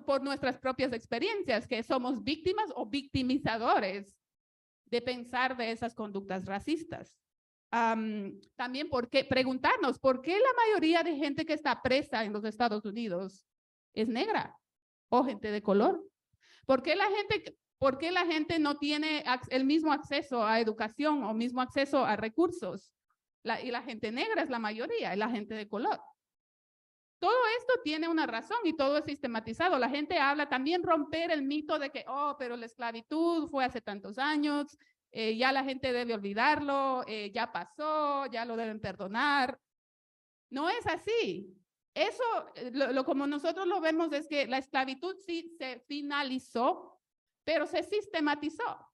por nuestras propias experiencias, que somos víctimas o victimizadores de pensar de esas conductas racistas. También preguntarnos por qué la mayoría de gente que está presa en los Estados Unidos es negra o gente de color. ¿Por qué la gente no tiene el mismo acceso a educación o mismo acceso a recursos? Y la gente negra es la mayoría, y la gente de color. Todo esto tiene una razón y todo es sistematizado. La gente habla también romper el mito de que, oh, pero la esclavitud fue hace tantos años, ya la gente debe olvidarlo, ya pasó, ya lo deben perdonar. No es así. Eso, como nosotros lo vemos, es que la esclavitud sí se finalizó, pero se sistematizó.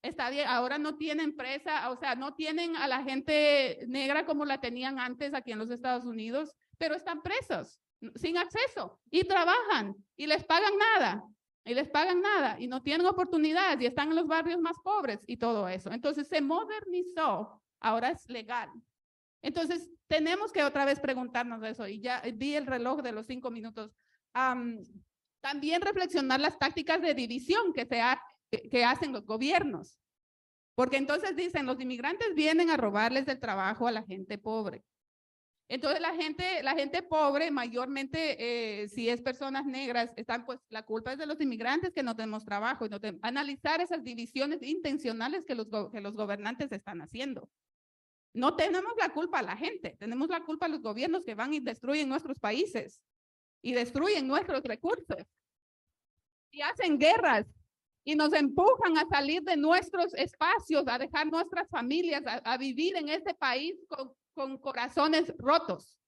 Está bien, ahora no tienen presa, o sea, no tienen a la gente negra como la tenían antes aquí en los Estados Unidos, pero están presos, sin acceso, y trabajan, y les pagan nada, y no tienen oportunidades, y están en los barrios más pobres, y todo eso. Entonces, se modernizó, ahora es legal. Entonces, tenemos que otra vez preguntarnos eso, y ya vi el reloj de los 5 minutos. También reflexionar las tácticas de división que hacen los gobiernos. Porque entonces dicen, los inmigrantes vienen a robarles el trabajo a la gente pobre. Entonces la gente pobre, mayormente, si es personas negras, pues la culpa es de los inmigrantes que no tenemos trabajo. Y analizar esas divisiones intencionales que los gobernantes están haciendo. No tenemos la culpa a la gente, tenemos la culpa a los gobiernos que van y destruyen nuestros países y destruyen nuestros recursos y hacen guerras y nos empujan a salir de nuestros espacios, a dejar nuestras familias, a vivir en este país con corazones rotos.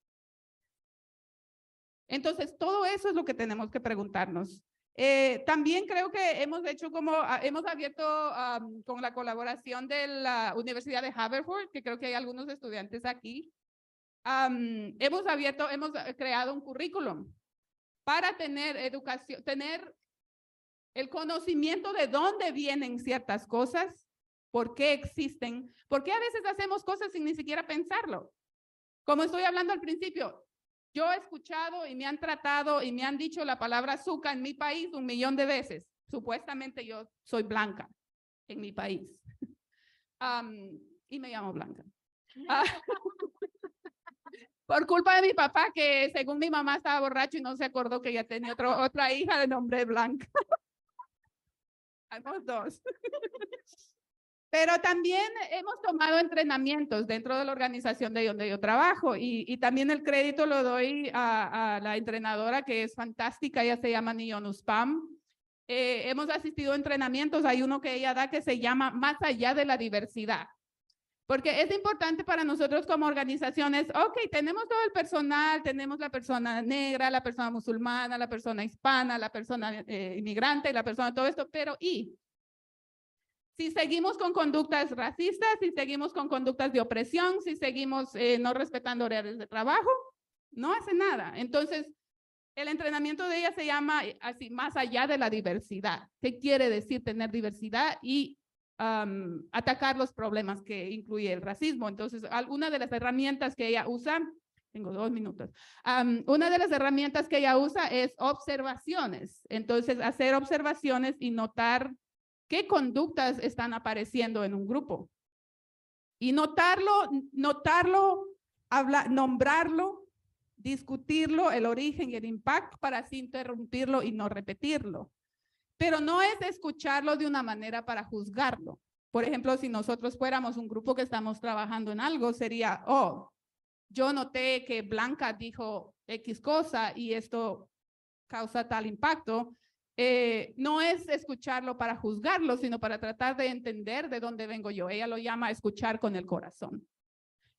Entonces, todo eso es lo que tenemos que preguntarnos. También creo que hemos abierto con la colaboración de la Universidad de Haverford, que creo que hay algunos estudiantes aquí, hemos creado un currículum para tener educación, tener el conocimiento de dónde vienen ciertas cosas, por qué existen, por qué a veces hacemos cosas sin ni siquiera pensarlo. Como estoy hablando al principio, Yo he escuchado y me han tratado y me han dicho la palabra azúcar en mi país 1,000,000 de veces. Supuestamente yo soy blanca en mi país. Y me llamo Blanca. Por culpa de mi papá, que según mi mamá estaba borracho y no se acordó que ya tenía otra hija de nombre Blanca. Somos dos. Pero también hemos tomado entrenamientos dentro de la organización de donde yo trabajo y también el crédito lo doy a la entrenadora que es fantástica, ella se llama Spam. Hemos asistido a entrenamientos, hay uno que ella da que se llama Más allá de la diversidad. Porque es importante para nosotros como organizaciones, ok, tenemos todo el personal, tenemos la persona negra, la persona musulmana, la persona hispana, la persona inmigrante, la persona todo esto, pero si seguimos con conductas racistas, si seguimos con conductas de opresión, si seguimos no respetando horarios de trabajo, no hace nada. Entonces, el entrenamiento de ella se llama así, Más allá de la diversidad. ¿Qué quiere decir tener diversidad? Y atacar los problemas que incluye el racismo. Entonces, alguna de las herramientas que ella usa, tengo 2 minutos, una de las herramientas que ella usa es observaciones. Entonces, hacer observaciones y notar qué conductas están apareciendo en un grupo. Y notarlo, nombrarlo, discutirlo, el origen y el impacto para así interrumpirlo y no repetirlo. Pero no es escucharlo de una manera para juzgarlo. Por ejemplo, si nosotros fuéramos un grupo que estamos trabajando en algo, sería, oh, yo noté que Blanca dijo X cosa y esto causa tal impacto. No es escucharlo para juzgarlo, sino para tratar de entender de dónde vengo yo. Ella lo llama escuchar con el corazón.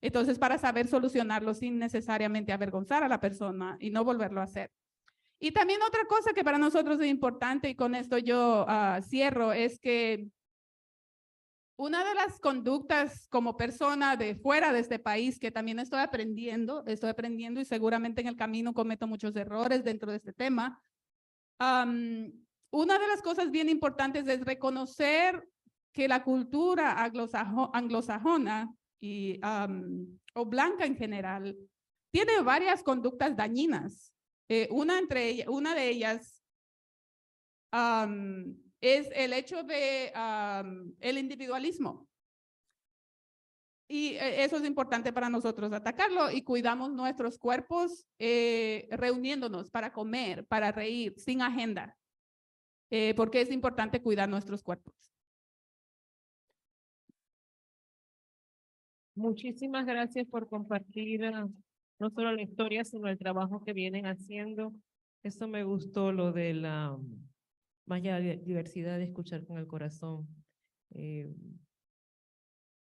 Entonces, para saber solucionarlo sin necesariamente avergonzar a la persona y no volverlo a hacer. Y también otra cosa que para nosotros es importante, y con esto yo cierro, es que una de las conductas como persona de fuera de este país que también estoy aprendiendo y seguramente en el camino cometo muchos errores dentro de este tema. Una de las cosas bien importantes es reconocer que la cultura anglosajona o blanca en general tiene varias conductas dañinas. Una de ellas es el hecho de el individualismo. Y eso es importante para nosotros atacarlo y cuidamos nuestros cuerpos reuniéndonos para comer, para reír, sin agenda, porque es importante cuidar nuestros cuerpos. Muchísimas gracias por compartir no solo la historia, sino el trabajo que vienen haciendo. Eso me gustó, lo de la más allá de diversidad, de escuchar con el corazón.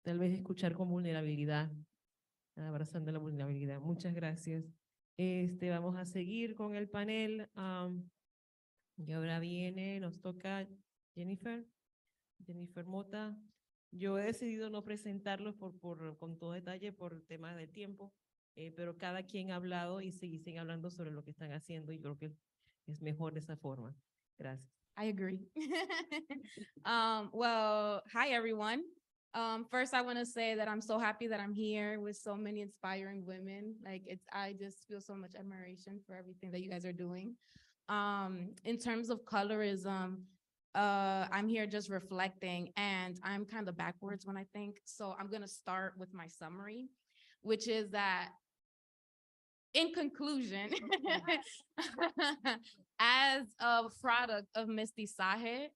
Tal vez escuchar con vulnerabilidad, abrazando la vulnerabilidad. Muchas gracias. Vamos a seguir con el panel. Y ahora nos toca Jennifer Mota. Yo he decidido no presentarlos con todo detalle por temas de tiempo, pero cada quien ha hablado y siguen hablando sobre lo que están haciendo y creo que es mejor de esa forma. Gracias. I agree. Well, hi, everyone. First, I want to say that I'm so happy that I'm here with so many inspiring women. I just feel so much admiration for everything that you guys are doing. In terms of colorism, I'm here just reflecting, and I'm kind of backwards when I think. So I'm going to start with my summary, which is that, in conclusion, as a product of Misty Sahe,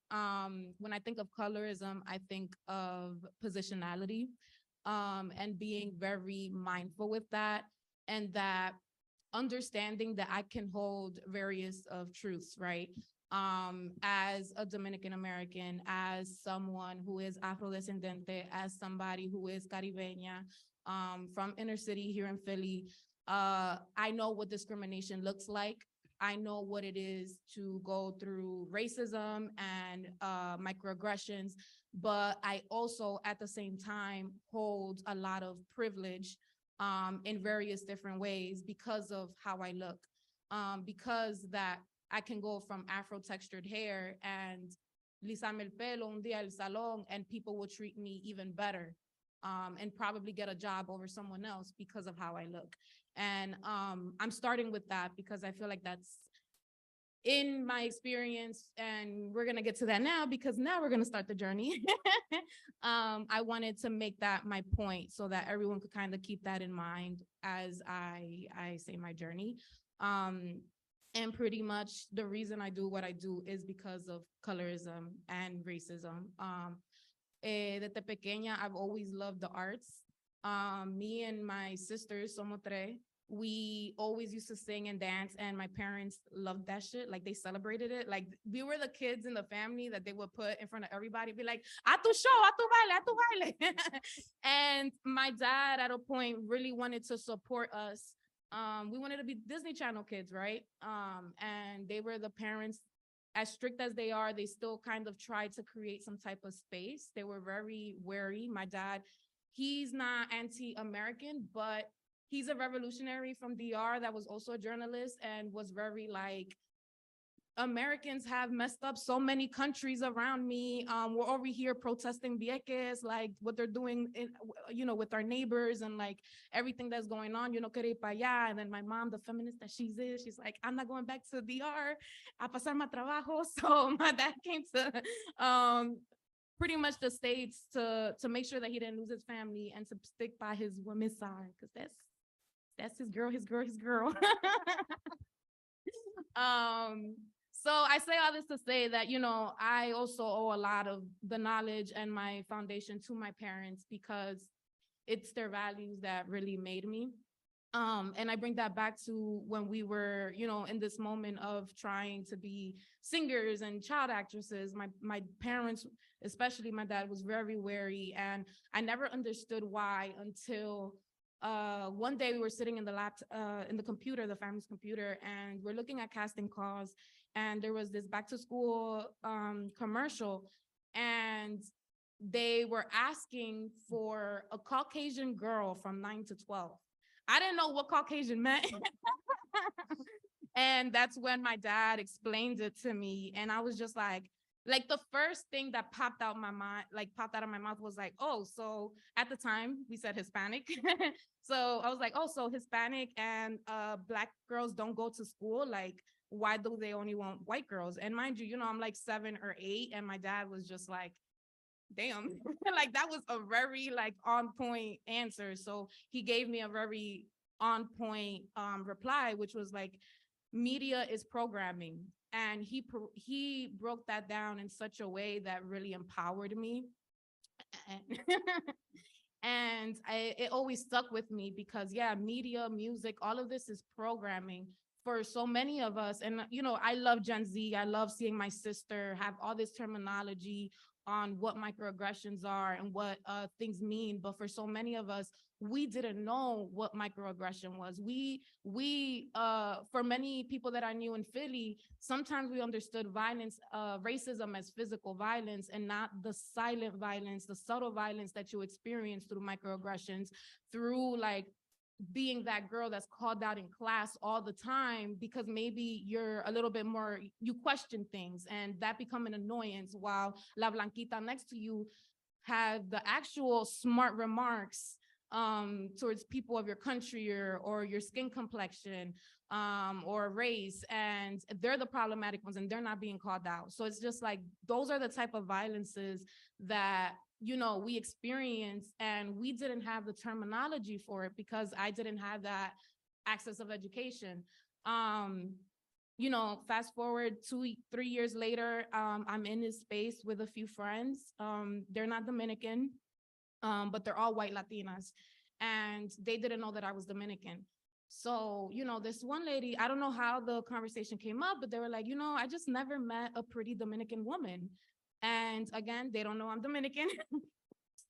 when I think of colorism, I think of positionality, and being very mindful with that, and that understanding that I can hold various of truths, right? As a Dominican American, as someone who is Afrodescendente, as somebody who is Caribeña, from inner city here in Philly, I know what discrimination looks like. I know what it is to go through racism and microaggressions, but I also at the same time hold a lot of privilege in various different ways because of how I look, because that I can go from Afro-textured hair and lisame el pelo un día al salón and people will treat me even better and probably get a job over someone else because of how I look. And I'm starting with that because I feel like that's in my experience, and we're gonna get to that now because now we're gonna start the journey. I wanted to make that my point so that everyone could kind of keep that in mind as I say my journey. And pretty much the reason I do what I do is because of colorism and racism. Desde pequeña, I've always loved the arts. Me and my sisters, somos tres, we always used to sing and dance, and my parents loved that shit. Like, they celebrated it. Like, we were the kids in the family that they would put in front of everybody, be like, a tu show, a tu baile, a tu baile. And my dad at a point really wanted to support us. We wanted to be Disney Channel kids, right? And they were the parents, as strict as they are, they still kind of tried to create some type of space. They were very wary. My dad, he's not anti-American, but he's a revolutionary from DR that was also a journalist and was very like, Americans have messed up so many countries around me. We're over here protesting Vieques, like what they're doing, with our neighbors and like everything that's going on, querer ir para allá. And then my mom, the feminist that she's like, I'm not going back to DR a pasar más trabajo. So my dad came to pretty much the States to make sure that he didn't lose his family and to stick by his women's side, because that's his girl. So I say all this to say that, I also owe a lot of the knowledge and my foundation to my parents because it's their values that really made me. And I bring that back to when we were, in this moment of trying to be singers and child actresses. My parents, especially my dad, was very wary, and I never understood why until one day we were sitting in the computer, the family's computer, and we're looking at casting calls, and there was this back to school commercial, and they were asking for a Caucasian girl from 9 to 12. I didn't know what Caucasian meant. And that's when my dad explained it to me. And I was just like the first thing that popped out of my mouth was like, oh, so at the time we said Hispanic. So I was like, oh, so Hispanic and Black girls don't go to school. Like, why do they only want white girls? And mind you, I'm like 7 or 8. And my dad was just like, damn, like that was a very on point answer. So he gave me a very on point reply, which was like, media is programming. And he broke that down in such a way that really empowered me. And it always stuck with me because media, music, all of this is programming for so many of us. And, I love Gen Z. I love seeing my sister have all this terminology on what microaggressions are and what things mean. But for so many of us, we didn't know what microaggression was. For many people that I knew in Philly, sometimes we understood violence, racism as physical violence and not the silent violence, the subtle violence that you experience through microaggressions, through being that girl that's called out in class all the time because maybe you're a little bit more, you question things and that become an annoyance, while La Blanquita next to you had the actual smart remarks towards people of your country or your skin complexion or race, and they're the problematic ones and they're not being called out. So it's just like, those are the type of violences that we experience, and we didn't have the terminology for it because I didn't have that access of education. Fast forward 2-3 years later, I'm in this space with a few friends. They're not Dominican, but they're all white Latinas, and they didn't know that I was Dominican. So, this one lady, I don't know how the conversation came up, but they were like, I just never met a pretty Dominican woman. And again, they don't know I'm Dominican.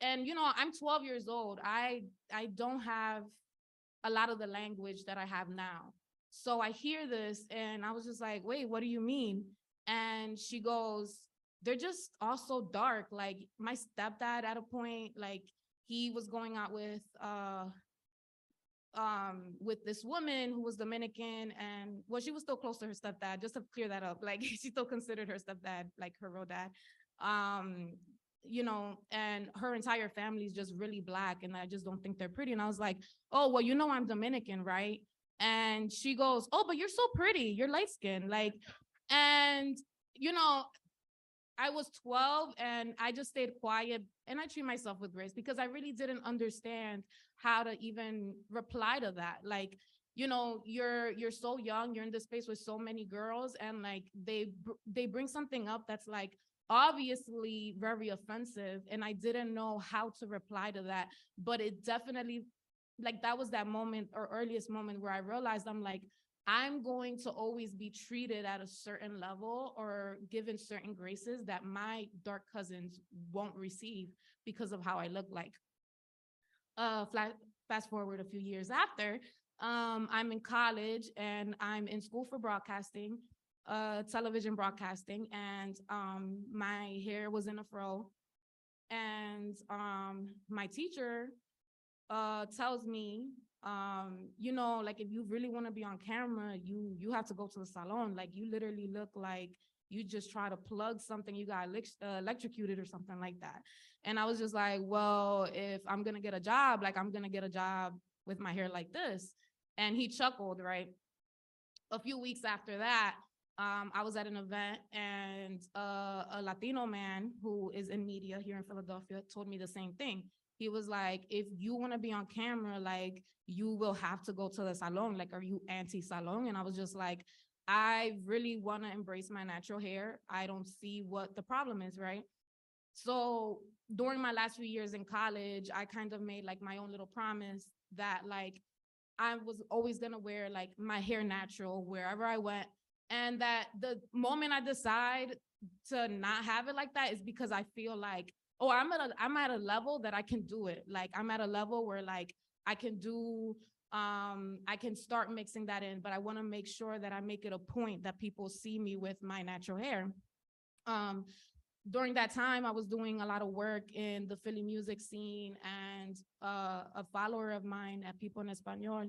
And, I'm 12 years old. I don't have a lot of the language that I have now. So I hear this and I was just like, wait, what do you mean? And she goes, they're just all so dark. Like my stepdad at a point, like he was going out with this woman who was Dominican, and well, she was still close to her stepdad, just to clear that up. Like she still considered her stepdad like her real dad. you know, and her entire family is just really Black, and I just don't think they're pretty. And I was like, oh, well, you know, I'm Dominican, right? And she goes, oh, but you're so pretty. You're light skinned. Like, and, you know, I was 12 and I just stayed quiet, and I treat myself with grace because I really didn't understand how to even reply to that. Like, you know, you're so young, you're in this space with so many girls, and like they bring something up that's like obviously very offensive, and I didn't know how to reply to that. But it definitely, like, that was that moment or earliest moment where I realized I'm like, I'm going to always be treated at a certain level or given certain graces that my dark cousins won't receive because of how I look like. Fast forward a few years after, I'm in college and I'm in school for broadcasting, television broadcasting, and my hair was in a fro. And my teacher tells me, you know, like, if you really want to be on camera, you have to go to the salon. Like, you literally look like you just try to plug something, you got electrocuted or something like that. And I was just like, well, if I'm gonna get a job, like, I'm gonna get a job with my hair like this. And he chuckled, right? A few weeks after that, I was at an event, and a Latino man who is in media here in Philadelphia told me the same thing. He was like, if you want to be on camera, like, you will have to go to the salon. Like, are you anti-salon? And I was just like, I really want to embrace my natural hair. I don't see what the problem is, right? So during my last few years in college, I kind of made like my own little promise that like I was always gonna wear like my hair natural wherever I went. And that the moment I decide to not have it like that is because I feel like, oh, I'm at a level that I can do it. Like, I'm at a level where like I can do, I can start mixing that in, but I want to make sure that I make it a point that people see me with my natural hair. During that time, I was doing a lot of work in the Philly music scene, and a follower of mine at People en Español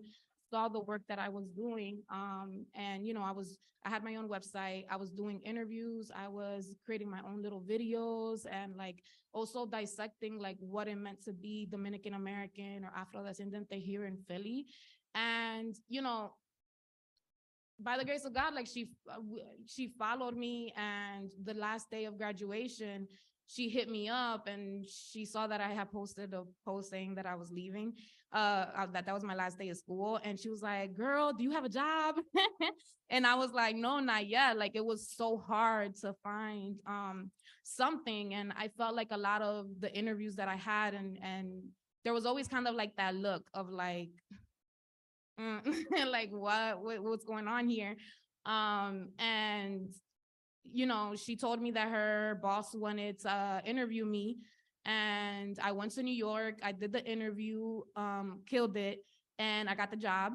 saw the work that I was doing. And, you know, I had my own website. I was doing interviews. I was creating my own little videos, and like also dissecting like what it meant to be Dominican American or Afro-Descendente here in Philly. And, you know, by the grace of God, like she followed me, and the last day of graduation, she hit me up and she saw that I had posted a post saying that I was leaving, that was my last day of school. And she was like, girl, do you have a job? And I was like, no, not yet. Like, it was so hard to find something. And I felt like a lot of the interviews that I had, and there was always kind of like that look of like, like what's going on here? And you know, she told me that her boss wanted to interview me, and I went to New York. I did the interview, killed it, and I got the job.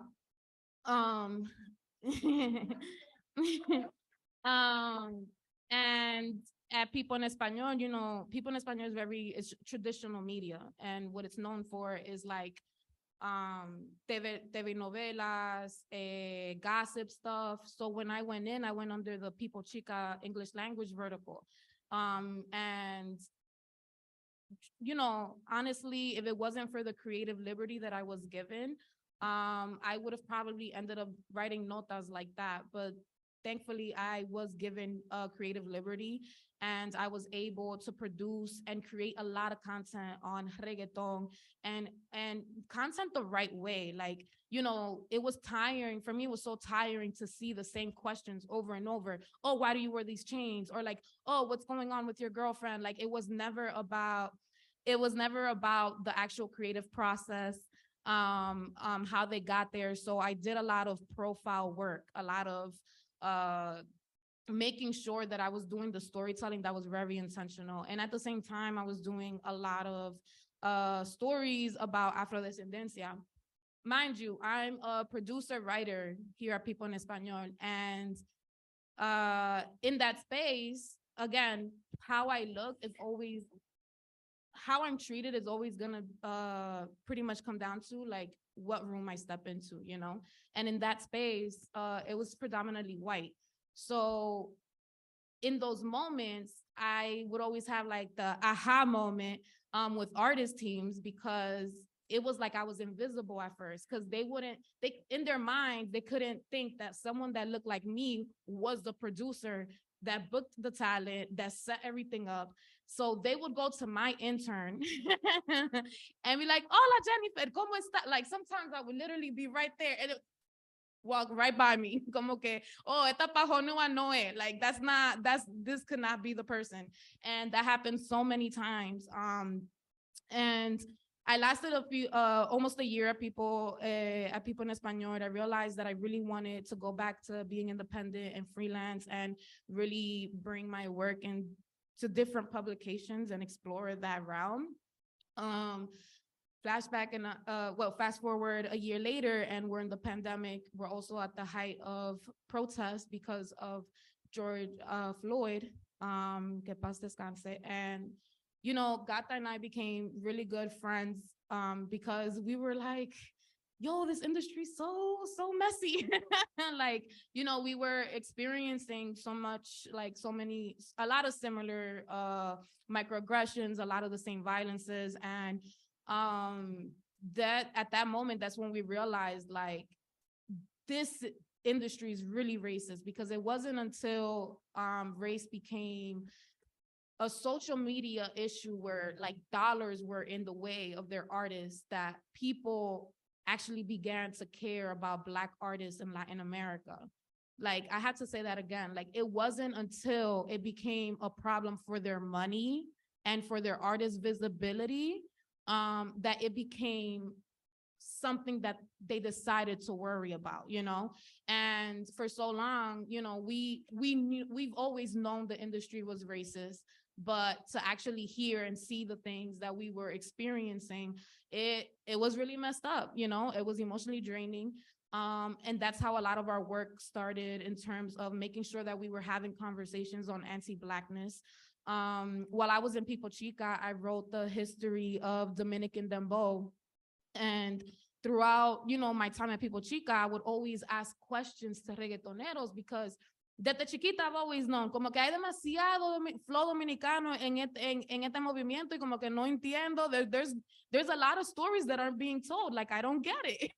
And at People en Español, you know, People en Español is traditional media, and what it's known for is like TV novelas, gossip stuff. So when I went in, I went under the People Chica English language vertical. And, you know, honestly, if it wasn't for the creative liberty that I was given, I would have probably ended up writing notas like that. But thankfully, I was given creative liberty, and I was able to produce and create a lot of content on reggaeton, and content the right way. Like, you know, it was tiring. For me, it was so tiring to see the same questions over and over. Oh, why do you wear these chains? Or like, oh, what's going on with your girlfriend? Like, it was never about the actual creative process, how they got there. So I did a lot of profile work, a lot of making sure that I was doing the storytelling that was very intentional. And at the same time, I was doing a lot of stories about Afrodescendencia. Mind you, I'm a producer writer here at People en Español. And in that space, again, how I look is always, how I'm treated is always gonna pretty much come down to like what room I step into, you know? And in that space, it was predominantly white. So in those moments, I would always have like the aha moment with artist teams, because it was like I was invisible at first, because they in their mind, they couldn't think that someone that looked like me was the producer that booked the talent, that set everything up. So they would go to my intern and be like, hola, Jennifer, ¿cómo está? Like sometimes I would literally be right there and walk right by me. Como que, oh, esta pajonua no es. Like this could not be the person. And that happened so many times. And I lasted almost a year at People en Español. I realized that I really wanted to go back to being independent and freelance and really bring my work into different publications and explore that realm. Flashback and fast forward a year later, and we're in the pandemic. We're also at the height of protests because of George Floyd, que paz descanse. And you know, Gata and I became really good friends because we were like, yo, this industry's so messy. Like, you know, we were experiencing so much, like a lot of similar microaggressions, a lot of the same violences. And that at that moment, that's when we realized like this industry is really racist, because it wasn't until race became a social media issue where like dollars were in the way of their artists that people actually began to care about Black artists in Latin America. Like, I have to say that again, like it wasn't until it became a problem for their money and for their artist visibility that it became something that they decided to worry about, you know? And for so long, you know, we've always known the industry was racist, but to actually hear and see the things that we were experiencing, it was really messed up, you know? It was emotionally draining. And that's how a lot of our work started, in terms of making sure that we were having conversations on anti-Blackness. While I was in Pipo Chica, I wrote the history of Dominican Dembow. And throughout, you know, my time at Pipo Chica, I would always ask questions to reggaetoneros, because desde chiquita I've always known como que hay demasiado flow dominicano en este movimiento, y como que no entiendo. There's a lot of stories that aren't being told. Like, I don't get it.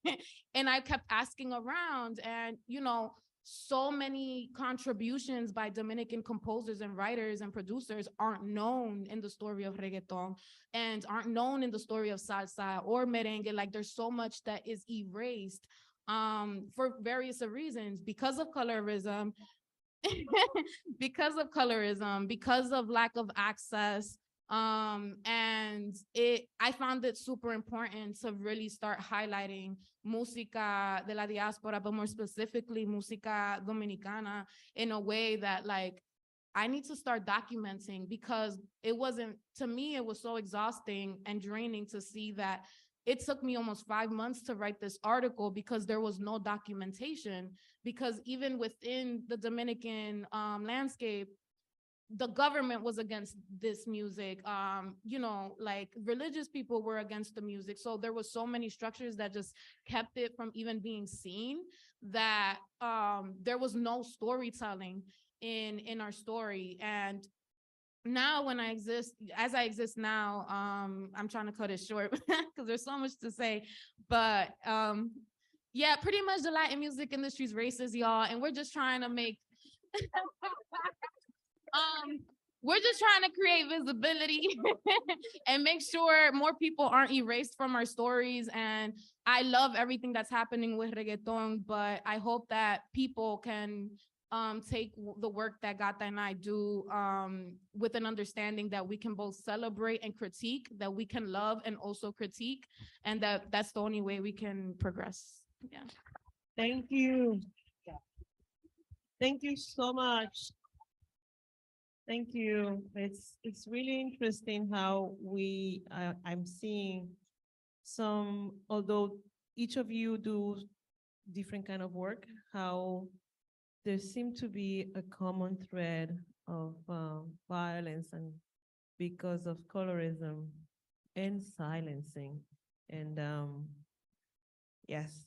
And I kept asking around, and, you know, so many contributions by Dominican composers and writers and producers aren't known in the story of reggaeton, and aren't known in the story of salsa or merengue. Like, there's so much that is erased for various reasons, because of colorism, because of lack of access. And I found it super important to really start highlighting música de la diáspora, but more specifically música dominicana, in a way that, like, I need to start documenting, because to me, it was so exhausting and draining to see that it took me almost 5 months to write this article, because there was no documentation. Because even within the Dominican landscape, the government was against this music. You know, like, religious people were against the music. So there was so many structures that just kept it from even being seen, that there was no storytelling in our story. And now, as I exist now, I'm trying to cut it short because there's so much to say, but yeah, pretty much the Latin music industry is racist, y'all, and we're just trying to make we're just trying to create visibility and make sure more people aren't erased from our stories. And I love everything that's happening with reggaeton, but I hope that people can take the work that Gata and I do with an understanding that we can both celebrate and critique, that we can love and also critique, and that's the only way we can progress. Yeah. Thank you. Thank you so much. Thank you. It's really interesting how I'm seeing although each of you do different kind of work, how there seemed to be a common thread of violence, and because of colorism and silencing. And yes,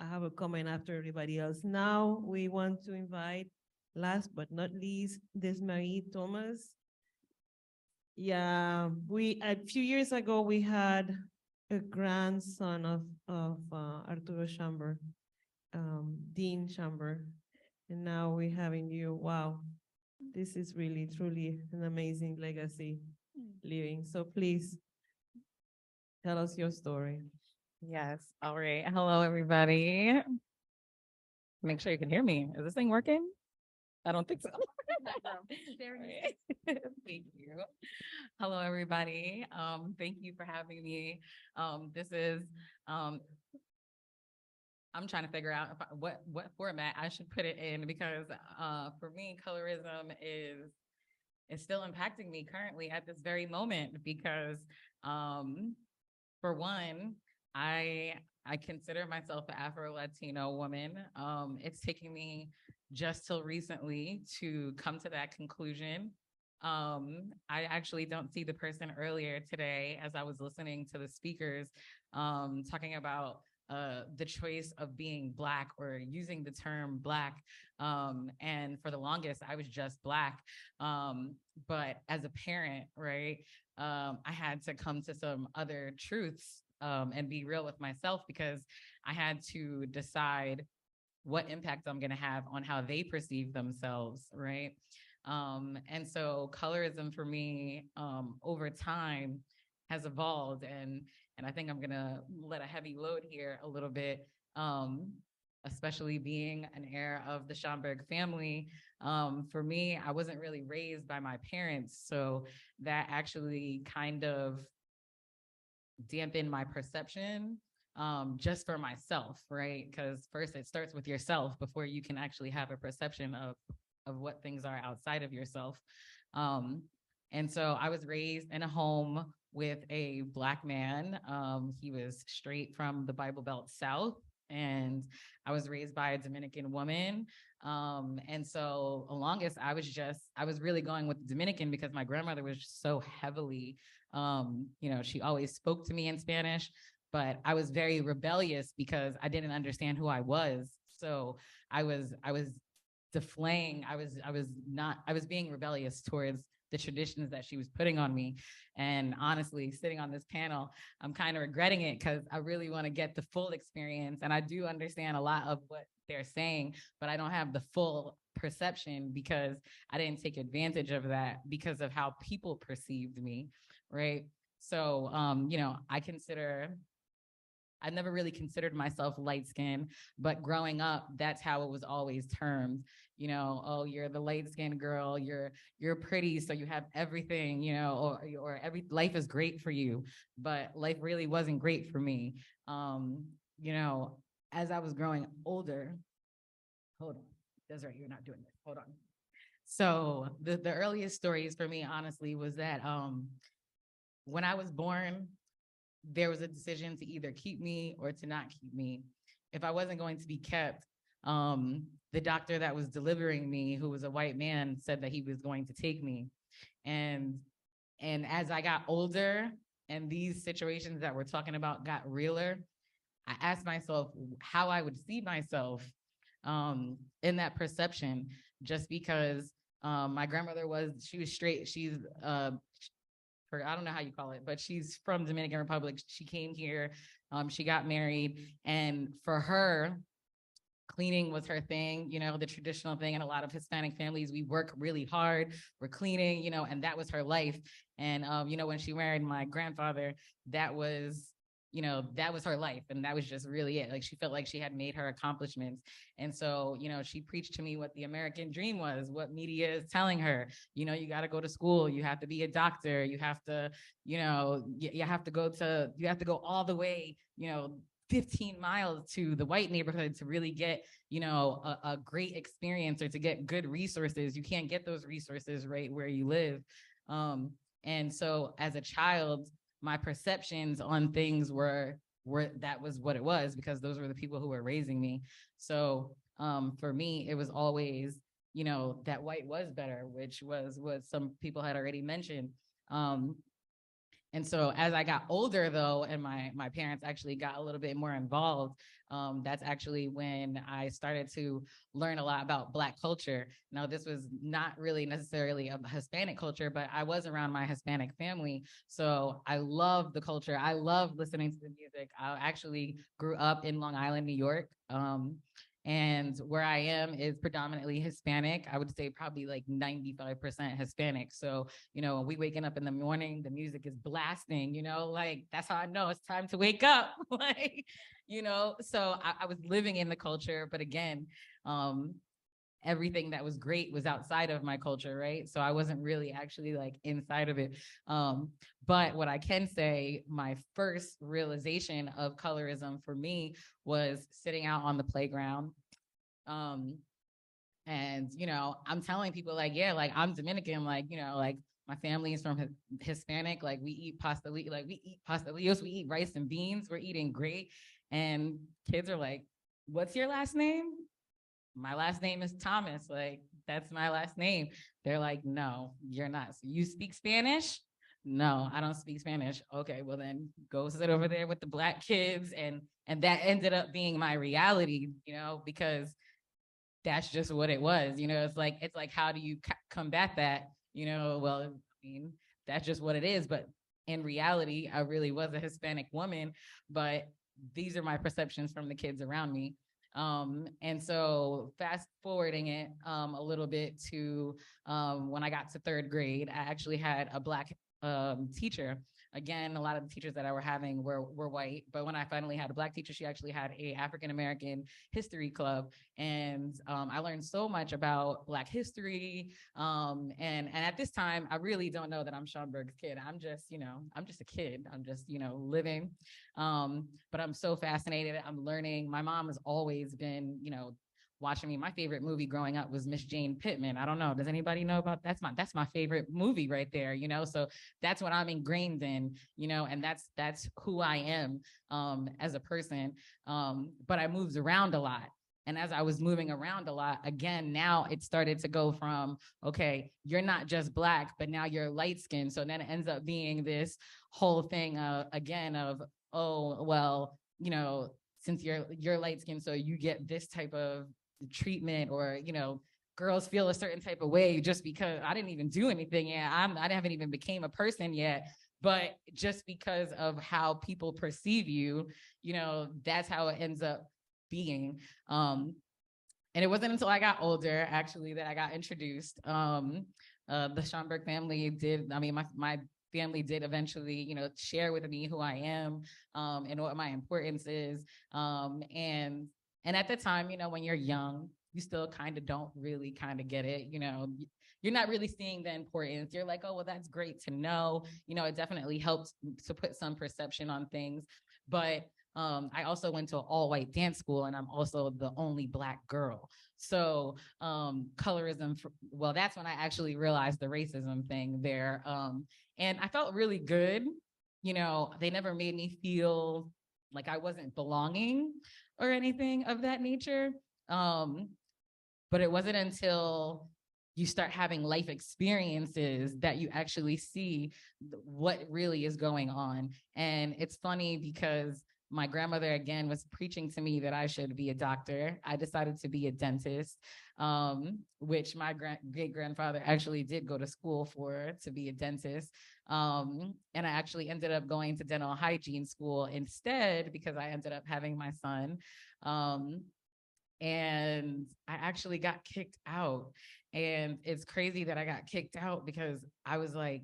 I have a comment after everybody else. Now we want to invite, last but not least, Desmarie Thomas. Yeah, a few years ago, we had a grandson of Arturo Schomburg, Dean Schomburg, and now we're having you. Wow, this is really, truly an amazing legacy living. So please tell us your story. Yes. All right. Hello, everybody. Make sure you can hear me. Is this thing working? I don't think so. Thank you. Hello, everybody. Thank you for having me. This is, I'm trying to figure out what format I should put it in because for me, colorism is still impacting me currently at this very moment because for one, I consider myself an Afro-Latino woman. It's taken me just till recently to come to that conclusion. I actually don't see the person earlier today as I was listening to the speakers talking about the choice of being Black or using the term Black. And for the longest, I was just Black. But as a parent, right, I had to come to some other truths and be real with myself because I had to decide what impact I'm going to have on how they perceive themselves, right? And so colorism for me over time has evolved, and I think I'm going to let a heavy load here a little bit, especially being an heir of the Schomburg family. For me, I wasn't really raised by my parents, so that actually kind of dampen my perception just for myself, right? Because first it starts with yourself before you can actually have a perception of what things are outside of yourself. And so I was raised in a home with a Black man. He was straight from the Bible Belt South, and I was raised by a Dominican woman. And so the longest I was really going with the Dominican because my grandmother was just so heavily, she always spoke to me in Spanish, but I was very rebellious because I didn't understand who I was. So I was deflaying. I was being rebellious towards the traditions that she was putting on me. And honestly, sitting on this panel, I'm kind of regretting it because I really want to get the full experience. And I do understand a lot of what they're saying, but I don't have the full perception because I didn't take advantage of that because of how people perceived me, right? So, I never really considered myself light-skinned, but growing up, that's how it was always termed. Oh, you're the light-skinned girl, you're pretty, so you have everything, or life is great for you, but life really wasn't great for me. As I was growing older, hold on, Desiree, you're not doing this, hold on. So the earliest stories for me, honestly, was that when I was born, there was a decision to either keep me or to not keep me. If I wasn't going to be kept, the doctor that was delivering me, who was a white man, said that he was going to take me. And as I got older and these situations that we're talking about got realer, I asked myself how I would see myself in that perception, just because my grandmother she was straight, I don't know how you call it, but she's from Dominican Republic. She came here, she got married, and for her, cleaning was her thing, the traditional thing. In a lot of Hispanic families, we work really hard, we're cleaning, and that was her life. And, when she married my grandfather, that was her life. And that was just really it. Like, she felt like she had made her accomplishments. And so, she preached to me what the American dream was, what media is telling her. You got to go to school, you have to be a doctor, you have to, you have to go all the way, 15 miles to the white neighborhood to really get, a great experience or to get good resources. You can't get those resources right where you live. And so as a child, my perceptions on things were that was what it was, because those were the people who were raising me. So for me, it was always, that white was better, which was what some people had already mentioned. And And so as I got older though, and my parents actually got a little bit more involved, that's actually when I started to learn a lot about Black culture. Now, this was not really necessarily a Hispanic culture, but I was around my Hispanic family. So I love the culture. I love listening to the music. I actually grew up in Long Island, New York. And where I am is predominantly Hispanic. I would say probably like 95% Hispanic. So, you know, when we waking up in the morning, the music is blasting, you know, like that's how I know it's time to wake up. Like, you know, so I was living in the culture, but again, everything that was great was outside of my culture, right? So I wasn't really actually like inside of it. But what I can say, my first realization of colorism for me was sitting out on the playground. And, you know, I'm telling people like, yeah, like I'm Dominican, like, you know, like my family is from Hispanic, like we eat pastelillos, we eat rice and beans, we're eating great. And kids are like, what's your last name? My last name is Thomas, like, that's my last name. They're like, no, you're not. So you speak Spanish? No, I don't speak Spanish. Okay, well then go sit over there with the Black kids. And that ended up being my reality, you know, because that's just what it was. You know, it's like, how do you combat that? You know, well, I mean, that's just what it is. But in reality, I really was a Hispanic woman, but these are my perceptions from the kids around me. And so fast forwarding it a little bit to when I got to third grade, I actually had a Black teacher. Again, a lot of the teachers that I were having were white, but when I finally had a Black teacher, she actually had a African American history club. And I learned so much about Black history. And at this time, I really don't know that I'm Schomburg's kid. I'm just, you know, I'm just a kid. I'm just, you know, living. But I'm so fascinated. I'm learning. My mom has always been, you know, watching me. My favorite movie growing up was Miss Jane Pittman. I don't know. Does anybody know about that's my favorite movie right there, you know? So that's what I'm ingrained in, you know, and that's who I am as a person. But I moved around a lot. And as I was moving around a lot, again, now it started to go from, okay, you're not just Black, but now you're light skinned. So then it ends up being this whole thing again of, oh, well, you know, since you're light skinned, so you get this type of treatment, or, you know, girls feel a certain type of way just because I didn't even do anything yet. I haven't even became a person yet, but just because of how people perceive you, you know, that's how it ends up being. And it wasn't until I got older, actually, that I got introduced. The Schomburg family did, I mean, my family did eventually, you know, share with me who I am and what my importance is. And at the time, you know, when you're young, you still kind of don't really kind of get it, you know, you're not really seeing the importance. You're like, oh, well, that's great to know. You know, it definitely helps to put some perception on things. But I also went to an all-white dance school, and I'm also the only Black girl. So colorism, well, that's when I actually realized the racism thing there. And I felt really good. You know, they never made me feel like I wasn't belonging or anything of that nature. But it wasn't until you start having life experiences that you actually see what really is going on. And it's funny because my grandmother, again, was preaching to me that I should be a doctor. I decided to be a dentist, which my great-grandfather actually did go to school to be a dentist. And I actually ended up going to dental hygiene school instead because I ended up having my son. And I actually got kicked out. And it's crazy that I got kicked out because I was like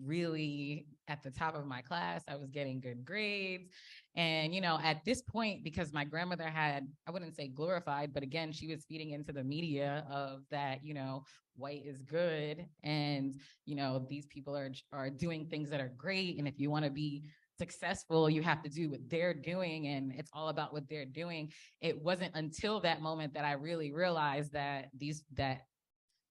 really at the top of my class. I was getting good grades. And, you know, at this point, because my grandmother had, I wouldn't say glorified, but again, she was feeding into the media of that, you know, white is good. And, you know, these people are doing things that are great. And if you want to be successful, you have to do what they're doing, and it's all about what they're doing. It wasn't until that moment that I really realized that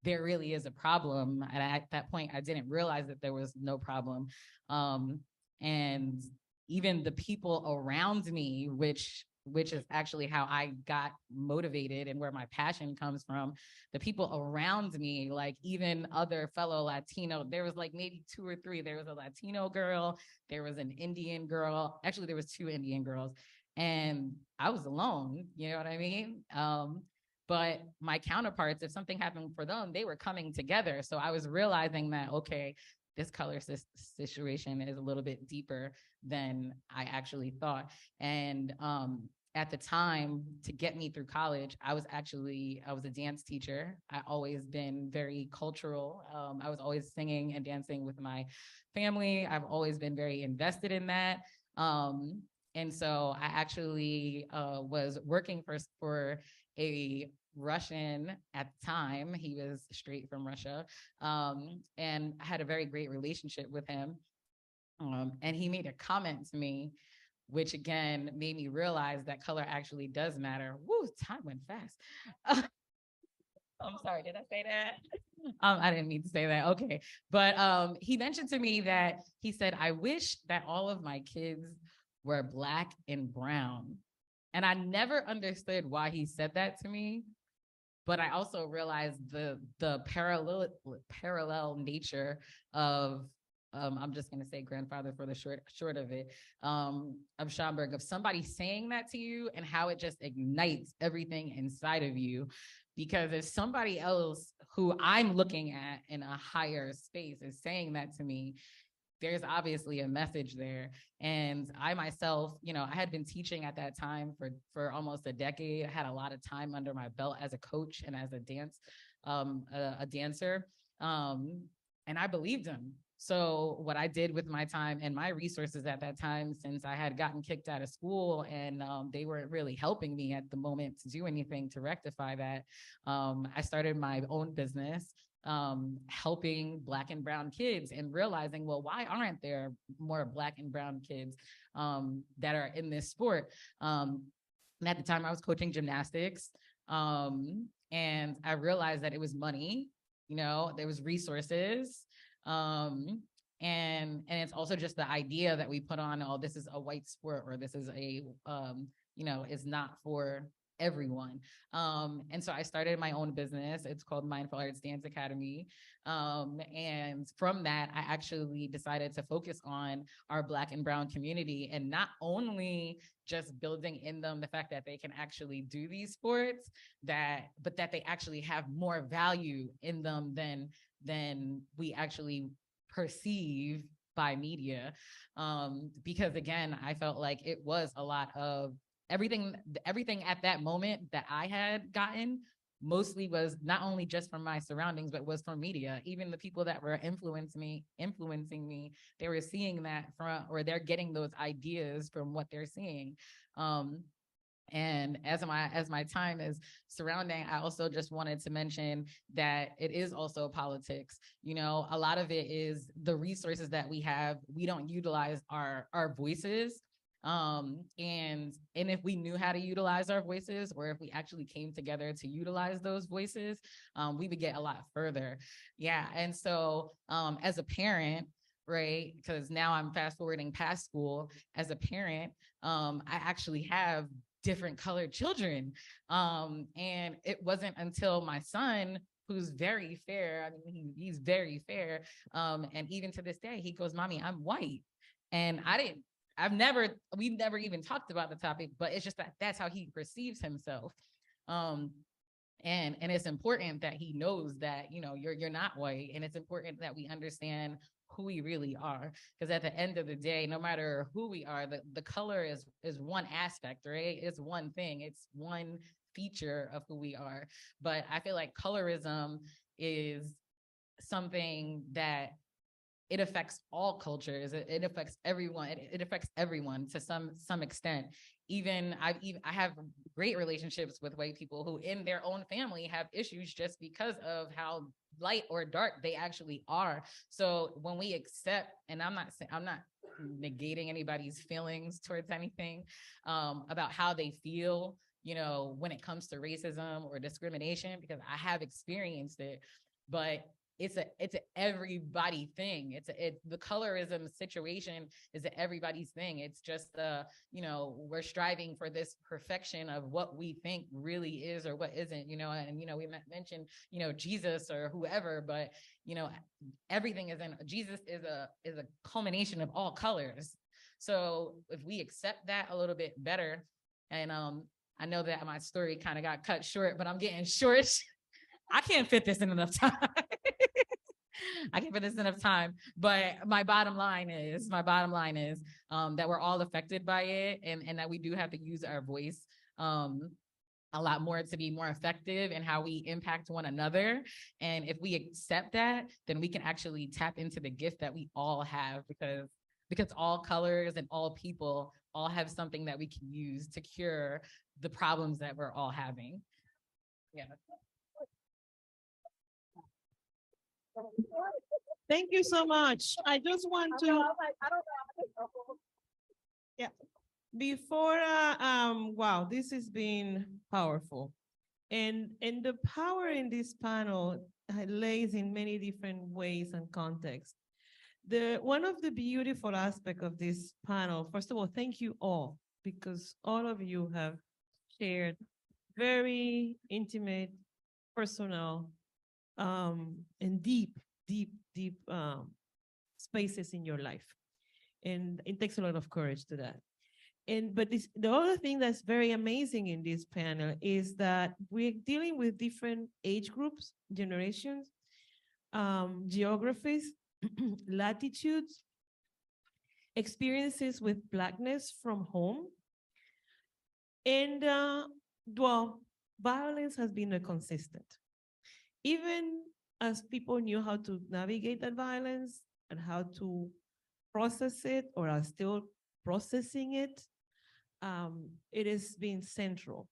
there really is a problem. And at that point, I didn't realize that there was no problem. And even the people around me, which which is actually how I got motivated and where my passion comes from. The people around me, like even other fellow Latino, there was like maybe 2 or 3. There was a Latino girl, there was an Indian girl. Actually, there was 2 Indian girls, and I was alone, you know what I mean? But my counterparts, if something happened for them, they were coming together. So I was realizing that, okay, this color situation is a little bit deeper than I actually thought. And at the time, to get me through college, I was a dance teacher. I always been very cultural. I was always singing and dancing with my family. I've always been very invested in that. And so I actually was working for a Russian at the time. He was straight from Russia. And I had a very great relationship with him. And he made a comment to me, which again made me realize that color actually does matter. Woo, time went fast. I'm sorry, did I say that? I didn't mean to say that. Okay. But he mentioned to me that he said, I wish that all of my kids were Black and brown. And I never understood why he said that to me. But I also realized the parallel nature of, I'm just gonna say grandfather for the short of it, of Schomburg, of somebody saying that to you and how it just ignites everything inside of you. Because if somebody else who I'm looking at in a higher space is saying that to me, there's obviously a message there. And I myself, I had been teaching at that time for almost a decade. I had a lot of time under my belt as a coach and as a dancer. And I believed him. So what I did with my time and my resources at that time, since I had gotten kicked out of school and they weren't really helping me at the moment to do anything to rectify that, I started my own business, helping Black and brown kids and realizing, well, why aren't there more Black and brown kids that are in this sport? And at the time I was coaching gymnastics, and I realized that it was money, there was resources, and it's also just the idea that we put on, oh, this is a white sport, or this is is not for everyone. And so I started my own business. It's called Mindful Arts Dance Academy. And from that, I actually decided to focus on our Black and brown community, and not only just building in them the fact that they can actually do these sports, but that they actually have more value in them than we actually perceive by media. Because again, I felt like it was a lot of everything at that moment that I had gotten mostly was not only just from my surroundings, but was from media. Even the people that were influencing me, they were seeing that from, or they're getting those ideas from what they're seeing. And as my time is surrounding, I also just wanted to mention that it is also politics. A lot of it is the resources that we have. We don't utilize our voices. And if we knew how to utilize our voices, or if we actually came together to utilize those voices, we would get a lot further. Yeah. And so as a parent, right, because now I'm fast forwarding past school, as a parent, I actually have different colored children. And it wasn't until my son, who's very fair, he's very fair, and even to this day, he goes, Mommy, I'm white. And we've never even talked about the topic, but it's just that that's how he perceives himself. And it's important that he knows that, you're not white, and it's important that we understand who we really are. Because at the end of the day, no matter who we are, the color is one aspect, right? It's one thing, it's one feature of who we are. But I feel like colorism is something that it affects all cultures. It affects everyone. It affects everyone to some extent. I have great relationships with white people who in their own family have issues just because of how light or dark they actually are. So when we accept, and I'm not negating anybody's feelings towards anything about how they feel, when it comes to racism or discrimination, because I have experienced it. But it's a everybody thing. The colorism situation is everybody's thing. It's just we're striving for this perfection of what we think really is or what isn't, and we mentioned, Jesus or whoever, but everything Jesus is a culmination of all colors. So if we accept that a little bit better, and I know that my story kind of got cut short, but I'm getting short. I can't fit this in enough time. I can't fit this in enough time. But my bottom line is that we're all affected by it, and that we do have to use our voice a lot more to be more effective in how we impact one another. And if we accept that, then we can actually tap into the gift that we all have, because all colors and all people all have something that we can use to cure the problems that we're all having. Yeah. Thank you so much. I just want to, yeah, before, wow, this has been powerful. And the power in this panel lays in many different ways and contexts. One of the beautiful aspects of this panel, first of all, thank you all, because all of you have shared very intimate, personal, and deep spaces in your life. And it takes a lot of courage to that. But the other thing that's very amazing in this panel is that we're dealing with different age groups, generations, geographies, latitudes, experiences with Blackness from home. And well, violence has been a consistent. Even as people knew how to navigate that violence and how to process it, or are still processing it, it has been central.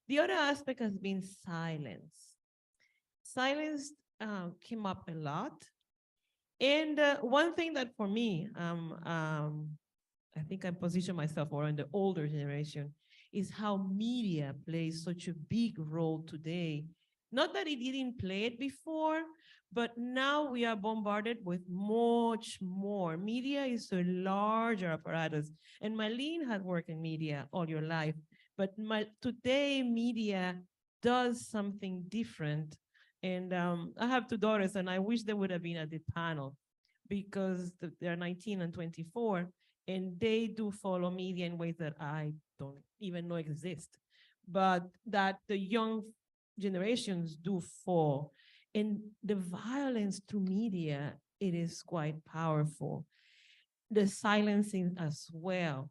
The other aspect has been silence. Silence came up a lot. And one thing that for me, I think I position myself more in the older generation, is how media plays such a big role today. Not that it didn't play it before, but now we are bombarded with much more. Media is a larger apparatus. And Marlene had worked in media all your life, but today media does something different. And I have two daughters, and I wish they would have been at the panel, because they're 19 and 24, and they do follow media in ways that I don't even know exist, but that the young generations do fall. And the violence through media, it is quite powerful. The silencing as well.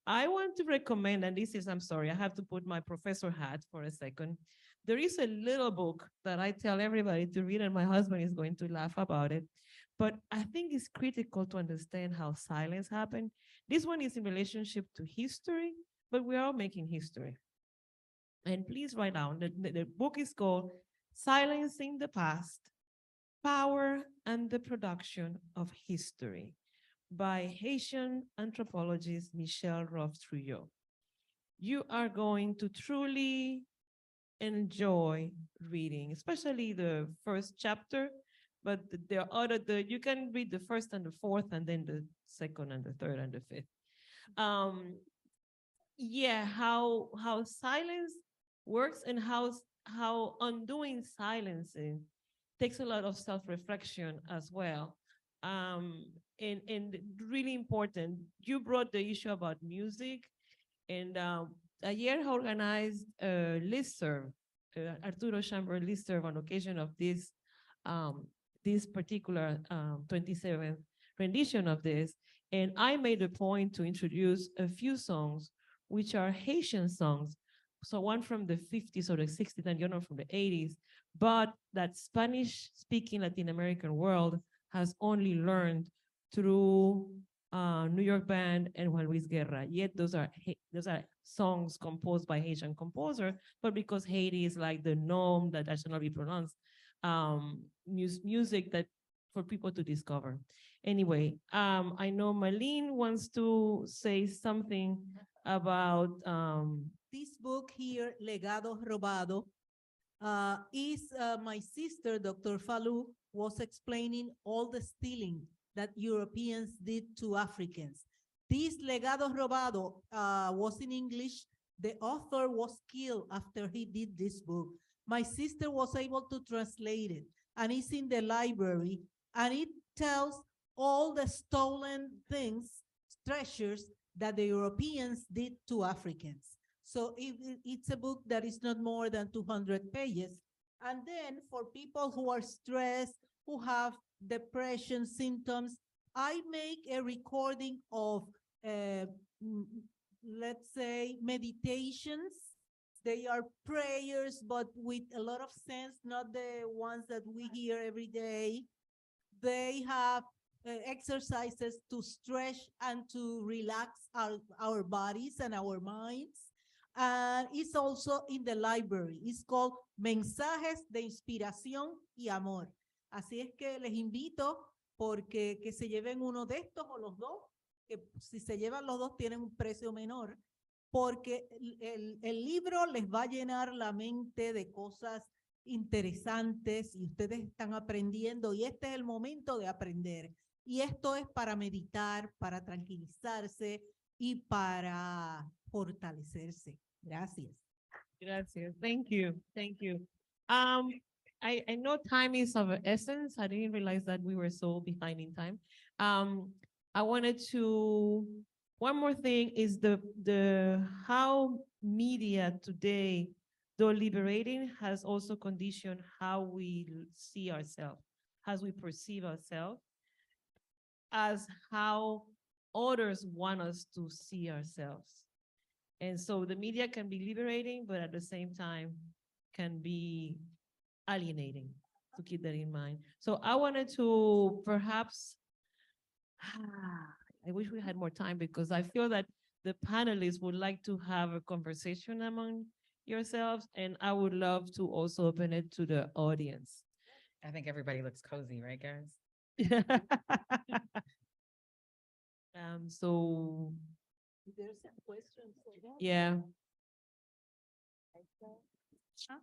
I want to recommend, and this is, I'm sorry, I have to put my professor hat for a second. There is a little book that I tell everybody to read, and my husband is going to laugh about it. But I think it's critical to understand how silence happened. This one is in relationship to history, but we're all making history. And please write down, the book is called Silencing the Past, Power and the Production of History by Haitian anthropologist Michel Roth-Trujillo. You are going to truly enjoy reading, especially the first chapter, but you can read the first and the fourth, and then the second and the third and the fifth. Yeah, how silence works, and how undoing silencing takes a lot of self-reflection as well. And really important, you brought the issue about music, and Ayer organized a listserv, Arturo Schomburg listserv, on occasion of this particular 27th rendition of this. And I made a point to introduce a few songs which are Haitian songs. So one from the 50s or the 60s and the other from the 80s, but that Spanish-speaking Latin American world has only learned through New York Band and Juan Luis Guerra. Yet those are songs composed by Haitian composer, but because Haiti is like the norm that should not be pronounced, music that for people to discover. Anyway, I know Marlene wants to say something about this book here, Legado Robado, is my sister, Dr. Falou, was explaining all the stealing that Europeans did to Africans. This Legado Robado was in English. The author was killed after he did this book. My sister was able to translate it, and it's in the library, and it tells all the stolen things, treasures that the Europeans did to Africans. So it's a book that is not more than 200 pages. And then for people who are stressed, who have depression symptoms, I make a recording of, let's say, meditations. They are prayers, but with a lot of sense, not the ones that we hear every day. They have exercises to stretch and to relax our bodies and our minds. And it's also in the library. It's called Mensajes de Inspiración y Amor. Así es que les invito porque que se lleven uno de estos o los dos, que si se llevan los dos tienen un precio menor, porque el libro les va a llenar la mente de cosas interesantes y ustedes están aprendiendo y este es el momento de aprender. Y esto es para meditar, para tranquilizarse y para fortalecerse. Gracias. Gracias. Thank you. Thank you. I know time is of essence. I didn't realize that we were so behind in time. I wanted to, one more thing is the how media today, though liberating, has also conditioned how we see ourselves, how we perceive ourselves, as how others want us to see ourselves. And so the media can be liberating, but at the same time can be alienating, to keep that in mind. So I wanted to perhaps, I wish we had more time because I feel that the panelists would like to have a conversation among yourselves, and I would love to also open it to the audience. I think everybody looks cozy, right, guys? So There's some questions for that. yeah.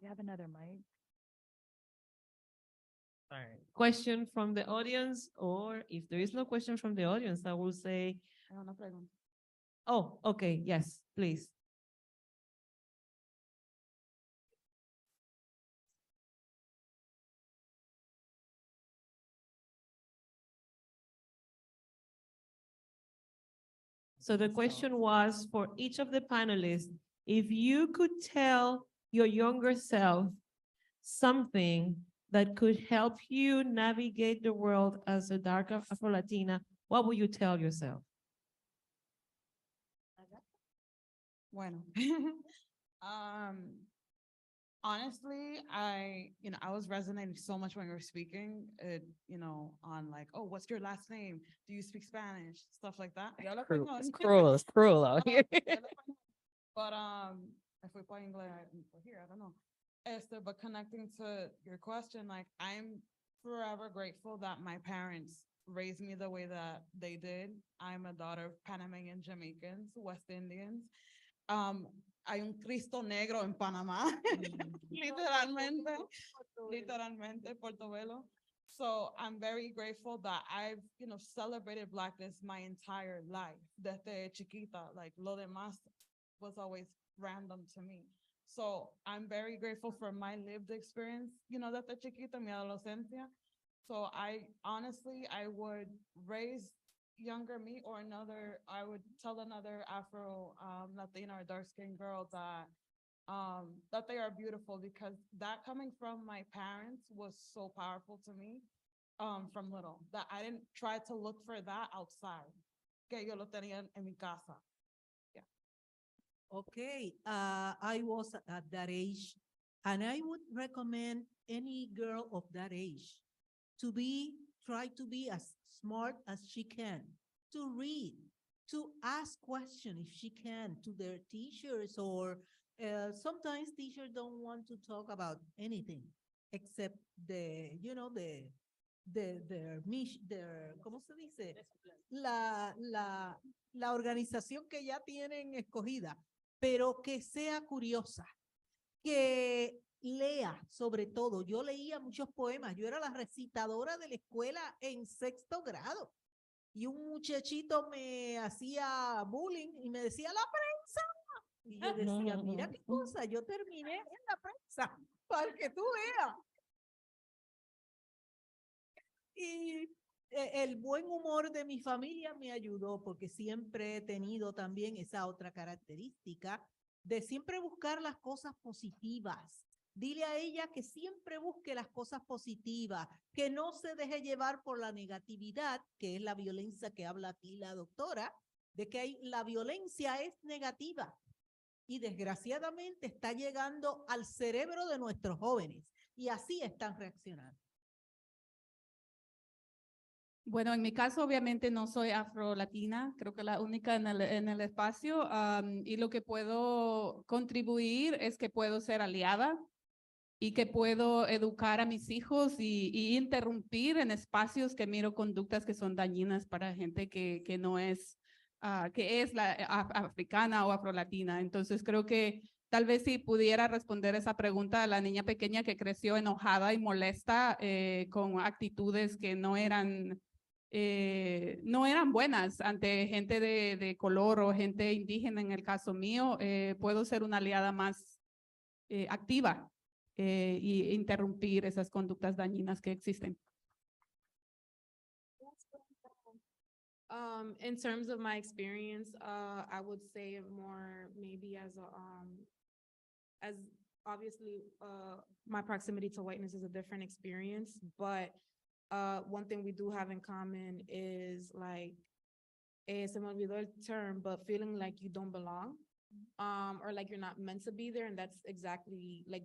You have another mic. All right. Question from the audience, or if there is no question from the audience, I will say, oh, okay, yes, please. So the question was for each of the panelists, if you could tell your younger self something that could help you navigate the world as a dark Afro-Latina, what would you tell yourself? Bueno, honestly, I was resonating so much when you were speaking, on like, oh, what's your last name? Do you speak Spanish? Stuff like that. It's cruel. It's cruel out here. But if we play English here, I don't know. But connecting to your question, like I'm forever grateful that my parents raised me the way that they did. I'm a daughter of Panamanian Jamaicans, West Indians. Hay un Cristo negro en Panamá, literalmente, Portobelo. So I'm very grateful that I've, celebrated Blackness my entire life. Desde chiquita, like lo demás was always random to me. So I'm very grateful for my lived experience, desde chiquita, mi adolescencia. So I would raise younger me or I would tell another Afro Latina or dark-skinned girl that they are beautiful, because that coming from my parents was so powerful to me from little, that I didn't try to look for that outside. Que yo lo tenía en mi casa. Yeah. Okay, I was at that age, and I would recommend any girl of that age to try to be as smart as she can, to read, to ask questions if she can to their teachers, or sometimes teachers don't want to talk about anything except ¿cómo se dice? La organización que ya tienen escogida, pero que sea curiosa, que lea sobre todo. Yo leía muchos poemas. Yo era la recitadora de la escuela en 6º grado. Y un muchachito me hacía bullying y me decía, la prensa. Y yo decía, mira qué cosa, yo terminé en la prensa, para que tú veas. Y el buen humor de mi familia me ayudó, porque siempre he tenido también esa otra característica de siempre buscar las cosas positivas. Dile a ella que siempre busque las cosas positivas, que no se deje llevar por la negatividad, que es la violencia que habla aquí la doctora, de que la violencia es negativa y desgraciadamente está llegando al cerebro de nuestros jóvenes y así están reaccionando. Bueno, en mi caso, obviamente no soy afro-latina, creo que la única en el espacio, y lo que puedo contribuir es que puedo ser aliada y que puedo educar a mis hijos y interrumpir en espacios que miro conductas que son dañinas para gente que no es, que es africana o afro-latina. Entonces creo que tal vez si pudiera responder esa pregunta a la niña pequeña que creció enojada y molesta con actitudes que no eran buenas ante gente de color o gente indígena, en el caso mío, puedo ser una aliada más activa y interrumpir esas conductas dañinas que existen. In terms of my experience, I would say it more maybe as obviously my proximity to whiteness is a different experience, but one thing we do have in common is like, se me olvidó el term, but feeling like you don't belong. Or like you're not meant to be there, and that's exactly like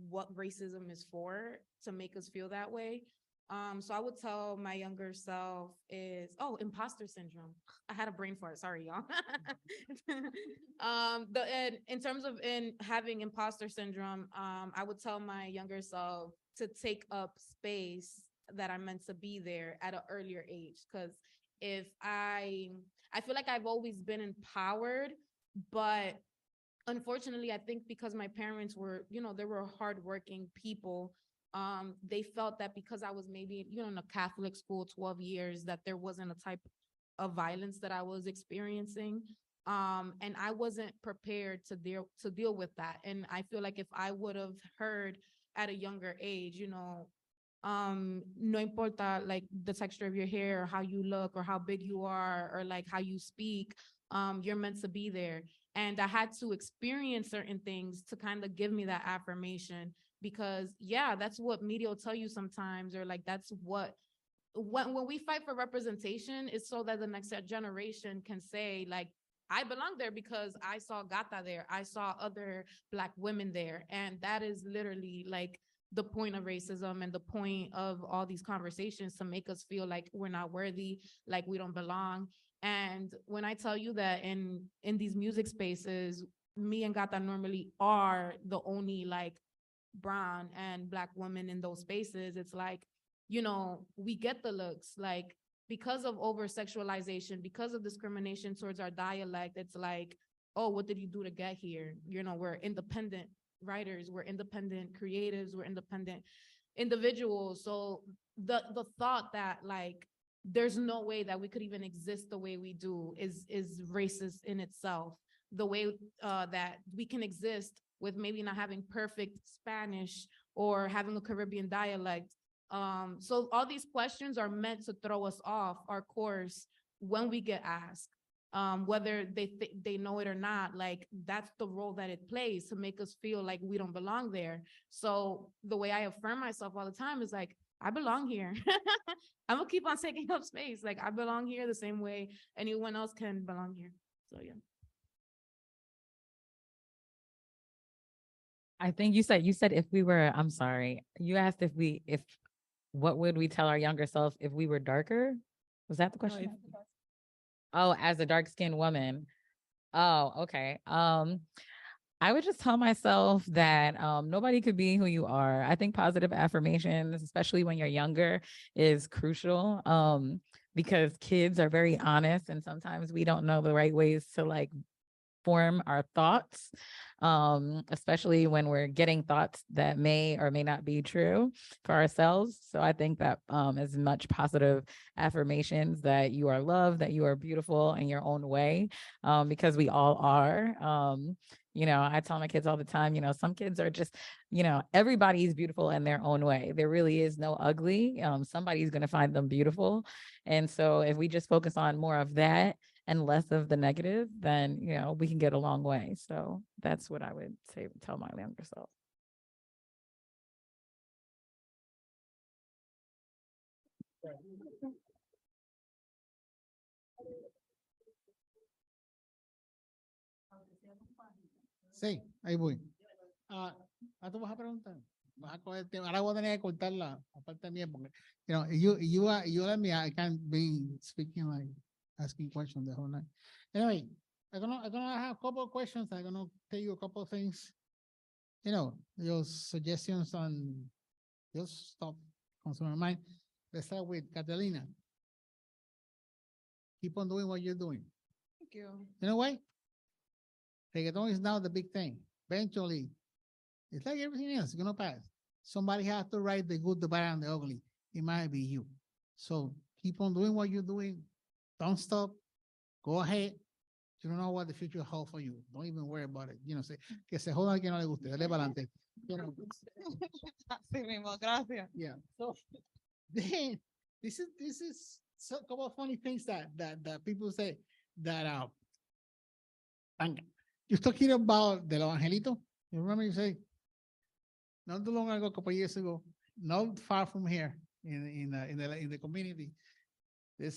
what racism is for, to make us feel that way. So I would tell my younger self is, imposter syndrome. I had a brain fart, sorry, y'all. In terms of having imposter syndrome, I would tell my younger self to take up space that I'm meant to be there at an earlier age. Because if I feel like I've always been empowered, but unfortunately, I think because my parents were, they were hardworking people, they felt that because I was maybe, in a Catholic school 12 years, that there wasn't a type of violence that I was experiencing. And I wasn't prepared to deal with that. And I feel like if I would have heard at a younger age, no importa like the texture of your hair or how you look or how big you are or like how you speak, you're meant to be there. And I had to experience certain things to kind of give me that affirmation, because that's what media will tell you sometimes, or like that's what, when we fight for representation, it's so that the next generation can say like, I belong there because I saw Gata there, I saw other Black women there. And that is literally like the point of racism and the point of all these conversations, to make us feel like we're not worthy, like we don't belong. And when I tell you that in these music spaces, me and Gata normally are the only like brown and Black women in those spaces, it's like, we get the looks, like because of over-sexualization, because of discrimination towards our dialect, it's like, oh, what did you do to get here? We're independent writers, we're independent creatives, we're independent individuals. So the thought that like, there's no way that we could even exist the way we do is racist in itself. The way that we can exist with maybe not having perfect Spanish or having a Caribbean dialect. So all these questions are meant to throw us off our course when we get asked, whether they know it or not. Like that's the role that it plays, to make us feel like we don't belong there. So the way I affirm myself all the time is like, I belong here. I'm gonna keep on taking up space. Like I belong here the same way anyone else can belong here. So yeah. I think you said if we were, I'm sorry, you asked what would we tell our younger self if we were darker? Was that the question? Oh, as a dark-skinned woman. Oh, okay. I would just tell myself that nobody could be who you are. I think positive affirmations, especially when you're younger, is crucial, because kids are very honest, and sometimes we don't know the right ways to like form our thoughts, especially when we're getting thoughts that may or may not be true for ourselves. So I think that as much positive affirmations that you are loved, that you are beautiful in your own way, because we all are. You know, I tell my kids all the time, you know, some kids are just, you know, everybody's beautiful in their own way. There really is no ugly. Somebody's going to find them beautiful. And so if we just focus on more of that and less of the negative, then, you know, we can get a long way. So that's what I would say, tell my younger self. Sí, ahí voy. ¿Tú vas a preguntar? Vas a coger tema. Ahora voy a tener que cortarla, aparte mía, porque, you know, you let me, I can't be speaking like asking questions the whole night. Anyway, I'm gonna have a couple of questions. I'm gonna tell you a couple of things. You know, your suggestions on your stuff comes to my mind. Let's start with Catalina. Keep on doing what you're doing. Thank you. You know why? Reggaeton is now the big thing. Eventually, it's like everything else, it's gonna pass. Somebody has to write the good, the bad, and the ugly. It might be you. So keep on doing what you're doing. Don't stop. Go ahead. You don't know what the future holds for you. Don't even worry about it. You know, say, que se joda que no le guste. Dale para adelante. You know. Así mismo, gracias. Yeah. So then this is a couple of funny things that people say that you're talking about the Angelito. You remember you say not too long ago, a couple of years ago, not far from here in the community. They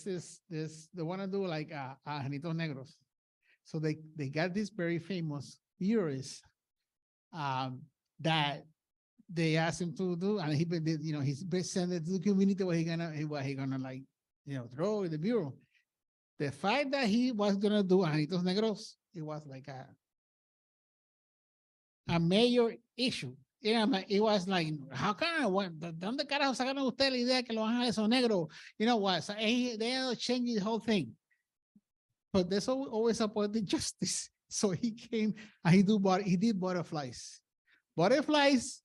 want to do like Angelitos Negros. So they got this very famous theorist that they asked him to do, and he did, you know, he's presented to the community what he gonna like, you know, throw in the mural. The fact that he was gonna do Angelitos Negros, it was like a major issue. It was like, how can ¿de dónde carajo sacaron ustedes la idea que los ángeles son negros? You know what? So they had to change the whole thing. But there's always a poetic justice. So he came and he did butterflies. Butterflies,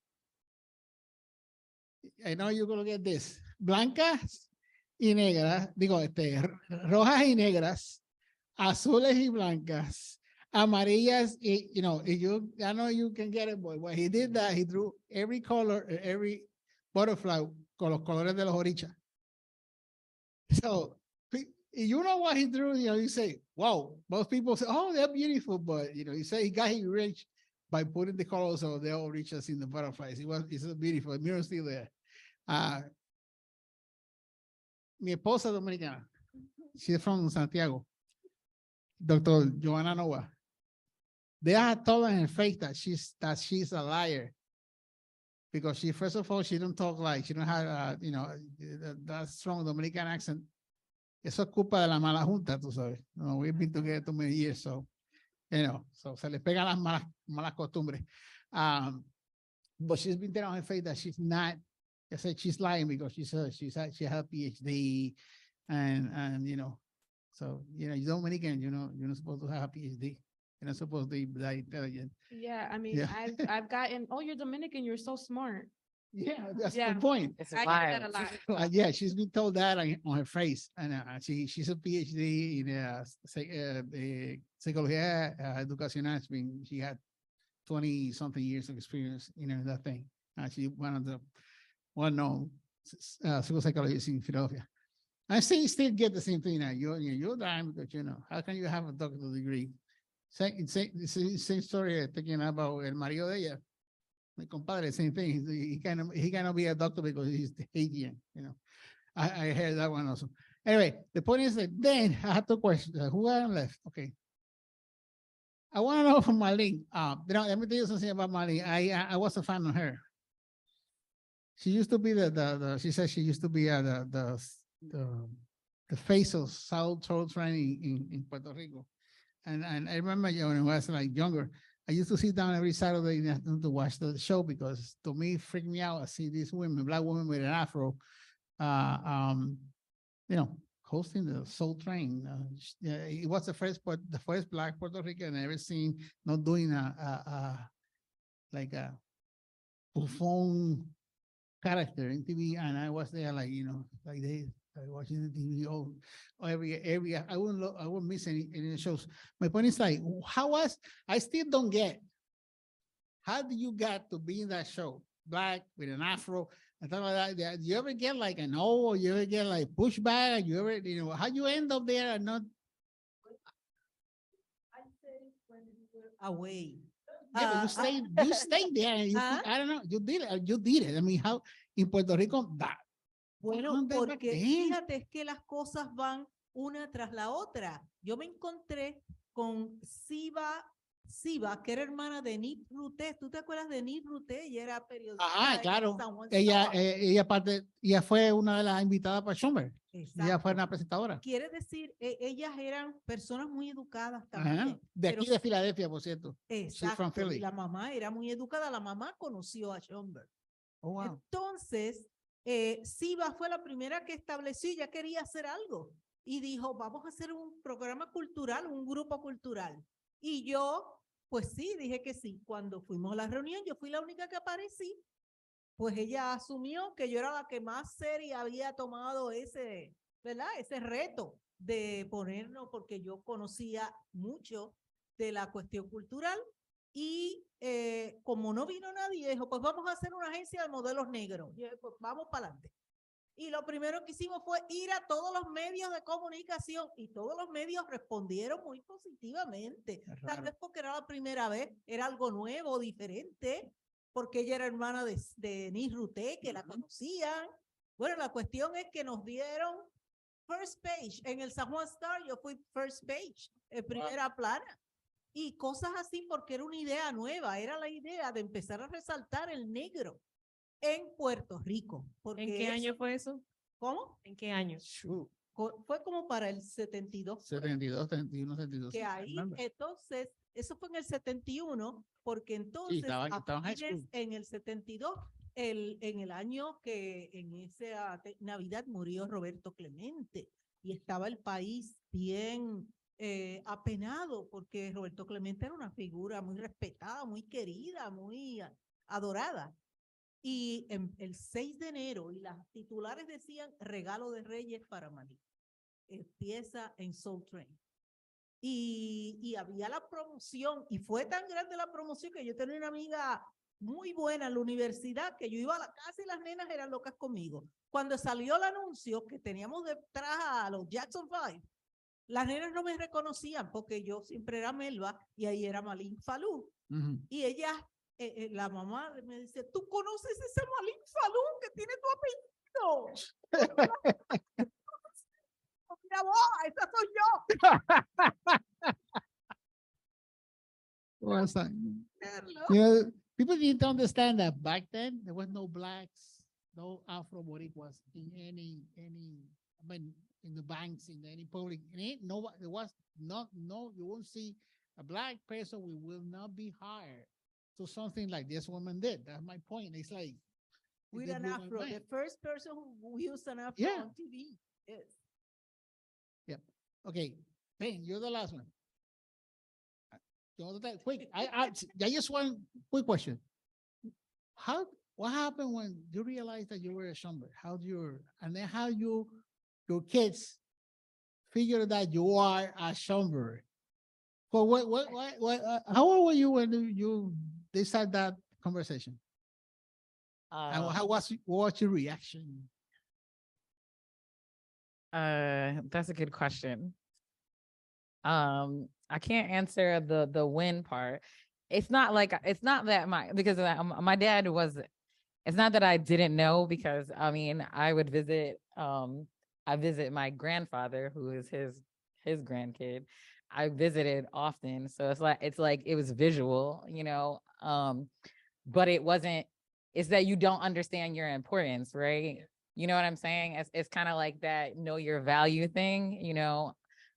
I know you're gonna get this. Blancas y negras, rojas y negras, azules y blancas, amarillas, you know, I know you can get it, boy. When he did that, he drew every color, every butterfly con los colores de los orichas. So, you know what he drew, you know, you say, wow, most people say, oh, they're beautiful, but, you know, you say he got him rich by putting the colors of the orichas in the butterflies. It's so beautiful. The mirror's still there. Mi esposa dominicana, she's from Santiago, Dr. Joanna Noah. They are told in her face that she's a liar, because she, first of all, she don't talk like, she don't have, you know, that strong Dominican accent. Eso es culpa de la mala junta, tú sabes. No, we've been together too many years, so, you know, so se le pegan las malas costumbres. But she's been telling on her face that she's not, I said she's lying because she had a PhD, and you know, so, you know, you're Dominican, you know, you're not supposed to have a PhD. You're not supposed to be that intelligent. Yeah, I mean, Yeah. I've gotten, oh, you're Dominican, you're so smart. Yeah, that's the point. I get that a lot. Yeah, she's been told that on her face, and she's a PhD in psychology educacional. She had 20-something years of experience in that thing. She's one of the well-known psychologists in Philadelphia. I still get the same thing now. You're dying because, you know, how can you have a doctoral degree? Same story thinking about el marido de ella. My compadre, same thing. He cannot be a doctor because he's Haitian, you know. I heard that one also. Anyway, the point is that then I had two questions. Who are left? Okay. I want to know from Marlene. You know, let me tell you something about Marlene. I was a fan of her. She used to be she said she used to be the face of South Soul training in Puerto Rico. And I remember, you know, when I was like younger, I used to sit down every Saturday to watch the show, because to me, it freaked me out. I see these women, black women with an afro, you know, hosting the Soul Train. Yeah, it was the first Black Puerto Rican I ever seen not doing like a full character in TV, and I was there like, like they watching the TV. Every I wouldn't miss any shows. My point is like, I still don't get, how do you get to be in that show, Black with an afro and stuff like that? Do you ever get like a no, or you ever get like pushback? You ever, how you end up there and not? I say when we were away. Yeah, but you stayed there. And I don't know, you did it. I mean, how in Puerto Rico that? Bueno, porque fíjate, es que las cosas van una tras la otra. Yo me encontré con Siva, que era hermana de Nid Ruté. ¿Tú te acuerdas de Nid Ruté? Ella era periodista. Ajá, en claro. San Juan Ella fue una de las invitadas para Schomburg. Exacto. Ella fue una presentadora. Quiere decir, ellas eran personas muy educadas Ajá. también. De aquí de Filadelfia, por cierto. Exacto. From Philly. Y la mamá era muy educada. La mamá conoció a Schomburg. Oh, wow. Entonces, Siva fue la primera que estableció, ya quería hacer algo. Y dijo, vamos a hacer un programa cultural, un grupo cultural. Y yo, pues sí, dije que sí. Cuando fuimos a la reunión, yo fui la única que aparecí. Pues ella asumió que yo era la que más seria había tomado ese, ¿verdad? Ese reto de ponernos, porque yo conocía mucho de la cuestión cultural. Y como no vino nadie, dijo, pues vamos a hacer una agencia de modelos negros. Y yo, pues vamos para adelante. Y lo primero que hicimos fue ir a todos los medios de comunicación y todos los medios respondieron muy positivamente. Tal vez porque era la primera vez, era algo nuevo, diferente, porque ella era hermana de Nis Ruté, que la conocían. Bueno, la cuestión es que nos dieron first page. En el San Juan Star yo fui first page, primera plana. Y cosas así porque era una idea nueva, era la idea de empezar a resaltar el negro en Puerto Rico. ¿En qué año fue eso? ¿Cómo? ¿En qué año? Fue como para el 72. 72, 71, 72. Que ahí, entonces, eso fue en el 71, porque entonces, sí, estaba en high school. En el 72, en el año que en esa Navidad murió Roberto Clemente, y estaba el país bien apenado, porque Roberto Clemente era una figura muy respetada, muy querida, muy adorada. Y el 6 de enero, y las titulares decían regalo de Reyes para Malí. Empieza en Soul Train. Y había la promoción, y fue tan grande la promoción que yo tenía una amiga muy buena en la universidad, que yo iba a la casa y las nenas eran locas conmigo. Cuando salió el anuncio que teníamos detrás a los Jackson 5, las nenas no me reconocían porque yo siempre era Melba y ahí era Malin Falú. Y ella, la mamá me dice, ¿tú conoces ese Malin Falú que tiene tu apellido? Mira vos, esa soy yo. People need to understand that back then there was no blacks, no Afro Boricuas in any. I mean, in the banks, in any public. No, there was no. You won't see a black person. We will not be hired to something like this woman did. That's my point. It's like with an afro. The first person who used an afro on TV. Yes. Yep. Okay, Ben, you're the last one. Quick, I just one quick question. What happened when you realized that you were a Schomburg? How your kids figure that you are a Schomburg? Well, how old were you when they started that conversation? And what was your reaction? That's a good question. I can't answer the when part. It's not that my dad was, it's not that I didn't know, because I mean, I would visit, I visit my grandfather, who is his grandkid. I visited often. So it's like it was visual, but it wasn't, it's that you don't understand your importance, right? You know what I'm saying? It's kind of like that know your value thing,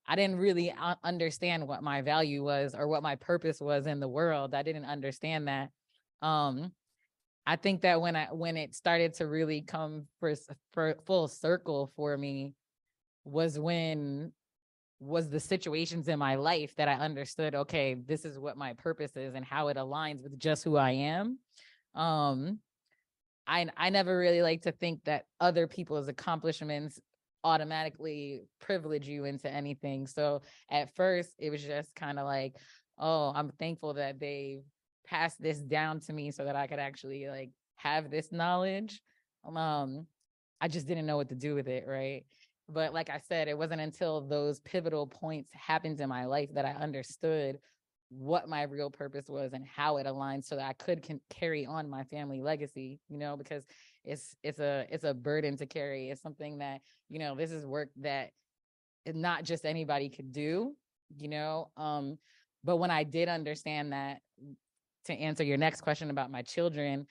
I didn't really understand what my value was or what my purpose was in the world. I didn't understand that. I think that when it started to really come for full circle for me, was the situations in my life that I understood, okay, this is what my purpose is and how it aligns with just who I am. I never really like to think that other people's accomplishments automatically privilege you into anything. So at first it was just kind of like, oh, I'm thankful that they passed this down to me so that I could actually like have this knowledge. I just didn't know what to do with it, right? But like I said, it wasn't until those pivotal points happened in my life that I understood what my real purpose was and how it aligned so that I could carry on my family legacy, you know, because it's a burden to carry. It's something that, you know, this is work that not just anybody could do, you know. But when I did understand that, to answer your next question about my children,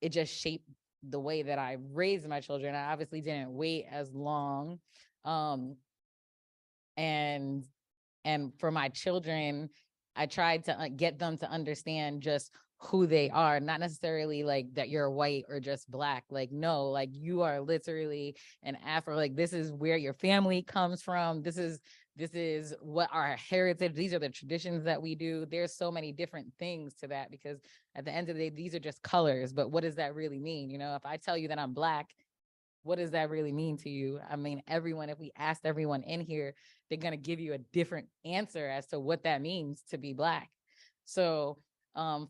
it just shaped the way that I raised my children. I obviously didn't wait as long. And for my children, I tried to get them to understand just who they are, not necessarily like that you're white or just black. Like, no, like you are literally an Afro, like this is where your family comes from. This is what our heritage, these are the traditions that we do. There's so many different things to that, because at the end of the day, these are just colors, but what does that really mean? You know, if I tell you that I'm black, what does that really mean to you? I mean, if we asked everyone in here, they're going to give you a different answer as to what that means to be black. So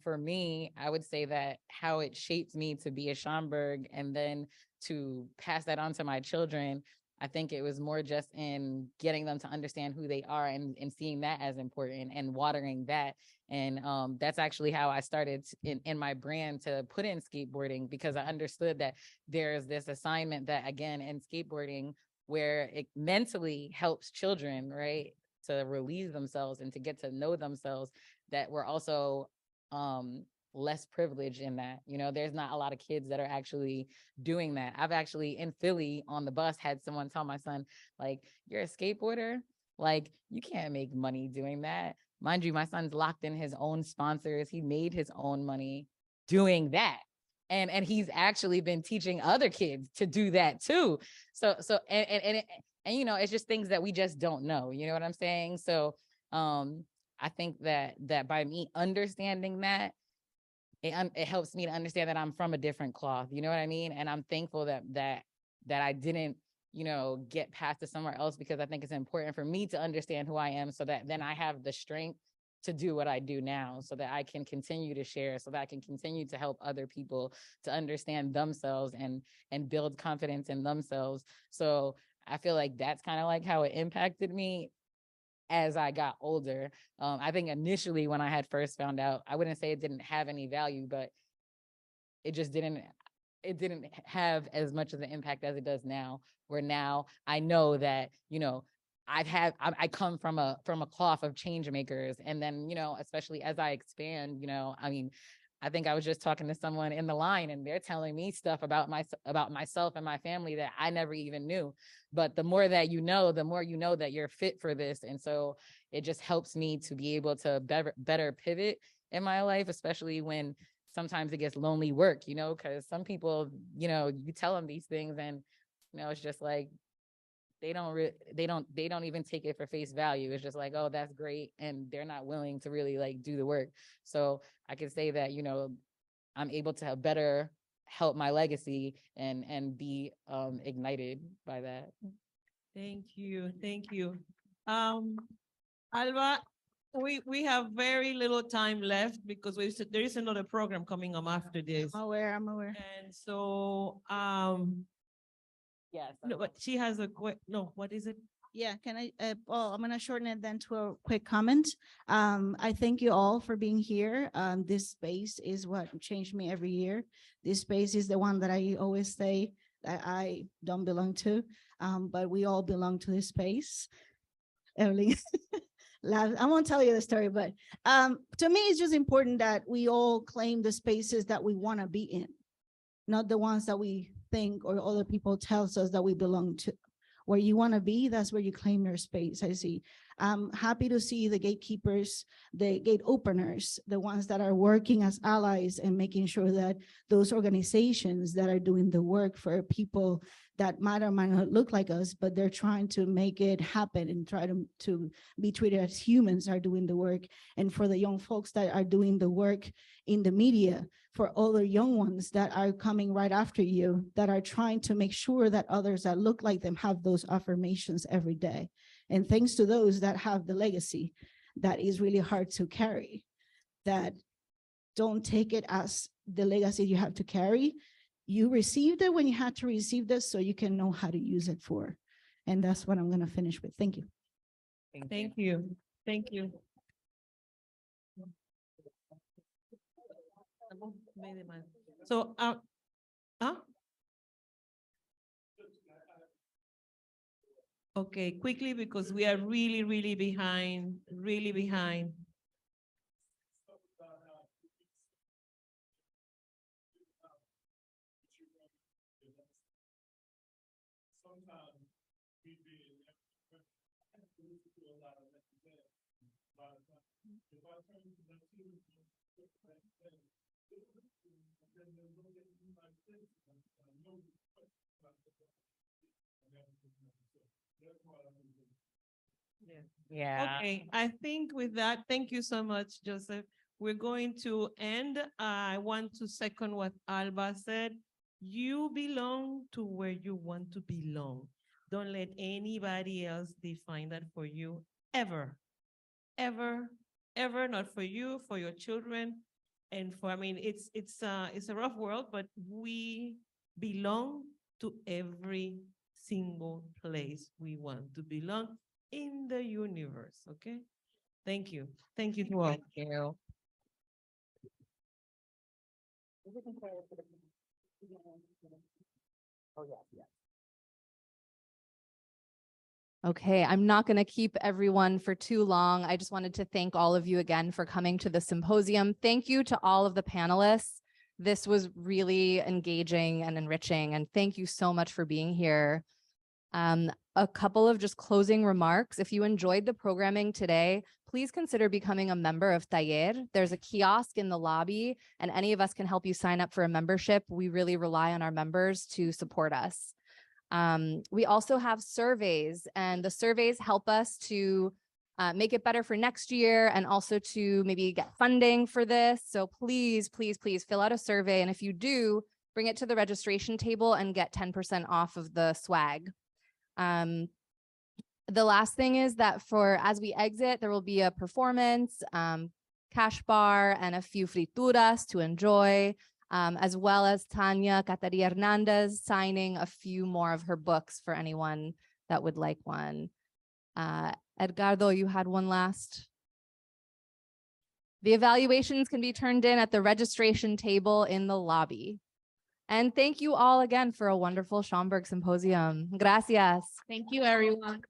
for me, I would say that how it shaped me to be a Schomburg and then to pass that on to my children, I think it was more just in getting them to understand who they are and seeing that as important and watering that. And that's actually how I started in my brand to put in skateboarding, because I understood that there's this assignment that, again, in skateboarding, where it mentally helps children, right, to release themselves and to get to know themselves, that we're also less privileged in that. You know, there's not a lot of kids that are actually doing that. I've actually in Philly on the bus had someone tell my son, like, you're a skateboarder? Like, you can't make money doing that. Mind you, my son's locked in his own sponsors. He made his own money doing that. And he's actually been teaching other kids to do that too. So and you know, it's just things that we just don't know. You know what I'm saying? So I think that by me understanding that, it helps me to understand that I'm from a different cloth. You know what I mean? And I'm thankful that I didn't, you know, get past to somewhere else, because I think it's important for me to understand who I am, so that then I have the strength to do what I do now, so that I can continue to share, so that I can continue to help other people to understand themselves and build confidence in themselves. So I feel like that's kind of like how it impacted me as I got older. I think initially when I had first found out, I wouldn't say it didn't have any value, but it just didn't have as much of the impact as it does now, where now I know that, you know, I come from a cloth of change makers. And then, you know, especially as I expand, you know, I mean, I think I was just talking to someone in the line and they're telling me stuff about myself and my family that I never even knew. But the more that you know, the more you know that you're fit for this. And so it just helps me to be able to better pivot in my life, especially when sometimes it gets lonely work, you know, because some people, you know, you tell them these things and, you know, it's just like, they don't even take it for face value. It's just like, oh, that's great. And they're not willing to really like do the work. So I can say that, you know, I'm able to better help my legacy and be ignited by that. Thank you. Thank you. Alba, we have very little time left because there is another program coming up after this. I'm aware. And so, yes. No, but she has a quick, no, what is it? Yeah, can I, well, I'm gonna shorten it then to a quick comment. I thank you all for being here. This space is what changed me every year. This space is the one that I always say that I don't belong to, but we all belong to this space. Evelyn, I won't tell you the story, but to me, it's just important that we all claim the spaces that we wanna be in, not the ones that we think or other people tells us that we belong to. Where you want to be, that's where you claim your space. I see. I'm happy to see the gatekeepers, the gate openers, the ones that are working as allies and making sure that those organizations that are doing the work for people that might or might not look like us, but they're trying to make it happen and try to be treated as humans are doing the work. And for the young folks that are doing the work in the media, for all the young ones that are coming right after you, that are trying to make sure that others that look like them have those affirmations every day. And thanks to those that have the legacy that is really hard to carry, that don't take it as the legacy you have to carry. You received it when you had to receive this, so you can know how to use it for. And that's what I'm going to finish with. Thank you. Thank you. Thank you. So, okay, quickly, because we are really behind, really behind. Yeah. Okay, I think with that, thank you so much, Joseph. We're going to end. I want to second what Alba said. You belong to where you want to belong. Don't let anybody else define that for you, ever, ever, ever, not for you, for your children. And for, I mean, it's a rough world, but we belong to every single place we want to belong in the universe, okay? Thank you. Thank you to all. Thank you. Okay, I'm not going to keep everyone for too long. I just wanted to thank all of you again for coming to the symposium. Thank you to all of the panelists. This was really engaging and enriching, and thank you so much for being here. A couple of just closing remarks. If you enjoyed the programming today, please consider becoming a member of Taller. There's a kiosk in the lobby, and any of us can help you sign up for a membership. We really rely on our members to support us. We also have surveys, and the surveys help us to make it better for next year and also to maybe get funding for this. So please, please, please fill out a survey. And if you do, bring it to the registration table and get 10% off of the swag. The last thing is that as we exit, there will be a performance, cash bar, and a few frituras to enjoy, as well as Tanya Catari Hernandez signing a few more of her books for anyone that would like one. Edgardo, you had one last. The evaluations can be turned in at the registration table in the lobby. And thank you all again for a wonderful Schomburg Symposium. Gracias. Thank you, everyone.